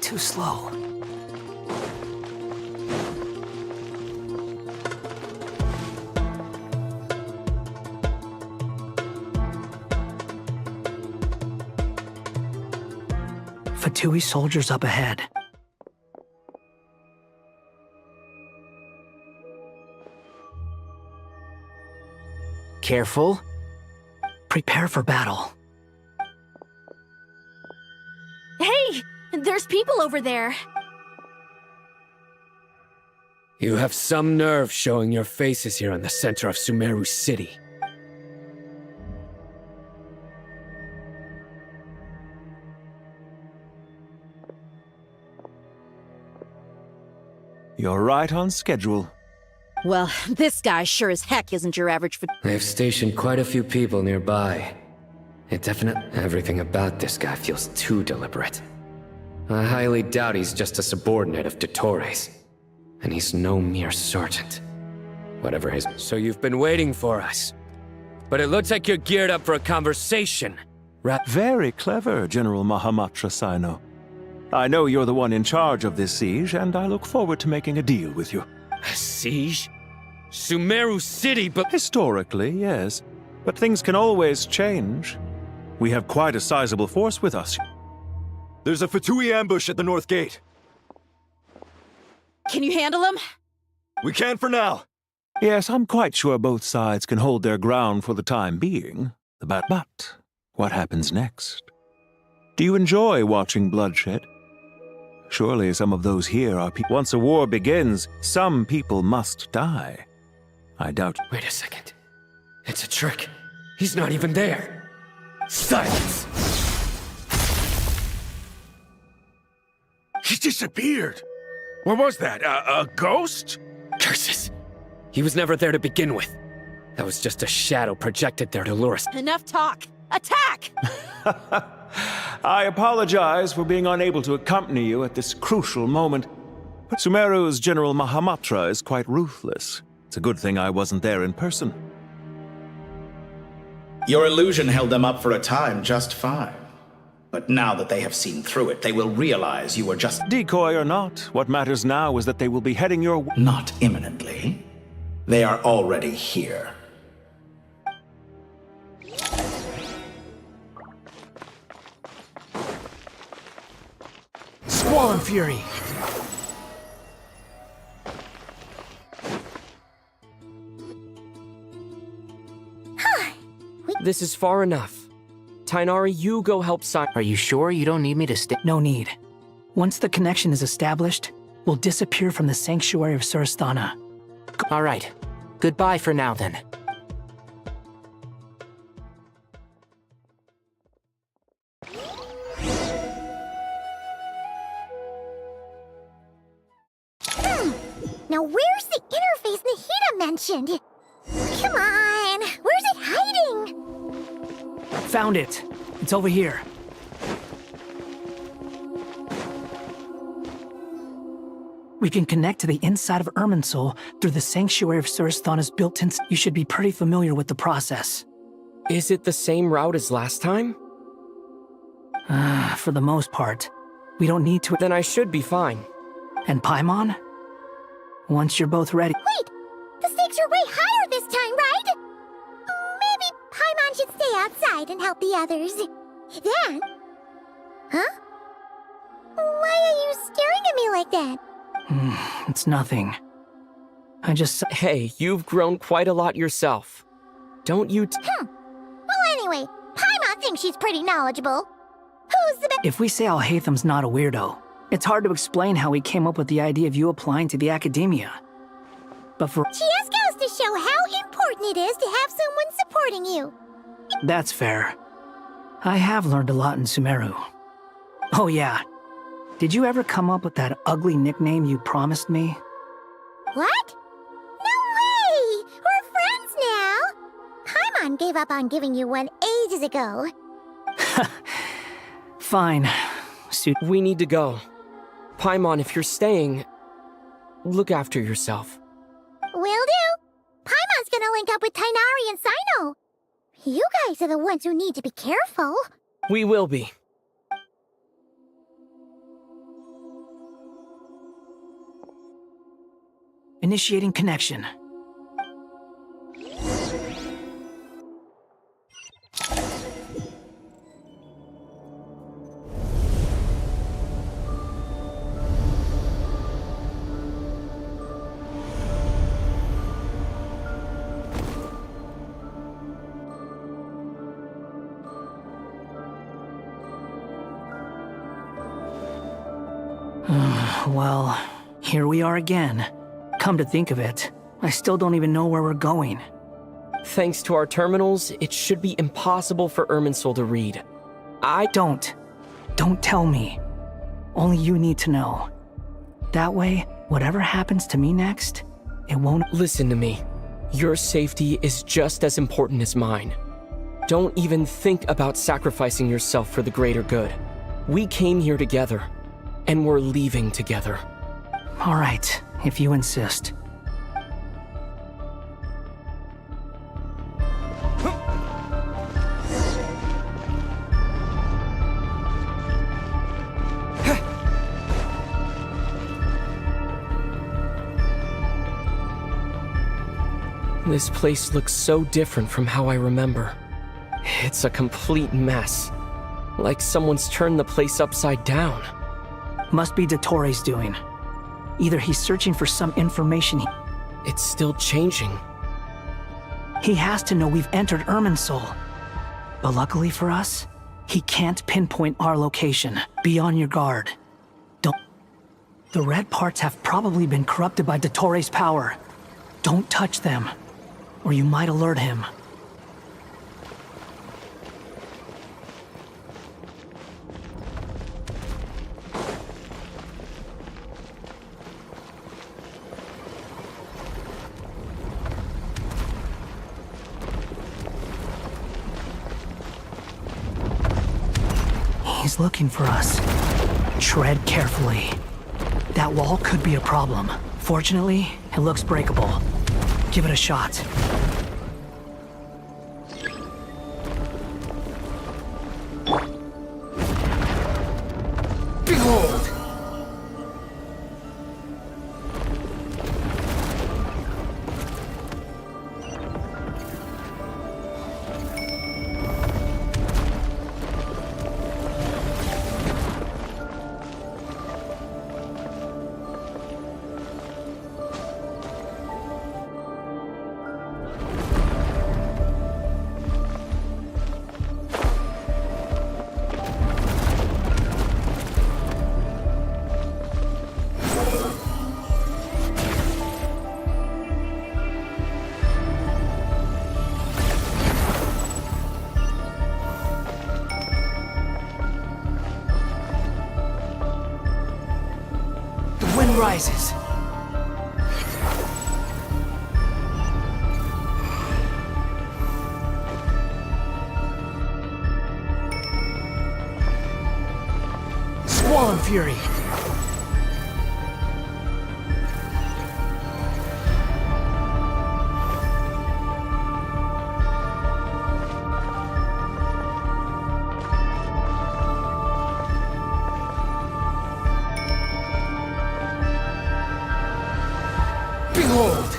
S10: Too slow. Fatui soldiers up ahead.
S7: Careful.
S10: Prepare for battle.
S5: Hey! There's people over there.
S24: You have some nerve showing your faces here in the center of Sumeru City.
S22: You're right on schedule.
S15: Well, this guy sure as heck isn't your average
S24: They've stationed quite a few people nearby. Everything about this guy feels too deliberate. I highly doubt he's just a subordinate of Dottores. And he's no mere sergeant. Whatever his... So you've been waiting for us. But it looks like you're geared up for a conversation.
S22: Very clever, General Mahamatra Sino. I know you're the one in charge of this siege, and I look forward to making a deal with you.
S24: A siege? Sumeru City, but...
S22: Historically, yes. But things can always change. We have quite a sizable force with us.
S18: There's a Fatui ambush at the north gate.
S15: Can you handle him?
S18: We can for now.
S22: Yes, I'm quite sure both sides can hold their ground for the time being. But what happens next? Do you enjoy watching bloodshed? Surely some of those here are people. Once a war begins, some people must die. I doubt.
S24: Wait a second. It's a trick. He's not even there. Silence!
S17: He disappeared. What was that? A ghost?
S24: Curses! He was never there to begin with. That was just a shadow projected there to lure us.
S15: Enough talk! Attack!
S22: I apologize for being unable to accompany you at this crucial moment. But Sumeru's General Mahamatra is quite ruthless. It's a good thing I wasn't there in person.
S3: Your illusion held them up for a time just fine. But now that they have seen through it, they will realize you were just...
S22: Decoy or not, what matters now is that they will be heading your...
S3: Not imminently. They are already here.
S10: Squall and Fury!
S16: This is far enough. Tainari, you go help Simon.
S7: Are you sure you don't need me to stay?
S10: No need. Once the connection is established, we'll disappear from the sanctuary of Surasthana.
S7: All right. Goodbye for now, then.
S12: Now where's the interface Nahida mentioned? Come on, where's it hiding?
S10: Found it. It's over here. We can connect to the inside of Irminsul through the Sanctuary of Surasthana's built-in... You should be pretty familiar with the process.
S16: Is it the same route as last time?
S10: For the most part. We don't need to...
S16: Then I should be fine.
S10: And Paimon? Once you're both ready...
S12: Wait! The stakes are way higher this time, right? Maybe Paimon should stay outside and help the others. Then... Huh? Why are you staring at me like that?
S10: It's nothing. I just...
S16: Hey, you've grown quite a lot yourself. Don't you...
S12: Well, anyway, Paimon thinks she's pretty knowledgeable. Who's the
S10: If we say Alhaitham's not a weirdo, it's hard to explain how he came up with the idea of you applying to the academia. But for...
S12: She just goes to show how important it is to have someone supporting you.
S10: That's fair. I have learned a lot in Sumeru. Oh yeah. Did you ever come up with that ugly nickname you promised me?
S12: What? No way! We're friends now! Paimon gave up on giving you one ages ago.
S10: Fine.
S16: We need to go. Paimon, if you're staying, look after yourself.
S12: Will do. Paimon's gonna link up with Tainari and Sino. You guys are the ones who need to be careful.
S16: We will be.
S10: Initiating connection. Well, here we are again. Come to think of it, I still don't even know where we're going.
S16: Thanks to our terminals, it should be impossible for Irminsul to read.
S10: Don't tell me. Only you need to know. That way, whatever happens to me next, it won't...
S16: Listen to me. Your safety is just as important as mine. Don't even think about sacrificing yourself for the greater good. We came here together, and we're leaving together.
S10: All right, if you insist.
S16: This place looks so different from how I remember. It's a complete mess. Like someone's turned the place upside down.
S10: Must be Dottoro's doing. Either he's searching for some information.
S16: It's still changing.
S10: He has to know we've entered Irminsul. But luckily for us, he can't pinpoint our location. Be on your guard. Don't... The red parts have probably been corrupted by Dottoro's power. Don't touch them, or you might alert him. He's looking for us. Tread carefully. That wall could be a problem. Fortunately, it looks breakable. Give it a shot.
S16: Behold!
S10: Rises. Swollen Fury.
S16: Behold!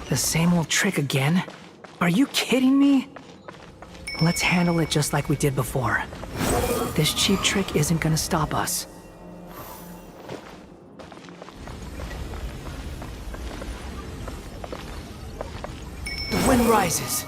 S10: The same old trick again? Are you kidding me? Let's handle it just like we did before. This cheap trick isn't gonna stop us. The wind rises.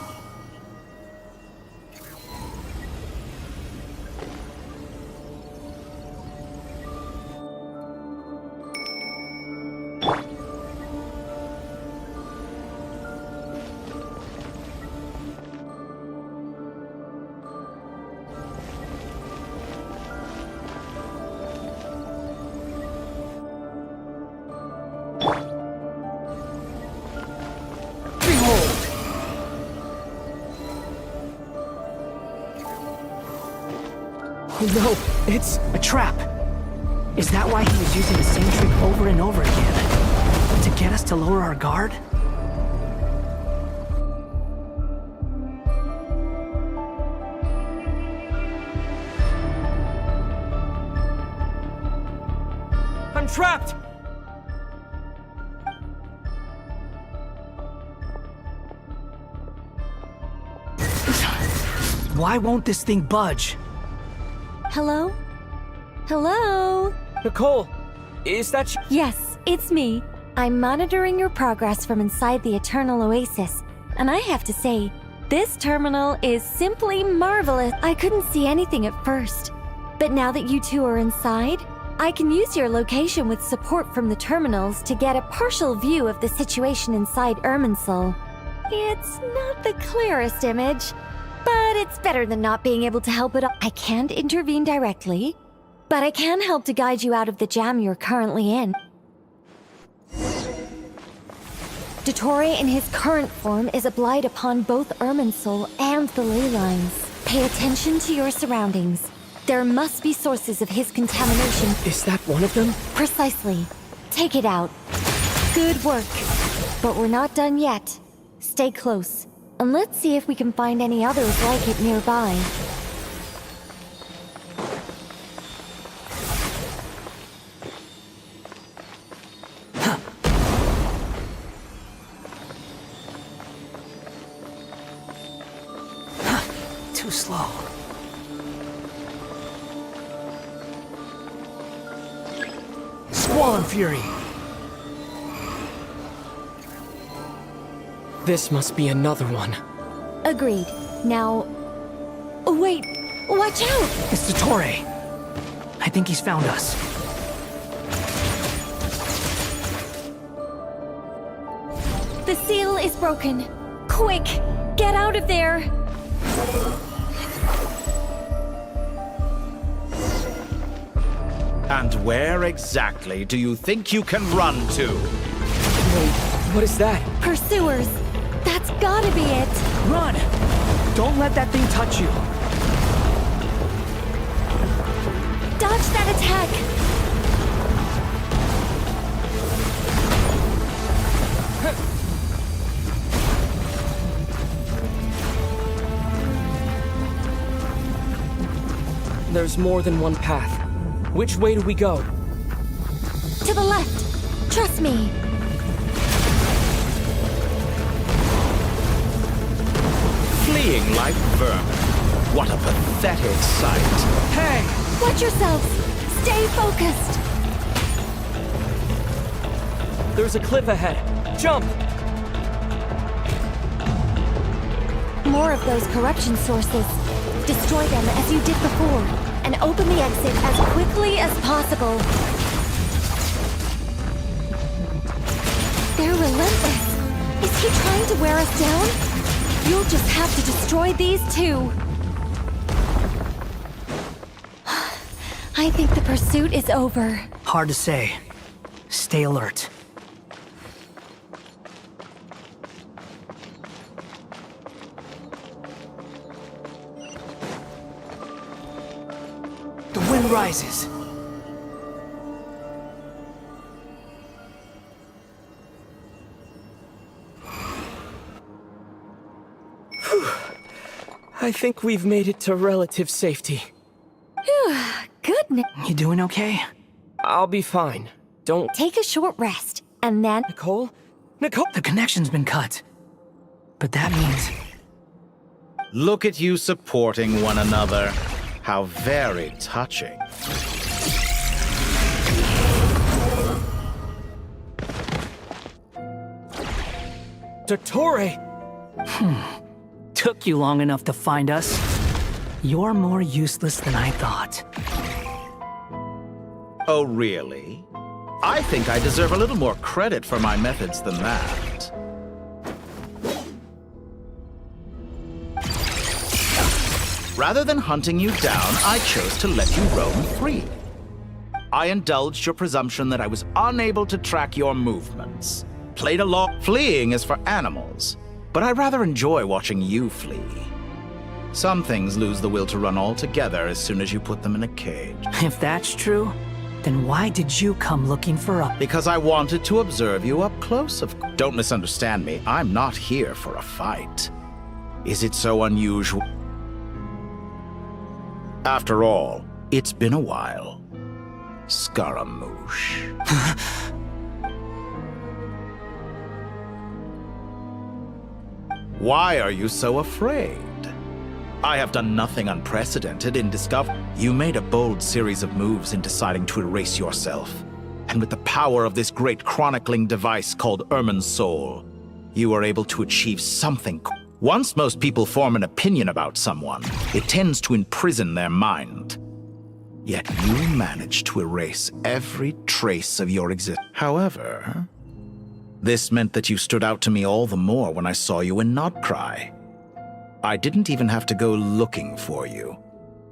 S10: Oh no, it's a trap. Is that why he was using the same trick over and over again? To get us to lower our guard?
S16: I'm trapped!
S10: Why won't this thing budge?
S1: Hello? Hello?
S16: Nicole, is that you?
S1: Yes, it's me. I'm monitoring your progress from inside the Eternal Oasis, and I have to say, this terminal is simply marvelous. I couldn't see anything at first, but now that you two are inside, I can use your location with support from the terminals to get a partial view of the situation inside Irminsul. It's not the clearest image, but it's better than not being able to help at all. I can't intervene directly, but I can help to guide you out of the jam you're currently in. Dottore in his current form is a blight upon both Irminsul and the ley lines. Pay attention to your surroundings. There must be sources of his contamination.
S16: Is that one of them?
S1: Precisely. Take it out. Good work. But we're not done yet. Stay close, and let's see if we can find any others like it nearby.
S10: Too slow. Squall and Fury!
S16: This must be another one.
S1: Agreed. Now... Wait! Watch out!
S10: It's Dottore. I think he's found us.
S1: The seal is broken. Quick! Get out of there!
S3: And where exactly do you think you can run to?
S16: Wait, what is that?
S1: Pursuers! That's gotta be it!
S10: Run! Don't let that thing touch you.
S1: Dodge that attack!
S16: There's more than one path. Which way do we go?
S1: To the left! Trust me!
S3: Fleeing like vermin. What a pathetic sight.
S10: Hey!
S1: Watch yourselves! Stay focused!
S16: There's a cliff ahead. Jump!
S1: More of those corruption sources. Destroy them as you did before, and open the exit as quickly as possible. They're relentless. Is he trying to wear us down? You'll just have to destroy these too. I think the pursuit is over.
S10: Hard to say. Stay alert. The wind rises.
S16: I think we've made it to relative safety.
S1: Goodness.
S10: You doing okay?
S16: I'll be fine. Don't...
S1: Take a short rest, and then...
S16: Nicole? Nicole?
S10: The connection's been cut. But that means...
S3: Look at you supporting one another. How very touching.
S16: Dottore!
S10: Took you long enough to find us. You're more useless than I thought.
S3: Oh, really? I think I deserve a little more credit for my methods than that. Rather than hunting you down, I chose to let you roam free. I indulged your presumption that I was unable to track your movements. Played along. Fleeing is for animals, but I rather enjoy watching you flee. Some things lose the will to run altogether as soon as you put them in a cage.
S10: If that's true, then why did you come looking for us?
S3: Because I wanted to observe you up close. Don't misunderstand me. I'm not here for a fight. Is it so unusual? After all, it's been a while. Scaramouche. Why are you so afraid? I have done nothing unprecedented in discovery. You made a bold series of moves in deciding to erase yourself. And with the power of this great chronicling device called Irmin's Soul, you are able to achieve something. Once most people form an opinion about someone, it tends to imprison their mind. Yet you managed to erase every trace of your existence. However, this meant that you stood out to me all the more when I saw you in Nodcry. I didn't even have to go looking for you.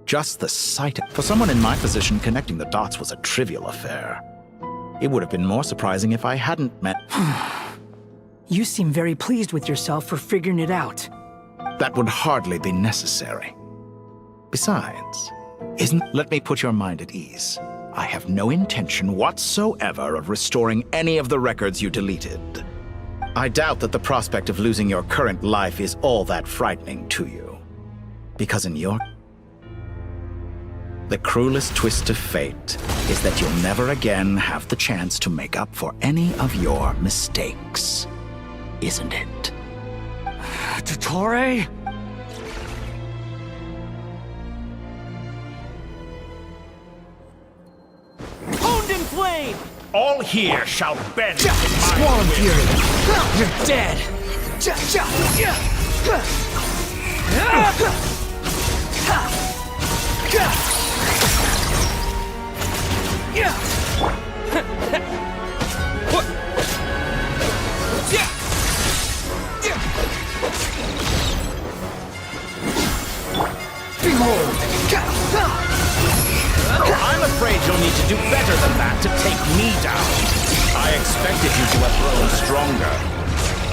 S3: Just the sight of... For someone in my position, connecting the dots was a trivial affair. It would have been more surprising if I hadn't met...
S10: You seem very pleased with yourself for figuring it out.
S3: That would hardly be necessary. Besides, let me put your mind at ease. I have no intention whatsoever of restoring any of the records you deleted. I doubt that the prospect of losing your current life is all that frightening to you. Because in your... The cruelest twist of fate is that you'll never again have the chance to make up for any of your mistakes. Isn't it?
S10: Dottore?
S2: Honed in flame!
S13: All here shall bend in
S10: Squall
S13: my
S10: and
S13: will.
S10: Fury! You're dead!
S3: Behold! I'm afraid you'll need to do better than that to take me down. I expected you to have grown stronger.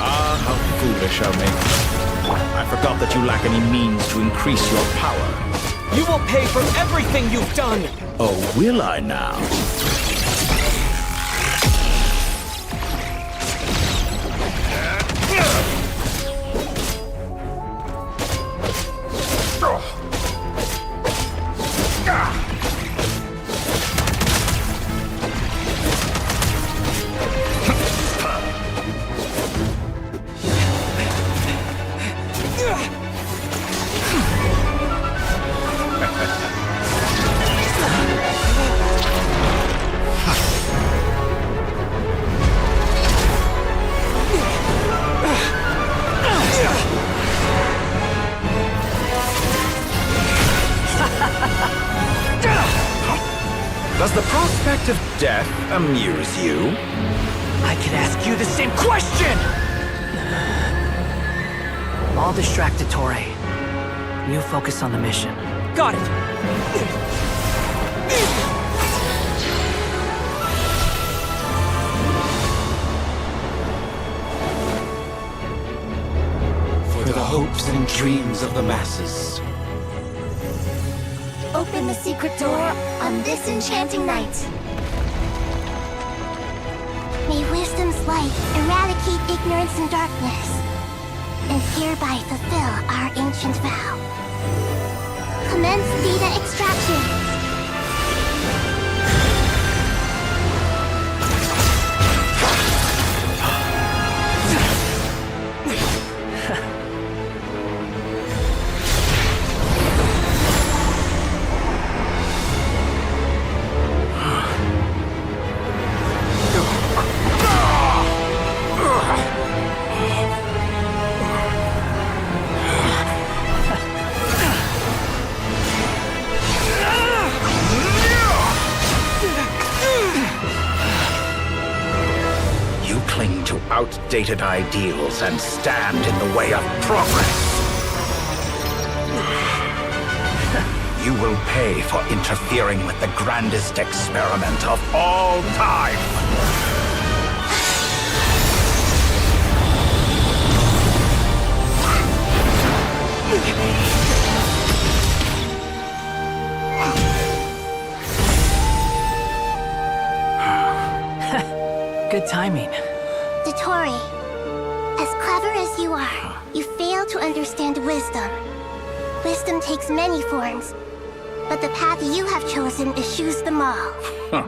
S3: Ah, how foolish of me. I forgot that you lack any means to increase your power.
S2: You will pay for everything you've done!
S3: Oh, will I now? Does the prospect of death amuse you?
S10: I could ask you the same question! I'll distract Dottore. You focus on the mission.
S2: Got it!
S3: For the hopes and dreams of the masses.
S12: Open the secret door on this enchanting night. May wisdom's light eradicate ignorance and darkness, and hereby fulfill our ancient vow. Commence data extraction.
S3: Outdated ideals and stand in the way of progress. You will pay for interfering with the grandest experiment of all time.
S10: Good timing.
S12: Dottore, as clever as you are, you fail to understand wisdom. Wisdom takes many forms, but the path you have chosen eschews them all.
S3: Huh.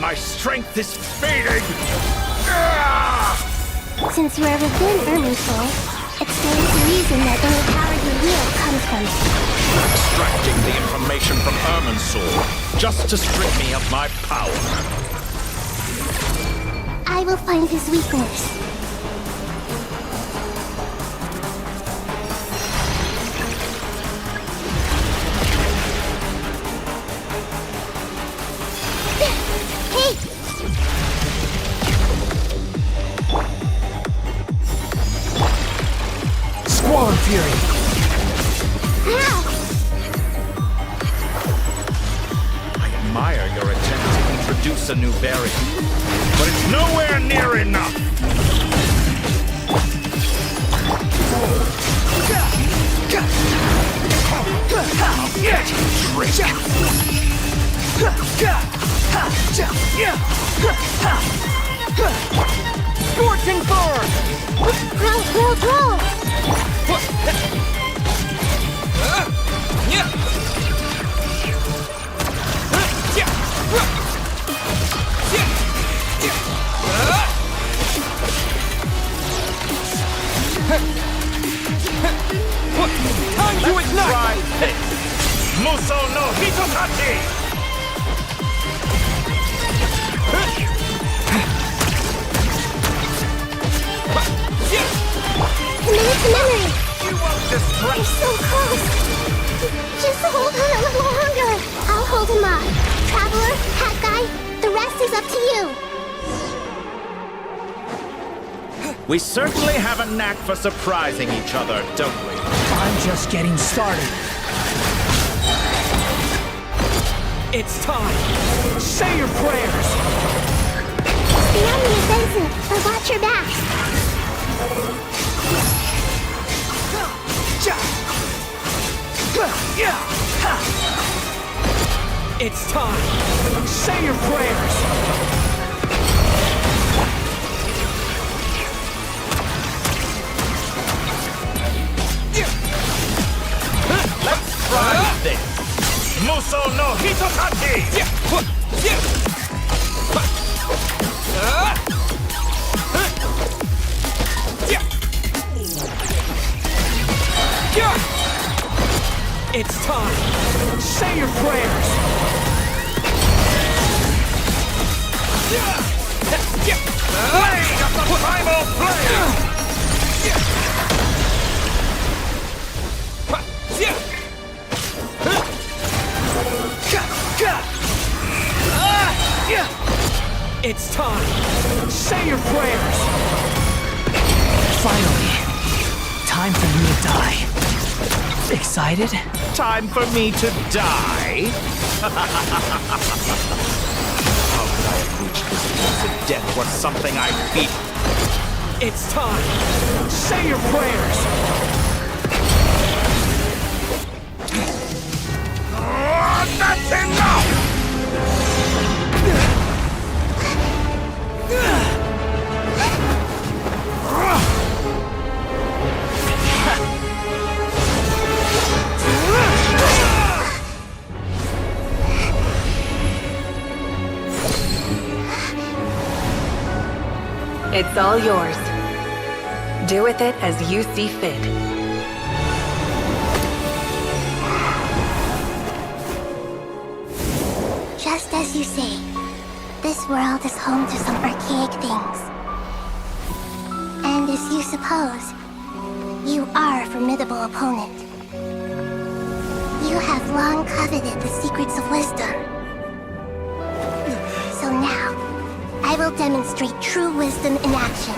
S3: My strength is fading!
S12: Since you are within Irminsul, explains the reason that only power you wield comes from it.
S3: Extracting the information from Irminsul, just to strip me of my power.
S12: I will find his weakness.
S10: fury.
S3: I admire your attempt to introduce a new variant, but it's nowhere near enough.
S2: Scorching burn!
S12: Roll!
S2: Time to ignite!
S3: Try this! Muso no Hitokachi!
S12: Commit to memory!
S3: You won't distract!
S12: You're so close! Just hold on a little longer! I'll hold him up. Traveler, Hat Guy, the rest is up to you.
S3: We certainly have a knack for surprising each other, don't we?
S10: I'm just getting started.
S2: It's time! Say your prayers!
S12: Stay on the offensive, but watch your backs.
S2: It's time! Say your prayers!
S3: Let's try this! Muso no Hitokachi!
S2: It's time! Say your prayers!
S3: Blade of the primal flame!
S2: It's time! Say your prayers!
S10: Finally. Time for you to die. Excited?
S3: Time for me to die? How could I have reached this place if death was something I feared?
S2: It's time! Say your prayers!
S3: That's enough!
S4: It's all yours. Do with it as you see fit.
S12: Just as you say, this world is home to some archaic things. And as you suppose, you are a formidable opponent. You have long coveted the secrets of wisdom. So now, I will demonstrate true wisdom in action.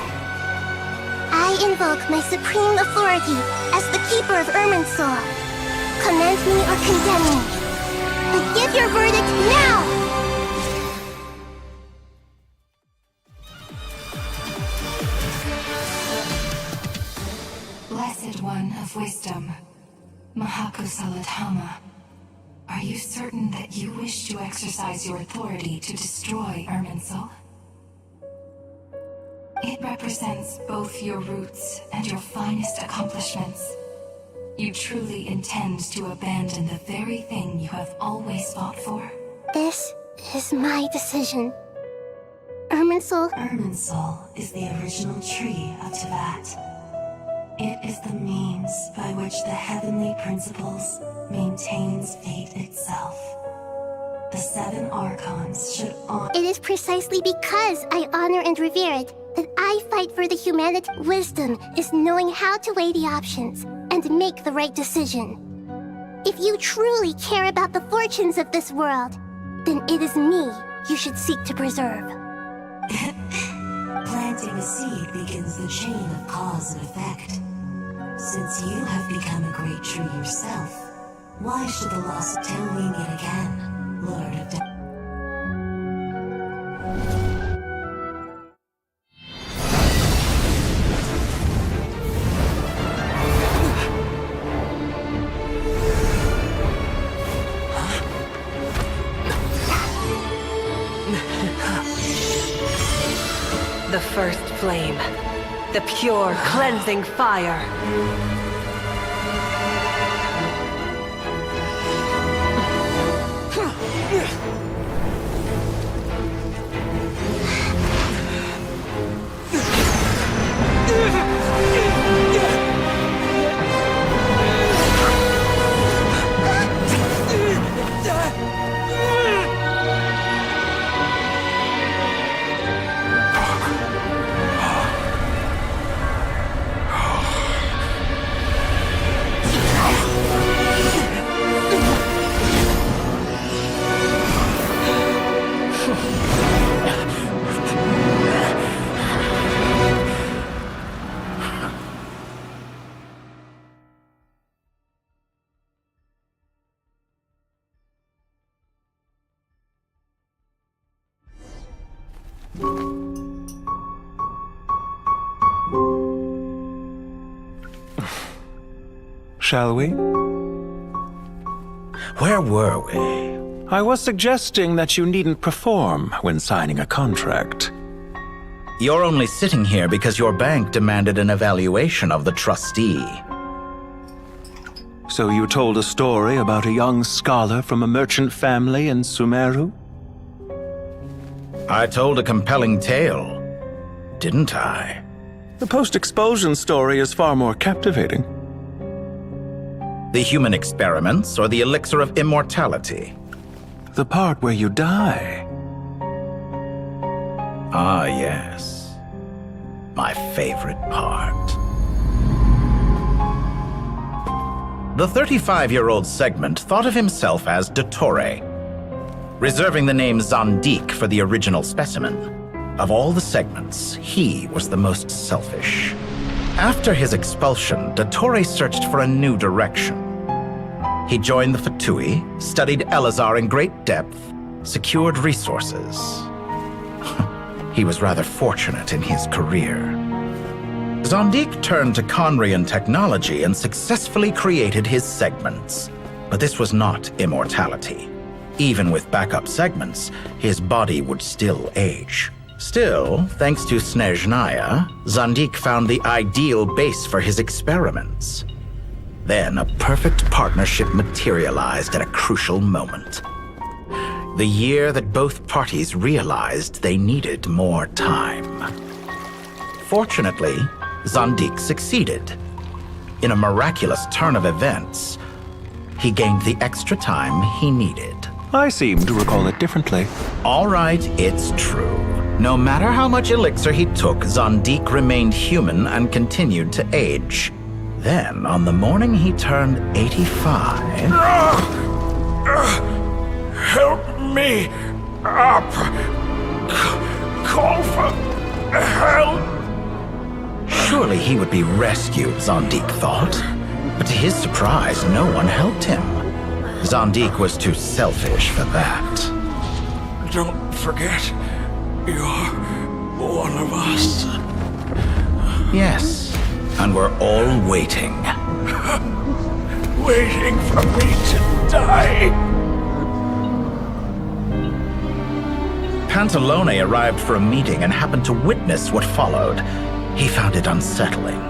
S12: I invoke my supreme authority as the keeper of Irminsul. Commend me or condemn me, but give your verdict now!
S8: Blessed One of Wisdom, Mahakusaladhama, are you certain that you wish to exercise your authority to destroy Irminsul? It represents both your roots and your finest accomplishments. You truly intend to abandon the very thing you have always fought for?
S12: This is my decision. Irminsul
S8: is the original tree of Teyvat. It is the means by which the heavenly principles maintains fate itself. The 7 Archons should honor—
S12: It is precisely because I honor and revere it that I fight for the humanity. Wisdom is knowing how to weigh the options and make the right decision. If you truly care about the fortunes of this world, then it is me you should seek to preserve.
S8: Planting a seed begins the chain of cause and effect. Since you have become a great tree yourself, why should the lost tell me it again, Lord of Death?
S14: The first flame. The pure, cleansing fire.
S22: Shall we?
S3: Where were we?
S22: I was suggesting that you needn't perform when signing a contract.
S3: You're only sitting here because your bank demanded an evaluation of the trustee.
S22: So you told a story about a young scholar from a merchant family in Sumeru?
S3: I told a compelling tale, didn't I?
S22: The post-expulsion story is far more captivating.
S3: The human experiments or the elixir of immortality?
S22: The part where you die.
S3: Ah, yes. My favorite part. The 35-year-old Segment thought of himself as Dottore, reserving the name Zandik for the original specimen. Of all the Segments, he was the most selfish. After his expulsion, Dottore searched for a new direction. He joined the Fatui, studied Elazar in great depth, secured resources. He was rather fortunate in his career. Zandik turned to Conrian technology and successfully created his segments. But this was not immortality. Even with backup segments, his body would still age. Still, thanks to SHINIAO, Zandik found the ideal base for his experiments. Then a perfect partnership materialized at a crucial moment. The year that both parties realized they needed more time. Fortunately, Zandik succeeded. In a miraculous turn of events, he gained the extra time he needed.
S22: I seem to recall it differently.
S3: All right, it's true. No matter how much elixir he took, Zandik remained human and continued to age. Then, on the morning he turned 85...
S17: Help me up! Call for help!
S3: Surely he would be rescued, Zandik thought. But to his surprise, no one helped him. Zandik was too selfish for that.
S17: Don't forget, you're one of us.
S3: Yes, and we're all waiting.
S17: Waiting for me to die.
S3: Pantalone arrived for a meeting and happened to witness what followed. He found it unsettling.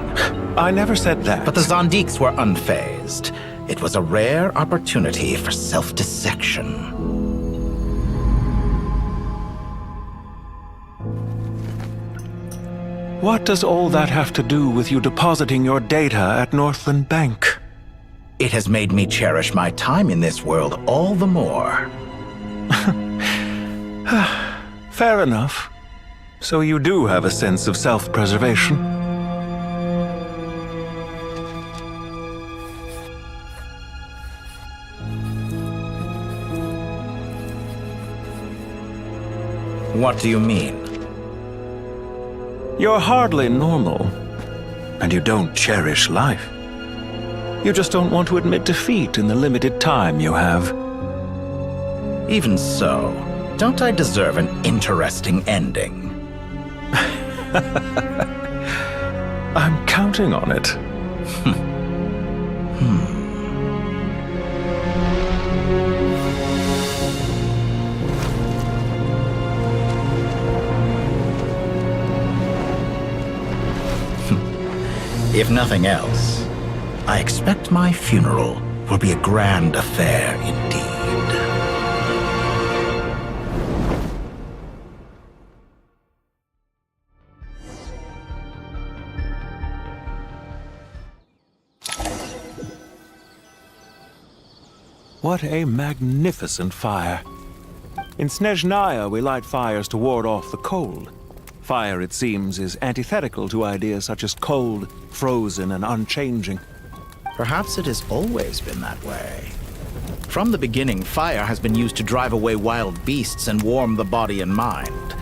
S22: I never said that.
S3: But the Zandiks were unfazed. It was a rare opportunity for self-dissection.
S22: What does all that have to do with you depositing your data at Northland Bank?
S3: It has made me cherish my time in this world all the more.
S22: Fair enough. So you do have a sense of self-preservation.
S3: What do you mean?
S22: You're hardly normal, and you don't cherish life. You just don't want to admit defeat in the limited time you have.
S3: Even so, don't I deserve an interesting ending?
S22: I'm counting on it.
S3: If nothing else, I expect my funeral will be a grand affair indeed.
S22: What a magnificent fire. In SHINIAO, we light fires to ward off the cold. Fire, it seems, is antithetical to ideas such as cold, frozen, and unchanging.
S3: Perhaps it has always been that way. From the beginning, fire has been used to drive away wild beasts and warm the body and mind.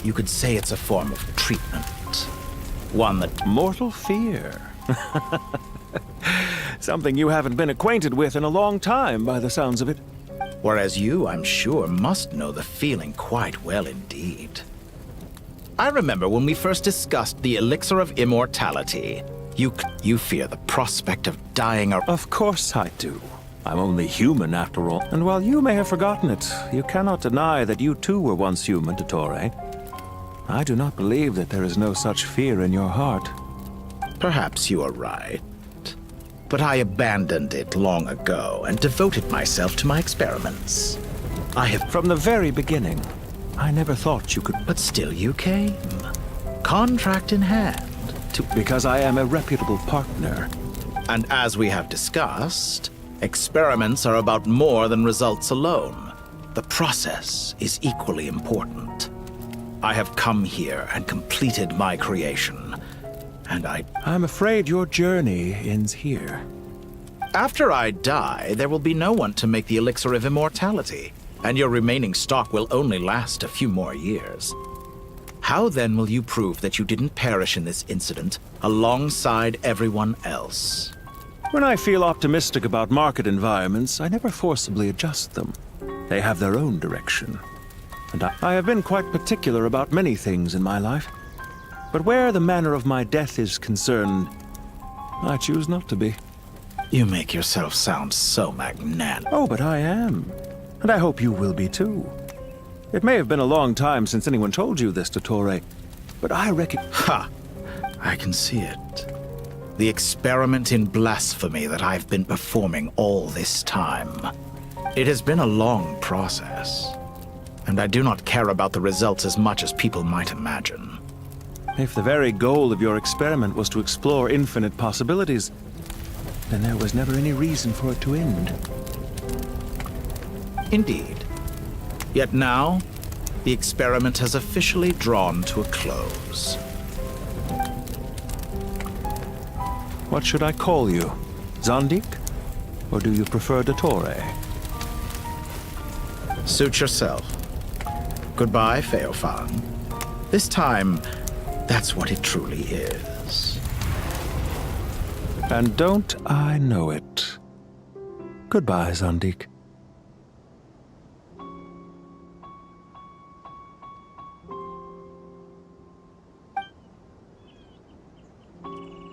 S3: You could say it's a form of treatment. One that...
S22: Mortal fear. Something you haven't been acquainted with in a long time, by the sounds of it.
S3: Whereas you, I'm sure, must know the feeling quite well indeed. I remember when we first discussed the elixir of immortality. You fear the prospect of dying or...
S22: Of course I do. I'm only human after all. And while you may have forgotten it, you cannot deny that you too were once human, Dottore. I do not believe that there is no such fear in your heart.
S3: Perhaps you are right. But I abandoned it long ago and devoted myself to my experiments. I have...
S22: From the very beginning, I never thought you could...
S3: But still you came. Contract in hand.
S22: Because I am a reputable partner.
S3: And as we have discussed, experiments are about more than results alone. The process is equally important. I have come here and completed my creation. And
S22: I'm afraid your journey ends here.
S3: After I die, there will be no one to make the elixir of immortality, and your remaining stock will only last a few more years. How then will you prove that you didn't perish in this incident alongside everyone else?
S22: When I feel optimistic about market environments, I never forcibly adjust them. They have their own direction. And I have been quite particular about many things in my life. But where the manner of my death is concerned, I choose not to be.
S3: You make yourself sound so magnanimous.
S22: Oh, but I am. And I hope you will be too. It may have been a long time since anyone told you this, Dottore, but I reckon...
S3: Ha! I can see it. The experiment in blasphemy that I've been performing all this time. It has been a long process, and I do not care about the results as much as people might imagine.
S22: If the very goal of your experiment was to explore infinite possibilities, then there was never any reason for it to end.
S3: Indeed. Yet now, the experiment has officially drawn to a close.
S22: What should I call you? Zandik? Or do you prefer Dottore?
S3: Suit yourself. Goodbye, Feofan. This time, that's what it truly is.
S22: And don't I know it? Goodbye, Zandik.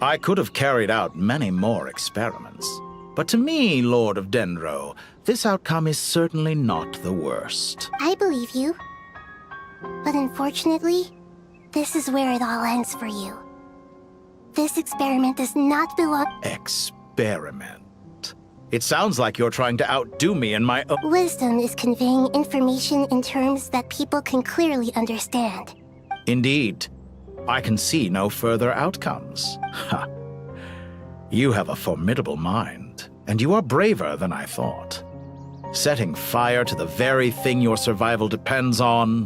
S3: I could have carried out many more experiments, but to me, Lord of Dendro, this outcome is certainly not the worst.
S12: I believe you. But unfortunately, this is where it all ends for you. This experiment does not belong...
S3: Experiment? It sounds like you're trying to outdo me in my own...
S12: Wisdom is conveying information in terms that people can clearly understand.
S3: Indeed. I can see no further outcomes. Ha. You have a formidable mind, and you are braver than I thought. Setting fire to the very thing your survival depends on...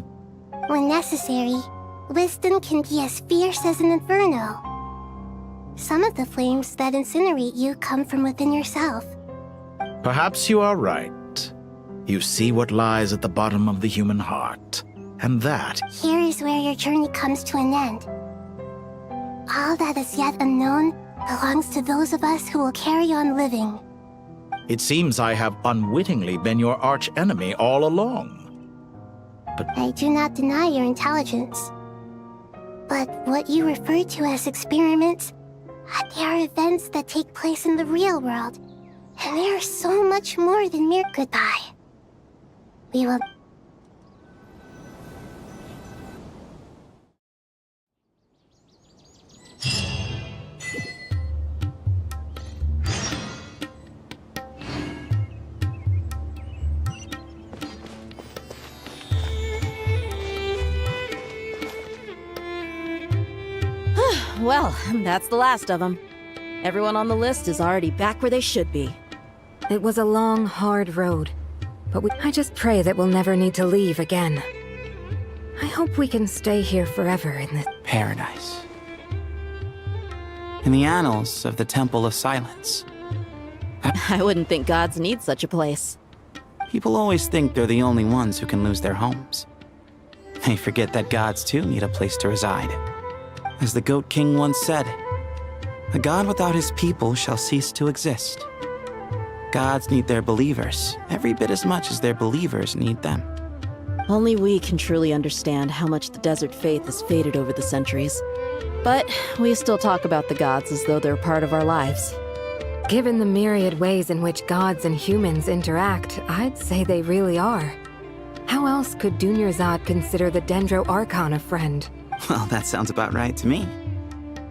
S12: When necessary, wisdom can be as fierce as an inferno. Some of the flames that incinerate you come from within yourself.
S3: Perhaps you are right. You see what lies at the bottom of the human heart. And that...
S12: Here is where your journey comes to an end. All that is yet unknown belongs to those of us who will carry on living.
S3: It seems I have unwittingly been your arch-enemy all along.
S12: I do not deny your intelligence. But what you refer to as experiments, they are events that take place in the real world. And they are so much more than mere goodbye. We will...
S15: Well, that's the last of them. Everyone on the list is already back where they should be.
S4: It was a long, hard road, but I just pray that we'll never need to leave again. I hope we can stay here forever in this
S19: paradise. In the annals of the Temple of Silence.
S15: I wouldn't think gods need such a place.
S19: People always think they're the only ones who can lose their homes. They forget that gods too need a place to reside. As the Goat King once said, "A god without his people shall cease to exist." Gods need their believers every bit as much as their believers need them.
S15: Only we can truly understand how much the desert faith has faded over the centuries. But we still talk about the gods as though they're part of our lives.
S4: Given the myriad ways in which gods and humans interact, I'd say they really are. How else could Dunyarzad consider the Dendro Archon a friend?
S19: Well, that sounds about right to me.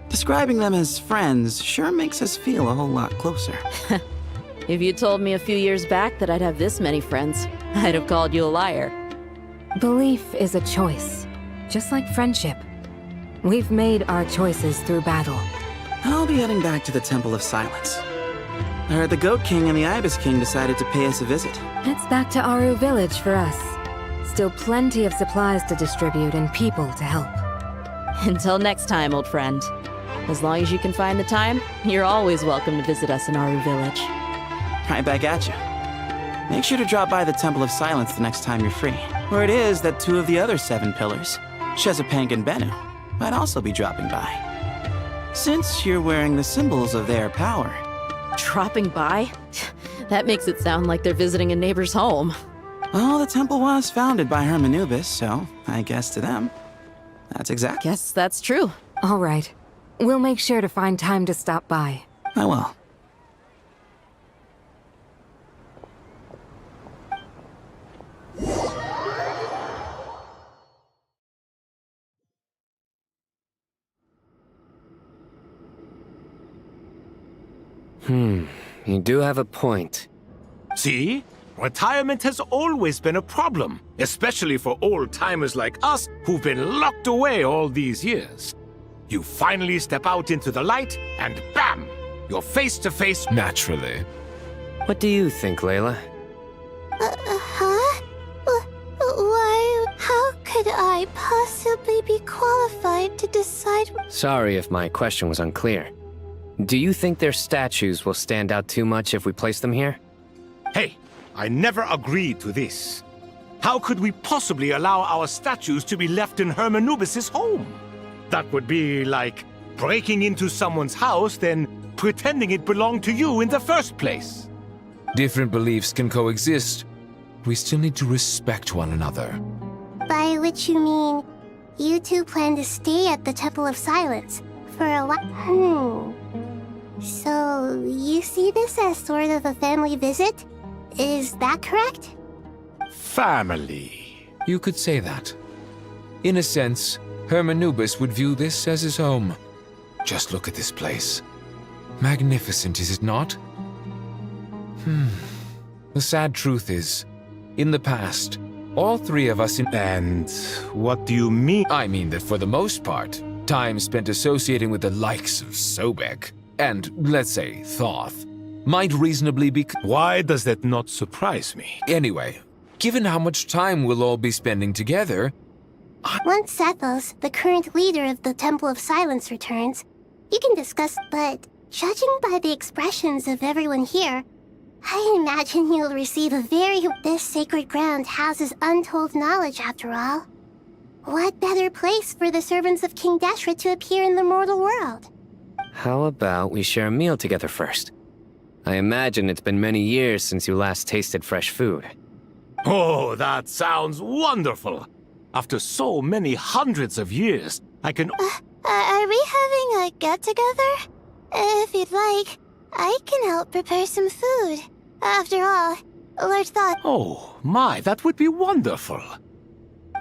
S19: Describing them as friends sure makes us feel a whole lot closer.
S15: If you told me a few years back that I'd have this many friends, I'd have called you a liar.
S4: Belief is a choice, just like friendship. We've made our choices through battle.
S19: I'll be heading back to the Temple of Silence. I heard the Goat King and the Ibis King decided to pay us a visit.
S4: It's back to Aru Village for us. Still plenty of supplies to distribute and people to help.
S15: Until next time, old friend. As long as you can find the time, you're always welcome to visit us in Aru Village.
S19: Right back at you. Make sure to drop by the Temple of Silence the next time you're free. Where it is that 2 of the other 7 pillars, Chesapeake and Bennu, might also be dropping by. Since you're wearing the symbols of their power.
S15: Dropping by? That makes it sound like they're visiting a neighbor's home.
S19: Well, the temple was founded by Hermanubis, so I guess to them, that's exact.
S15: Guess that's true.
S4: All right. We'll make sure to find time to stop by.
S19: I will.
S24: You do have a point.
S13: See? Retirement has always been a problem, especially for old-timers like us who've been locked away all these years. You finally step out into the light, and bam! You're face to face naturally.
S24: What do you think, Layla?
S12: Huh? Why? How could I possibly be qualified to decide?
S24: Sorry if my question was unclear. Do you think their statues will stand out too much if we place them here?
S13: Hey, I never agreed to this. How could we possibly allow our statues to be left in Hermanubis' home? That would be like breaking into someone's house, then pretending it belonged to you in the first place.
S20: Different beliefs can coexist. We still need to respect one another.
S12: By which you mean, you two plan to stay at the Temple of Silence for a while? So, you see this as sort of a family visit? Is that correct?
S13: Family.
S20: You could say that. In a sense, Hermanubis would view this as his home. Just look at this place. Magnificent, is it not? The sad truth is, in the past, all 3 of us
S13: And what do you mean?
S20: I mean that for the most part, time spent associating with the likes of Sobek, and, let's say, Thoth, might reasonably be...
S13: Why does that not surprise me?
S20: Anyway, given how much time we'll all be spending together...
S12: Once Sethos, the current leader of the Temple of Silence, returns, you can discuss, but judging by the expressions of everyone here, I imagine you'll receive a very... This sacred ground houses untold knowledge, after all. What better place for the servants of King Deshret to appear in the mortal world?
S24: How about we share a meal together first? I imagine it's been many years since you last tasted fresh food.
S13: Oh, that sounds wonderful. After so many hundreds of years, I can...
S12: Are we having a get-together? If you'd like, I can help prepare some food. After all, Lord thought...
S13: Oh, my, that would be wonderful.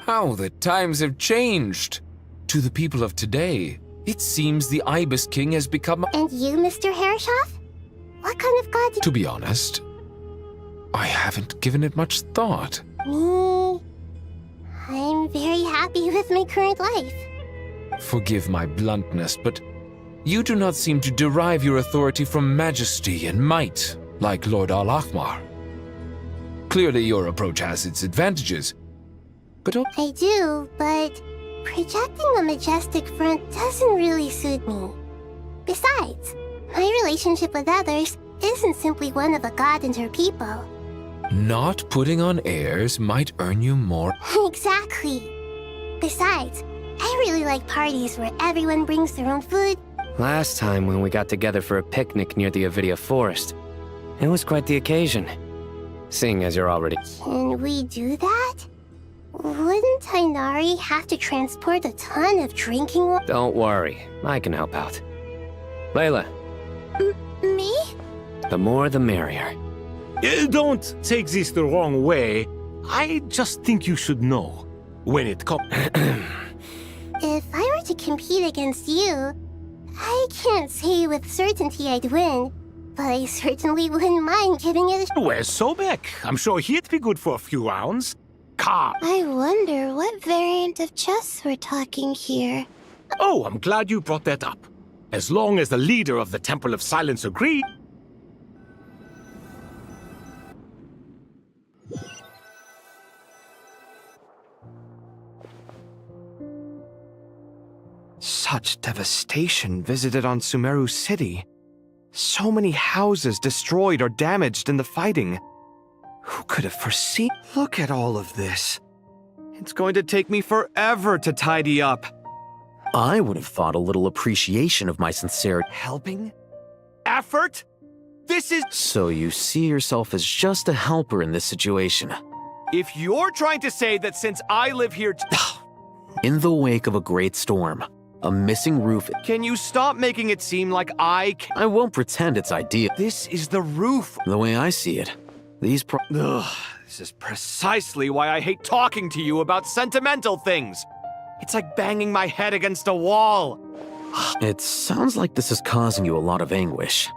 S20: How the times have changed. To the people of today, it seems the Ibis King has become...
S12: And you, Mr. Herreshoff? What kind of god do...
S20: To be honest, I haven't given it much thought.
S12: Me... I'm very happy with my current life.
S20: Forgive my bluntness, but you do not seem to derive your authority from majesty and might, like Lord Al-Ahmar. Clearly your approach has its advantages, but...
S12: I do, but projecting a majestic front doesn't really suit me. Besides, my relationship with others isn't simply one of a god and her people.
S20: Not putting on airs might earn you more.
S12: Exactly. Besides, I really like parties where everyone brings their own food.
S24: Last time when we got together for a picnic near the Avidia Forest, it was quite the occasion. Seeing as you're already...
S12: Can we do that? Wouldn't Tainari have to transport a ton of drinking water?
S24: Don't worry, I can help out. Layla.
S12: Me?
S24: The more the merrier.
S13: Don't take this the wrong way. I just think you should know. When it comes...
S12: If I were to compete against you, I can't say with certainty I'd win, but I certainly wouldn't mind giving it a...
S13: Where's Sobek? I'm sure he'd be good for a few rounds. Calm.
S12: I wonder what variant of chess we're talking here.
S13: Oh, I'm glad you brought that up. As long as the leader of the Temple of Silence agreed...
S16: Such devastation visited on Sumeru City. So many houses destroyed or damaged in the fighting. Who could have foreseen? Look at all of this. It's going to take me forever to tidy up.
S9: I would have thought a little appreciation of my sincerity.
S16: Helping? Effort? This is...
S9: So you see yourself as just a helper in this situation.
S16: If you're trying to say that since I live here...
S9: In the wake of a great storm, a missing roof...
S16: Can you stop making it seem like I
S9: won't pretend it's ideal.
S16: This is the roof.
S9: The way I see it, these
S16: this is precisely why I hate talking to you about sentimental things. It's like banging my head against a wall.
S9: It sounds like this is causing you a lot of anguish.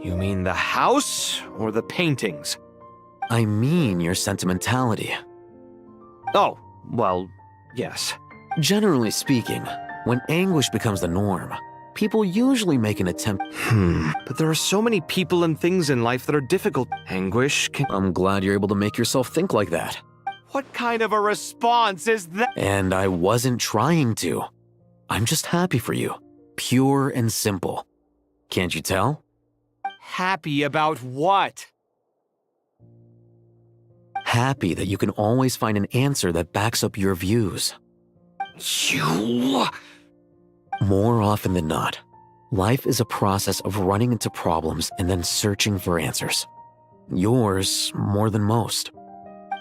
S16: You mean the house or the paintings?
S9: I mean your sentimentality.
S16: Oh, well, yes.
S9: Generally speaking, when anguish becomes the norm, people usually make an attempt.
S16: But there are so many people and things in life that are difficult. Anguish can...
S9: I'm glad you're able to make yourself think like that.
S16: What kind of a response is that?
S9: And I wasn't trying to. I'm just happy for you. Pure and simple. Can't you tell?
S16: Happy about what?
S9: Happy that you can always find an answer that backs up your views.
S16: You...
S9: More often than not, life is a process of running into problems and then searching for answers. Yours more than most.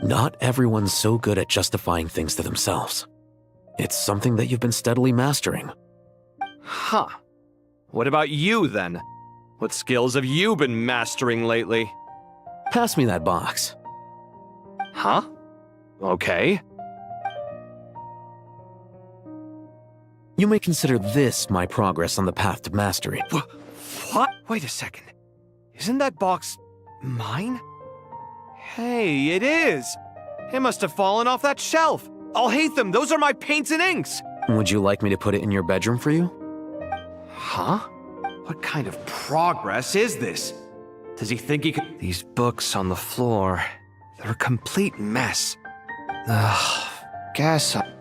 S9: Not everyone's so good at justifying things to themselves. It's something that you've been steadily mastering.
S16: Huh. What about you, then? What skills have you been mastering lately?
S9: Pass me that box.
S16: Huh? Okay.
S9: You may consider this my progress on the path to mastery.
S16: What? Wait a second. Isn't that box mine? Hey, it is! It must have fallen off that shelf! I'll hate them! Those are my paints and inks!
S9: Would you like me to put it in your bedroom for you?
S16: Huh? What kind of progress is this? Does he think he could... These books on the floor, they're a complete mess. Ugh, guess I...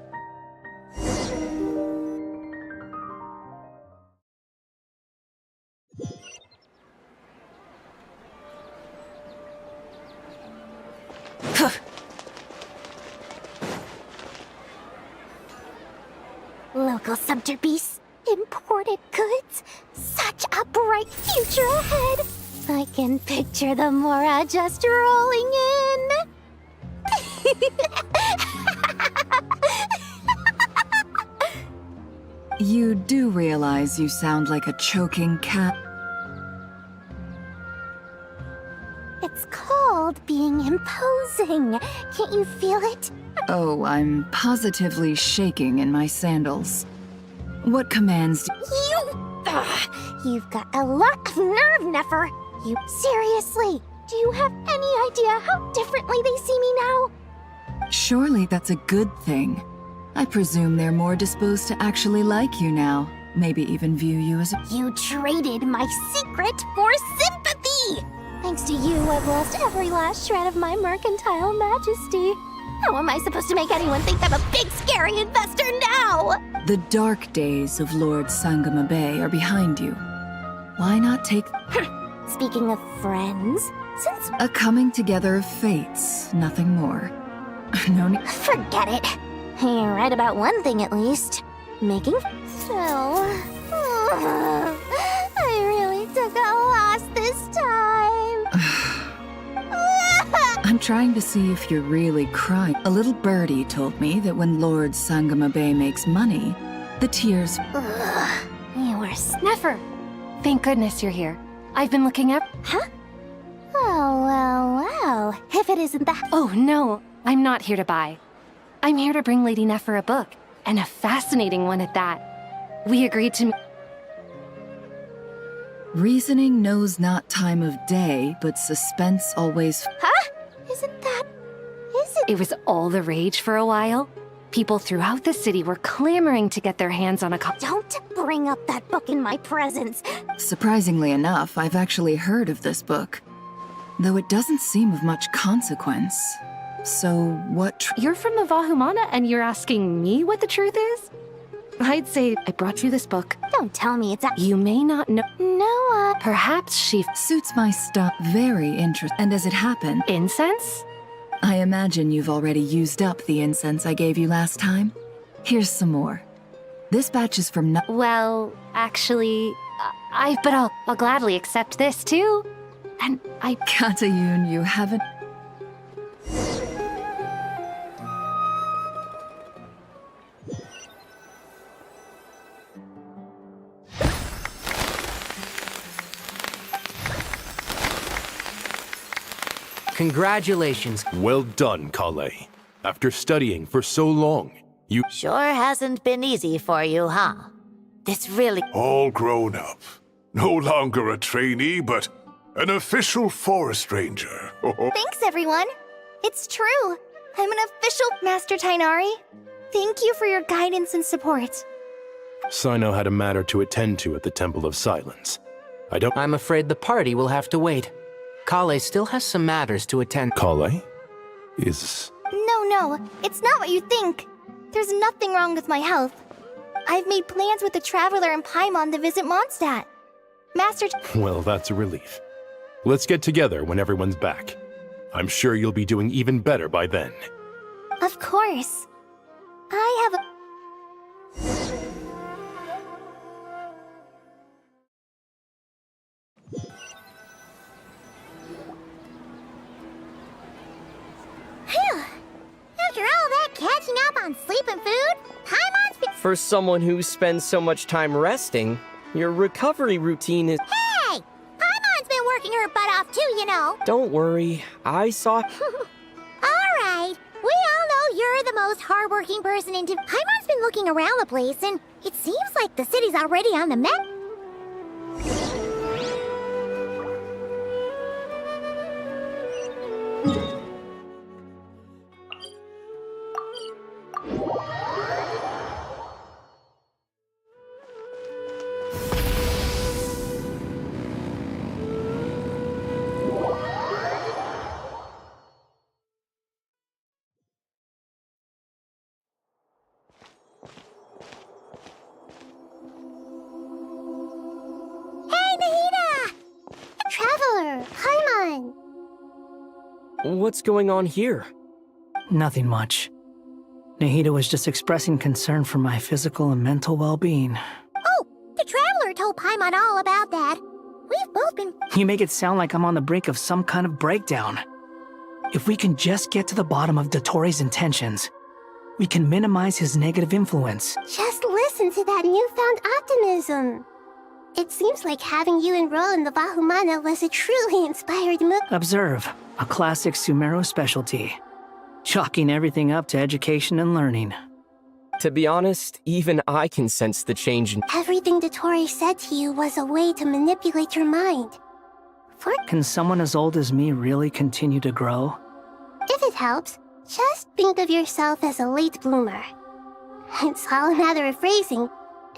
S12: Local subter beasts. Imported goods? Such a bright future ahead! I can picture the Mora just rolling in!
S6: You do realize you sound like a choking cat?
S12: It's called being imposing. Can't you feel it?
S6: Oh, I'm positively shaking in my sandals. What commands
S12: You've got a lot of nerve, Nefer. Seriously, do you have any idea how differently they see me now?
S6: Surely that's a good thing. I presume they're more disposed to actually like you now. Maybe even view you as a—
S12: You traded my secret for sympathy! Thanks to you, I've lost every last shred of my mercantile majesty. How am I supposed to make anyone think I'm a big, scary investor now?
S6: The dark days of Lord Sangama Bay are behind you. Why not take—
S12: Speaking of friends, since—
S6: A coming together of fates, nothing more. No need—
S12: Forget it. You're right about one thing at least. Making— So... I really took a loss this time.
S6: I'm trying to see if you're really crying. A little birdie told me that when Lord Sangama Bay makes money, the tears—
S12: You were—
S5: Nefer! Thank goodness you're here. I've been looking up—
S12: Huh? Oh. If it isn't that—
S5: Oh, no. I'm not here to buy. I'm here to bring Lady Nefer a book, and a fascinating one at that. We agreed to—
S6: Reasoning knows not time of day, but suspense always—
S12: Huh? Isn't that—
S5: It was all the rage for a while. People throughout the city were clamoring to get their hands on a copy.
S12: Don't bring up that book in my presence.
S6: Surprisingly enough, I've actually heard of this book. Though it doesn't seem of much consequence. So what—
S5: You're from the Vahumana and you're asking me what the truth is? I'd say I brought you this book.
S12: Don't tell me it's a—
S5: You may not know—
S12: No,
S5: Perhaps she—
S6: Suits my stuff very interesting. And as it happened—
S5: Incense?
S6: I imagine you've already used up the incense I gave you last time. Here's some more. This batch is from—
S5: Well, actually, but I'll gladly accept this too. And I—
S6: Katayun, you haven't—
S7: Congratulations.
S18: Well done, Kale. After studying for so long, you—
S11: Sure hasn't been easy for you, huh? This really—
S17: All grown up. No longer a trainee, but an official forest ranger.
S12: Thanks, everyone. It's true. I'm an official Master Tainari. Thank you for your guidance and support.
S18: Sino had a matter to attend to at the Temple of Silence.
S7: I'm afraid the party will have to wait. Kale still has some matters to attend.
S18: Kale? Is—
S12: No, it's not what you think. There's nothing wrong with my health. I've made plans with the Traveler and Paimon to visit Mondstadt. Master—
S18: Well, that's a relief. Let's get together when everyone's back. I'm sure you'll be doing even better by then.
S12: Of course. I have a— After all that catching up on sleep and food, Paimon's been—
S16: For someone who spends so much time resting, your recovery routine is—
S12: Hey! Paimon's been working her butt off too, you know.
S16: Don't worry, I saw—
S12: Alright, we all know you're the most hardworking person in— Paimon's been looking around the place, and it seems like the city's already on the map. Traveler, Paimon!
S16: What's going on here?
S10: Nothing much. Nahida was just expressing concern for my physical and mental well-being.
S12: Oh, Ruler told Paimon all about that. We've both been...
S10: You make it sound like I'm on the brink of some kind of breakdown. If we can just get to the bottom of Dottoro's intentions, we can minimize his negative influence.
S12: Just listen to that newfound optimism. It seems like having you enroll in the Bahumana was a truly inspired move.
S10: Observe, a classic Sumeru specialty. Chalking everything up to education and learning.
S16: To be honest, even I can sense the change in...
S12: Everything Dottori said to you was a way to manipulate your mind.
S10: Can someone as old as me really continue to grow?
S12: If it helps, just think of yourself as a late bloomer. It's all a matter of phrasing,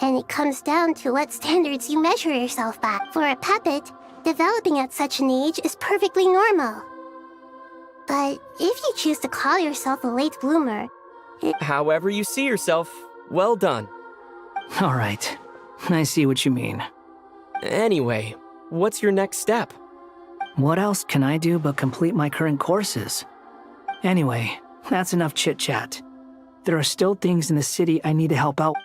S12: and it comes down to what standards you measure yourself by. For a puppet, developing at such an age is perfectly normal. But if you choose to call yourself a late bloomer...
S16: However you see yourself, well done.
S10: All right, I see what you mean.
S16: Anyway, what's your next step?
S10: What else can I do but complete my current courses? Anyway, that's enough chit-chat. There are still things in the city I need to help out.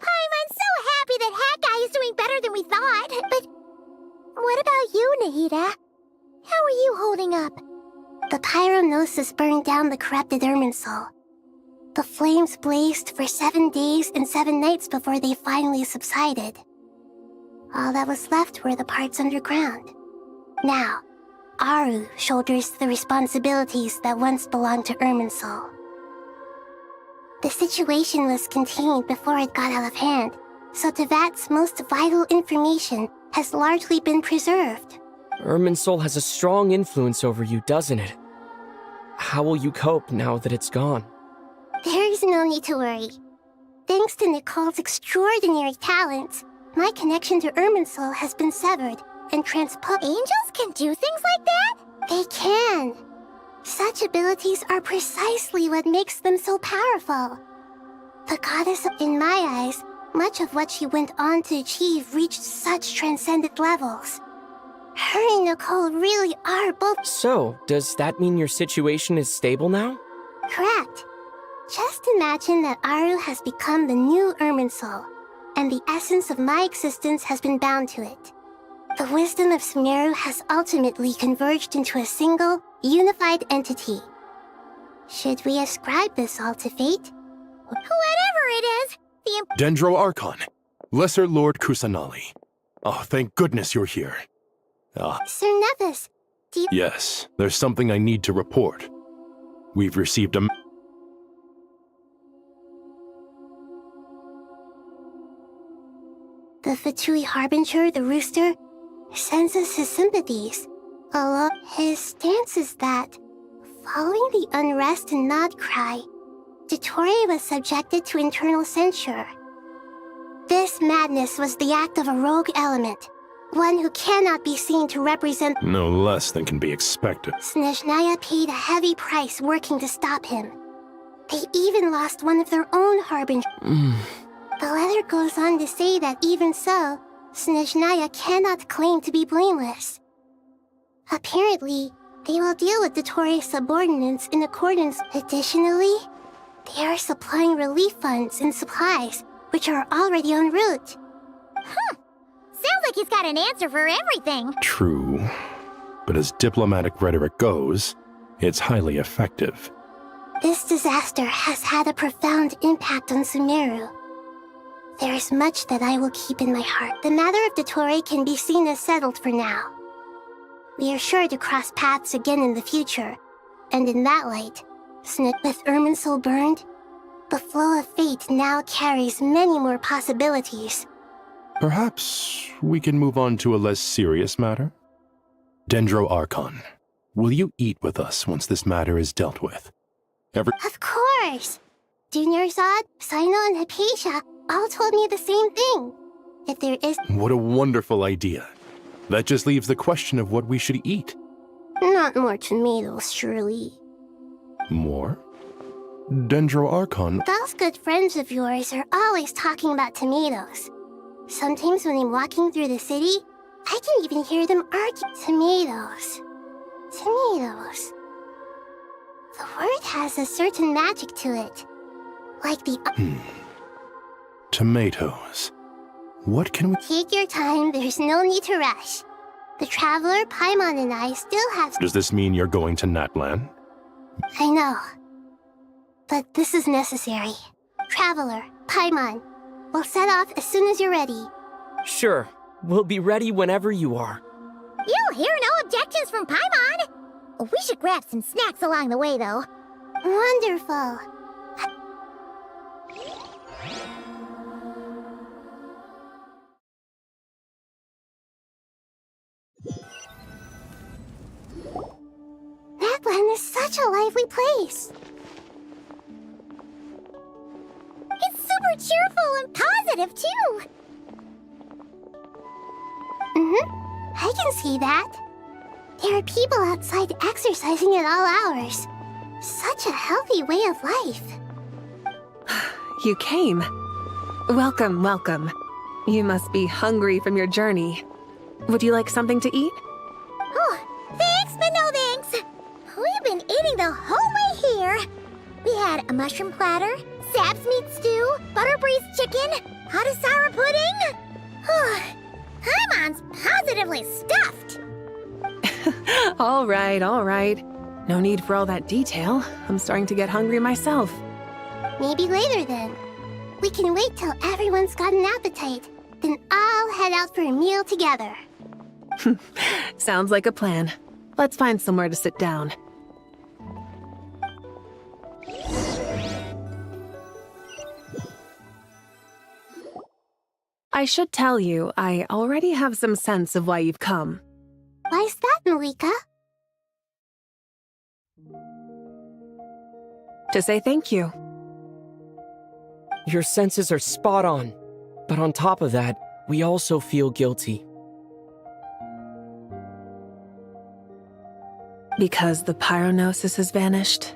S12: I'm so happy that Hat Guy is doing better than we thought. But what about you, Nahida? How are you holding up? The pyronosis burned down the corrupted Irminsul. The flames blazed for 7 days and 7 nights before they finally subsided. All that was left were the parts underground. Now, Aru shoulders the responsibilities that once belonged to Irminsul. The situation was contained before it got out of hand, so Tevat's most vital information has largely been preserved.
S16: Irminsul has a strong influence over you, doesn't it? How will you cope now that it's gone?
S12: There is no need to worry. Thanks to Nicole's extraordinary talents, my connection to Irminsul has been severed and Angels can do things like that? They can. Such abilities are precisely what makes them so powerful. The goddess, in my eyes, much of what she went on to achieve reached such transcendent levels. Her and Nicole really are both...
S16: So, does that mean your situation is stable now?
S12: Correct. Just imagine that Aru has become the new Irminsul, and the essence of my existence has been bound to it. The wisdom of Sumeru has ultimately converged into a single, unified entity. Should we ascribe this all to fate? Whatever it is, the...
S18: Dendro Archon, Lesser Lord Kusanali. Oh, thank goodness you're here.
S12: Sir Nepis, do you...
S18: Yes, there's something I need to report. We've received a...
S12: The Fatui Harbinger, the Rooster, sends us his sympathies. Although his stance is that, following the unrest and Nod Cry, Dottori was subjected to internal censure. This madness was the act of a rogue element, one who cannot be seen to represent...
S18: No less than can be expected.
S12: Snezhnaya paid a heavy price working to stop him. They even lost one of their own Harbingers. The letter goes on to say that even so, Snezhnaya cannot claim to be blameless. Apparently, they will deal with Dottori's subordinates in accordance. Additionally, they are supplying relief funds and supplies, which are already en route. Sounds like he's got an answer for everything.
S18: True, but as diplomatic rhetoric goes, it's highly effective.
S12: This disaster has had a profound impact on Sumeru. There is much that I will keep in my heart. The matter of Dottori can be seen as settled for now. We are sure to cross paths again in the future, and in that light, with Irminsul burned, the flow of fate now carries many more possibilities.
S18: Perhaps we can move on to a less serious matter? Dendro Archon, will you eat with us once this matter is dealt with?
S12: Of course! Junior Zod, Sino, and Hypatia all told me the same thing. If there is...
S18: What a wonderful idea. That just leaves the question of what we should eat.
S12: Not more tomatoes, surely.
S18: More? Dendro Archon...
S12: Those good friends of yours are always talking about tomatoes. Sometimes when I'm walking through the city, I can even hear them argue. Tomatoes. Tomatoes. The word has a certain magic to it. Like the...
S18: Tomatoes. What can we...
S12: Take your time, there's no need to rush. The Traveler, Paimon, and I still have...
S18: Does this mean you're going to Natlan?
S12: I know. But this is necessary. Traveler, Paimon, we'll set off as soon as you're ready.
S16: Sure. We'll be ready whenever you are.
S12: You'll hear no objections from Paimon! We should grab some snacks along the way, though. Wonderful. Natlan is such a lively place. It's super cheerful and positive, too. I can see that. There are people outside exercising at all hours. Such a healthy way of life.
S1: You came. Welcome, welcome. You must be hungry from your journey. Would you like something to eat?
S12: Oh, thanks, but no thanks. We've been eating the whole way here. We had a mushroom platter, Sap's meat stew, butter braised chicken, hot sour pudding. Paimon's positively stuffed.
S1: All right, all right. No need for all that detail. I'm starting to get hungry myself.
S12: Maybe later then. We can wait till everyone's got an appetite. Then I'll head out for a meal together.
S1: Sounds like a plan. Let's find somewhere to sit down. I should tell you, I already have some sense of why you've come.
S12: Why's that, Malika?
S1: To say thank you.
S16: Your senses are spot on. But on top of that, we also feel guilty.
S1: Because the pyronosis has vanished?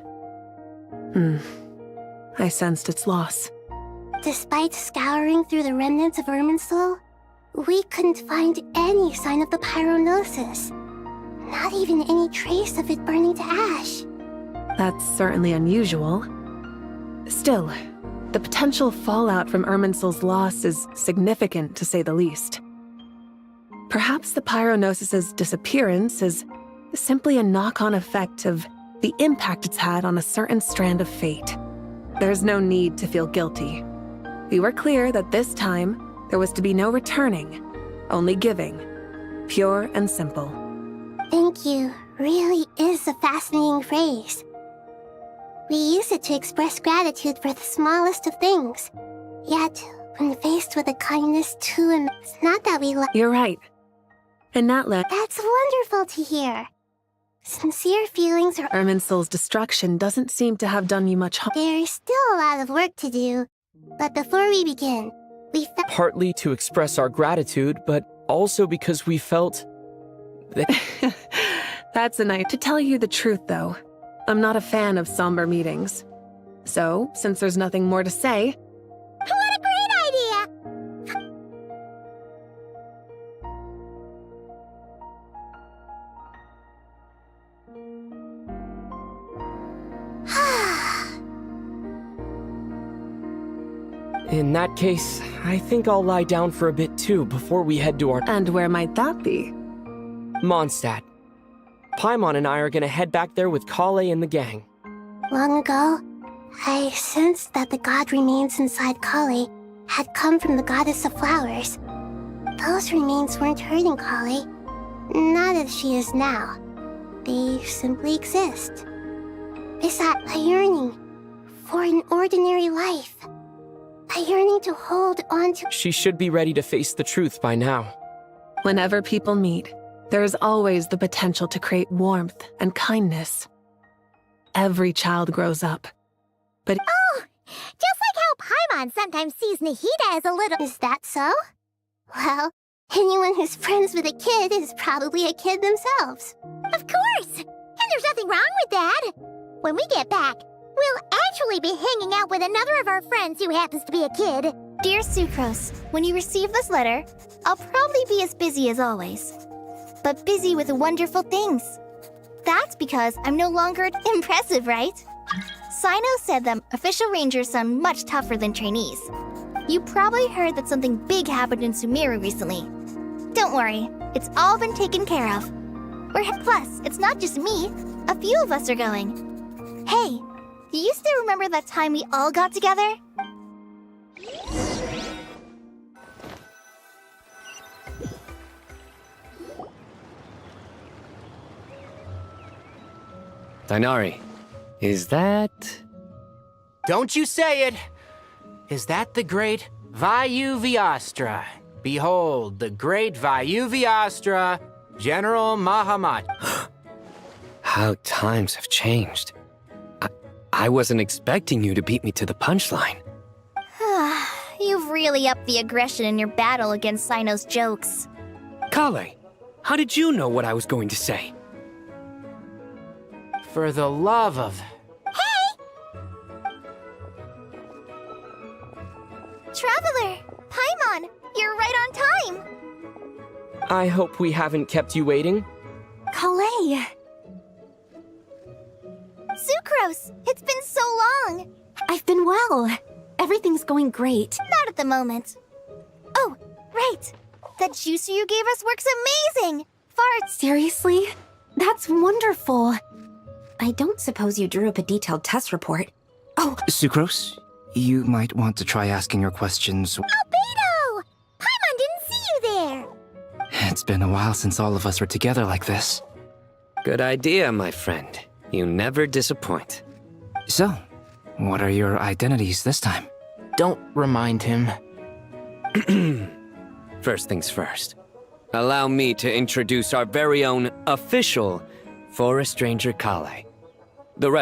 S1: I sensed its loss.
S12: Despite scouring through the remnants of Irminsul, we couldn't find any sign of the pyronosis. Not even any trace of it burning to ash.
S1: That's certainly unusual. Still, the potential fallout from Irminsul's loss is significant, to say the least. Perhaps the pyronosis's disappearance is simply a knock-on effect of the impact it's had on a certain strand of fate. There's no need to feel guilty. We were clear that this time, there was to be no returning, only giving. Pure and simple.
S12: Thank you really is a fascinating phrase. We use it to express gratitude for the smallest of things. Yet, when faced with a kindness too immense, it's not that we
S1: You're right. And Natlan...
S12: That's wonderful to hear. Sincere feelings are...
S1: Irminsul's destruction doesn't seem to have done you much harm.
S12: There's still a lot of work to do. But before we begin, we
S16: Partly to express our gratitude, but also because we felt...
S1: That's a night. To tell you the truth, though, I'm not a fan of somber meetings. So, since there's nothing more to say...
S12: What a great idea!
S16: In that case, I think I'll lie down for a bit too before we head to our...
S1: And where might that be?
S16: Mondstadt. Paimon and I are gonna head back there with Kale and the gang.
S12: Long ago, I sensed that the god remains inside Kale had come from the goddess of flowers. Those remains weren't hurting Kale, not as she is now. They simply exist. Besides, a yearning for an ordinary life. A yearning to hold on to...
S16: She should be ready to face the truth by now.
S1: Whenever people meet, there is always the potential to create warmth and kindness. Every child grows up. But...
S12: Oh! Just like how Paimon sometimes sees Nahida as a little... Is that so? Well, anyone who's friends with a kid is probably a kid themselves. Of course! And there's nothing wrong with that. When we get back, we'll actually be hanging out with another of our friends who happens to be a kid.
S2: Dear Sucrose, when you receive this letter, I'll probably be as busy as always. But busy with wonderful things. That's because I'm no longer impressive, right? SHINIAO said that official rangers sound much tougher than trainees. You probably heard that something big happened in Sumeru recently. Don't worry, it's all been taken care of. Plus, it's not just me. A few of us are going. Hey, do you still remember that time we all got together?
S24: Dainari, is that...
S7: Don't you say it! Is that the great Vayu Vyastra? Behold, the great Vayu Vyastra, General Mahamat.
S24: How times have changed. I wasn't expecting you to beat me to the punchline.
S2: You've really upped the aggression in your battle against SHINIAO's jokes.
S24: Kale, how did you know what I was going to say?
S7: For the love of...
S2: Traveler! Paimon! You're right on time!
S16: I hope we haven't kept you waiting.
S2: Kalei! Sucrose! It's been so long!
S5: I've been well. Everything's going great.
S2: Not at the moment. Oh, right! That juicer you gave us works amazing! Farts!
S5: Seriously? That's wonderful. I don't suppose you drew up a detailed test report. Oh!
S8: Sucrose, you might want to try asking your questions.
S12: Albedo! Paimon didn't see you there!
S8: It's been a while since all of us were together like this.
S24: Good idea, my friend. You never disappoint.
S8: So, what are your identities this time?
S7: Don't remind him.
S24: First things first. Allow me to introduce our very own official Forest Ranger Kale.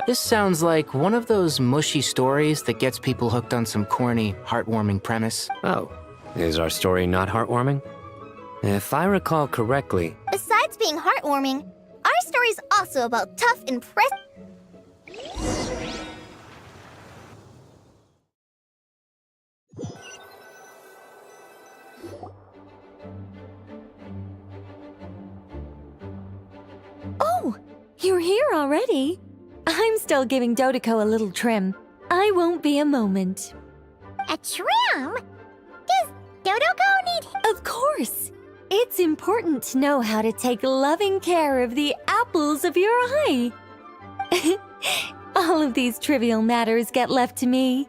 S7: This sounds like one of those mushy stories that gets people hooked on some corny, heartwarming premise.
S24: Oh, is our story not heartwarming? If I recall correctly...
S2: Besides being heartwarming, our story's also about tough, impressive...
S14: Oh, you're here already? I'm still giving Dodeko a little trim. I won't be a moment.
S12: A trim? Does Dodeko need...
S14: Of course! It's important to know how to take loving care of the apples of your eye. All of these trivial matters get left to me.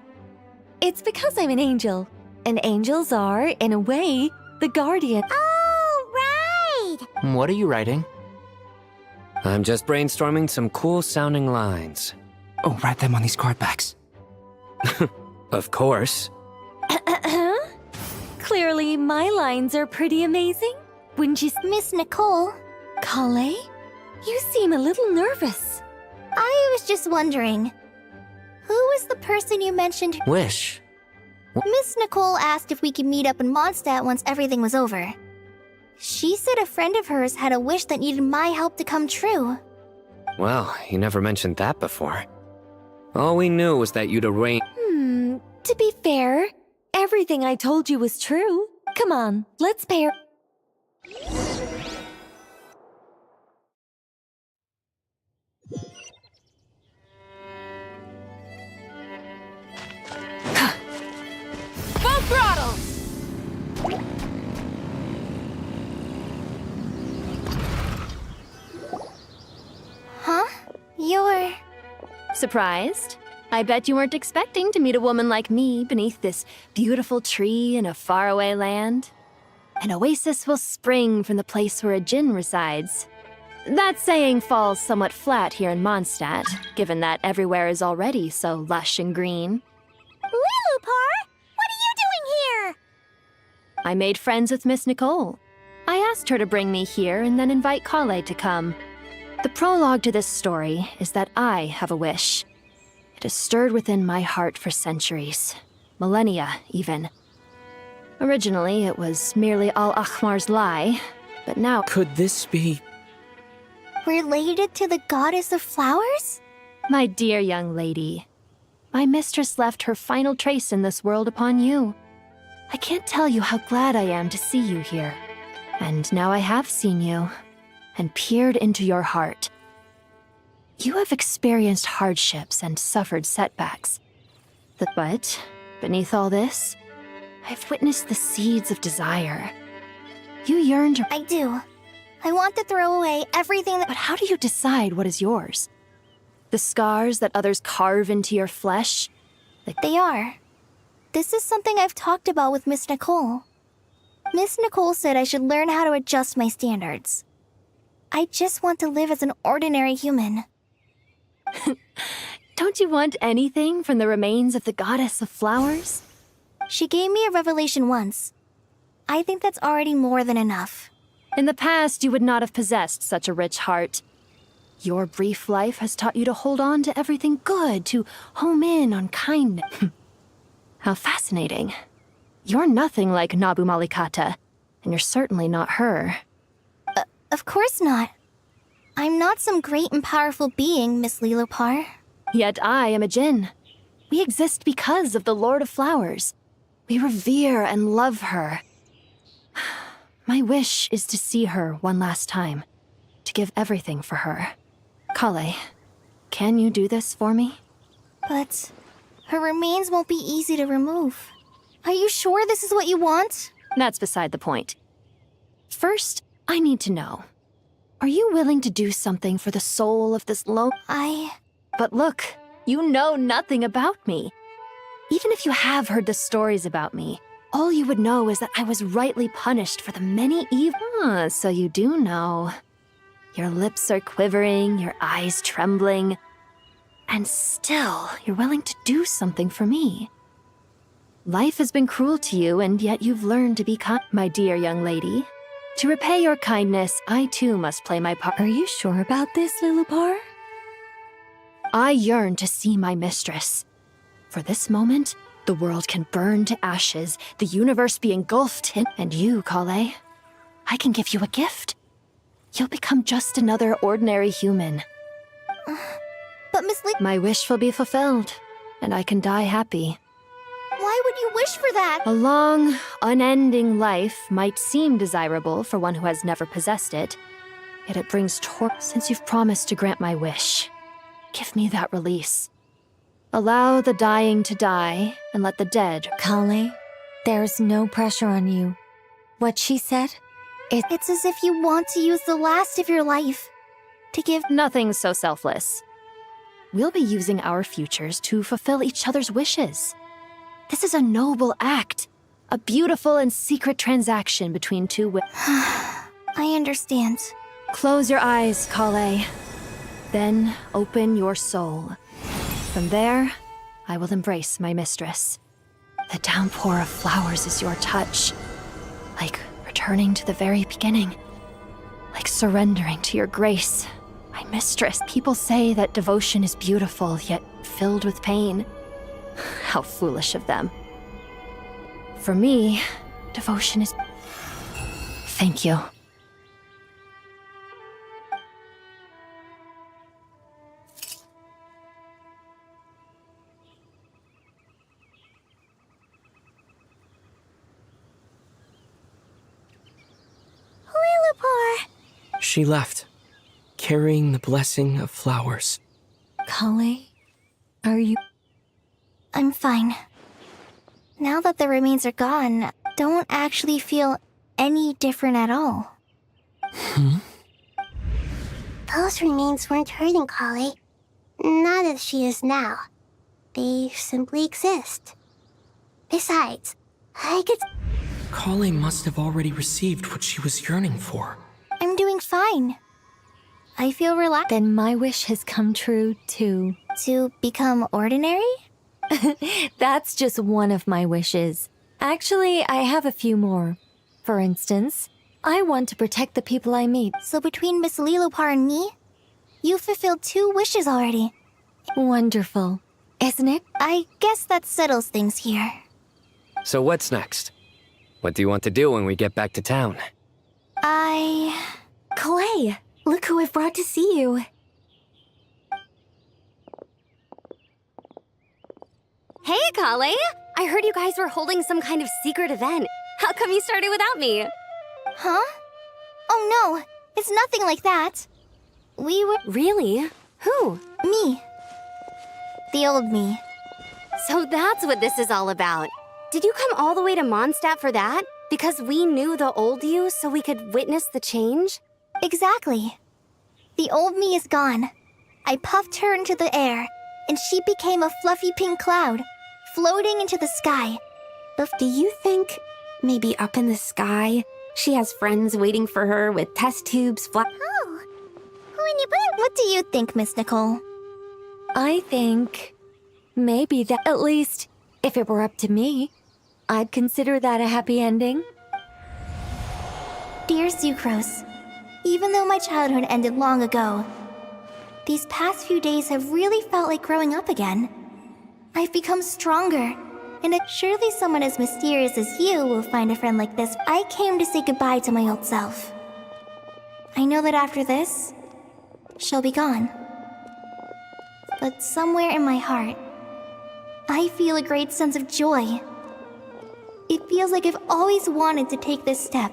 S14: It's because I'm an angel, and angels are, in a way, the guardian.
S12: Oh, right!
S7: What are you writing?
S24: I'm just brainstorming some cool-sounding lines.
S8: Oh, write them on these card backs.
S24: Of course.
S14: Clearly, my lines are pretty amazing. Wouldn't you...
S2: Miss Nicole?
S14: Kale? You seem a little nervous.
S2: I was just wondering, who was the person you mentioned?
S7: Wish.
S2: Miss Nicole asked if we could meet up in Mondstadt once everything was over. She said a friend of hers had a wish that needed my help to come true.
S24: Well, you never mentioned that before. All we knew was that you'd arrange...
S14: To be fair, everything I told you was true. Come on, let's pay her...
S5: Full throttle!
S2: Huh? You're...
S5: Surprised? I bet you weren't expecting to meet a woman like me beneath this beautiful tree in a faraway land. An oasis will spring from the place where a Jinn resides. That saying falls somewhat flat here in Mondstadt, given that everywhere is already so lush and green.
S12: Lilupar, what are you doing here?
S5: I made friends with Miss Nicole. I asked her to bring me here and then invite Kale to come. The prologue to this story is that I have a wish. It has stirred within my heart for centuries. Millennia, even. Originally, it was merely Al-Akhmar's lie, but now...
S16: Could this be...
S2: related to the goddess of flowers?
S5: My dear young lady, my mistress left her final trace in this world upon you. I can't tell you how glad I am to see you here. And now I have seen you, and peered into your heart. You have experienced hardships and suffered setbacks. But beneath all this, I've witnessed the seeds of desire. You yearn to—
S2: I do. I want to throw away everything that—
S5: But how do you decide what is yours? The scars that others carve into your flesh?
S2: They are. This is something I've talked about with Miss Nicole. Miss Nicole said I should learn how to adjust my standards. I just want to live as an ordinary human.
S5: Don't you want anything from the remains of the goddess of flowers?
S2: She gave me a revelation once. I think that's already more than enough.
S5: In the past, you would not have possessed such a rich heart. Your brief life has taught you to hold on to everything good, to home in on kindness. How fascinating. You're nothing like Nabu Malikata, and you're certainly not her.
S2: Of course not. I'm not some great and powerful being, Miss Lilopar.
S5: Yet I am a Jinn. We exist because of the Lord of Flowers. We revere and love her. My wish is to see her one last time, to give everything for her. Kale, can you do this for me?
S2: But her remains won't be easy to remove. Are you sure this is what you want?
S5: That's beside the point. First, I need to know. Are you willing to do something for the soul of this But look, you know nothing about me. Even if you have heard the stories about me, all you would know is that I was rightly punished for the many evil. So you do know. Your lips are quivering, your eyes trembling. And still, you're willing to do something for me. Life has been cruel to you, and yet you've learned to be kind. My dear young lady, to repay your kindness, I too must play my part.
S14: Are you sure about this, Lilopar?
S5: I yearn to see my mistress. For this moment, the world can burn to ashes, the universe be engulfed in— And you, Kale, I can give you a gift. You'll become just another ordinary human.
S2: But Miss
S5: My wish will be fulfilled, and I can die happy.
S2: Why would you wish for that?
S5: A long, unending life might seem desirable for one who has never possessed it, yet it brings since you've promised to grant my wish. Give me that release. Allow the dying to die, and let the dead—
S14: Kale, there's no pressure on you. What she said?
S2: It's as if you want to use the last of your life to give—
S5: Nothing so selfless. We'll be using our futures to fulfill each other's wishes. This is a noble act, a beautiful and secret transaction between two women.
S2: I understand.
S5: Close your eyes, Kale. Then open your soul. From there, I will embrace my mistress. The downpour of flowers is your touch, like returning to the very beginning, like surrendering to your grace. My mistress, people say that devotion is beautiful, yet filled with pain. How foolish of them. For me, devotion is— Thank you.
S2: Lilopar!
S16: She left, carrying the blessing of flowers.
S14: Kale, are you—
S2: I'm fine. Now that the remains are gone, don't actually feel any different at all.
S12: Those remains weren't hurting Kale. Not as she is now. They simply exist. Besides, I could—
S16: Kale must have already received what she was yearning for.
S2: I'm doing fine. I feel relaxed.
S14: Then my wish has come true, too.
S2: To become ordinary?
S14: That's just one of my wishes. Actually, I have a few more. For instance, I want to protect the people I meet.
S2: So between Miss Lilopar and me, you fulfilled 2 wishes already.
S14: Wonderful, isn't it?
S2: I guess that settles things here.
S24: So what's next? What do you want to do when we get back to town?
S14: Clay, look who I've brought to see you.
S3: Hey, Kale! I heard you guys were holding some kind of secret event. How come you started without me?
S2: Huh? Oh no, it's nothing like that. We were—
S3: Really? Who?
S2: Me. The old me.
S3: So that's what this is all about. Did you come all the way to Mondstadt for that? Because we knew the old you so we could witness the change?
S2: Exactly. The old me is gone. I puffed her into the air, and she became a fluffy pink cloud, floating into the sky.
S3: Do you think, maybe up in the sky, she has friends waiting for her with test tubes
S2: Oh. What do you think, Miss Nicole?
S14: I think maybe that, at least, if it were up to me, I'd consider that a happy ending.
S2: Dear Sucrose, even though my childhood ended long ago, these past few days have really felt like growing up again. I've become stronger, and surely someone as mysterious as you will find a friend like this. I came to say goodbye to my old self. I know that after this, she'll be gone. But somewhere in my heart, I feel a great sense of joy. It feels like I've always wanted to take this step.